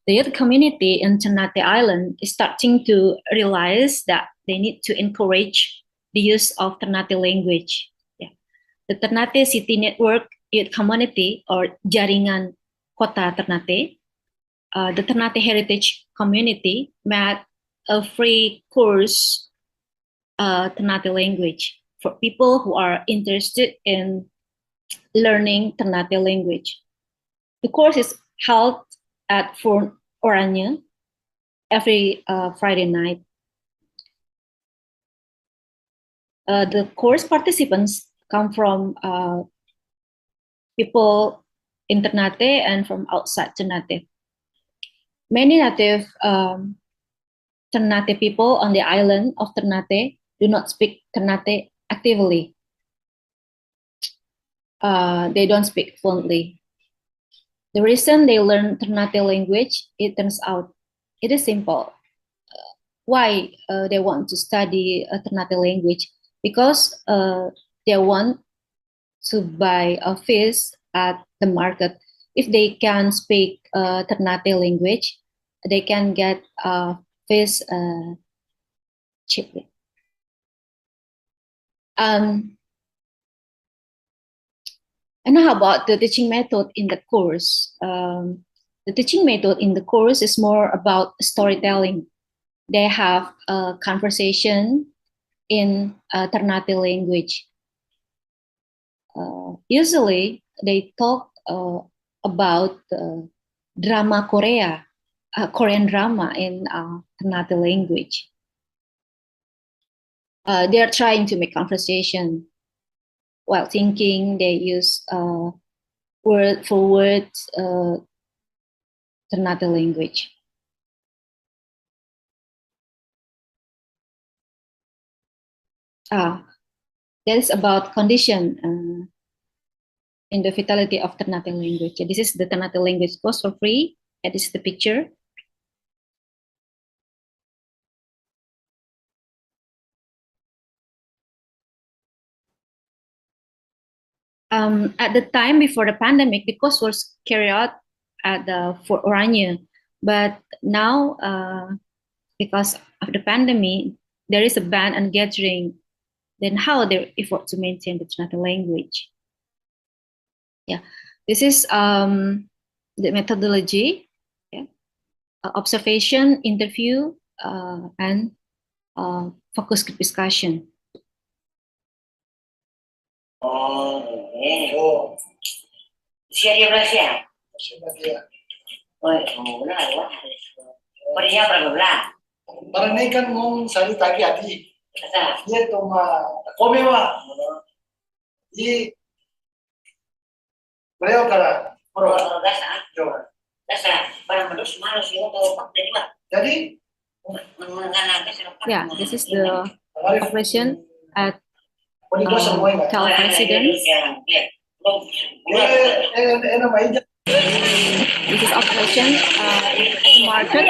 The youth community in Ternate Island is starting to realize that they need to encourage the use of Ternate language. Yeah. The Ternate City Network Youth Community, or Jaringan Kota Ternate, the Ternate Heritage Community made a free course Ternate language for people who are interested in learning Ternate language. The course is held at Fort Oranje every Friday night. The course participants come from people in Ternate and from outside Ternate. Many native Ternate people on the island of Ternate do not speak Ternate actively. They don't speak fluently. The reason they learn Ternate language, it turns out, it is simple. Why they want to study Ternate language? Because they want to buy a fish at the market. If they can speak Ternate language, they can get fish cheaply. And how about the teaching method in the course? The teaching method in the course is more about storytelling. They have a conversation in Ternate language. Usually, they talk about drama Korea, Korean drama in Ternate language. They are trying to make conversation while thinking. They use word for word Ternate language. That is about condition in the vitality of Ternate language. This is the Ternate language course for free. And this is the picture. At the time before the pandemic, the course was carried out at the Fort Oranje, but now because of the pandemic, there is a ban on gathering. Then how they effort to maintain the Ternate language? Yeah, this is the methodology, yeah. Observation, interview, and focus group discussion. Siapa berapa? Perihnya berapa? Barang ini kan mau sari tagi adi. Dia tuh mah kome mah. Di beliau kara. Jadi Yeah, this is the operation at Cal Residence. This is operation at the market.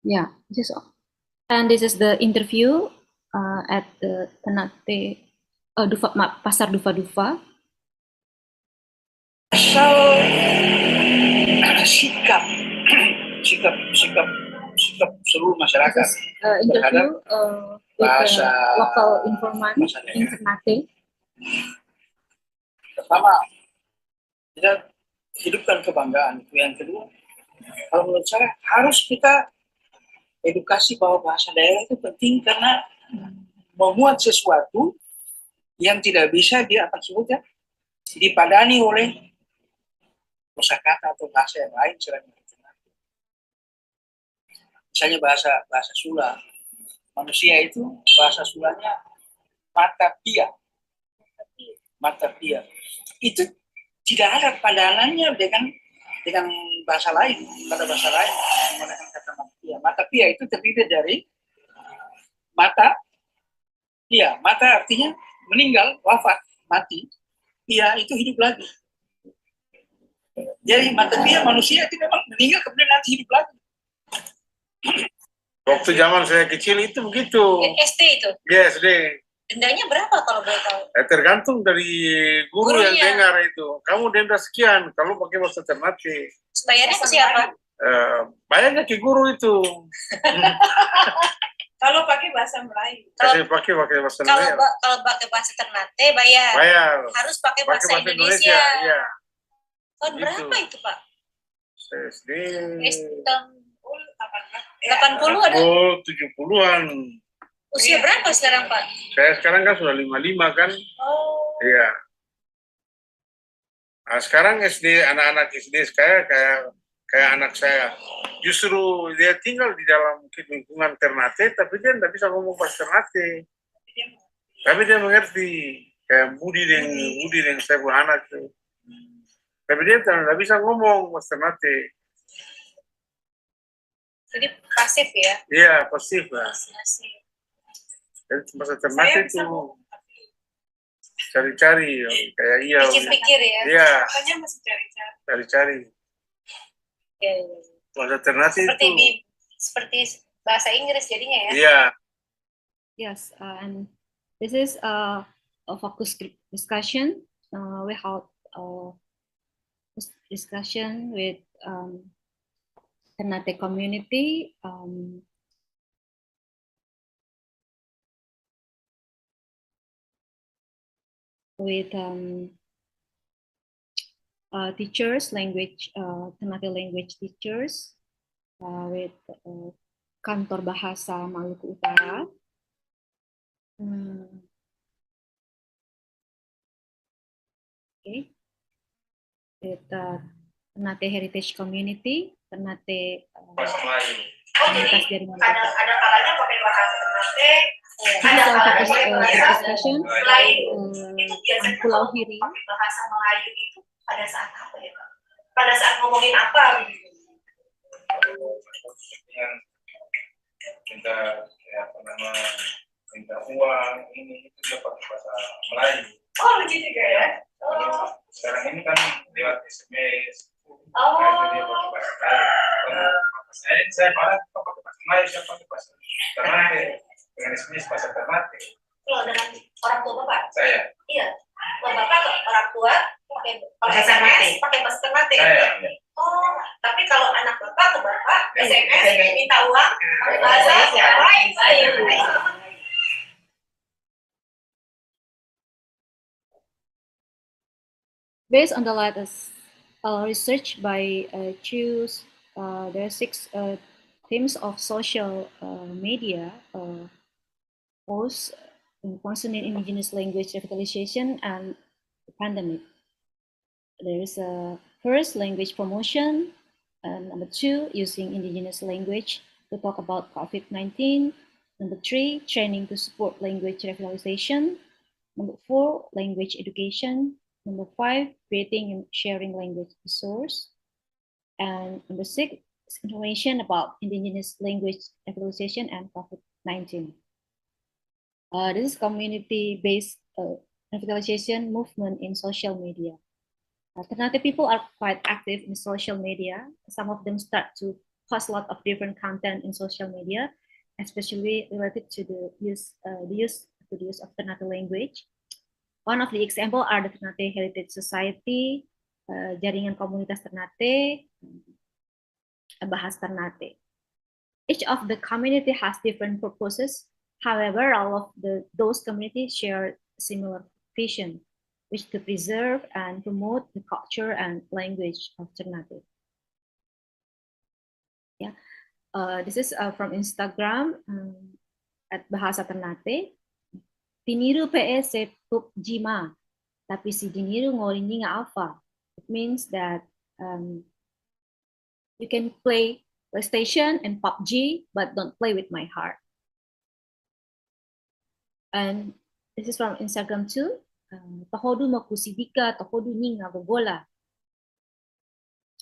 Yeah, this is the interview at the Ternate Pasar Dufa. sikap seluruh masyarakat Interview bahasa local informant in Ternate. Pertama, kita hidupkan kebanggaan. Yang kedua, kalau menurut saya harus kita edukasi bahwa bahasa daerah itu penting karena memuat sesuatu yang tidak bisa dia akan sebutnya dipadani oleh kosakata atau bahasa yang lain selain itu. Misalnya bahasa Sula, manusia itu bahasa Sulanya mata pia. Itu tidak ada padanannya dengan bahasa lain. Pada bahasa lain menggunakan kata mata pia. Mata pia itu terdiri dari mata pia. Mata artinya meninggal, wafat, mati. Pia itu hidup lagi. Jadi mata pia manusia itu memang meninggal kemudian nanti hidup lagi. Waktu zaman saya kecil itu begitu. SD itu? Ya, SD. Dendanya berapa kalau boleh tahu? Tergantung dari guru yang Gurunya. dengar itu. Kamu denda sekian, kalau pakai bahasa Ternate. Bayarnya ke siapa? Bayarnya ke guru itu. Kalau pakai bahasa Melayu. Saya pakai bahasa Melayu. Kalau pakai bahasa Ternate bayar. Bayar. Harus pakai bahasa Indonesia. Iya. Tahun Gitu. berapa itu, Pak? SD. Tahun 80 ada? Oh, 70-an. Usia berapa sekarang, Pak? Saya sekarang kan sudah 55 kan. Oh. Iya. Nah, sekarang SD, anak-anak SD kayak anak saya. Justru dia tinggal di dalam lingkungan Ternate, tapi dia tidak bisa ngomong bahasa Ternate. Tapi dia mengerti. Kayak Budi dan saya buah anak itu. Tapi dia tidak bisa ngomong bahasa Ternate. Jadi pasif ya? Iya, pasif lah. Pasif. Jadi bahasa Ternate itu cari-cari, kayak iya. Pikir-pikir ya? Iya. Makanya masih cari-cari. Cari-cari. Ya. Bahasa Ternate itu. Seperti bahasa Inggris jadinya ya? Iya. Yes, and this is a focus group discussion. We held discussion with Ternate community. With teachers, Ternate language teachers, with kantor bahasa Maluku Utara. Okay. With Ternate Heritage Community, Ternate komunitas jaringan. Ada kalanya pakai bahasa Ternate. Ada discussion Pulau Hiri. Bahasa Melayu itu pada saat apa ya, Pak? Pada saat ngomongin apa? Minta uang ini itu dia pakai bahasa Melayu. Oh, begitu ya? Oh. Sekarang ini kan lewat SMS. Oh. Dia pakai bahasa Thai. Saya malah pakai bahasa Melayu, saya pakai bahasa Ternate. Dengan SMS bahasa Ternate. Kalau dengan orang tua Bapak? Saya. Iya. Kalau Bapak orang tua pakai SMS, pakai bahasa Ternate. Saya. Oh, tapi kalau anak Bapak ke Bapak, SMS minta uang pakai bahasa lain. Based on the latest research by there are 6 themes of social media posts concerning indigenous language revitalization and the pandemic. There is a first, language promotion, and number 2, using indigenous language to talk about COVID-19. Number 3, training to support language revitalization. Number 4, language education. Number 5, creating and sharing language resource. And number 6, information about indigenous language revitalization and COVID-19. This is community-based revitalization movement in social media. Ternate people are quite active in social media. Some of them start to post a lot of different content in social media, especially related to the use of Ternate language. One of the example are the Ternate Heritage Society, jaringan komunitas Ternate, bahas Ternate. Each of the community has different purposes. However, all of those communities share similar vision, which to preserve and promote the culture and language of Ternate. Yeah, this is from Instagram at Bahasa Ternate. Tiniru PE pup jima, tapi si diniru ngorini nga alpha. It means that you can play PlayStation and PUBG, but don't play with my heart. And this is from Instagram too. Tohodu makusidika, tohodu ninga gogola.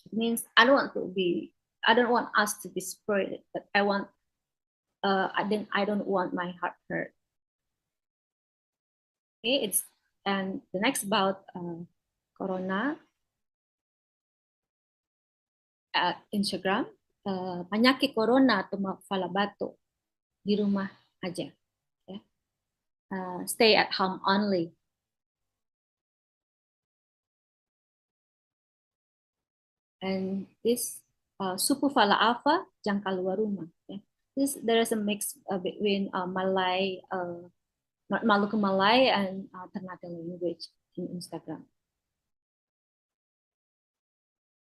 It means I don't want us to be separated, but I don't want my heart hurt. Okay, and the next about corona at Instagram. Penyakit corona atau falabato di rumah aja. Yeah. Stay at home only. And this supu fala alpha jangan keluar rumah. Yeah. There is a mix between Malay, Maluku Malay and Ternate language in Instagram.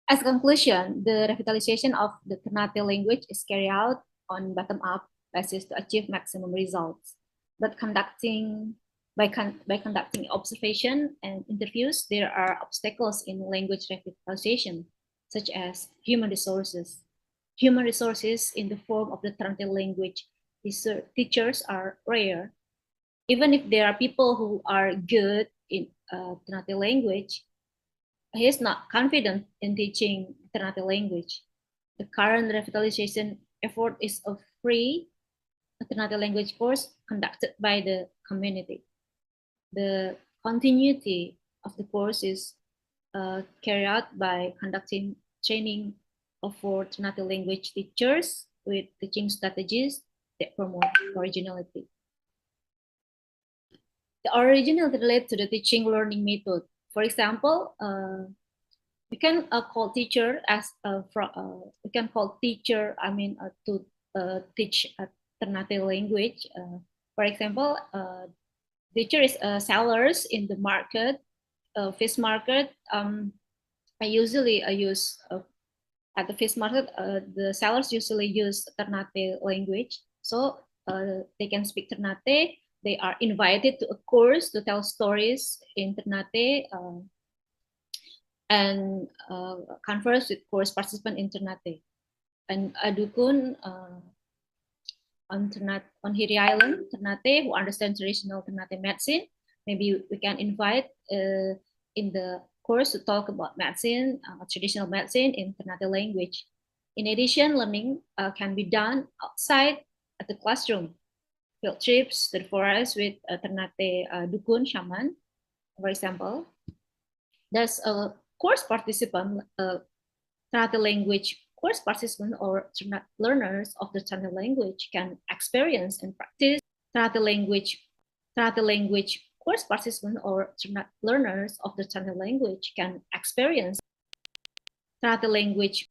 As a conclusion, the revitalization of the Ternate language is carried out on bottom-up basis to achieve maximum results. But by conducting observation and interviews, there are obstacles in language revitalization, such as human resources. Human resources in the form of the Ternate language teachers are rare. Even if there are people who are good in Ternate language, he is not confident in teaching Ternate language. The current revitalization effort is a free Ternate language course conducted by the community. The continuity of the course is carried out by conducting training for Ternate language teachers with teaching strategies that promote originality. The originality relates to the teaching learning method. For example, we can call teacher as we can call teacher. To teach Ternate language. For example, teacher is sellers in the market, fish market. I usually use at the fish market. The sellers usually use Ternate language, so they can speak Ternate. They are invited to a course to tell stories in Ternate and converse with course participant in Ternate. And Adukun on Hiri Island, Ternate, who understand traditional Ternate medicine, maybe we can invite in the course to talk about medicine, traditional medicine in Ternate language. In addition, learning can be done outside at the classroom. Field trips to the forest with Ternate Dukun shaman, For example, there's a course participant, Trinity language course participant or learners of the Trinity language can experience and practice Trinity language course participant or learners of the Trinity language can experience Trinity language.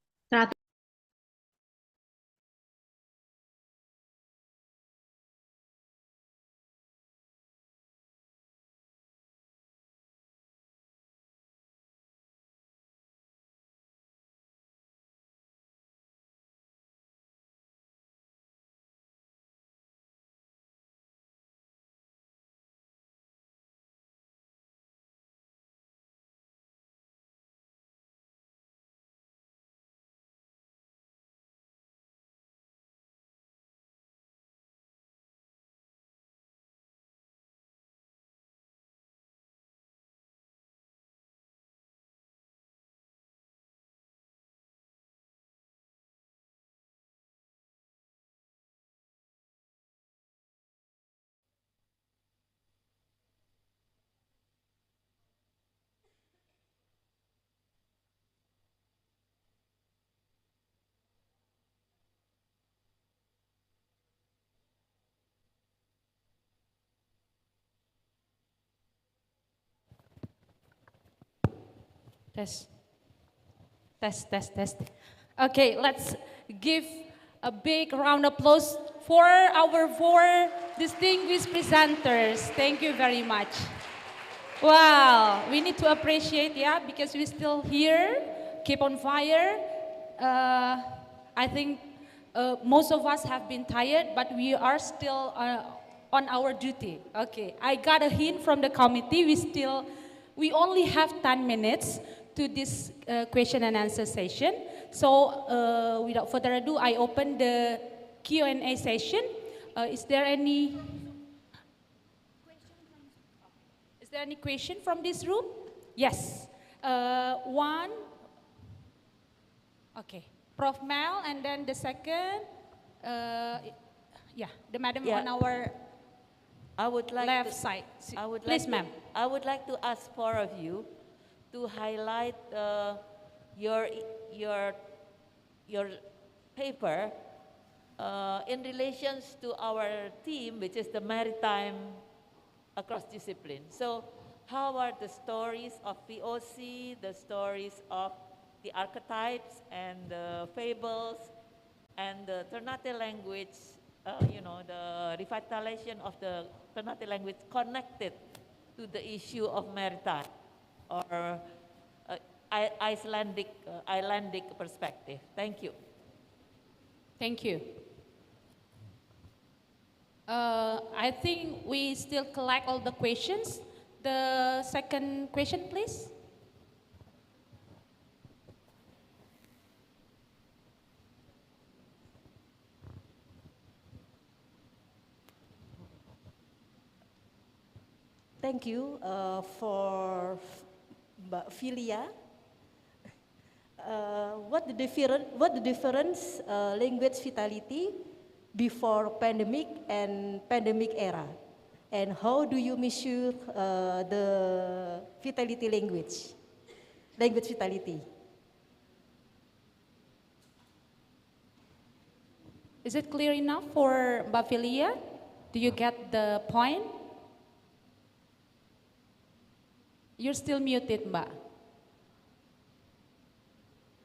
Test. Test, test, test. Okay, let's give a big round of applause for our four distinguished presenters. Thank you very much. Wow, we need to appreciate, yeah, because we're still here, keep on fire. I think most of us have been tired, but we are still on our duty. Okay, I got a hint from the committee. We only have 10 minutes to this question and answer session. So without further ado, I open the Q&A session. Is there any question from this room? Yes. One. Okay. Prof. Mel, and then the second. Yeah, the madam on our left side. Please, ma'am. I would like to ask four of you to highlight your paper in relations to our theme, which is the maritime across discipline. So how are the stories of POC, the stories of the archetypes and the fables and the Ternate language, the revitalization of the Ternate language connected to the issue of maritime or Icelandic perspective? Thank you. Thank you. I think we still collect all the questions. The second question, please. Thank you for Mbak Filia. What the difference language vitality before pandemic and pandemic era, and how do you measure the vitality language vitality? Is it clear enough for Mbak Filia? Do you get the point? You're still muted, Mbak.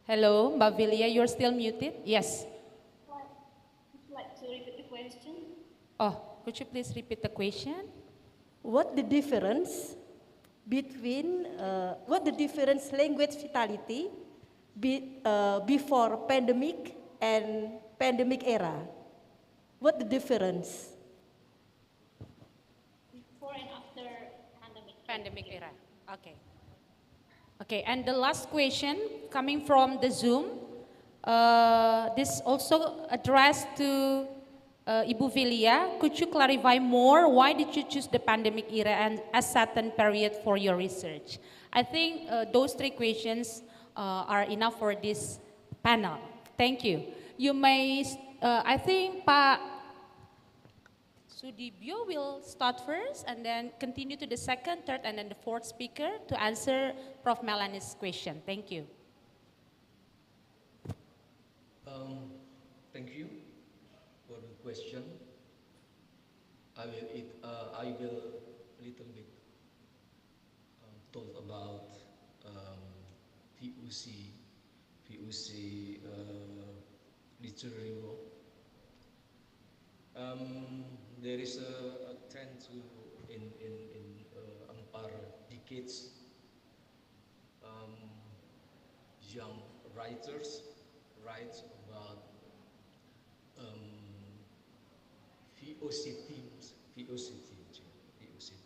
Hello, Mbak Filia, you're still muted? Yes. Would you like to repeat the question? Oh, could you please repeat the question? What the difference between, language vitality before pandemic and pandemic era? What the difference? Before and after Pandemic era. Okay. Okay, and the last question coming from the Zoom. This also addressed to Ibu Filia. Could you clarify more? Why did you choose the pandemic era and a certain period for your research? I think those three questions are enough for this panel. Thank you. You may, I think, Sudibyo will start first and then continue to the second, third, and then the fourth speaker to answer Prof. Melanie's question. Thank you. Thank you for the question. I will little bit talk about VOC literary work. There is a trend to in Ampar decades, young writers write about VOC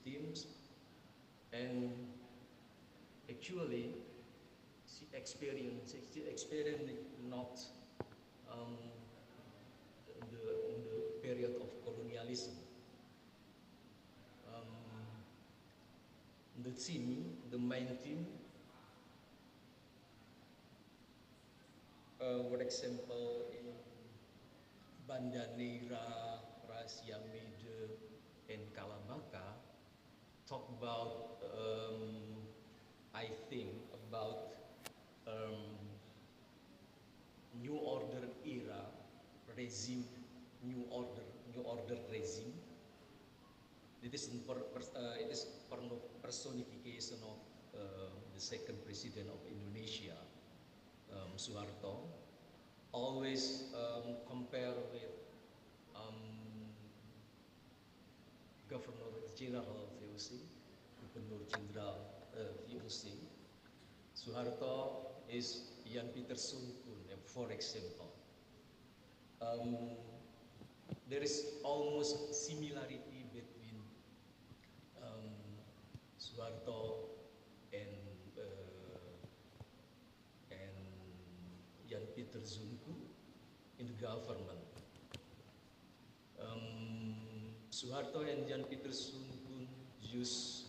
themes, and actually she experienced not in the period of colonialism. The main theme, for example, in Banda Neira, Rahasia Mede, and Kalabaka, talk about, I think, about New Order era, regime, New Order regime. It is personification of the second president of Indonesia, Suharto, always compare with Governor General VOC, Gubernur Jenderal VOC. Suharto is Jan Pieter Soenkoen, for example. There is almost similarity between Suharto and Jan Pieter Soenkoen in the government. Suharto and Jan Pieter Soenkoen use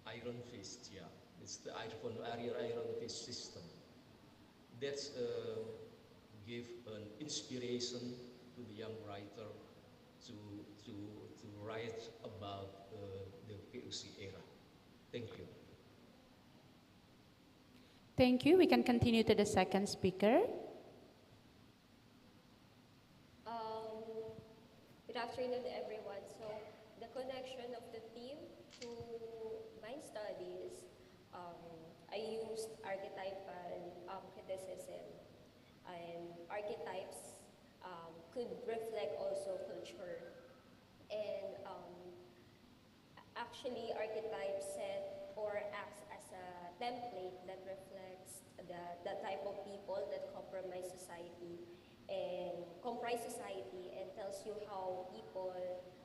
iron fist, yeah. It's the iron fist system. That give an inspiration to the young writer to write about the VOC era. Thank you. Thank you. We can continue to the second speaker. Good afternoon, everyone. So the connection of the theme to my studies, I used archetypal criticism, and archetypes could reflect also culture. And actually, archetypes set or acts as a template that reflects the type of people that comprise society and tells you how people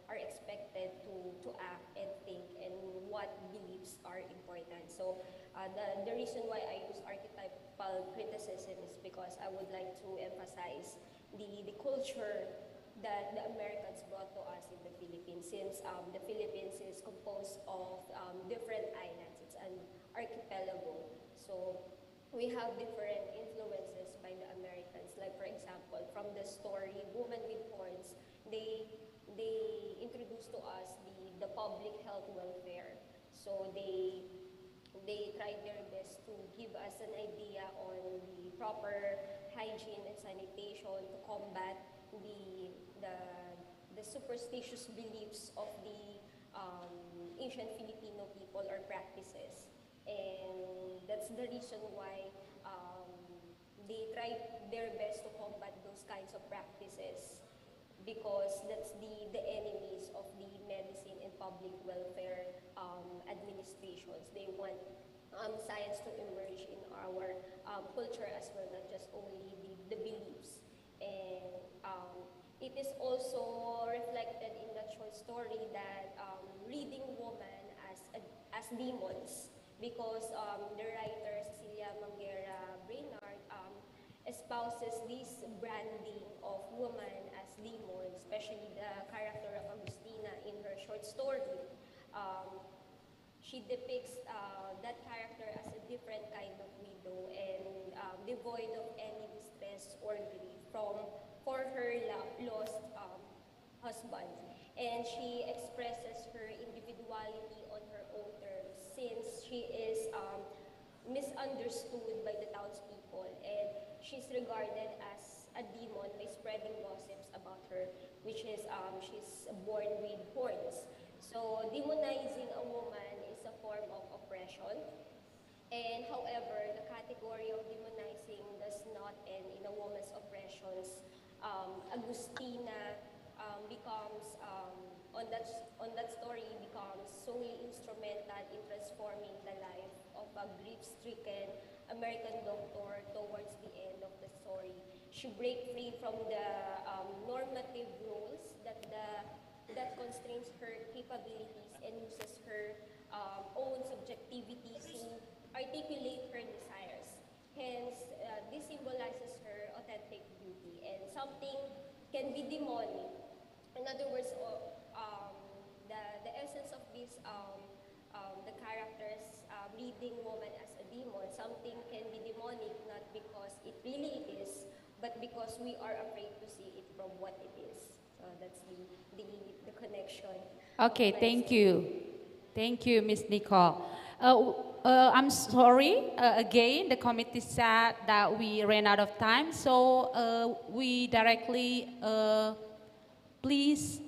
are expected to act and think and what beliefs are important. So the reason why I use archetypal criticism is because I would like to emphasize the culture that the Americans brought to us in the Philippines, since the Philippines is composed of different islands. It's an archipelago. So we have different influences by the Americans. Like, for example, from the story Women with Horns, they introduced to us the public health welfare. So they tried their best to give us an idea on the proper hygiene and sanitation to combat the superstitious beliefs of the ancient Filipino people or practices. And that's the reason why they tried their best to combat those kinds of practices, because that's the enemies of the medicine and public welfare administrations. They want science to emerge in our culture as well, not just only the beliefs. And it is also reflected in that short story that reading women as demons, because the writer Cecilia Manguera Brainard espouses this branding of women as demons, especially the character of Agustina in her short story. She depicts that character as a different kind of widow and devoid of any distress or grief from for her lost husband. And she expresses her individuality on her own terms since she is misunderstood by the townspeople, and she's regarded as a demon by spreading gossips about her, which is she's born with horns. So demonizing a woman is a form of oppression. And however, the category of demonizing does not end in a woman's oppressions. Agustina becomes, on that story, becomes solely instrumental in transforming the life of a grief-stricken American doctor towards the end of the story. She breaks free from the normative rules that constrains her capabilities and uses her own subjectivity to articulate her desires. Hence, this symbolizes her authentic beauty, and something can be demonic. In other words, the essence of this, the characters reading woman as a demon, something can be demonic not because it really is, but because we are afraid to see it from what it is. So that's the connection. Okay, thank you. Thank you, Ms. Nicole. I'm sorry, again, the committee said that we ran out of time, so we directly please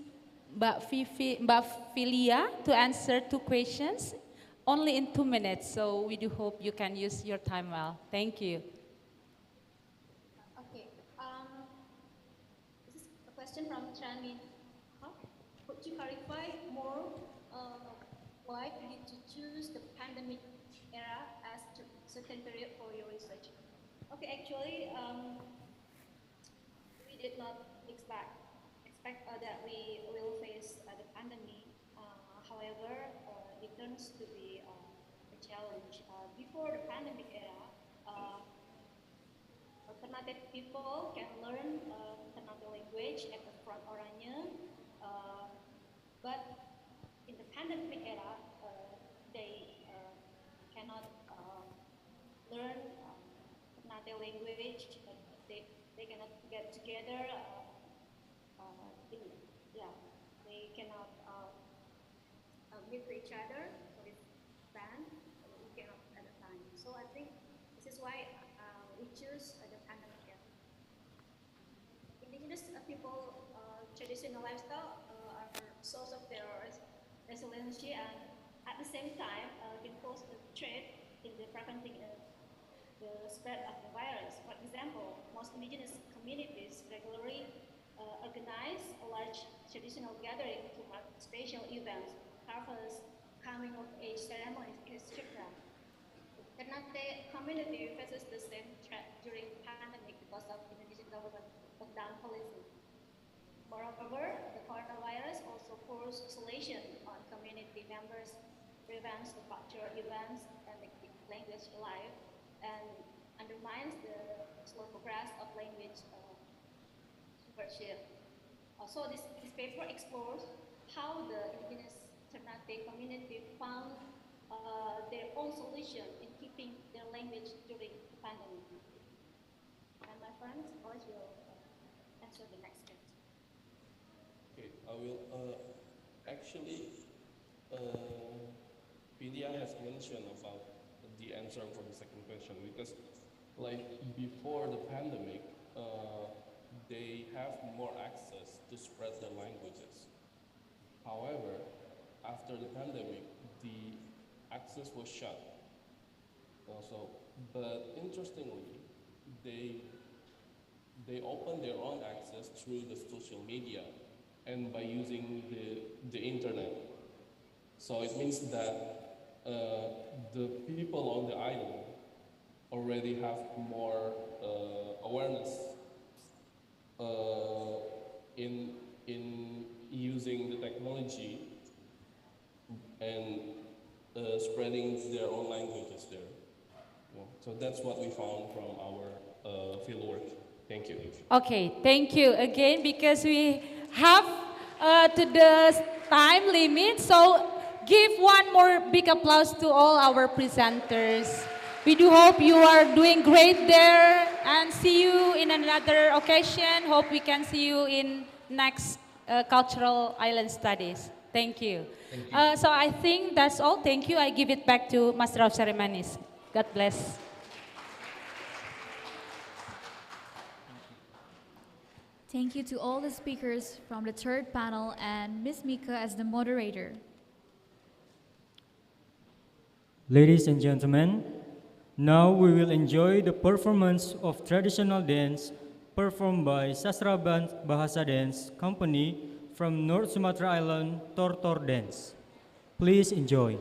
Mbak Filia to answer 2 questions, only in 2 minutes, so we do hope you can use your time well. Thank you. Okay, this is a question from Trani. Could you clarify more why did you choose the pandemic era as certain period for your research? Okay, actually, we did not expect that we will face the pandemic. However, it turns to be a challenge. Before the pandemic era, alternative people can learn alternative language at the front oranye, but in the pandemic era, they cannot learn alternative language. They cannot get together. They cannot meet each other with band. We cannot at the time. So I think this is why we choose the pandemic era. Indigenous people, traditional lifestyle are source of their resiliency, and at the same time can pose a threat in the preventing the spread of the virus. For example, most indigenous communities regularly organize a large traditional gathering to mark special events, harvest, coming of age ceremonies, etc. The Ternate community faces the same threat during the pandemic because of Indonesian government lockdown policy. Moreover, the coronavirus also forced isolation on community members, prevents the cultural events and the language alive, and undermines the slow progress of language stewardship. So this paper explores how the indigenous Ternate community found their own solution in keeping their language during the pandemic. And my friends, always will answer the next question. Okay, I will. Actually, Vidya has mentioned about the answer for the second question, because like before the pandemic, they have more access to spread their languages. However, after the pandemic, the access was shut. Also, but interestingly, they opened their own access through the social media and by using the internet. So it means that the people on the island already have more awareness in using the technology and spreading their own languages there. Yeah. So that's what we found from our fieldwork. Thank you. Okay, thank you again, because we have to the time limit. So give one more big applause to all our presenters. We do hope you are doing great there. and see you in another occasion. Hope we can see you in next Cultural Island Studies. Thank you. So I think that's all. Thank you. I give it back to Master of Ceremonies. God bless. Thank you to all the speakers from the third panel and Ms. Mika as the moderator. Ladies and gentlemen, now we will enjoy the performance of traditional dance performed by Sastra Bahasa Dance Company from North Sumatra Island, Tortor Dance. Please enjoy.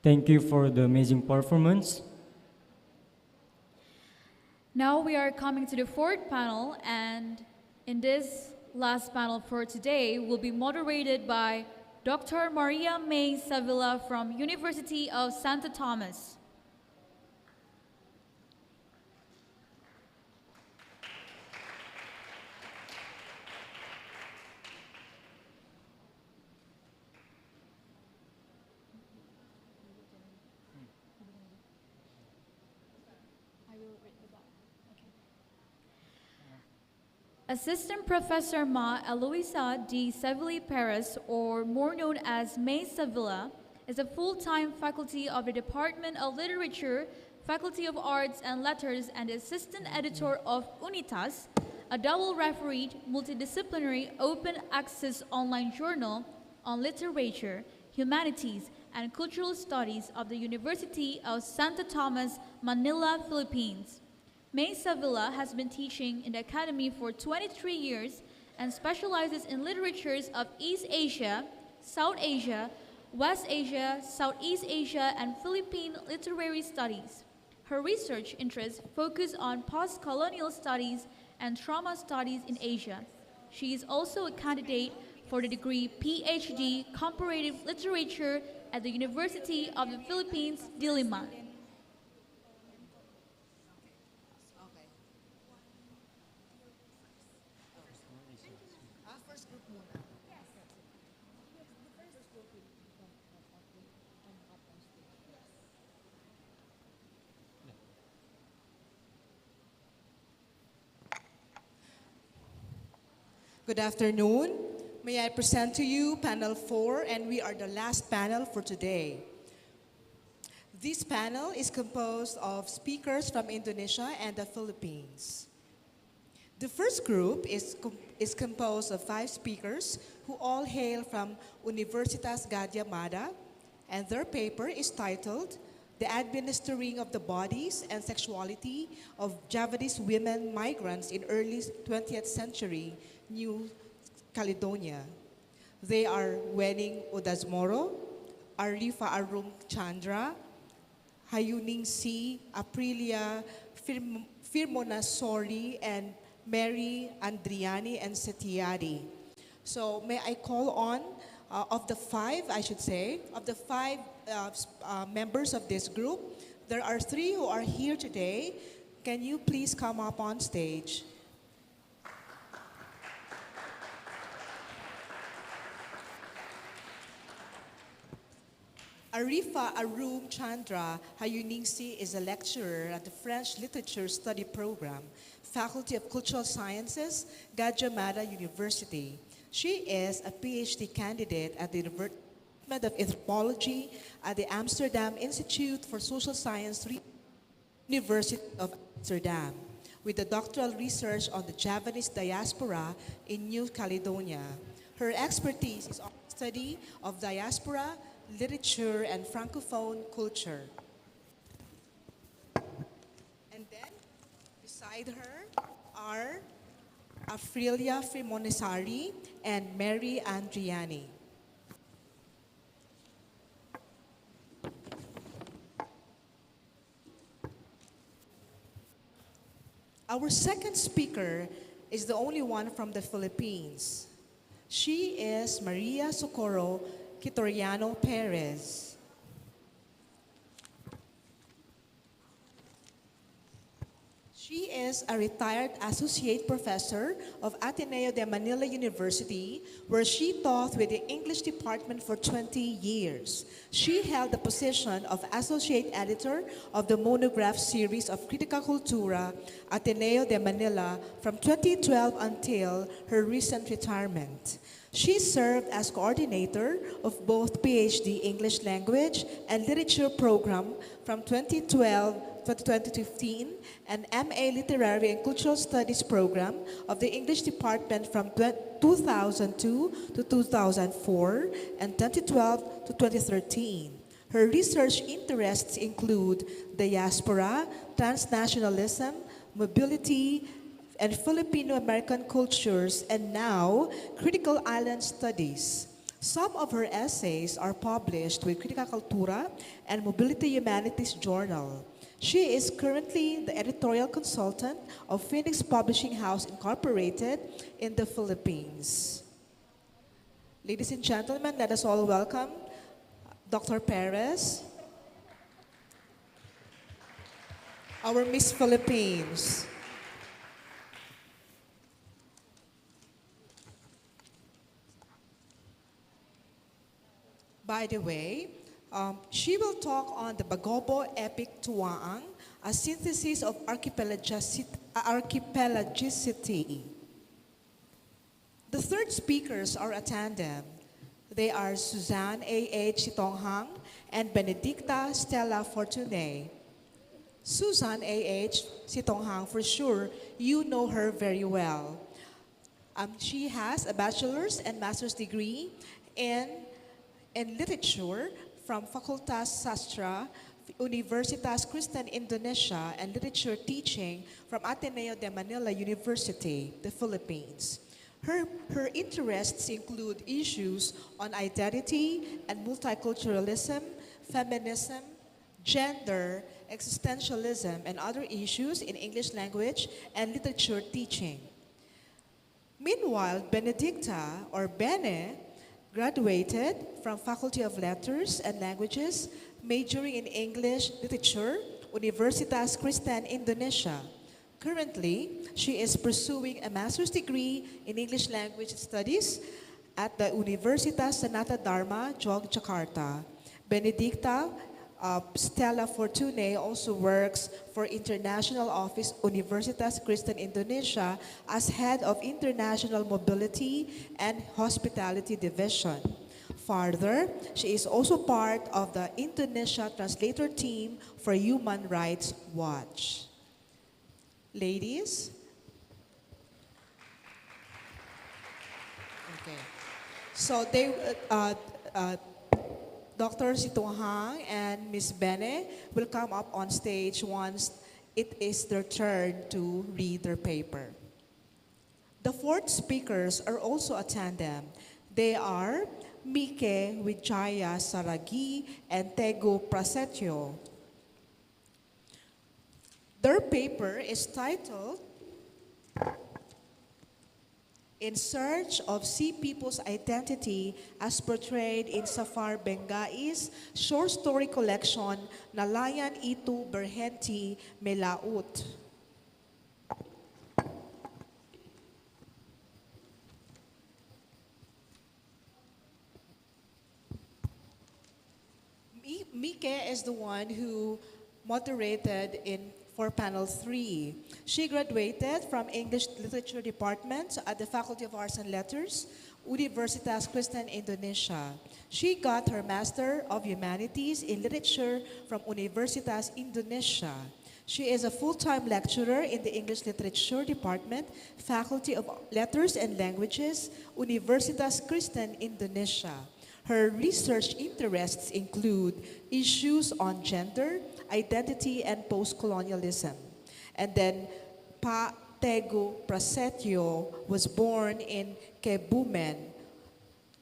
Thank you for the amazing performance. Now we are coming to the fourth panel, and in this last panel for today will be moderated by Dr. Maria May Sevilla from University of Santo Thomas. Assistant Professor Ma Eloisa D. Sevilla Perez, or more known as May Sevilla, is a full-time faculty of the Department of Literature, Faculty of Arts and Letters, and assistant editor of Unitas, a double-refereed, multidisciplinary, open-access online journal on literature, humanities, and cultural studies of the University of Santo Thomas, Manila, Philippines. May Sevilla has been teaching in the academy for 23 years and specializes in literatures of East Asia, South Asia, West Asia, Southeast Asia, and Philippine literary studies. Her research interests focus on post-colonial studies and trauma studies in Asia. She is also a candidate for the degree PhD Comparative Literature at the University of the Philippines, Diliman. Good afternoon. May I present to you panel 4, and we are the last panel for today. This panel is composed of speakers from Indonesia and the Philippines. The first group is composed of 5 speakers who all hail from Universitas Gadjah Mada, and their paper is titled The Administering of the Bodies and Sexuality of Javanese Women Migrants in Early 20th Century, New Caledonia. They are Wening Odasmoro, Arifa Arum Chandra, Hayuning C, Aprilia Firmonasori, and Mary Andriani and Setiadi. So may I call on, of the 5 members of this group, there are 3 who are here today. Can you please come up on stage? Arifa Arum Chandra Hayuningsi is a lecturer at the French Literature Study Program, Faculty of Cultural Sciences, Gadjah Mada University. She is a PhD candidate at the Department of Anthropology at the Amsterdam Institute for Social Science, University of Amsterdam, with a doctoral research on the Javanese diaspora in New Caledonia. Her expertise is on the study of diaspora, literature, and Francophone culture. And then, beside her are Aprilia Firmonasari and Mary Andriani. Our second speaker is the only one from the Philippines. She is Maria Socorro Quitoriano Perez. She is a retired associate professor of Ateneo de Manila University, where she taught with the English department for 20 years. She held the position of associate editor of the monograph series of Critica Cultura, Ateneo de Manila, from 2012 until her recent retirement. She served as coordinator of both PhD English Language and Literature program from 2012 to 2015 and MA Literary and Cultural Studies program of the English Department from 2002 to 2004 and 2012 to 2013. Her research interests include diaspora, transnationalism, mobility, and Filipino-American cultures, and now critical island studies. Some of her essays are published with Critica Cultura and Mobility Humanities Journal. She is currently the editorial consultant of Phoenix Publishing House Incorporated in the Philippines. Ladies and gentlemen, let us all welcome Dr. Perez, our Miss Philippines. By the way, she will talk on the Bagobo Epic Tuaang, a synthesis of archipelagicity. The third speakers are a tandem. They are Suzanne A.H. Sitonghang and Benedicta Stella Fortuné. Suzanne A.H. Sitonghang, for sure, you know her very well. She has a bachelor's and master's degree in literature from Fakultas Sastra, Universitas Kristen, Indonesia, and literature teaching from Ateneo de Manila University, the Philippines. Her interests include issues on identity and multiculturalism, feminism, gender, existentialism, and other issues in English language and literature teaching. Meanwhile, Benedicta, or Bene, graduated from Faculty of Letters and Languages, majoring in English Literature, Universitas Kristen, Indonesia. Currently, she is pursuing a master's degree in English Language Studies at the Universitas Sanata Dharma, Jakarta. Benedicta Stella Fortuné also works for International Office Universitas Kristen, Indonesia as Head of International Mobility and Hospitality Division. Further, she is also part of the Indonesia Translator Team for Human Rights Watch. Ladies. Okay. So Dr. Sitonghang and Ms. Bene will come up on stage once it is their turn to read their paper. The fourth speakers are also a tandem. They are Mike Wijaya Saragi and Tego Prasetyo. Their paper is titled In Search of Sea People's Identity as Portrayed in Safar Bengai's short story collection Nalayan Itu Berhenti Melaut. Mike is the one who moderated for panel 3. She graduated from English Literature Department at the Faculty of Arts and Letters, Universitas Kristen, Indonesia. She got her Master of Humanities in Literature from Universitas Indonesia. She is a full-time lecturer in the English Literature Department, Faculty of Letters and Languages, Universitas Kristen, Indonesia. Her research interests include issues on gender, identity, and post-colonialism. And then Pa Tego Prasetyo was born in Kebumen,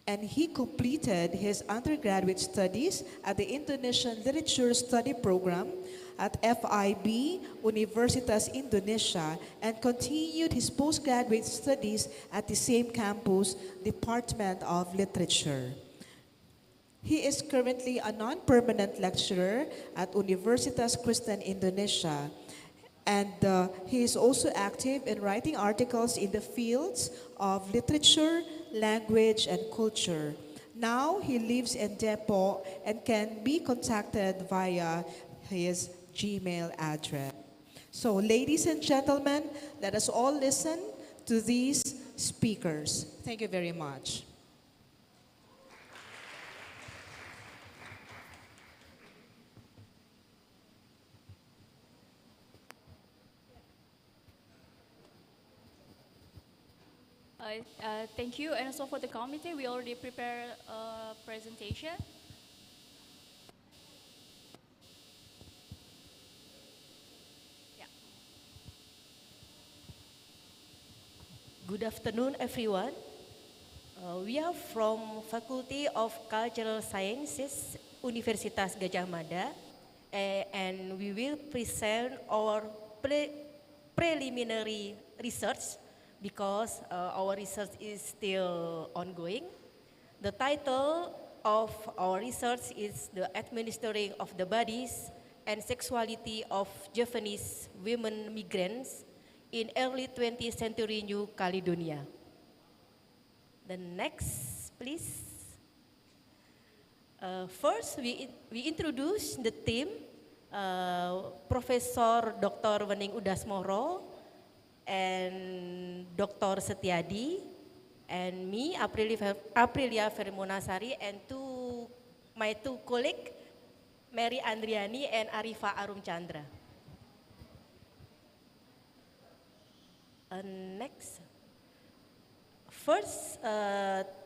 and he completed his undergraduate studies at the Indonesian Literature Study Program at FIB Universitas Indonesia and continued his postgraduate studies at the same campus, Department of Literature. He is currently a non-permanent lecturer at Universitas Kristen, Indonesia, and he is also active in writing articles in the fields of literature, language, and culture. Now he lives in Depot and can be contacted via his Gmail address. So, ladies and gentlemen, let us all listen to these speakers. Thank you very much. Thank you, and also for the committee, we already prepared a presentation. Good afternoon, everyone. We are from Faculty of Cultural Sciences, Universitas Gadjah Mada, and we will present our preliminary research because our research is still ongoing. The title of our research is The Administering of the Bodies and Sexuality of Javanese Women Migrants in Early 20th Century New Caledonia. The next, please. First, we introduce the team, Professor Dr. Wening Udasmoro and Dr. Setiadi, and me, Aprilia Vermonasari, and my two colleagues, Mary Andriani and Arifa Arum Chandra. Next. First,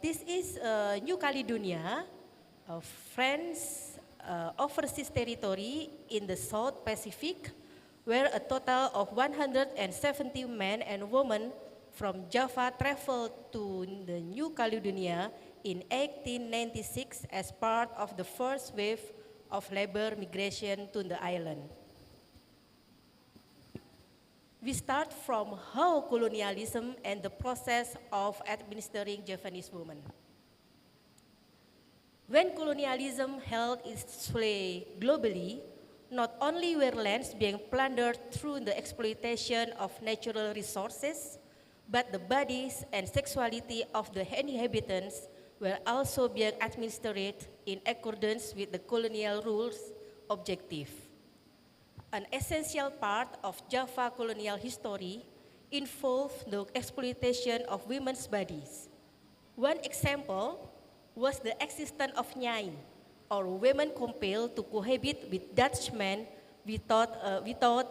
this is New Caledonia, a French overseas territory in the South Pacific, where a total of 170 men and women from Java traveled to the New Caledonia in 1896 as part of the first wave of labor migration to the island. We start from how colonialism and the process of administering Javanese women. When colonialism held its sway globally, not only were lands being plundered through the exploitation of natural resources, but the bodies and sexuality of the inhabitants were also being administered in accordance with the colonial rules objective. An essential part of Java colonial history involved the exploitation of women's bodies. One example was the existence of nyai, or women compelled to cohabit with Dutch men without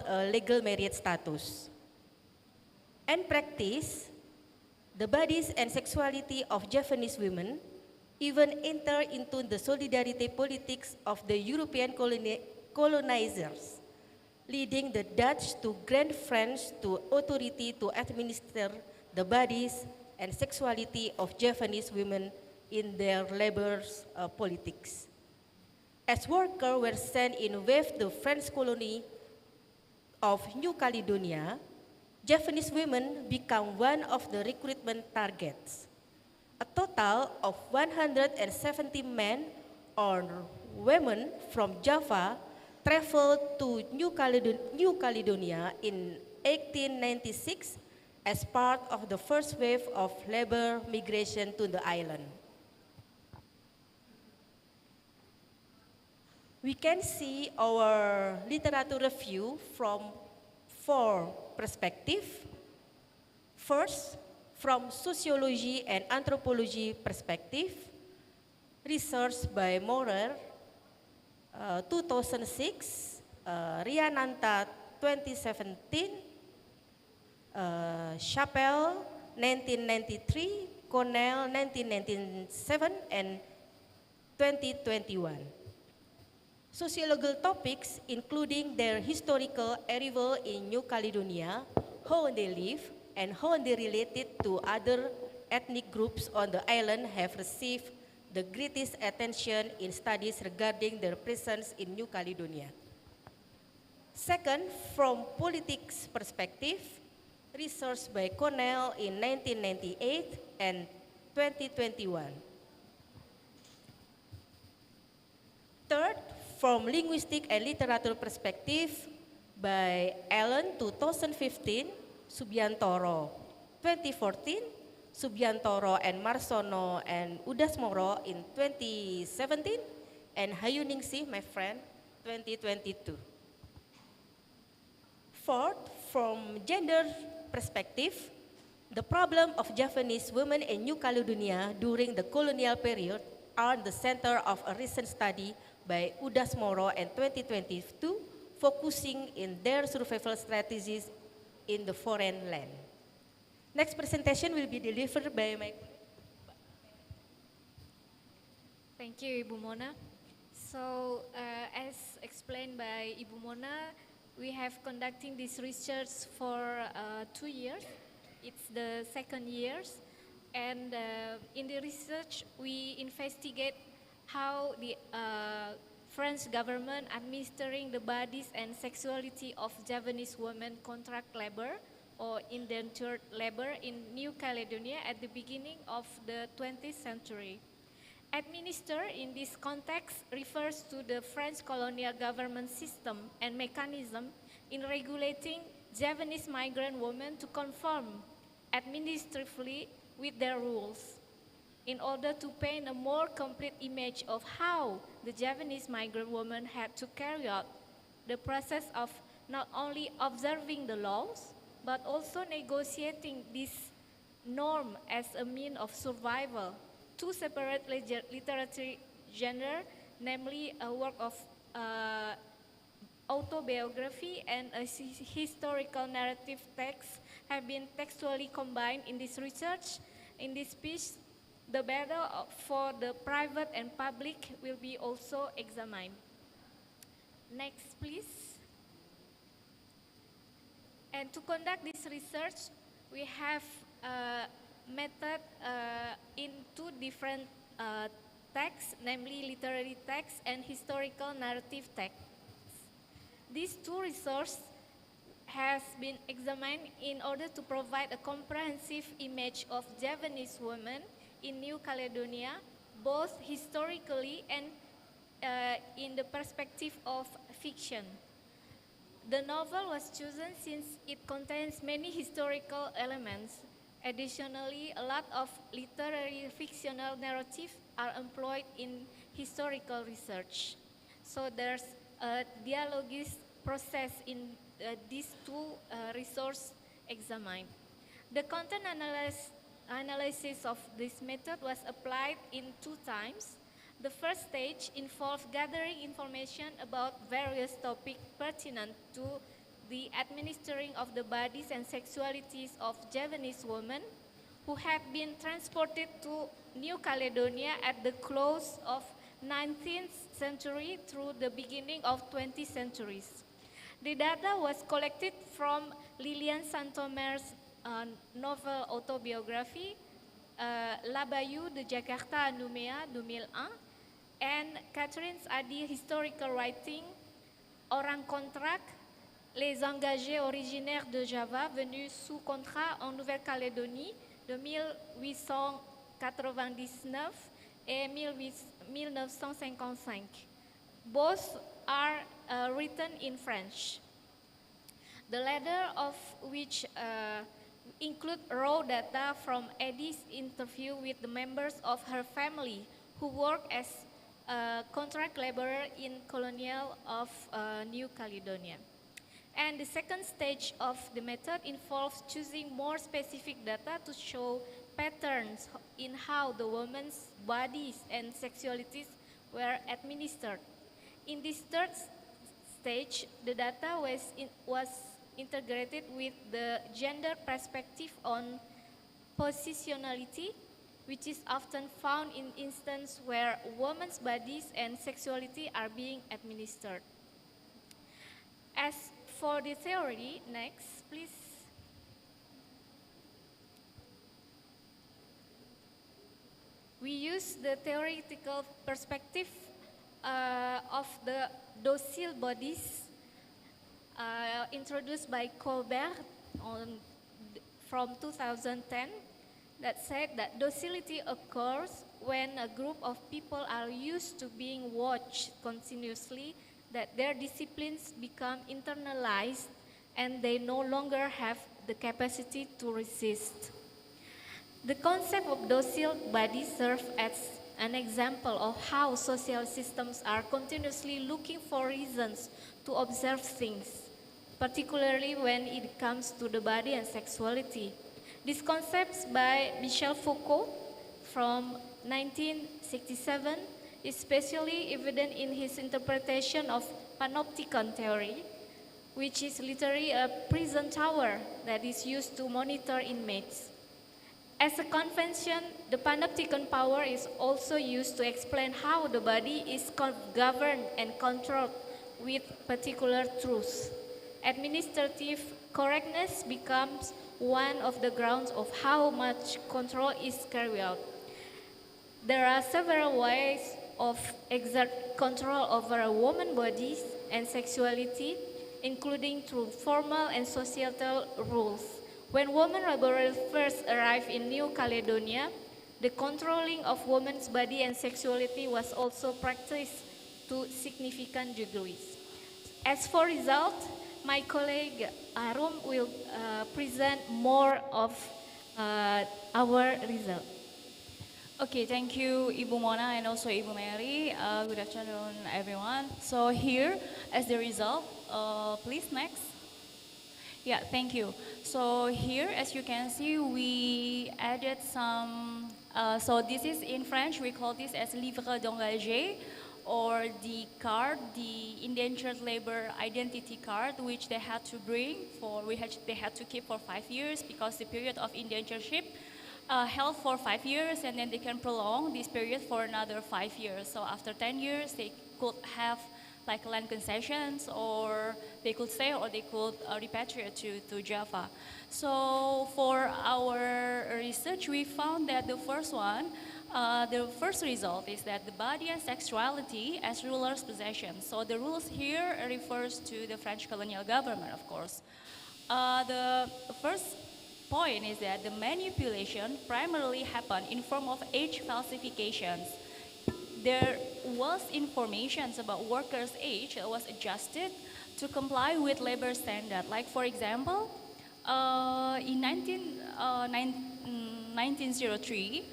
a legal marriage status. In practice, the bodies and sexuality of Javanese women even enter into the solidarity politics of the European colonizers, leading the Dutch to grant French to authority to administer the bodies and sexuality of Javanese women in their labor politics. As workers were sent in with the French colony of New Caledonia, Javanese women become one of the recruitment targets. A total of 170 men or women from Java traveled to New Caledonia in 1896 as part of the first wave of labor migration to the island. We can see our literature review from 4 perspectives. First, from sociology and anthropology perspective, research by Maurer, 2006, Riananta 2017, Chappell 1993, Cornell 1997, and 2021. Sociological topics including their historical arrival in New Caledonia, how they live, and how they related to other ethnic groups on the island have received the greatest attention in studies regarding their presence in New Caledonia. Second, from politics perspective, research by Cornell in 1998 and 2021. Third, from linguistic and literature perspective by Allen 2015, Subiantoro 2014, Subiantoro and Marsono and Udasmoro in 2017, and Hayuningsih, my friend, 2022. Fourth, from gender perspective, the problem of Javanese women in New Caledonia during the colonial period are the center of a recent study by Udasmoro in 2022, focusing in their survival strategies in the foreign land. Next presentation will be delivered by my... Thank you, Ibu Mona. So, as explained by Ibu Mona, we have conducting this research for 2 years. It's the second year. And in the research, we investigate how the French government administering the bodies and sexuality of Javanese women contract labor or indentured labor in New Caledonia at the beginning of the 20th century. Administer in this context refers to the French colonial government system and mechanism in regulating Javanese migrant women to conform administratively with their rules in order to paint a more complete image of how the Javanese migrant woman had to carry out the process of not only observing the laws, but also negotiating this norm as a means of survival. Two separate literary genres, namely a work of autobiography and a historical narrative text, have been textually combined in this research. In this piece, the battle for the private and public will be also examined. Next, please. And to conduct this research, we have method in two different texts, namely literary text and historical narrative text. These two resources has been examined in order to provide a comprehensive image of Javanese women in New Caledonia, both historically and in the perspective of fiction. The novel was chosen since it contains many historical elements. Additionally, a lot of literary fictional narratives are employed in historical research. So there's a dialoguist process in these two resources examined. The content analysis of this method was applied in two times. The first stage involved gathering information about various topics pertinent to the administering of the bodies and sexualities of Javanese women who had been transported to New Caledonia at the close of 19th century through the beginning of 20th centuries. The data was collected from Lilian Santomer's novel autobiography, La Bayou de Jakarta à Nouméa 2001, and Catherine Adi historical writing, Orang Kontrak, Les engagés originaires de Java venus sous contrat en Nouvelle-Calédonie de 1899 et 1955. Both are written in French. The latter of which include raw data from Eddie's interview with the members of her family who work as contract laborer in colonial of New Caledonia. And the second stage of the method involves choosing more specific data to show patterns in how the women's bodies and sexualities were administered. In this third stage, the data was integrated with the gender perspective on positionality, which is often found in instances where women's bodies and sexuality are being administered. As for the theory, next, please. We use the theoretical perspective of the docile bodies introduced by Colbert from 2010 that said that docility occurs when a group of people are used to being watched continuously, that their disciplines become internalized and they no longer have the capacity to resist. The concept of docile body serves as an example of how social systems are continuously looking for reasons to observe things, particularly when it comes to the body and sexuality. These concepts by Michel Foucault from 1967 is especially evident in his interpretation of panopticon theory, which is literally a prison tower that is used to monitor inmates. As a convention, the panopticon power is also used to explain how the body is governed and controlled with particular truths. Administrative correctness becomes one of the grounds of how much control is carried out. There are several ways of exert control over a woman's body and sexuality, including through formal and societal rules. When women laborers first arrived in New Caledonia, the controlling of women's body and sexuality was also practiced to significant degrees. As for result, my colleague Arum will present more of our result. Okay, thank you, Ibu Mona and also Ibu Mary. Good afternoon, everyone. So here, as the result, please next. Yeah, thank you. So here, as you can see, we added some, so this is in French, we call this as livre d'engagé, or the card, the indentured labor identity card, which they had to bring for, they had to keep for 5 years because the period of indentureship held for 5 years, and then they can prolong this period for another 5 years. So after 10 years, they could have like land concessions, or they could stay, or they could repatriate to Java. So for our research, we found that the first result is that the body and sexuality as rulers' possession. So the rules here refers to the French colonial government, of course. The first point is that the manipulation primarily happened in form of age falsifications. There was information about workers' age that was adjusted to comply with labor standard. Like for example, in 1903,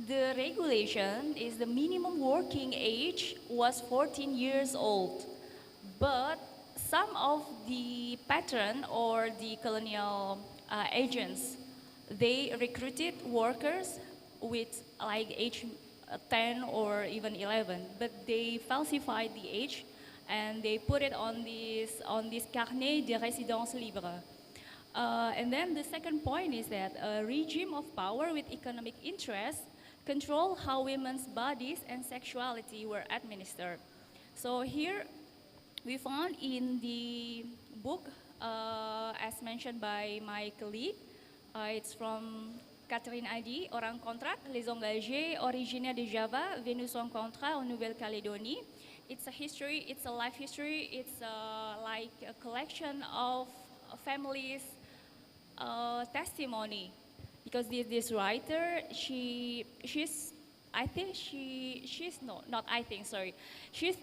the regulation is the minimum working age was 14 years old, but some of the patron or the colonial agents, they recruited workers with like age 10 or even 11, but they falsified the age and they put it on this carnet de résidence libre. And then the second point is that a regime of power with economic interests control how women's bodies and sexuality were administered. So here we found in the book, as mentioned by my colleague, it's from Catherine Adi, Orang Kontrak, Les Engagés, Originaires de Java, Venus en Contrat en Nouvelle-Calédonie. It's a history, it's a life history, it's like a collection of families' testimony. Because this writer, she's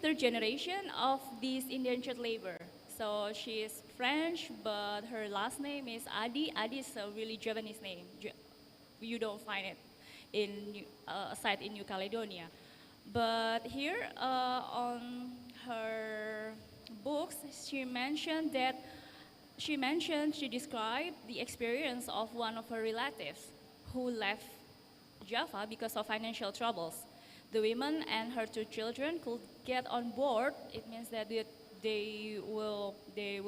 third generation of this indentured labor. So she is French, but her last name is Adi. Adi is a really Javanese name. You don't find it in a site in New Caledonia. But here on her books, she described the experience of one of her relatives who left Java because of financial troubles. The women and her 2 children could get on board. It means that they will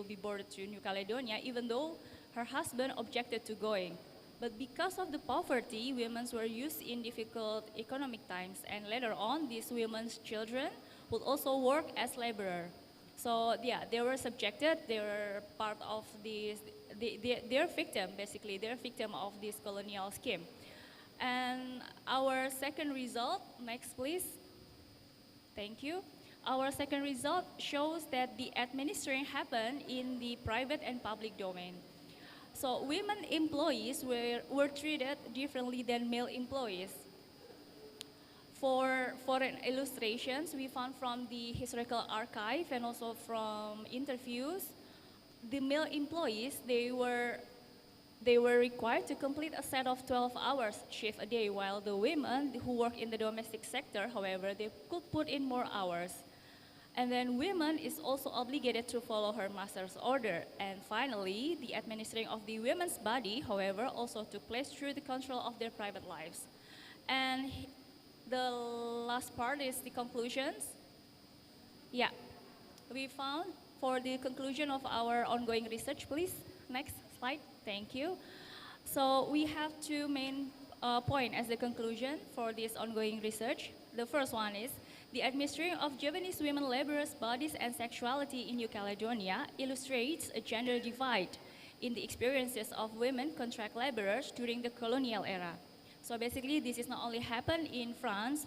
be boarded to New Caledonia, even though her husband objected to going. But because of the poverty, women were used in difficult economic times, and later on, these women's children would also work as laborers. So yeah, they were subjected, they were part of this, they're victim, basically, they're victim of this colonial scheme. And our second result, next please. Thank you. Our second result shows that the administering happened in the private and public domain. So women employees were treated differently than male employees. For an illustrations we found from the historical archive and also from interviews, the male employees, they were required to complete a set of 12 hours shift a day, while the women who work in the domestic sector, however, they could put in more hours. And then women is also obligated to follow her master's order. And finally, the administering of the women's body, however, also took place through the control of their private lives. And the last part is the conclusions. Yeah, we found for the conclusion of our ongoing research, please, next slide, thank you. So we have 2 main points as the conclusion for this ongoing research. The first one is, the administering of Javanese women laborers' bodies and sexuality in New Caledonia illustrates a gender divide in the experiences of women contract laborers during the colonial era. So basically, this is not only happened in France,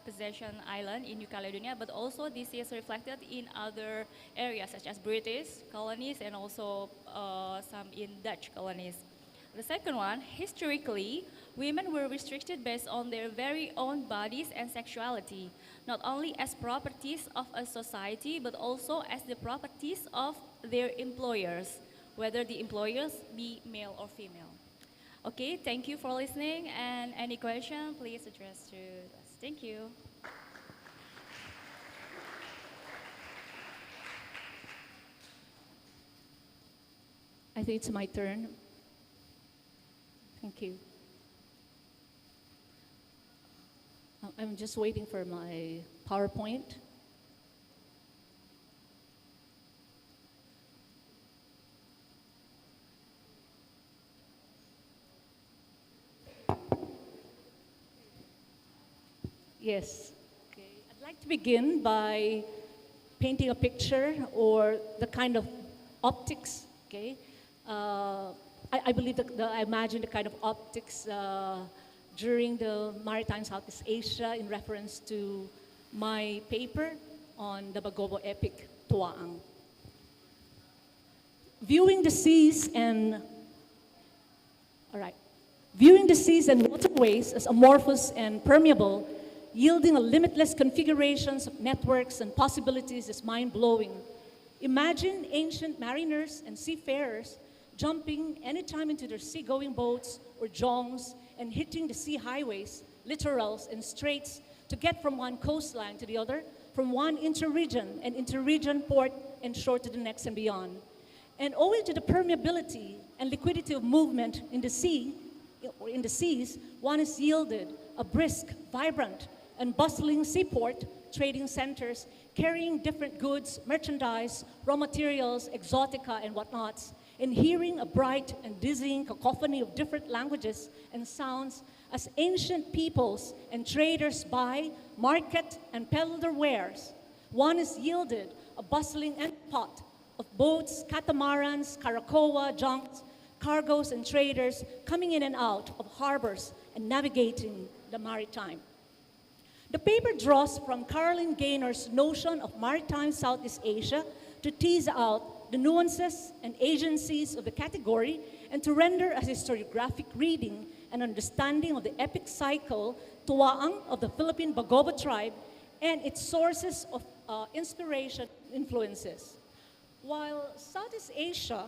possession island in New Caledonia, but also this is reflected in other areas such as British colonies and also some in Dutch colonies. The second one, historically, women were restricted based on their very own bodies and sexuality, not only as properties of a society, but also as the properties of their employers, whether the employers be male or female. Okay, thank you for listening, and any question, please address to us. Thank you. I think it's my turn. Thank you. I'm just waiting for my PowerPoint. Yes. Okay. I'd like to begin by painting a picture or the kind of optics. Okay. I believe I imagine the kind of optics during the Maritime Southeast Asia in reference to my paper on the Bagobo epic, Tuaang. Viewing the seas and waterways as amorphous and permeable, yielding a limitless configurations of networks and possibilities is mind-blowing. Imagine ancient mariners and seafarers jumping anytime into their seagoing boats or jongs and hitting the sea highways, littorals, and straits to get from one coastline to the other, from one interregion and interregion port and shore to the next and beyond. And owing to the permeability and liquidity of movement in the sea, or in the seas, one is yielded a brisk, vibrant, and bustling seaport, trading centers, carrying different goods, merchandise, raw materials, exotica, and whatnots, and hearing a bright and dizzying cacophony of different languages and sounds as ancient peoples and traders buy, market, and peddle their wares. One is yielded a bustling pot of boats, catamarans, caracoa, junks, cargoes, and traders coming in and out of harbors and navigating the maritime. The paper draws from Caroline Gaynor's notion of maritime Southeast Asia to tease out the nuances and agencies of the category and to render a historiographic reading and understanding of the epic cycle Tuaang of the Philippine Bagobo tribe and its sources of inspiration influences. While Southeast Asia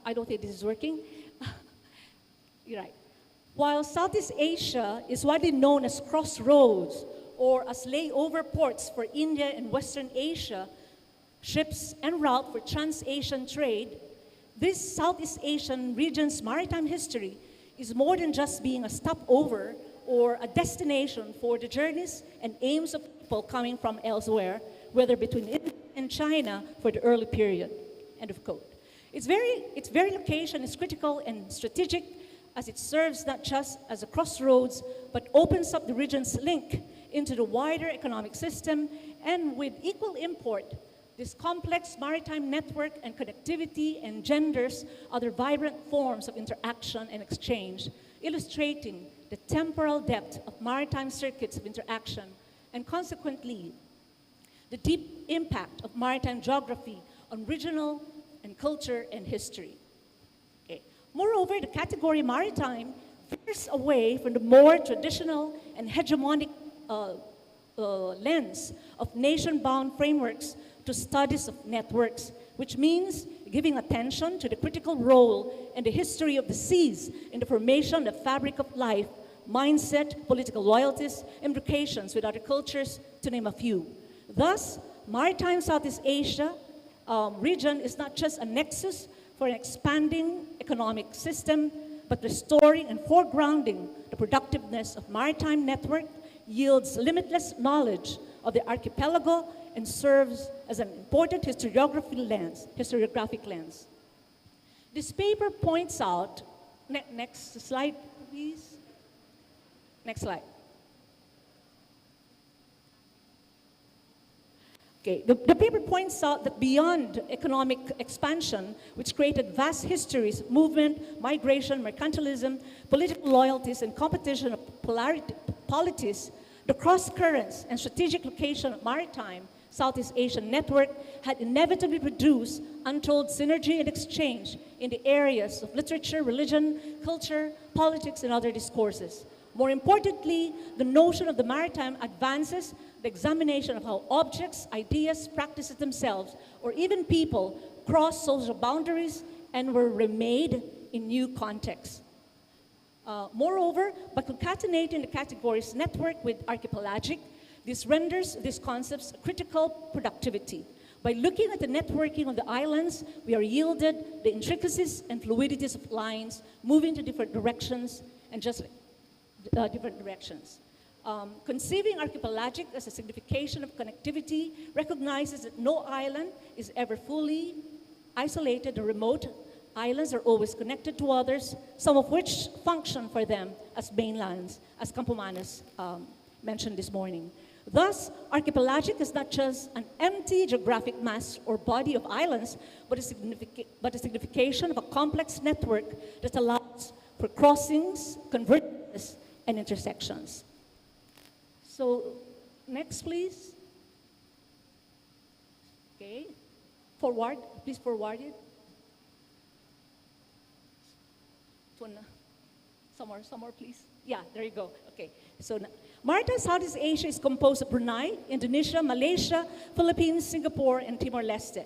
I don't think this is working. You're right. While Southeast Asia is widely known as crossroads or as layover ports for India and Western Asia, ships en route for trans-Asian trade, this Southeast Asian region's maritime history is more than just being a stopover or a destination for the journeys and aims of people coming from elsewhere, whether between India and China for the early period. End of quote. Its very location is critical and strategic as it serves not just as a crossroads, but opens up the region's link into the wider economic system, and with equal import, this complex maritime network and connectivity engenders other vibrant forms of interaction and exchange, illustrating the temporal depth of maritime circuits of interaction, and consequently, the deep impact of maritime geography on regional and culture and history. Okay. Moreover, the category maritime veers away from the more traditional and hegemonic lens of nation-bound frameworks to studies of networks, which means giving attention to the critical role and the history of the seas in the formation of the fabric of life, mindset, political loyalties, imbrications with other cultures, to name a few. Thus, maritime Southeast Asia region is not just a nexus for an expanding economic system, but restoring and foregrounding the productiveness of maritime network, yields limitless knowledge of the archipelago, and serves as an important historiographic lens. This paper points out, next slide, please. Next slide. Okay. The paper points out that beyond economic expansion, which created vast histories of movement, migration, mercantilism, political loyalties, and competition of polities, the cross currents and strategic location of Maritime Southeast Asian network had inevitably produced untold synergy and exchange in the areas of literature, religion, culture, politics, and other discourses. More importantly, the notion of the maritime advances the examination of how objects, ideas, practices themselves, or even people cross social boundaries and were remade in new contexts. Moreover, by concatenating the categories network with archipelagic, this renders these concepts critical productivity. By looking at the networking of the islands, we are yielded the intricacies and fluidities of lines moving to different directions and just different directions. Conceiving archipelagic as a signification of connectivity recognizes that no island is ever fully isolated or remote. Islands are always connected to others, some of which function for them as mainlands, as Campomanes mentioned this morning. Thus, archipelagic is not just an empty geographic mass or body of islands, but a signification of a complex network that allows for crossings, convergences, and intersections. So, next please. Okay, forward, please forward it. Some more please. Yeah, there you go. Okay, so Maritime Southeast Asia is composed of Brunei, Indonesia, Malaysia, Philippines, Singapore, and Timor-Leste.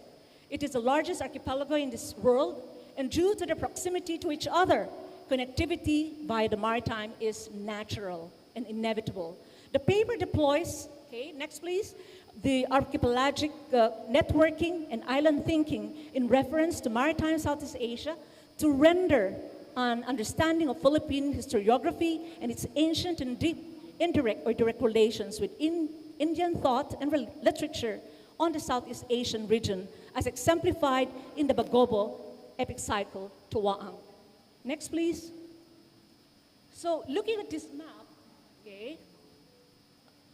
It is the largest archipelago in this world, and due to the proximity to each other, connectivity via the maritime is natural and inevitable. The paper deploys, okay, next please, the archipelagic networking and island thinking in reference to Maritime Southeast Asia to render an understanding of Philippine historiography and its ancient and deep indirect or direct relations with Indian thought and literature on the Southeast Asian region as exemplified in the Bagobo epic cycle Tuwaang. Next, please. So looking at this map, okay,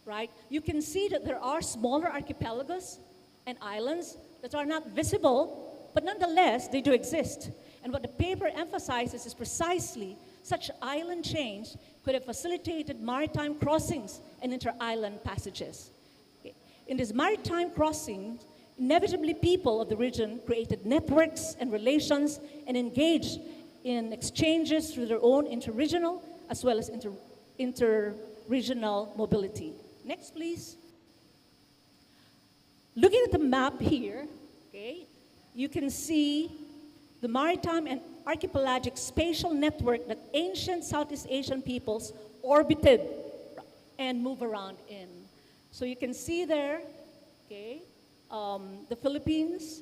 right, you can see that there are smaller archipelagos and islands that are not visible, but nonetheless, they do exist. And what the paper emphasizes is precisely such island change could have facilitated maritime crossings and inter-island passages. Okay. In these maritime crossings, inevitably people of the region created networks and relations and engaged in exchanges through their own interregional as well as inter-regional mobility. Next, please. Looking at the map here, okay, you can see the maritime and archipelagic spatial network that ancient Southeast Asian peoples orbited and move around in. So you can see there, okay, the Philippines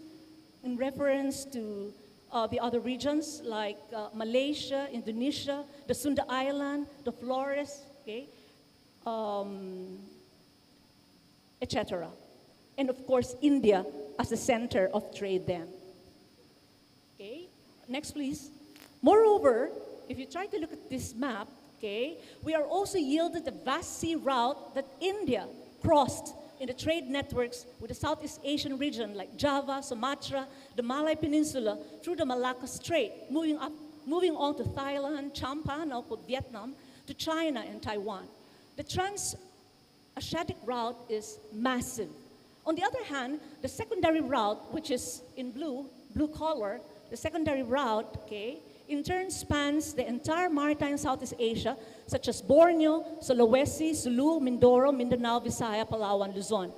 in reference to the other regions like Malaysia, Indonesia, the Sunda Island, the Flores, okay, etc. And of course, India as the center of trade then. Okay, next please. Moreover, if you try to look at this map, okay, we are also yielded the vast sea route that India crossed in the trade networks with the Southeast Asian region like Java, Sumatra, the Malay Peninsula, through the Malacca Strait, moving on to Thailand, Champa, now called Vietnam, to China and Taiwan. The trans-Asiatic route is massive. On the other hand, the secondary route, which is in blue color, the secondary route, okay, in turn spans the entire maritime Southeast Asia, such as Borneo, Sulawesi, Sulu, Mindoro, Mindanao, Visayas, Palawan, Luzon.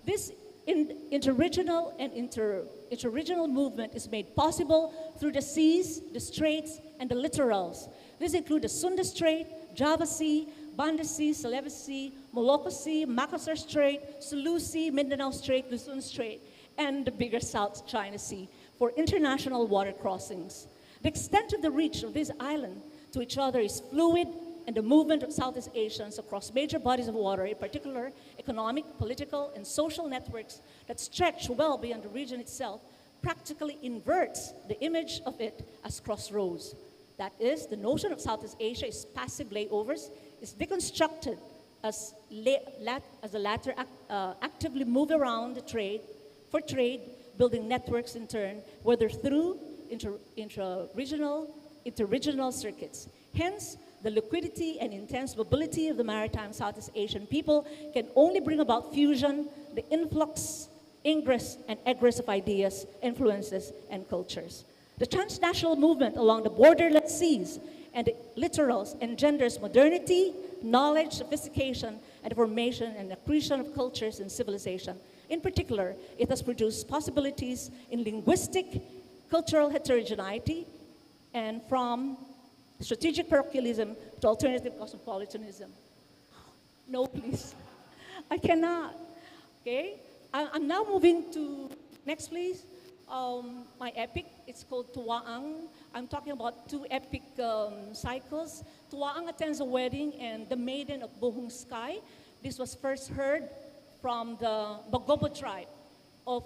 This interregional and interregional movement is made possible through the seas, the straits, and the littorals. These include the Sunda Strait, Java Sea, Banda Sea, Sulawesi Sea, Molucca Sea, Makassar Strait, Sulu Sea, Mindanao Strait, Luzon Strait, and the bigger South China Sea for international water crossings. The extent of the reach of this island to each other is fluid, and the movement of Southeast Asians across major bodies of water, in particular economic, political, and social networks that stretch well beyond the region itself, practically inverts the image of it as crossroads. That is, the notion of Southeast Asia is passive layovers, is deconstructed as the latter actively move around the trade, for trade, building networks in turn, whether through inter-regional circuits. Hence, the liquidity and intense mobility of the maritime Southeast Asian people can only bring about fusion, the influx, ingress, and egress of ideas, influences, and cultures. The transnational movement along the borderless seas and the littorals engenders modernity, knowledge, sophistication, and formation and accretion of cultures and civilization. In particular, it has produced possibilities in linguistic, cultural heterogeneity, and from strategic parochialism to alternative cosmopolitanism. No, please. I cannot. Okay? I'm now moving to, next please, my epic. It's called Tuaang. I'm talking about two epic cycles. Tuaang attends a wedding and the Maiden of Buhong Sky. This was first heard from the Bagobo tribe of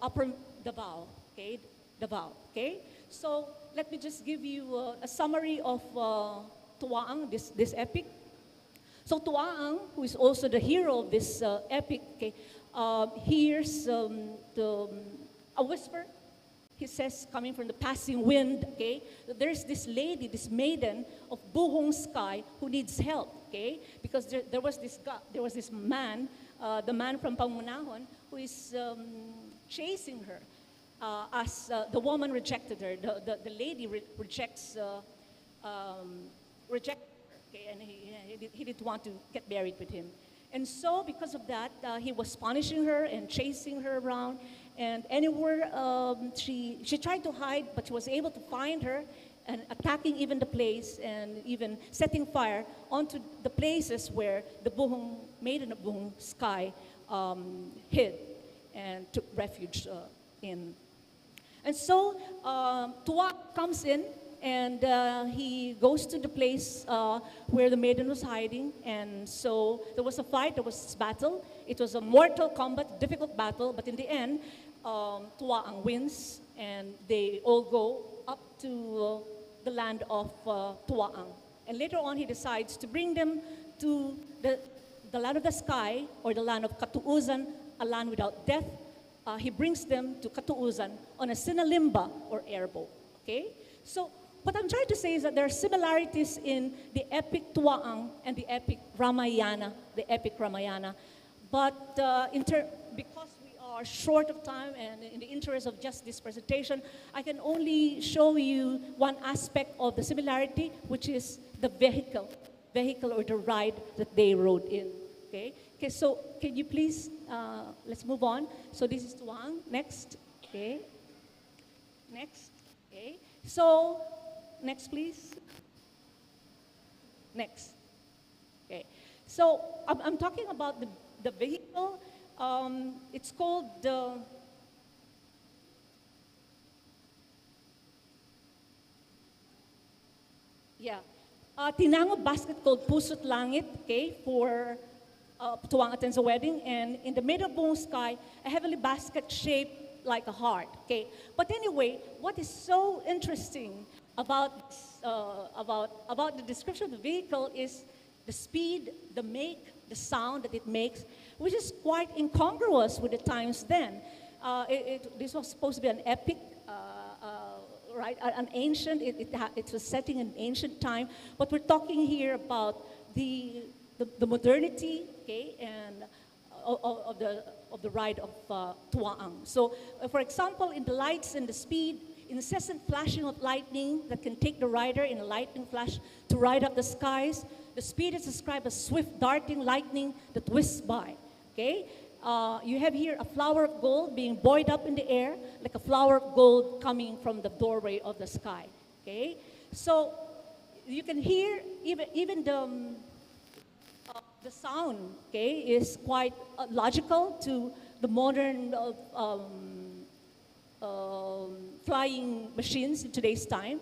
Upper Davao. Okay? Davao. Okay? So let me just give you a summary of Tuaang, this epic. So Tuaang, who is also the hero of this epic, okay, hears a whisper. He says, coming from the passing wind, okay, that there's this lady, this maiden of Buhong Sky who needs help, okay, because there was this man, the man from Pangunahon, who is chasing her. As the woman rejected her, the lady rejects her, okay, and he didn't want to get married with him. And so because of that, he was punishing her and chasing her around. And anywhere she tried to hide, but she was able to find her and attacking even the place and even setting fire onto the places where the Maiden of Buhong Sky hid and took refuge in. And so Tuaang comes in and he goes to the place where the maiden was hiding. And so there was a fight, there was this battle. It was a mortal combat, difficult battle, but in the end, Tuaang wins and they all go up to the land of Tuaang. And later on, he decides to bring them to the land of the sky, or the land of Katuuzan, a land without death. He brings them to Katuuzan on a sinalimba or airboat. Okay? So what I'm trying to say is that there are similarities in the epic Tuaang and the epic Ramayana, But because we are short of time and in the interest of just this presentation, I can only show you one aspect of the similarity, which is the vehicle or the ride that they rode in. Okay? Okay, so can you please, let's move on. So this is Tuaang. Next. Okay. Next. Okay. So, next please. Next. Okay. So I'm talking about the vehicle. It's called the Tinango basket called Pusot Langit, okay, for Tuaang attends a wedding, and in the middle of Buhong Sky, a heavenly basket shaped like a heart, okay. But anyway, what is so interesting about the description of the vehicle is the speed, the make, the sound that it makes, which is quite incongruous with the times then. This was supposed to be an epic, right? An ancient. It was setting in ancient time, but we're talking here about the modernity, okay, and of the ride of Tuaang. So, for example, in the lights and the speed, incessant flashing of lightning that can take the rider in a lightning flash to ride up the skies. The speed is described as swift darting lightning that whisks by. Okay, you have here a flower of gold being buoyed up in the air, like a flower of gold coming from the doorway of the sky. Okay, so you can hear even the sound, okay, is quite logical to the modern flying machines in today's time.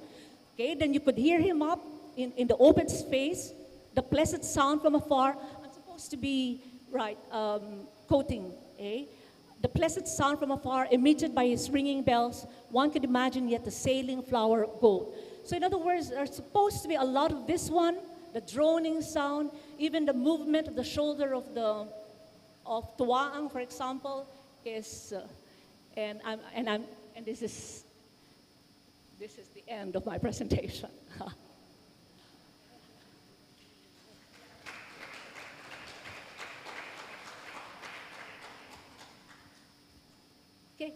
Okay, then you could hear him up in the open space, the pleasant sound from afar. I'm supposed to be, right, quoting, eh? The pleasant sound from afar emitted by his ringing bells, one could imagine yet the sailing flower of gold. So in other words, there's supposed to be a lot of this one, the droning sound, even the movement of the shoulder of tuwaang, for example, is, and this is the end of my presentation. Okay.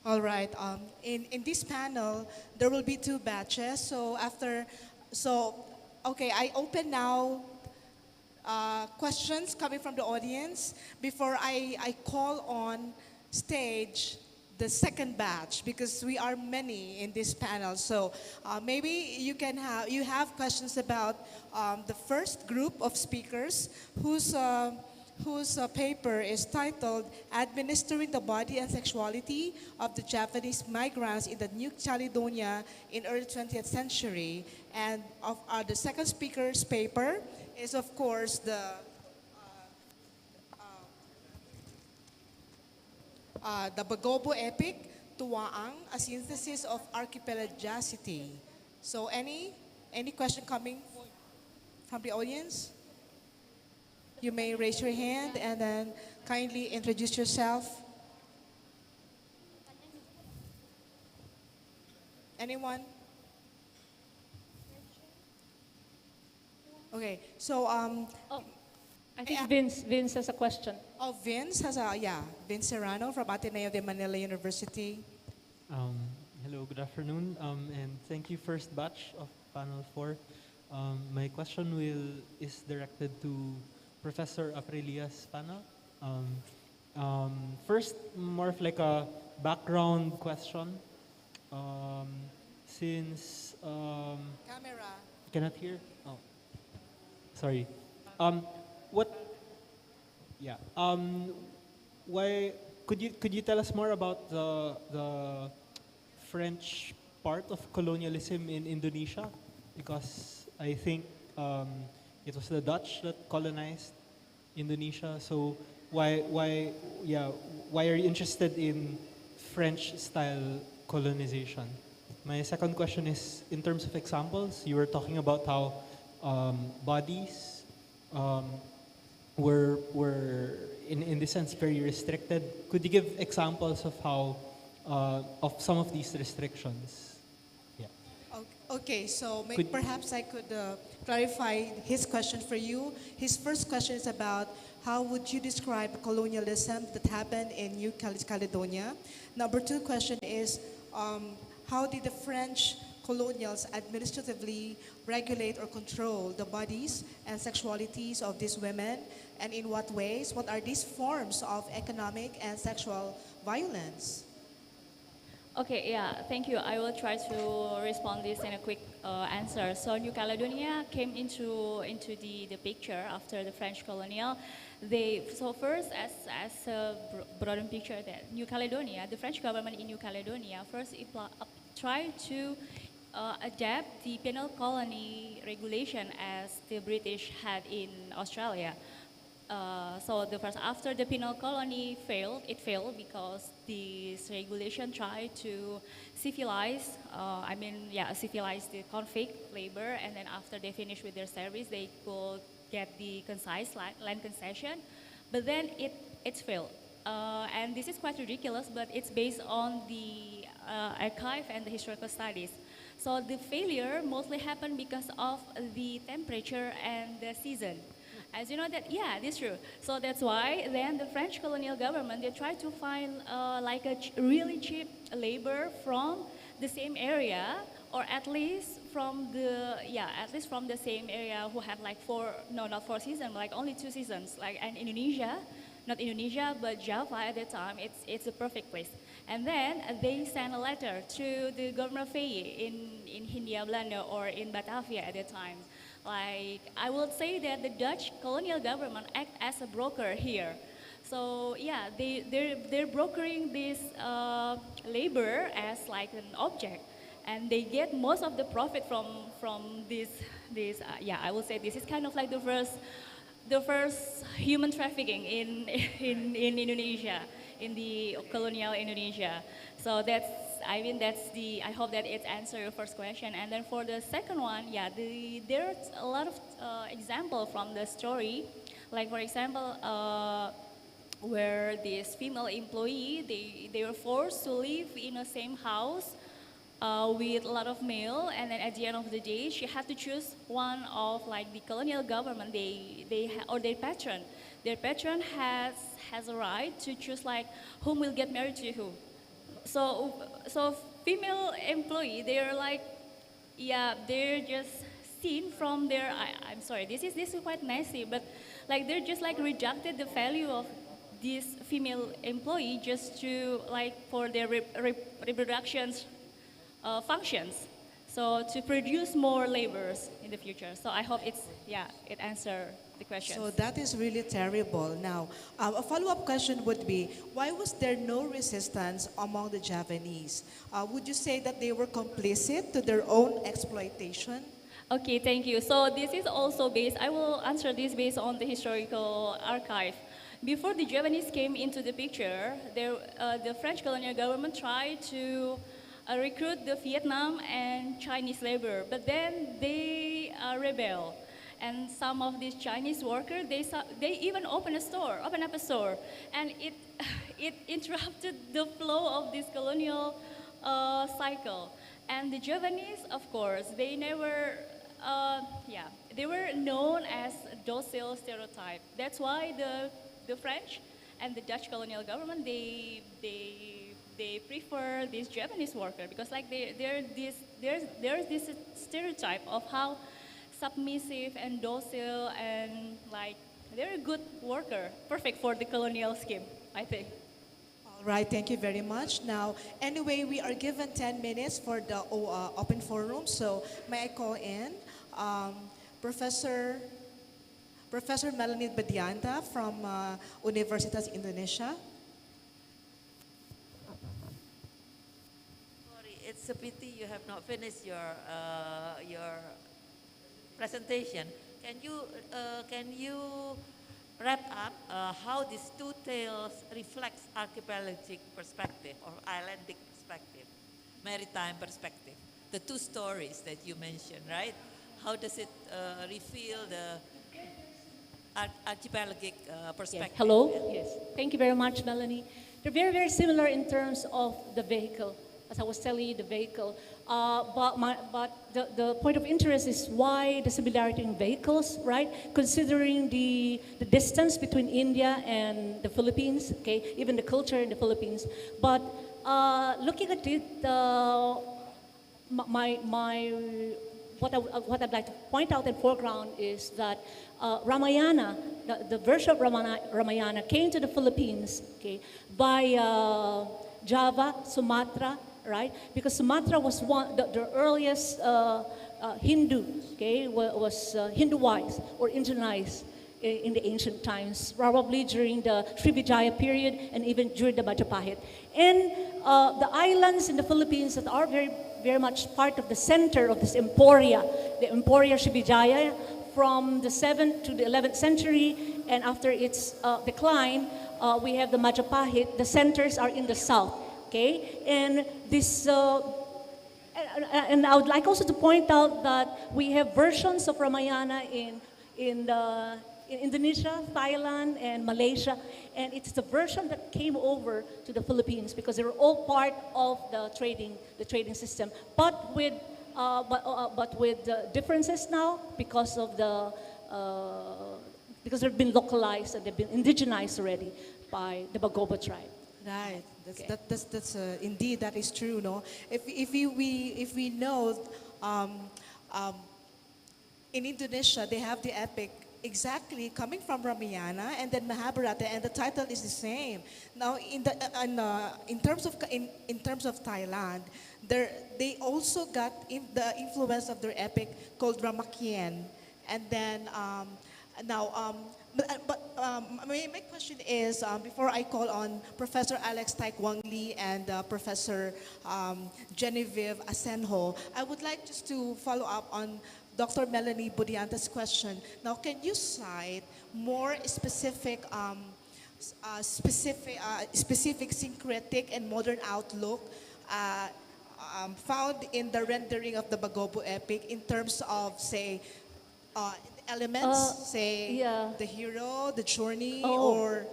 All right. In this panel, there will be two batches. Okay, I open now questions coming from the audience before I call on stage the second batch, because we are many in this panel. So maybe you have questions about the first group of speakers whose paper is titled "Administering the Body and Sexuality of the Japanese Migrants in the New Caledonia in Early 20th Century." And the second speaker's paper is, of course, the Bagobo epic, Tuwaang, a synthesis of archipelagicity. So any question coming from the audience? You may raise your hand and then kindly introduce yourself. Anyone? Okay, so I think Vince has a question. Oh, Vince Vince Serrano from Ateneo de Manila University. Hello, good afternoon, and thank you, first batch of panel 4. My question is directed to Professor Aprilia's panel. First, more of like a background question. Since Camera. Cannot hear. Oh, sorry. Why could you tell us more about the French part of colonialism in Indonesia? Because I think it was the Dutch that colonized Indonesia. So why are you interested in French-style colonization? My second question is, in terms of examples, you were talking about how bodies were in this sense very restricted. Could you give examples of how of some of these restrictions? Yeah. Okay, so perhaps I could clarify his question for you. His first question is about how would you describe colonialism that happened in New Caledonia? Number 2 question is how did the French colonials administratively regulate or control the bodies and sexualities of these women, and in what ways? What are these forms of economic and sexual violence? Okay, yeah, thank you. I will try to respond this in a quick answer. So New Caledonia came into the picture after the French colonial. So first, as a broader picture, that New Caledonia, the French government in New Caledonia first tried to adapt the penal colony regulation as the British had in Australia. So after the penal colony it failed because this regulation tried to civilize the convict labor, and then after they finished with their service, they could get the concise land concession, but then it failed. And this is quite ridiculous, but it's based on the archive and the historical studies. So the failure mostly happened because of the temperature and the season. As you know that, yeah, this is true. So that's why then the French colonial government, they tried to find like a really cheap labor from the same area, or at least from the same area who have like not 4 seasons, like only 2 seasons. Like in Indonesia, not Indonesia, but Java at that time, it's a perfect place. And then they sent a letter to the governor of in Hindia Belanda or in Batavia at that time. Like, I would say that the Dutch colonial government act as a broker here. So yeah, they're brokering this labor as like an object, and they get most of the profit from this. I would say this is kind of like the the first human trafficking in Indonesia, in the colonial Indonesia. So that's, I mean, I hope that it answers your first question. And then for the second one, yeah, there's a lot of example from the story. Like for example, where this female employee, they were forced to live in the same house with a lot of male, and then at the end of the day, she had to choose one of like the colonial government, or their patron. Their patron has a right to choose like whom will get married to who. So female employee, they're like, yeah, they're just seen from their, I'm sorry, this is quite messy, but like they're just like rejected the value of this female employee just to like for their reproductions functions. So to produce more laborers in the future. So I hope it answers the question. So that is really terrible. Now, a follow-up question would be, why was there no resistance among the Javanese? Would you say that they were complicit to their own exploitation? Okay, thank you. So this is also based, I will answer this based on the historical archive. Before the Javanese came into the picture, the French colonial government tried to recruit the Vietnam and Chinese labor, but then they rebel. And some of these Chinese workers, they even open up a store, and it interrupted the flow of this colonial cycle. And the Javanese, of course, they never, they were known as docile stereotype. That's why the French and the Dutch colonial government, they prefer this Japanese worker, because like there's this stereotype of how submissive and docile, and like they're a good worker, perfect for the colonial scheme, I think. All right, thank you very much. Now, anyway, we are given 10 minutes for the open forum, so may I call in Professor Melanie Badianta from Universitas Indonesia. It's a pity you have not finished your presentation. Can you wrap up how these two tales reflects archipelagic perspective or islandic perspective, maritime perspective? The two stories that you mentioned, right? How does it reveal the archipelagic perspective? Yes. Hello? Yes. Thank you very much, Melanie. They're very, very similar in terms of the vehicle. As I was telling you, the vehicle. But the point of interest is why the similarity in vehicles, right? Considering the distance between India and the Philippines, okay, even the culture in the Philippines. But looking at it, what I'd like to point out in foreground is that Ramayana, the version of Ramayana came to the Philippines, okay, by Java, Sumatra, right? Because Sumatra was the earliest Hindu, okay, was Hinduized or Indianized in the ancient times, probably during the Srivijaya period and even during the Majapahit. And the islands in the Philippines that are very, very much part of the center of this emporia, the Emporia Srivijaya, from the 7th to the 11th century, and after its decline, we have the Majapahit. The centers are in the south. Okay, and this, and I would like also to point out that we have versions of Ramayana in Indonesia, Thailand, and Malaysia, and it's the version that came over to the Philippines because they were all part of the trading system, but with differences now because of because they've been localized and they've been indigenized already by the Bagoba tribe. Right. That's indeed that is true. No, if we know, in Indonesia they have the epic exactly coming from Ramayana and then Mahabharata, and the title is the same. Now in terms of Thailand, they also got the influence of their epic called Ramakien, and then my question is, before I call on Professor Alex Taekwang Lee and Professor Genevieve Asenjo, I would like just to follow up on Dr. Melanie Budianta's question. Now, can you cite more specific, specific syncretic and modern outlook found in the rendering of the Bagobo epic in terms of, say, elements, say, the hero, the journey, or,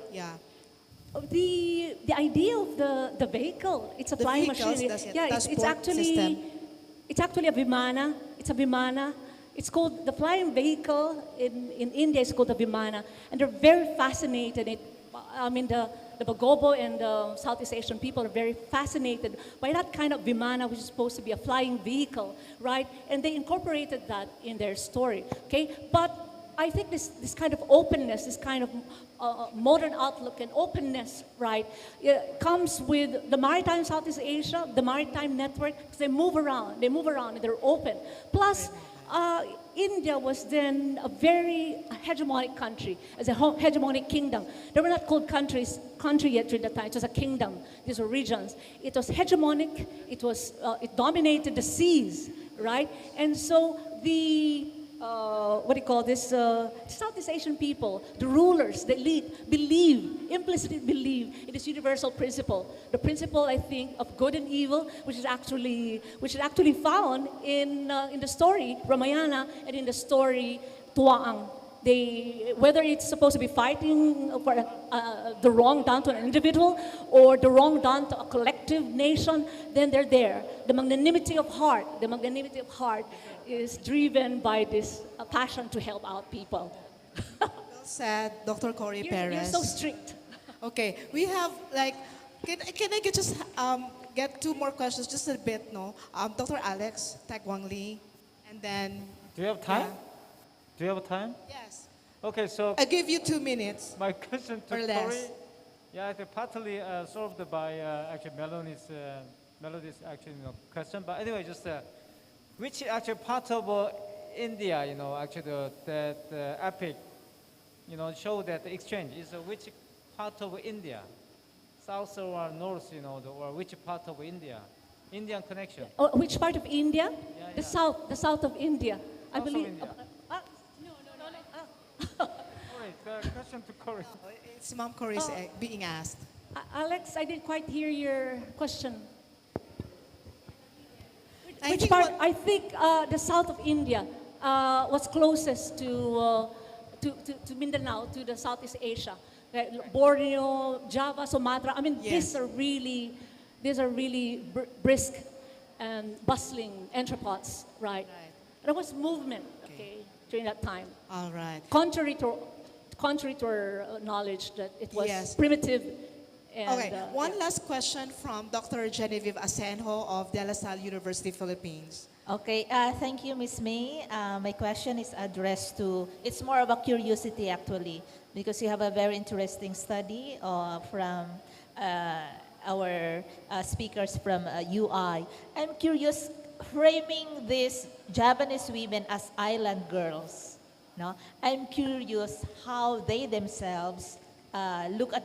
The idea of the vehicle, it's a flying machine. Yeah, it's actually a Vimana. It's a Vimana. It's called the flying vehicle in India. It's called the Vimana, and they're very fascinated. I mean, the Bagobo and the Southeast Asian people are very fascinated by that kind of Vimana, which is supposed to be a flying vehicle, right? And they incorporated that in their story. Okay, but I think this kind of openness, this kind of modern outlook and openness, right, comes with the Maritime Southeast Asia, the Maritime Network, because they move around, and they're open. Plus, India was then a very hegemonic country, as a hegemonic kingdom. They were not called country yet during that time. It was a kingdom. These were regions. It was hegemonic. It dominated the seas, right? And so the Southeast Asian people, the rulers, the elite, implicitly believe in this universal principle. The principle, I think, of good and evil, which is actually found in the story Ramayana and in the story Tuaang. Whether it's supposed to be fighting for the wrong done to an individual or the wrong done to a collective nation, then they're there. The magnanimity of heart is driven by this passion to help out people. Well said, Dr. Cory Perez. You're so strict. Okay, we have can I get two more questions, just a bit, no? Dr. Alex Tagwang Lee, and then. Do you have time? Do you have time? Yes. Okay, so. I give you 2 minutes. My question to Cory, I think partly solved by actually Melody's question, but anyway, just which actually part of India, actually that epic, show that the exchange is which part of India, south or north, or which part of India, Indian connection. Oh, which part of India? The south of India. I believe. The question to Cory. It's Ma'am Cory being asked. Alex, I didn't quite hear your question. Which part? I think the south of India was closest to Mindanao, to the Southeast Asia. Borneo, Java, Sumatra. I mean, these are really brisk and bustling entrepots, right? There was movement, during that time. All right. Contrary to our knowledge that it was primitive. And, one last question from Dr. Genevieve Asenjo of De La Salle University, Philippines. Okay, thank you, Ms. May. My question is addressed to, it's more of a curiosity actually, because you have a very interesting study from our speakers from UI. I'm curious, framing these Japanese women as island girls, no? I'm curious how they themselves look at,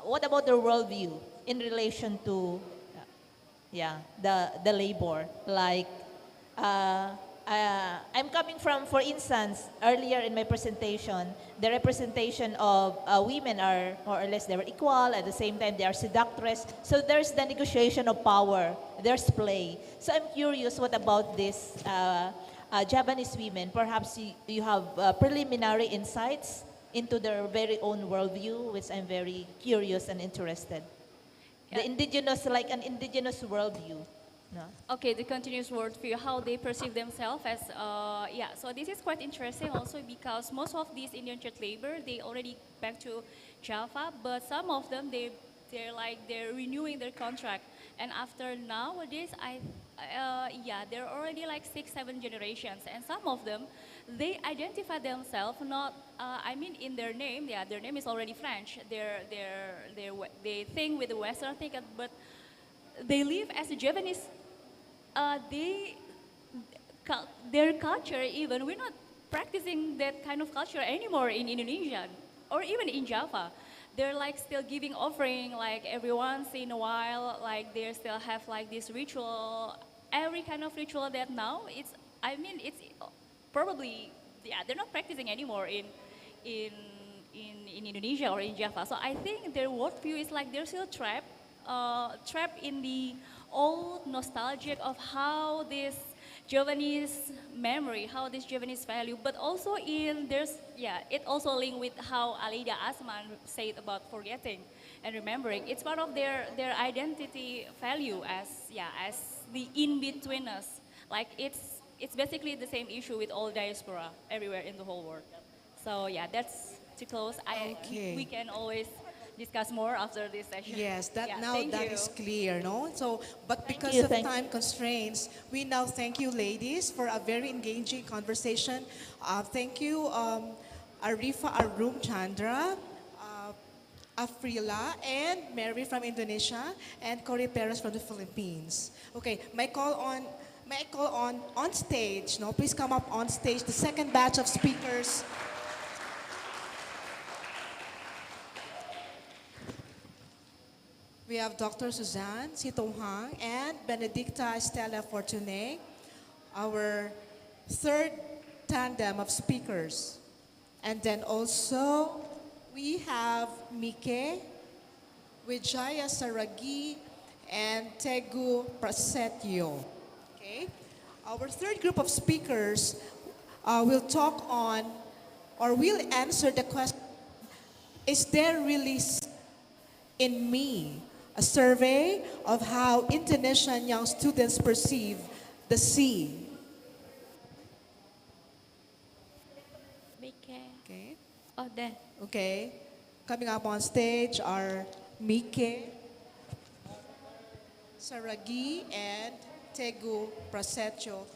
what about their worldview in relation to the labor, like I'm coming from, for instance, earlier in my presentation, the representation of women are more or less, they were equal, at the same time they are seductress, so there's the negotiation of power, there's play. So I'm curious, what about this Japanese women? Perhaps you have preliminary insights into their very own worldview, which I'm very curious and interested. The indigenous, like an indigenous worldview. No? Okay, the continuous worldview, how they perceive themselves as, so this is quite interesting also because most of these Indian child labor, they already back to Java, but some of them, they're renewing their contract. And after nowadays, they're already like 6-7 generations. And some of them, they identify themselves not, in their name, their name is already French. They think with the Western thinking, but they live as a Japanese. Their culture even, we're not practicing that kind of culture anymore in Indonesia or even in Java. They're like still giving offering like every once in a while, like they still have like this ritual, every kind of ritual that now it's I mean, it's probably, yeah, they're not practicing anymore in, in Indonesia or in Java. So I think their worldview is like they're still trapped in the old nostalgic of how this Javanese memory, how this Javanese value, but also it also linked with how Alida Asman said about forgetting and remembering. It's part of their identity value as the in-betweeners. Like it's basically the same issue with all diaspora everywhere in the whole world. So yeah, that's to close. We can always discuss more after this session. Yes, that Yeah, now thank that you. is clear, no? So, but because you, of thank time constraints, we now thank you, ladies, for a very engaging conversation. Thank you, Arifa Arum Chandra, Afrila, and Mary from Indonesia, and Cory Perez from the Philippines. Okay, may I call on stage, no? Please come up on stage, the second batch of speakers. We have Dr. Suzanne Sitohang and Benedicta Estela Fortuné, our third tandem of speakers. And then also, we have Mike, Wijaya Saragi, and Tegu Prasetyo. Okay? Our third group of speakers will talk on, or will answer the question, is there really in me? A survey of how Indonesian young students perceive the sea. Okay. Oh, there. Okay. Coming up on stage are Mike, Saragi, and Tegu Prasetyo.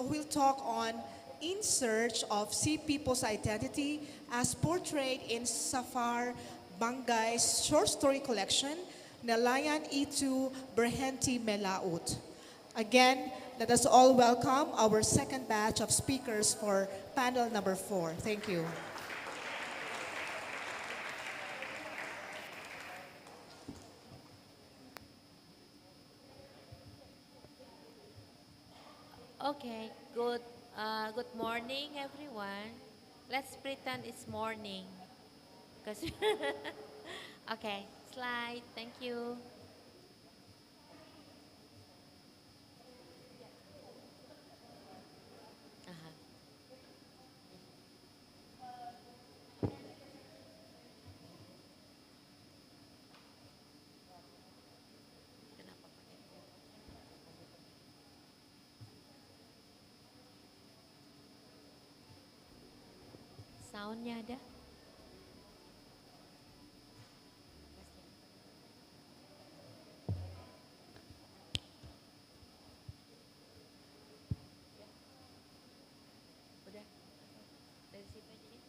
We'll talk on In Search of Sea People's Identity as portrayed in Safar Bangai's short story collection, Nelayan Itu Berhenti Melaut. Again, let us all welcome our second batch of speakers for panel number 4. Thank you. Okay, good morning, everyone. Let's pretend it's morning. Okay, slide, thank you. Uh-huh. Soundnya ada? Udah, dari situ aja ya.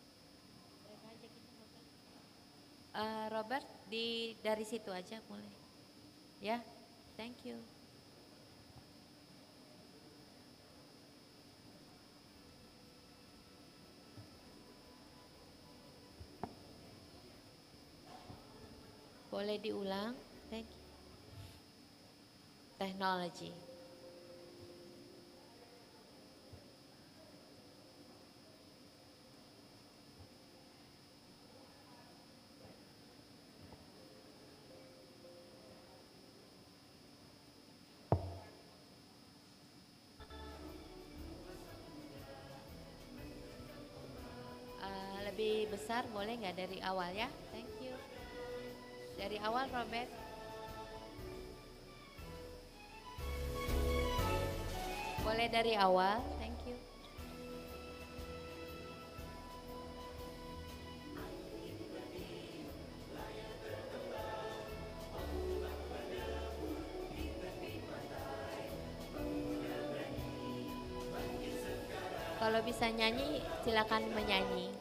Mereka aja kita makan. Robert, dari situ aja mulai. Ya, thank you. Boleh diulang? Thank you. Technology. Lebih besar boleh nggak dari awal ya? Thank you. Dari awal, Robert. Boleh dari awal, thank you. Kalau bisa nyanyi, silakan menyanyi.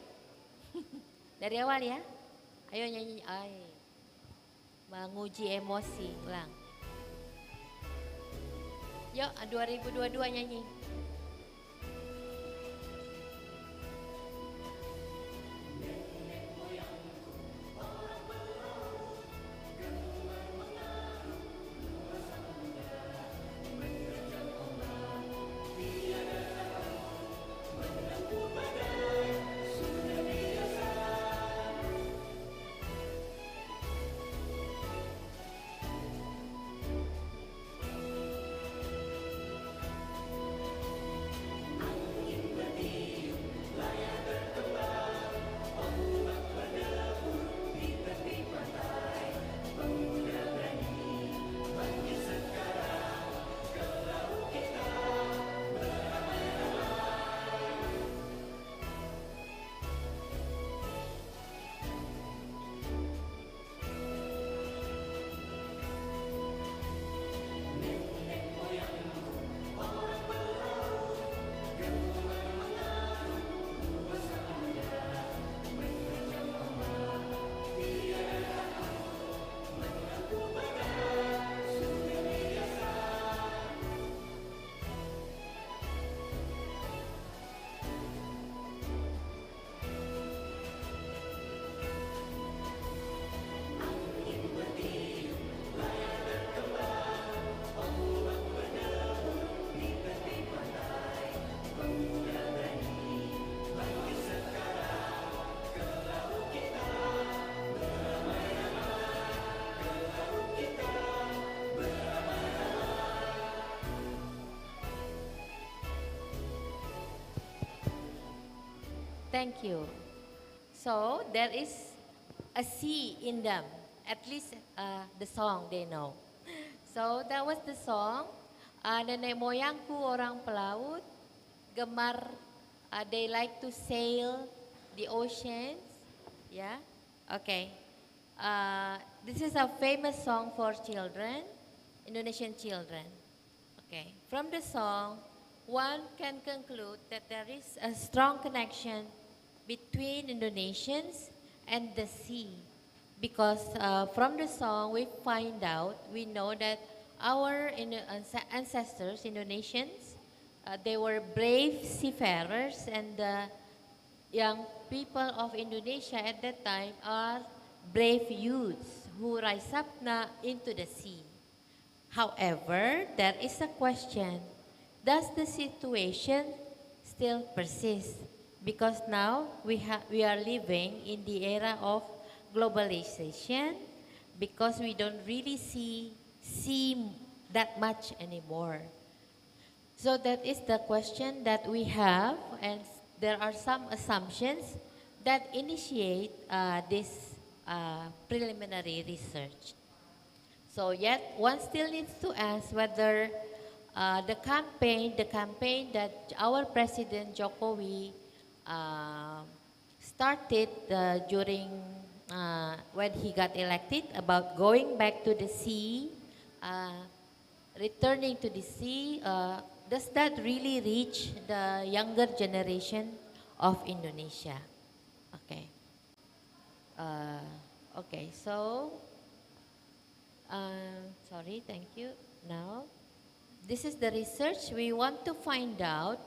Dari awal ya. Ayo nyanyi. Menguji emosi, ulang. Yuk, 2022 nyanyi. Thank you. So there is a sea in them, at least the song they know. So that was the song. Nenek moyangku orang pelaut, gemar, they like to sail the oceans. Yeah, okay. This is a famous song for children, Indonesian children. Okay, from the song, one can conclude that there is a strong connection between Indonesians and the sea. Because from the song we find out, we know that our ancestors, Indonesians, they were brave seafarers, and the young people of Indonesia at that time are brave youths who rise up now into the sea. However, there is a question. Does the situation still persist? Because now we are living in the era of globalization, because we don't really see that much anymore. So that is the question that we have, and there are some assumptions that initiate this preliminary research. So yet one still needs to ask whether the campaign that our President Jokowi started during when he got elected about going back to the sea, returning to the sea, does that really reach the younger generation of Indonesia? Okay. Okay, so, sorry, thank you. Now, this is the research. We want to find out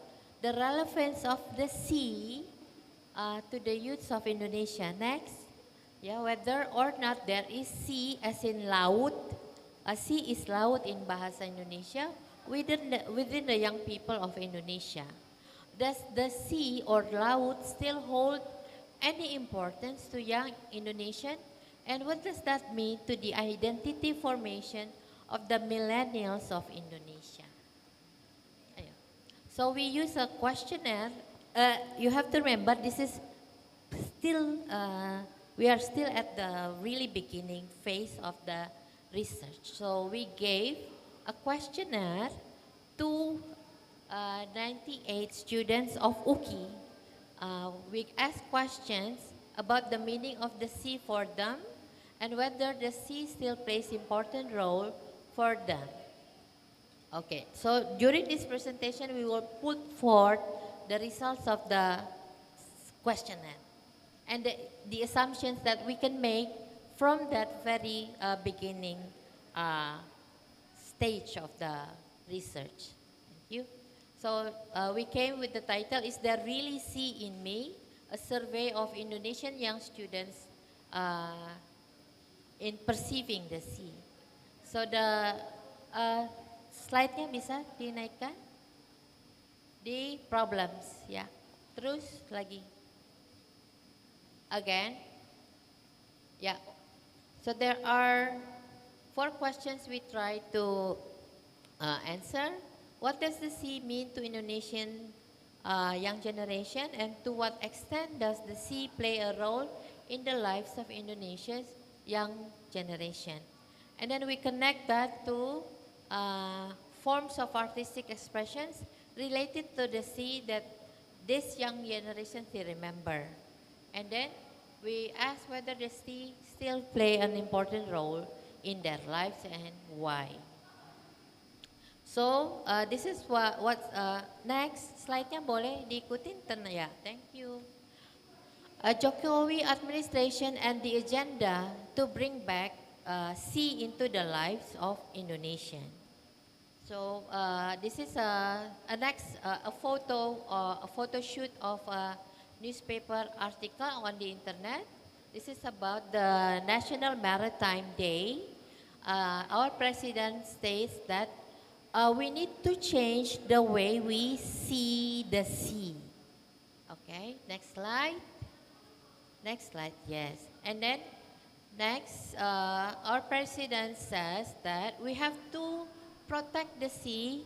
the relevance of the sea to the youths of Indonesia. Next, yeah, whether or not there is sea as in laut. A sea is laut in Bahasa Indonesia within the young people of Indonesia. Does the sea or laut still hold any importance to young Indonesian? And what does that mean to the identity formation of the millennials of Indonesia? So we use a questionnaire. You have to remember this is still, we are still at the really beginning phase of the research. So we gave a questionnaire to 98 students of UKI. We asked questions about the meaning of the sea for them and whether the sea still plays important role for them. Okay, so during this presentation, we will put forth the results of the questionnaire and the assumptions that we can make from that very beginning stage of the research. Thank you. So we came with the title, Is There Really Sea in Me? A survey of Indonesian young students in perceiving the sea. So the slide-nya bisa dinaikkan? The problems, ya. Terus lagi. Again. Yeah. So there are 4 questions we try to answer. What does the sea mean to Indonesian young generation, and to what extent does the sea play a role in the lives of Indonesia's young generation? And then we connect that to forms of artistic expressions related to the sea that this young generation still remember. And then we ask whether the sea still play an important role in their lives and why. So this is what next slide-nya boleh diikutin ya. Thank you. Jokowi administration and the agenda to bring back sea into the lives of Indonesian. So this is a photo shoot of a newspaper article on the internet. This is about the National Maritime Day. Our president states that we need to change the way we see the sea. Okay, next slide. Next slide, yes. And then next, our president says that we have to protect the sea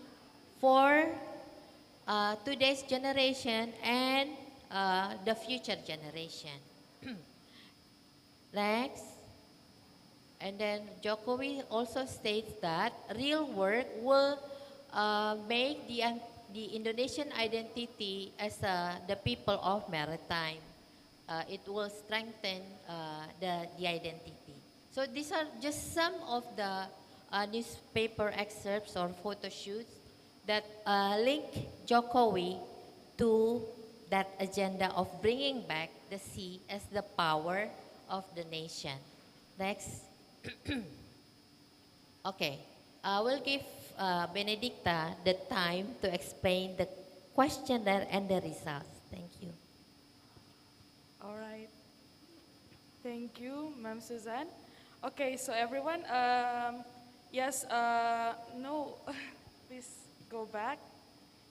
for today's generation and the future generation. Next. And then Jokowi also states that real work will make the Indonesian identity as the people of Maritime. It will strengthen the identity. So these are just some of the newspaper excerpts or photo shoots that link Jokowi to that agenda of bringing back the sea as the power of the nation. Next. Okay, I will give Benedicta the time to explain the questionnaire and the results. Thank you. All right. Thank you, Ma'am Suzanne. Okay, so everyone, yes, no, please go back.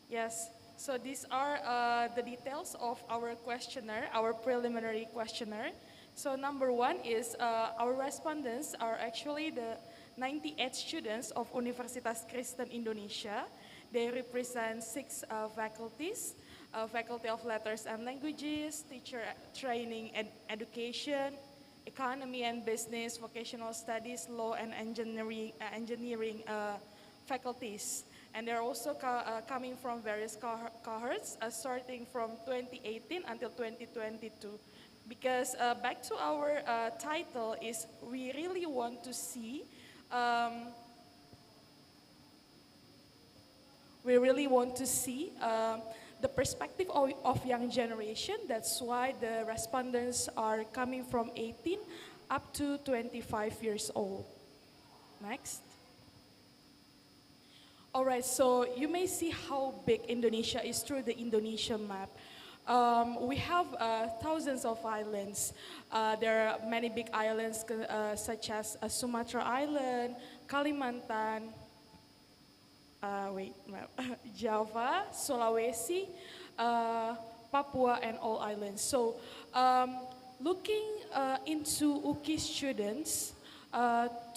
Yes, so these are the details of our questionnaire, our preliminary questionnaire. So number one is our respondents are actually the 98 students of Universitas Kristen Indonesia. They represent 6 faculties, Faculty of Letters and Languages, Teacher Training and Education, Economy and Business, Vocational Studies, Law and Engineering faculties. And they're also coming from various cohorts, starting from 2018 until 2022. Because back to our title is we really want to see the perspective of young generation. That's why the respondents are coming from 18 up to 25 years old. Next. All right, so you may see how big Indonesia is through the Indonesian map. We have thousands of islands. There are many big islands such as Sumatra Island, Kalimantan, Java, Sulawesi, Papua, and all islands. So looking into UKI students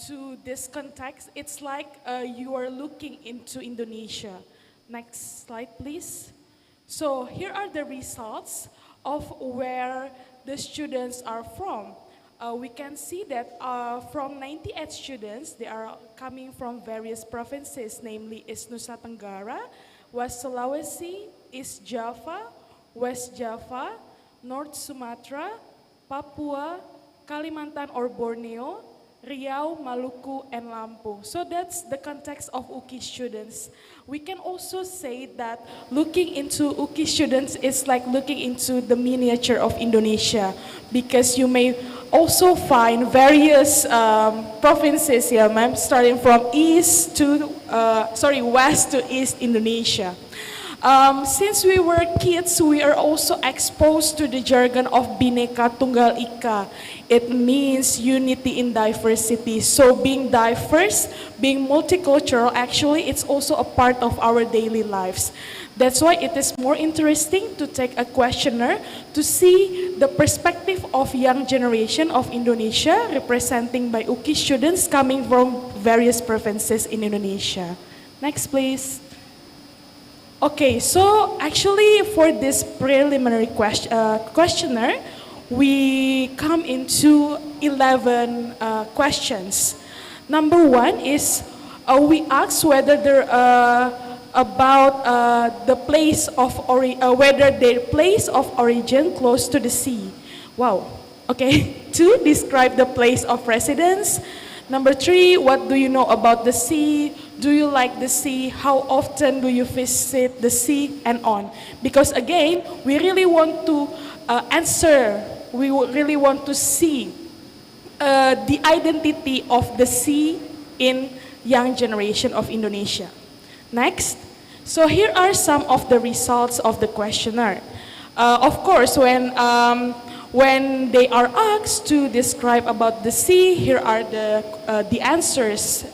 to this context, it's like you are looking into Indonesia. Next slide, please. So here are the results of where the students are from. We can see that from 98 students, they are coming from various provinces, namely East Nusa Tenggara, West Sulawesi, East Java, West Java, North Sumatra, Papua, Kalimantan or Borneo, Riau, Maluku, and Lampung. So that's the context of UKI students. We can also say that looking into UKI students is like looking into the miniature of Indonesia, because you may also find various provinces here, ma'am, starting from west to east Indonesia. Since we were kids, we are also exposed to the jargon of Bhinneka Tunggal Ika. It means unity in diversity. So being diverse, being multicultural, actually it's also a part of our daily lives. That's why it is more interesting to take a questionnaire to see the perspective of young generation of Indonesia, representing by UKI students coming from various provinces in Indonesia. Next, please. Okay, so actually for this preliminary questionnaire, we come into 11 questions. Number one is we ask whether they're about the place of whether their place of origin close to the sea. Wow. Okay. 2, describe the place of residence. Number 3, what do you know about the sea? Do you like the sea? How often do you visit the sea? And on. Because again, we really want to answer, we really want to see the identity of the sea in young generation of Indonesia. Next. So here are some of the results of the questionnaire. Of course, when they are asked to describe about the sea, here are the answers: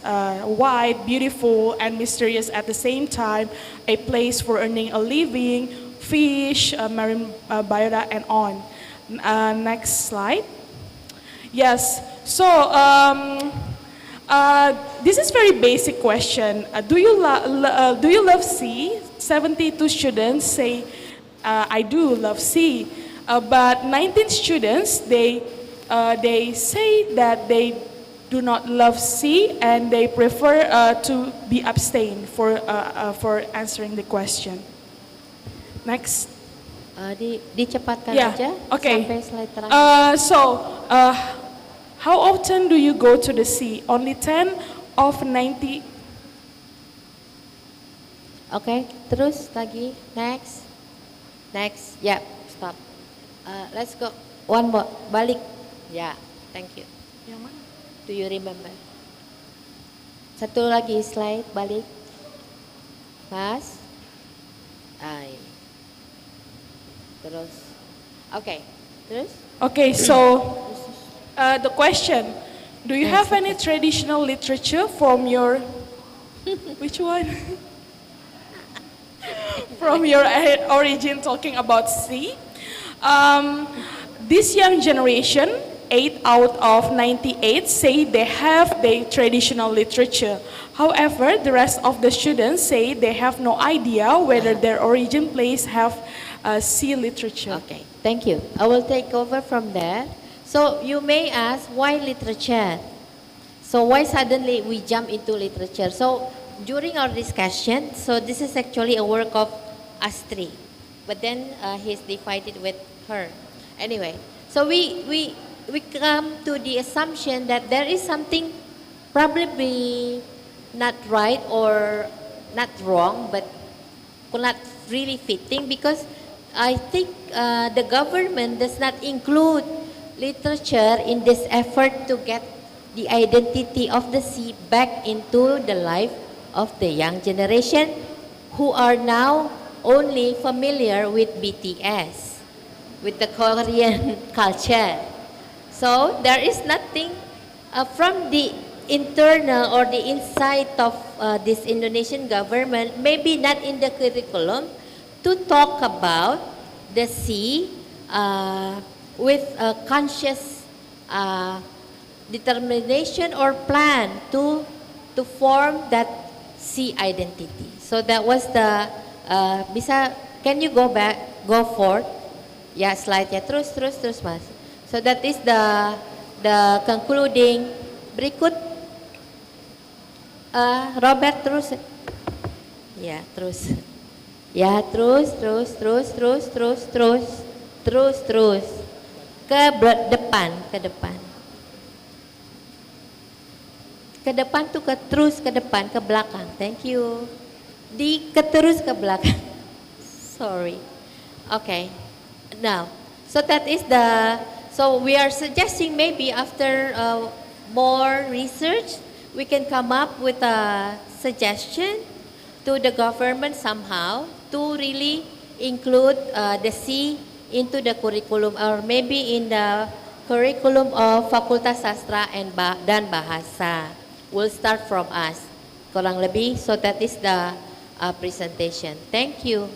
wide, beautiful, and mysterious at the same time, a place for earning a living, fish, marine biota, and on. Next slide. Yes. So this is very basic question. Do you love sea? 72 students say I do love sea. But 19 students, they say that they do not love sea and they prefer to be abstained for answering the question. Next. Dicepatkan Yeah, aja okay. sampai slide terakhir. How often do you go to the sea? Only 10 of 90. Okay, terus lagi. Next. Yeah, stop. Let's go. One more. Balik. Yeah, thank you. Yang mana? Do you remember? Satu lagi slide, balik. Mas. Ay. Terus. Okay, terus. Okay, so the question, do you have any traditional literature from your, which one? From your origin talking about sea? This young generation, 8 out of 98 say they have the traditional literature. However, the rest of the students say they have no idea whether their origin place have sea literature. Okay, thank you. I will take over from there. So you may ask, why literature? So why suddenly we jump into literature? So during our discussion, so this is actually a work of us three, but then he's divided with her. Anyway, so we come to the assumption that there is something probably not right or not wrong, but not really fitting, because I think the government does not include literature in this effort to get the identity of the sea back into the life of the young generation who are now only familiar with BTS, with the Korean culture. So there is nothing from the internal or the insight of this Indonesian government, maybe not in the curriculum, to talk about the sea with a conscious determination or plan to form that sea identity. So that was the can you go forward? Ya, slide-nya terus Mas. So that is the concluding. Berikut Robert terus. Ya, terus. Ya, terus. Ke depan. Ke depan tuh terus ke depan, ke belakang. Thank you. Terus ke belakang. Sorry. Okay. Now, so that is so we are suggesting maybe after more research, we can come up with a suggestion to the government somehow to really include the sea into the curriculum, or maybe in the curriculum of Fakultas Sastra dan Bahasa. Will start from us, kurang lebih. So that is the presentation. Thank you.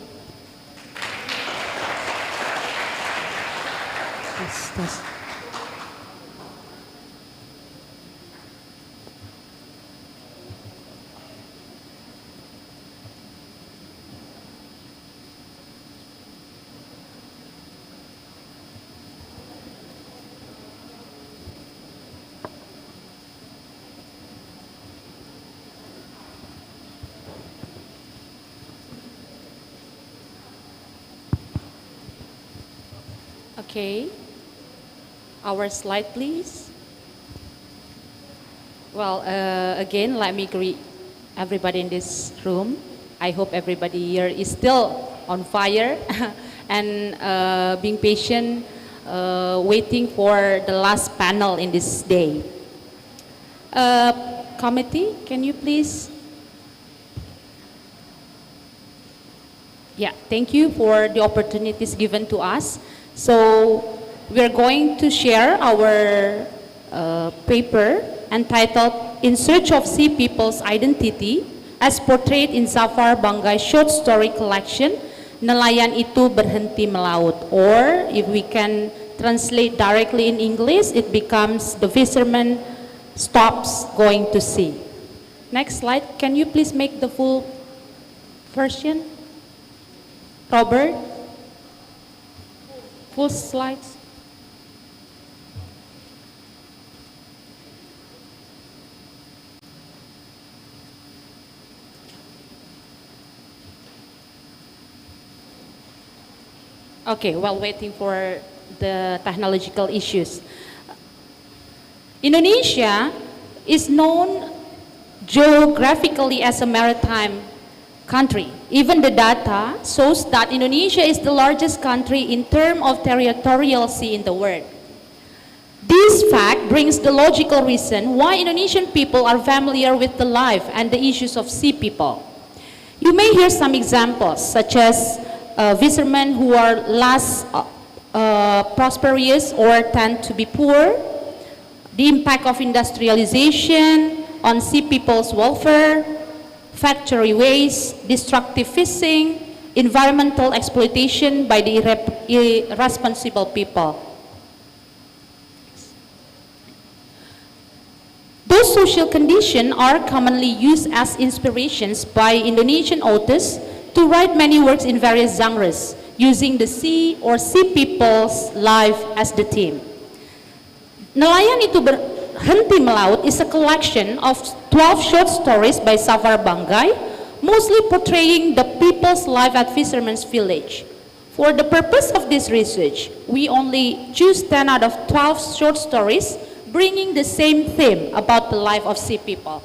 Okay. Our slide, please. Well, again, let me greet everybody in this room. I hope everybody here is still on fire and being patient, waiting for the last panel in this day. Committee, can you please? Yeah, thank you for the opportunities given to us. So we are going to share our paper entitled In Search of Sea People's Identity as portrayed in Zafar Bangai's short story collection, Nelayan Itu Berhenti Melaut, or if we can translate directly in English, it becomes The Fisherman Stops Going to Sea. Next slide, can you please make the full version? Robert? Full slides. Okay, while waiting for the technological issues. Indonesia is known geographically as a maritime country. Even the data shows that Indonesia is the largest country in terms of territorial sea in the world. This fact brings the logical reason why Indonesian people are familiar with the life and the issues of sea people. You may hear some examples, such as fishermen who are less prosperous or tend to be poor, the impact of industrialization on sea people's welfare, factory waste, destructive fishing, environmental exploitation by the irresponsible people. Those social conditions are commonly used as inspirations by Indonesian authors to write many works in various genres, using the sea or sea people's life as the theme. Nelayan Itu Berhenti Melaut is a collection of 12 short stories by Safar Banggai, mostly portraying the people's life at Fisherman's Village. For the purpose of this research, we only choose 10 out of 12 short stories, bringing the same theme about the life of sea people.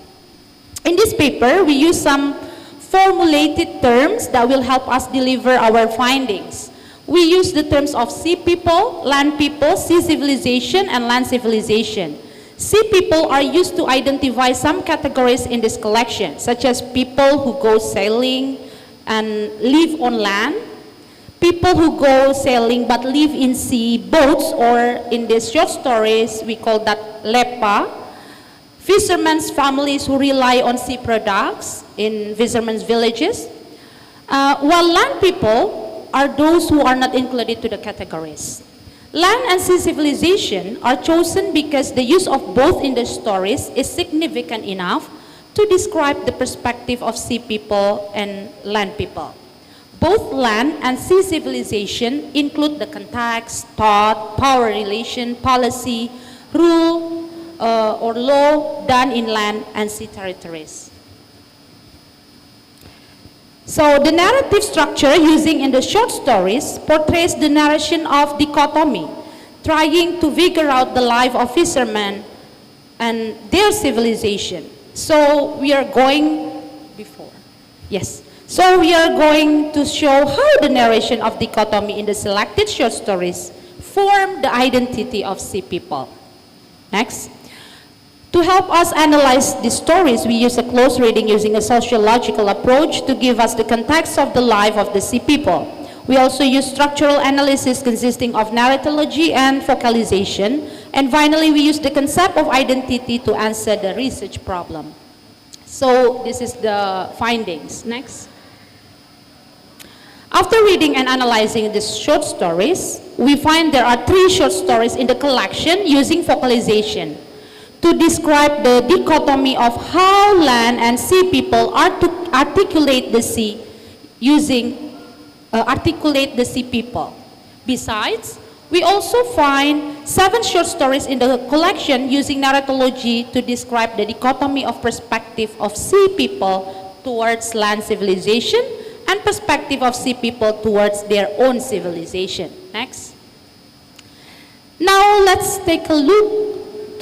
In this paper, we use some formulated terms that will help us deliver our findings. We use the terms of sea people, land people, sea civilization, and land civilization. Sea people are used to identify some categories in this collection, such as people who go sailing and live on land, people who go sailing but live in sea boats, or in these short stories, we call that lepa, fishermen's families who rely on sea products in fishermen's villages, while land people are those who are not included to the categories. Land and sea civilization are chosen because the use of both in the stories is significant enough to describe the perspective of sea people and land people. Both land and sea civilization include the context, thought, power relation, policy, rule, or law done in land and sea territories. So the narrative structure using in the short stories portrays the narration of dichotomy, trying to figure out the life of fishermen and their civilization. So we are going So we are going to show how the narration of dichotomy in the selected short stories form the identity of sea people. Next. To help us analyze these stories, we use a close reading using a sociological approach to give us the context of the life of the sea people. We also use structural analysis consisting of narratology and focalization. And finally, we use the concept of identity to answer the research problem. So this is the findings. Next. After reading and analyzing these short stories, we find there are 3 short stories in the collection using focalization to describe the dichotomy of how land and sea people are to articulate the sea using articulate the sea people. Besides, we also find 7 short stories in the collection using narratology to describe the dichotomy of perspective of sea people towards land civilization and perspective of sea people towards their own civilization. Next. Now let's take a look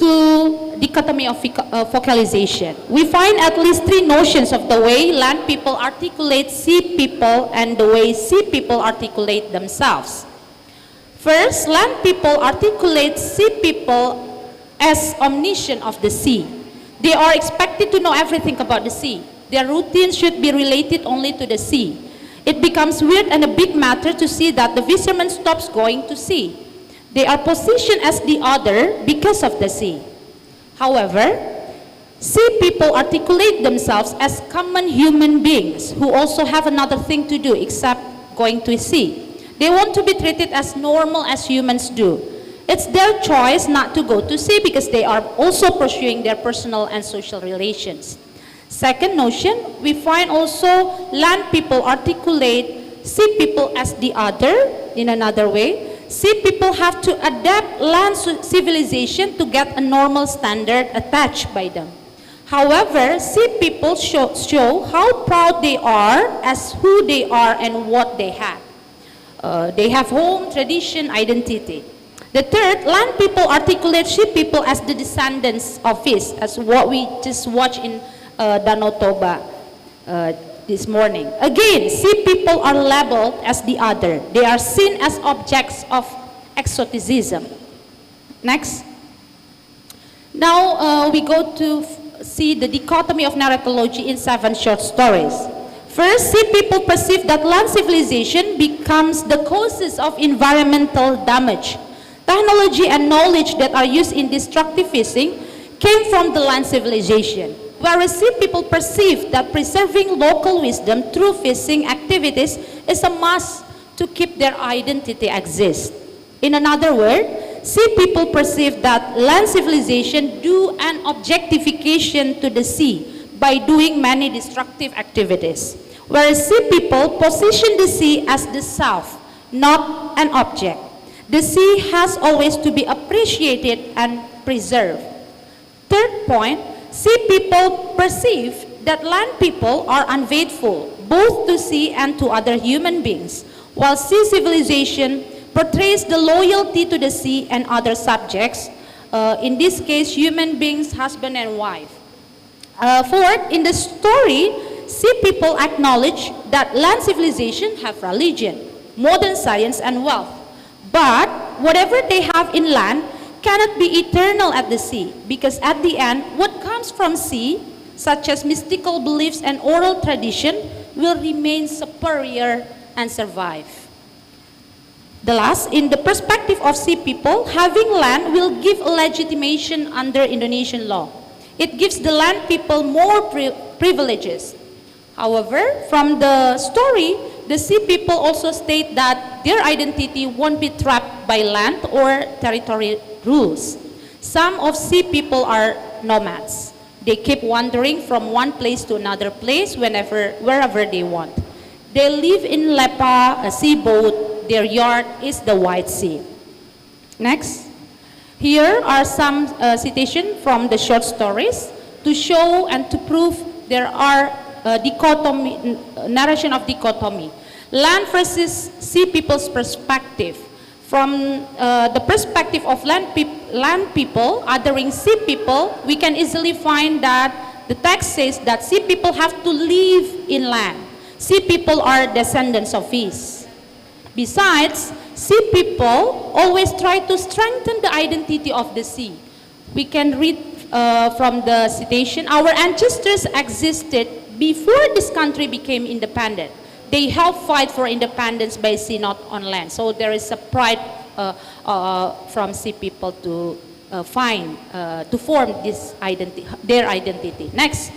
to dichotomy of focalization. We find at least 3 notions of the way land people articulate sea people and the way sea people articulate themselves. First, land people articulate sea people as omniscient of the sea. They are expected to know everything about the sea. Their routine should be related only to the sea. It becomes weird and a big matter to see that the fisherman stops going to sea. They are positioned as the other because of the sea. However, sea people articulate themselves as common human beings who also have another thing to do except going to sea. They want to be treated as normal as humans do. It's their choice not to go to sea because they are also pursuing their personal and social relations. Second notion, we find also land people articulate sea people as the other in another way. sea people have to adapt land civilization to get a normal standard attached by them. However, sea people show how proud they are as who they are and what they have. They have home, tradition, identity. The third, land people articulate sea people as the descendants of fish, as what we just watched in Danau Toba this morning. Again, sea people are labeled as the other. They are seen as objects of exoticism. Next. Now we go to see the dichotomy of narratology in 7 short stories. First, sea people perceive that land civilization becomes the causes of environmental damage. Technology and knowledge that are used in destructive fishing came from the land civilization, whereas sea people perceive that preserving local wisdom through fishing activities is a must to keep their identity exist. In another word, sea people perceive that land civilization do an objectification to the sea by doing many destructive activities, whereas sea people position the sea as the self, not an object. The sea has always to be appreciated and preserved. Third point, sea people perceive that land people are unfaithful, both to sea and to other human beings, while sea civilization portrays the loyalty to the sea and other subjects, in this case, human beings, husband and wife. Fourth, in the story, sea people acknowledge that land civilization have religion, modern science, and wealth. But whatever they have in land cannot be eternal at the sea, because at the end, what comes from sea, such as mystical beliefs and oral tradition, will remain superior and survive. The last, in the perspective of sea people, having land will give a legitimation under Indonesian law. It gives the land people more privileges. However, from the story, the sea people also state that their identity won't be trapped by land or territory rules. Some of sea people are nomads. They keep wandering from one place to another place wherever they want. They live in lepa, a sea boat. Their yard is the wide sea. Next. Here are some citations from the short stories to show and to prove there are narration of dichotomy. Land versus sea people's perspective. From the perspective of land people othering sea people, we can easily find that the text says that sea people have to live in land. Sea people are descendants of fish. Besides, sea people always try to strengthen the identity of the sea. We can read from the citation, our ancestors existed before this country became independent. They helped fight for independence by sea, not on land. So there is a pride from sea people to form this identity, their identity. Next,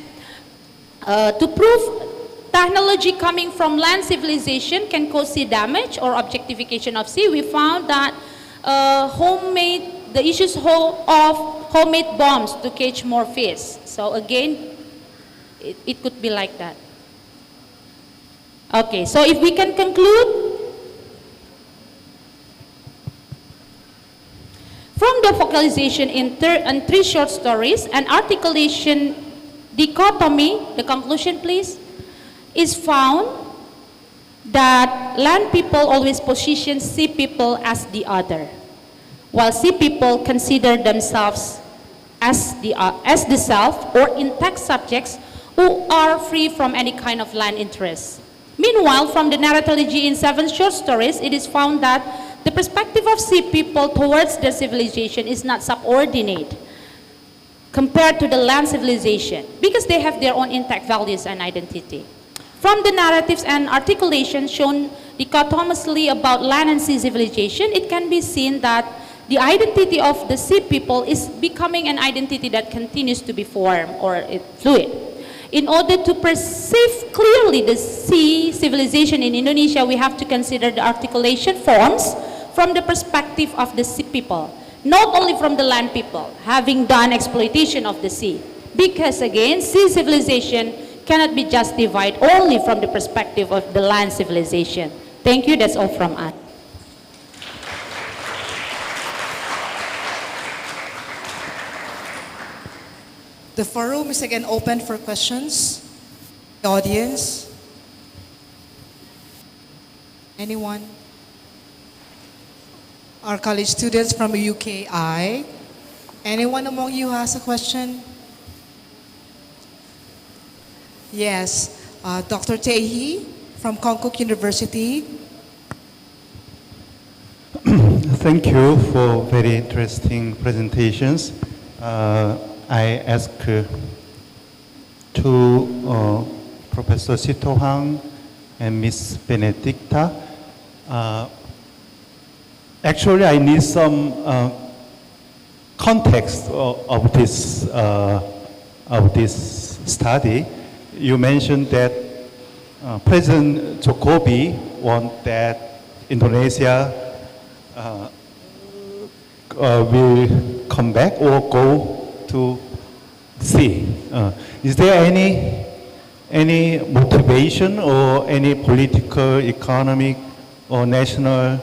to prove technology coming from land civilization can cause sea damage or objectification of sea, we found that the issues of homemade bombs to catch more fish. So again, it could be like that. Okay, so if we can conclude, from the focalization in 3 short stories and articulation dichotomy, the conclusion please, is found that land people always position sea people as the other, while sea people consider themselves as the self or intact subjects who are free from any kind of land interest. Meanwhile, from the narratology in 7 short stories, it is found that the perspective of sea people towards their civilization is not subordinate compared to the land civilization because they have their own intact values and identity. From the narratives and articulation shown dichotomously about land and sea civilization, it can be seen that the identity of the sea people is becoming an identity that continues to be formed or fluid. In order to perceive clearly the sea civilization in Indonesia, we have to consider the articulation forms from the perspective of the sea people, not only from the land people, having done exploitation of the sea. Because again, sea civilization cannot be justified only from the perspective of the land civilization. Thank you, that's all from us. The forum is again open for questions. The audience. Anyone? Our college students from UKI. Anyone among you has a question? Yes. Dr. Tehi from Konkuk University. Thank you for very interesting presentations. I ask to Professor Sitohang and Ms. Benedicta. Actually, I need some context of this study. You mentioned that President Jokowi want that Indonesia will come back or go to sea. Is there any motivation or any political, economic, or national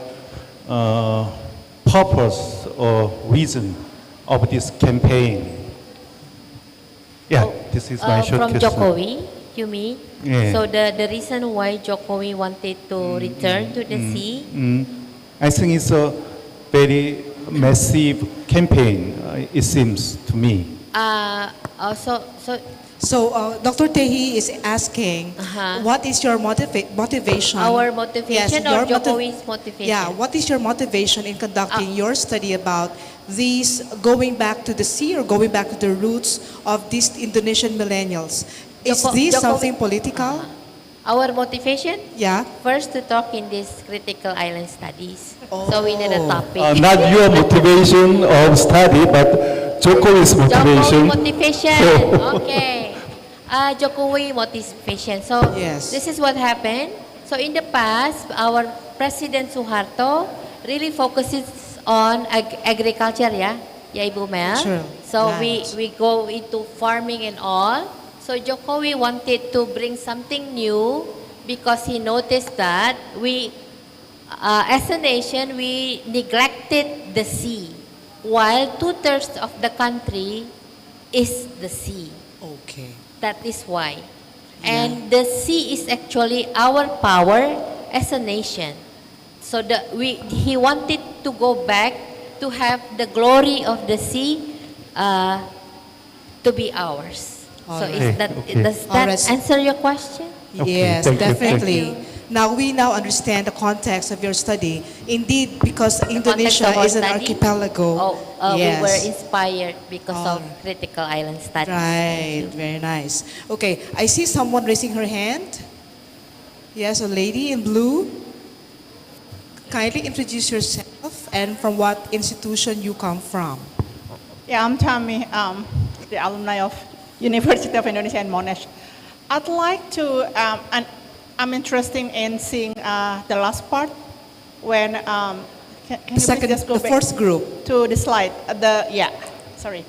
purpose or reason of this campaign? Yeah, this is my short from question. Jokowi, you mean? Yeah. So the reason why Jokowi wanted to return to the sea? I think it's a very massive campaign, it seems to me. So Dr. Tehi is asking, what is your motivation? Our motivation or Jokowi's motivation? Yeah, what is your motivation in conducting your study about these going back to the sea or going back to the roots of these Indonesian millennials? Is this something political? Our motivation? Yeah. First to talk in this critical island studies. So we need a topic. Not your motivation of study, but Jokowi's motivation. Jokowi motivation. Okay. Jokowi motivation. So this is what happened. So in the past, our President Suharto really focuses on agriculture, yeah, Ibu Mel. Sure. So we go into farming and all. So Jokowi wanted to bring something new because he noticed that we, as a nation, we neglected the sea, while 2/3 of the country is the sea. Okay. That is why. And the sea is actually our power as a nation. So he wanted to go back to have the glory of the sea to be ours. So does that answer your question? Yes, definitely. Now we understand the context of your study. Indeed, because Indonesia is an archipelago. We were inspired because of critical island studies. Right, very nice. Okay, I see someone raising her hand. Yes, a lady in blue. Kindly introduce yourself and from what institution you come from. Yeah, I'm Tammy, the alumni of University of Indonesia in Monash. I'd like to, and I'm interested in seeing the last part when, can you please just go the back first group. to the slide? Sorry.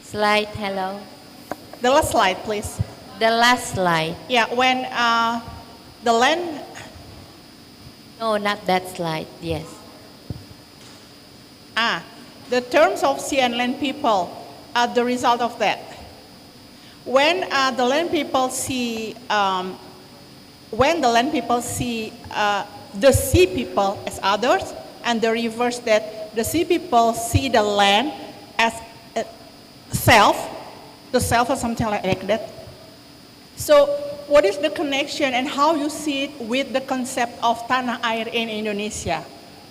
Slide, hello. The last slide, please. The last slide. Yeah, when the land. No, not that slide, yes. The terms of sea and land people are the result of that. When the land people see, the sea people as others, and the reverse, that the sea people see the land as the self or something like that. So what is the connection and how you see it with the concept of tanah air in Indonesia?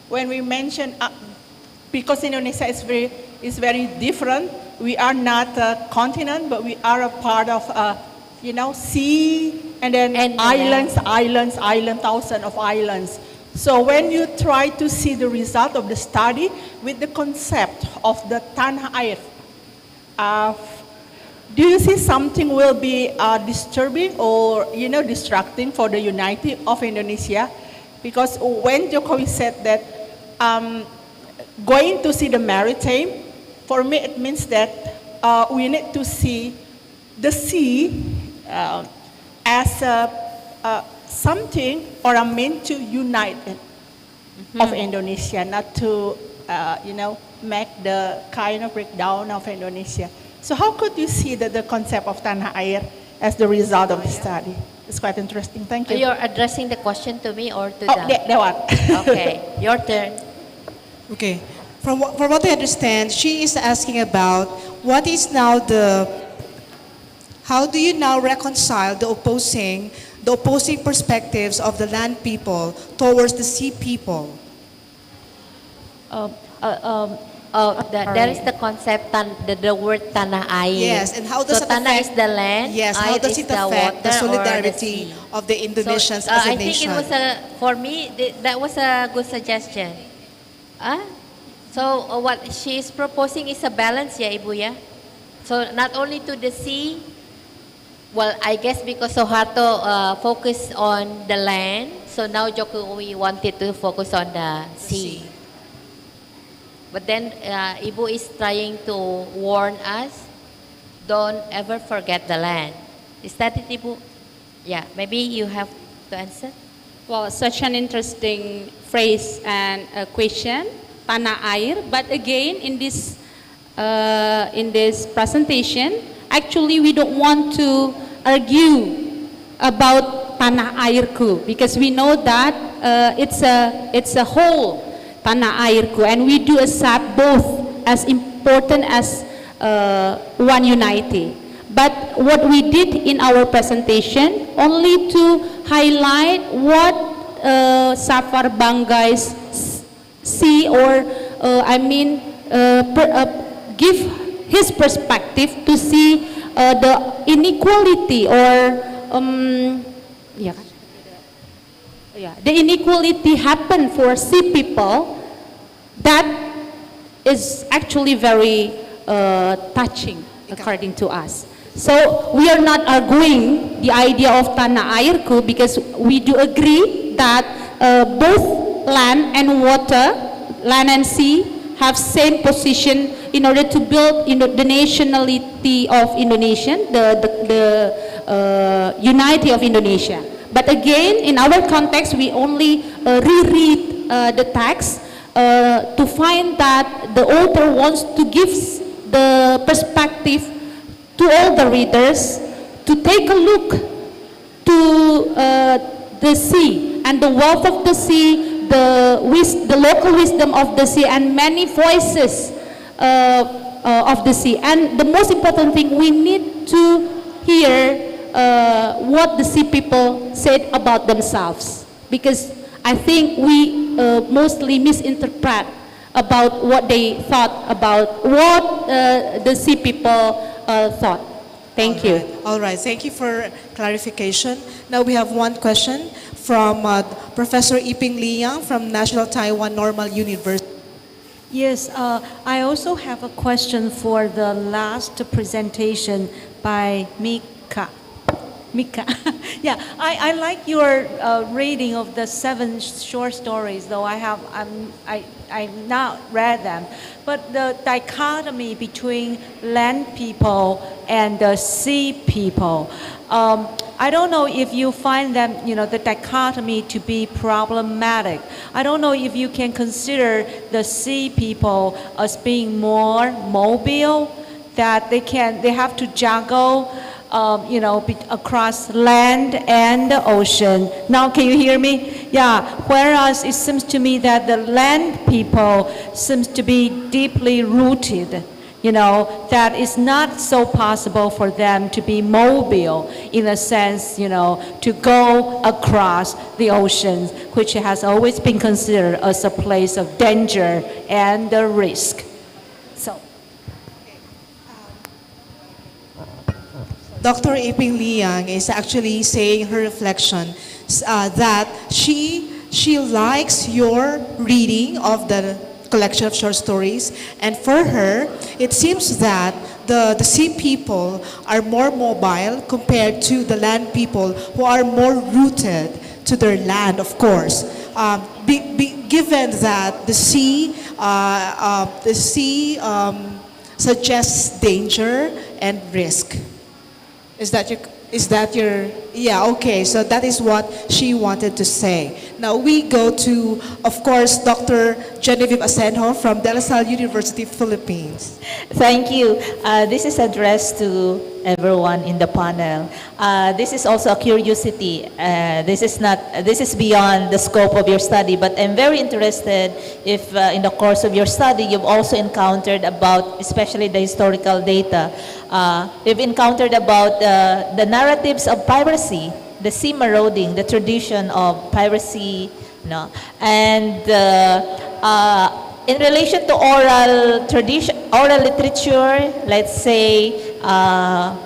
When we mention, because Indonesia is very different, we are not a continent, but we are a part of, sea, and then islands, thousands of islands. So when you try to see the result of the study with the concept of the tanah air, do you see something will be disturbing or, distracting for the unity of Indonesia? Because when Jokowi said that going to see the maritime, for me it means that we need to see the sea as something or a means to unite of Indonesia, not to, make the kind of breakdown of Indonesia. So how could you see the concept of tanah air as the result of the study? It's quite interesting. Thank you. You're addressing the question to me or to Oh, them? that one. Okay, your turn. Okay. From what I understand, she is asking about what is now how do you now reconcile the opposing perspectives of the land people towards the sea people? There is the concept, the word tanah air. Yes, and how does so it tanah affect, is the land, yes, how air does is it the affect the water or solidarity sea. of the Indonesians So, as a I think nation? it was for me, that was a good suggestion. So what she is proposing is a balance, yeah, Ibu, yeah? So not only to the sea, well, I guess because Soeharto focused on the land, so now Jokowi wanted to focus on the sea. But then Ibu is trying to warn us, don't ever forget the land. Is that it, Ibu? Yeah, maybe you have to answer. Well, such an interesting phrase and question, tanah air. But again, in this presentation, actually we don't want to argue about tanah airku because we know that it's a whole tanah airku, and we do accept both as important as one unity. But what we did in our presentation only to highlight what Safar Bangais see, or give his perspective to see the inequality or the inequality happen for sea people. That is actually very touching according to us. So we are not arguing the idea of tanah airku because we do agree that both land and water, land and sea, have same position in order to build the nationality of Indonesian, the unity of Indonesia. But again, in our context, we only reread the text to find that the author wants to give the perspective to all the readers to take a look to the sea and the wealth of the sea, the local wisdom of the sea, and many voices of the sea. And the most important thing, we need to hear what the sea people said about themselves, because I think we mostly misinterpret about what they thought about what the sea people thought. Thank you. All right, thank you for clarification. Now we have one question from Professor Iping Liang from National Taiwan Normal University. Yes, I also have a question for the last presentation by Mika. Yeah, I like your reading of the 7 short stories, though I've not read them. But the dichotomy between land people and the sea people, I don't know if you find them, the dichotomy to be problematic. I don't know if you can consider the sea people as being more mobile, that they have to juggle across land and the ocean. Now, can you hear me? Yeah, whereas it seems to me that the land people seems to be deeply rooted, that it's not so possible for them to be mobile in a sense, to go across the oceans, which has always been considered as a place of danger and the risk. So. Dr. Iping Liang is actually saying her reflection that she likes your reading of the collection of short stories, and for her, it seems that the sea people are more mobile compared to the land people who are more rooted to their land, of course. Given that the sea suggests danger and risk. Is that your Yeah, okay, so that is what she wanted to say. Now we go to, of course, Dr. Genevieve Asenjo from De La Salle University, Philippines. Thank you. This is addressed to everyone in the panel. This is also a curiosity. This is beyond the scope of your study, but I'm very interested if in the course of your study you've also encountered about, especially the historical data, you've encountered about the narratives of piracy, the sea marauding, the tradition of piracy, no, and in relation to oral tradition, oral literature, let's say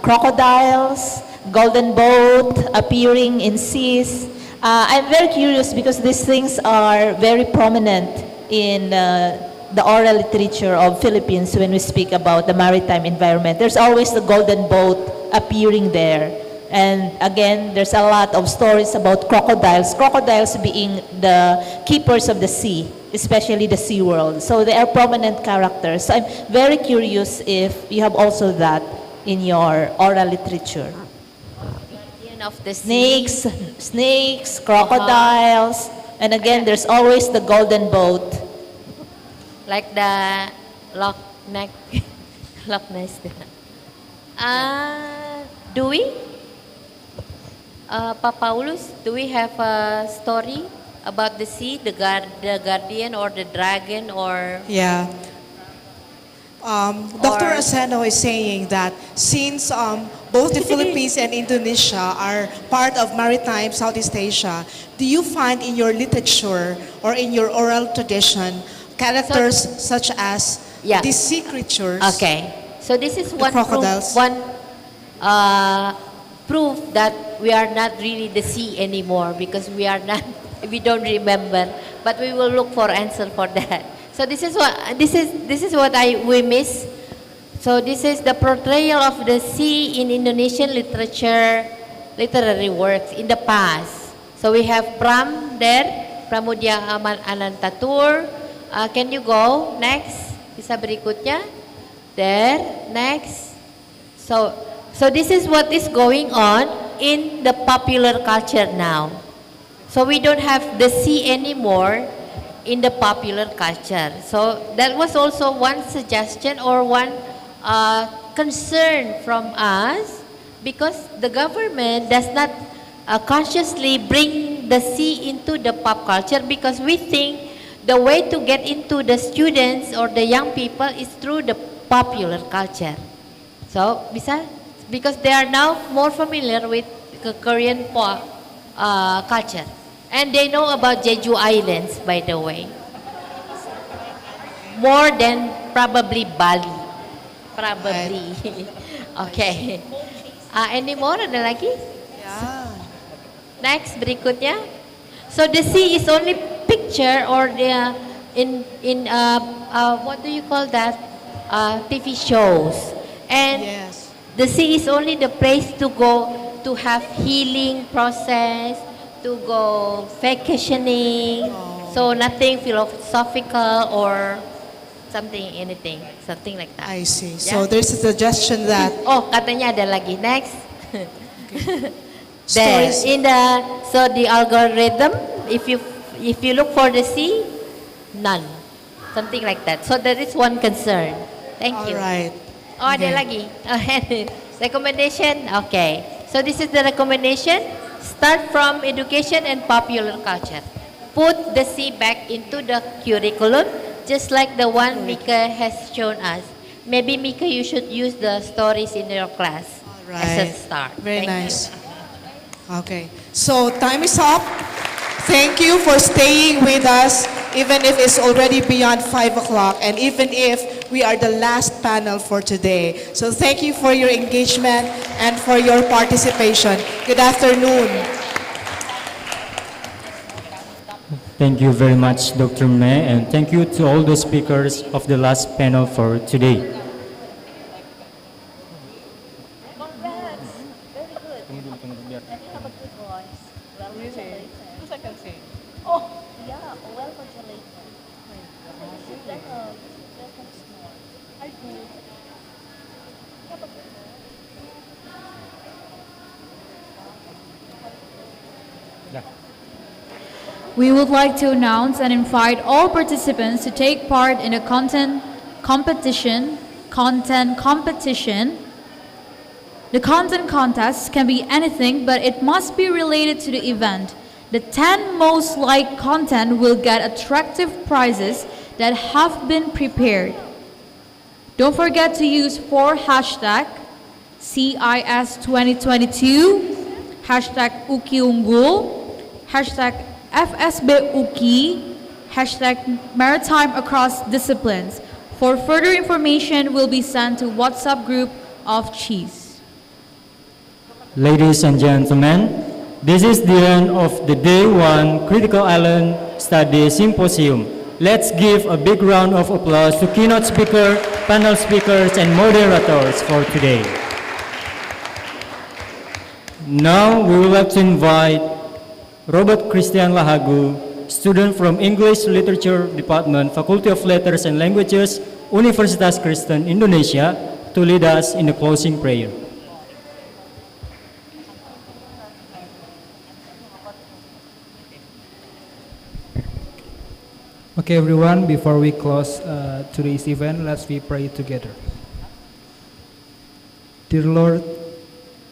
crocodiles, golden boat appearing in seas. I'm very curious because these things are very prominent in the oral literature of Philippines when we speak about the maritime environment. There's always the golden boat appearing there. And again, there's a lot of stories about crocodiles being the keepers of the sea, especially the sea world. So they are prominent characters. So I'm very curious if you have also that in your oral literature. Of the sea. Snakes, crocodiles, and again, there's always the golden boat. Like the Loch Ness. Loch Ness. Do we? Paulus, do we have a story about the sea, the guardian or the dragon or? Yeah. Dr. Aseno is saying that since both the Philippines and Indonesia are part of maritime Southeast Asia, do you find in your literature or in your oral tradition characters such as these sea creatures? Okay, so this is one crocodiles. Proof that we are not really the sea anymore because we don't remember, but we will look for answer for that. So this is what we miss. So this is the portrayal of the sea in Indonesian literary works in the past. So we have Pram there, Pramudia Anantatur. Can you go next? Bisa berikutnya. There, next. So this is what is going on in the popular culture now. So we don't have the sea anymore in the popular culture. So that was also one suggestion or one concern from us because the government does not consciously bring the sea into the pop culture because we think the way to get into the students or the young people is through the popular culture. So because they are now more familiar with Korean culture. And they know about Jeju Islands, by the way. More than probably Bali. Probably. Okay. Any more? Ada lagi? Yeah. Next, berikutnya. So the sea is only picture or the what do you call that? TV shows. And the sea is only the place to go to have healing process, to go vacationing, so nothing philosophical or something like that. I see. So there's a suggestion that. Oh, katanya ada lagi. Next. There Stories. so the algorithm, if you look for the sea, none, something like that. So that is one concern. Thank you. All right. Oh, ada lagi. Recommendation. Okay. So this is the recommendation. Start from education and popular culture. Put the sea back into the curriculum, just like the one Mika has shown us. Maybe Mika, you should use the stories in your class as a start. Very Thank nice. Okay, so time is up. Thank you for staying with us, even if it's already beyond 5 o'clock, and even if we are the last panel for today. So thank you for your engagement and for your participation. Good afternoon. Thank you very much, Dr. May, and thank you to all the speakers of the last panel for today. We would like to announce and invite all participants to take part in a content competition. The content contest can be anything, but it must be related to the event. The 10 most liked content will get attractive prizes that have been prepared. Don't forget to use 4 hashtags: CIS 2022, hashtag UKI Unggul, hashtag FSB UKI, hashtag Maritime across disciplines. For further information will be sent to WhatsApp group of Cheese. Ladies and gentlemen, this is the end of the Day 1 Critical Island Study Symposium. Let's give a big round of applause to keynote speaker, panel speakers, and moderators for today. Now we would like to invite Robert Christian Lahagu, student from English Literature Department, Faculty of Letters and Languages, Universitas Kristen, Indonesia, to lead us in the closing prayer. Okay, everyone, before we close today's event, let's we pray together. Dear Lord,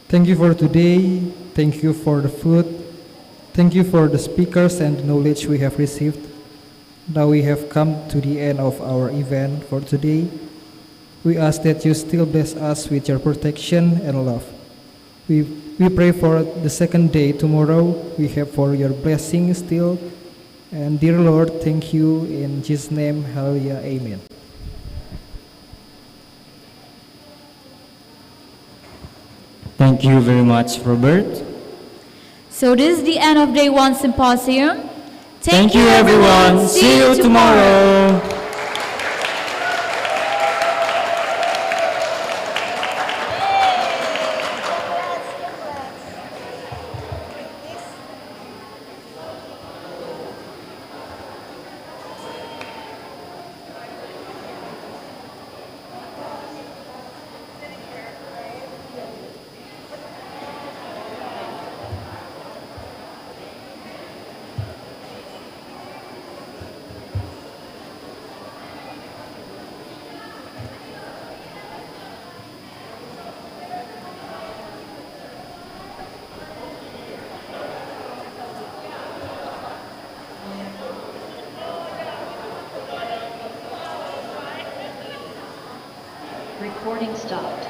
thank you for today. Thank you for the food. Thank you for the speakers and the knowledge we have received. Now we have come to the end of our event for today. We ask that you still bless us with your protection and love. We pray for the second day tomorrow. We have for your blessing still. And dear Lord, thank you in Jesus' name, hallelujah, amen. Thank you very much, Robert. So this is the end of Day 1 Symposium. Thank you, everyone. See you tomorrow. Recording stopped.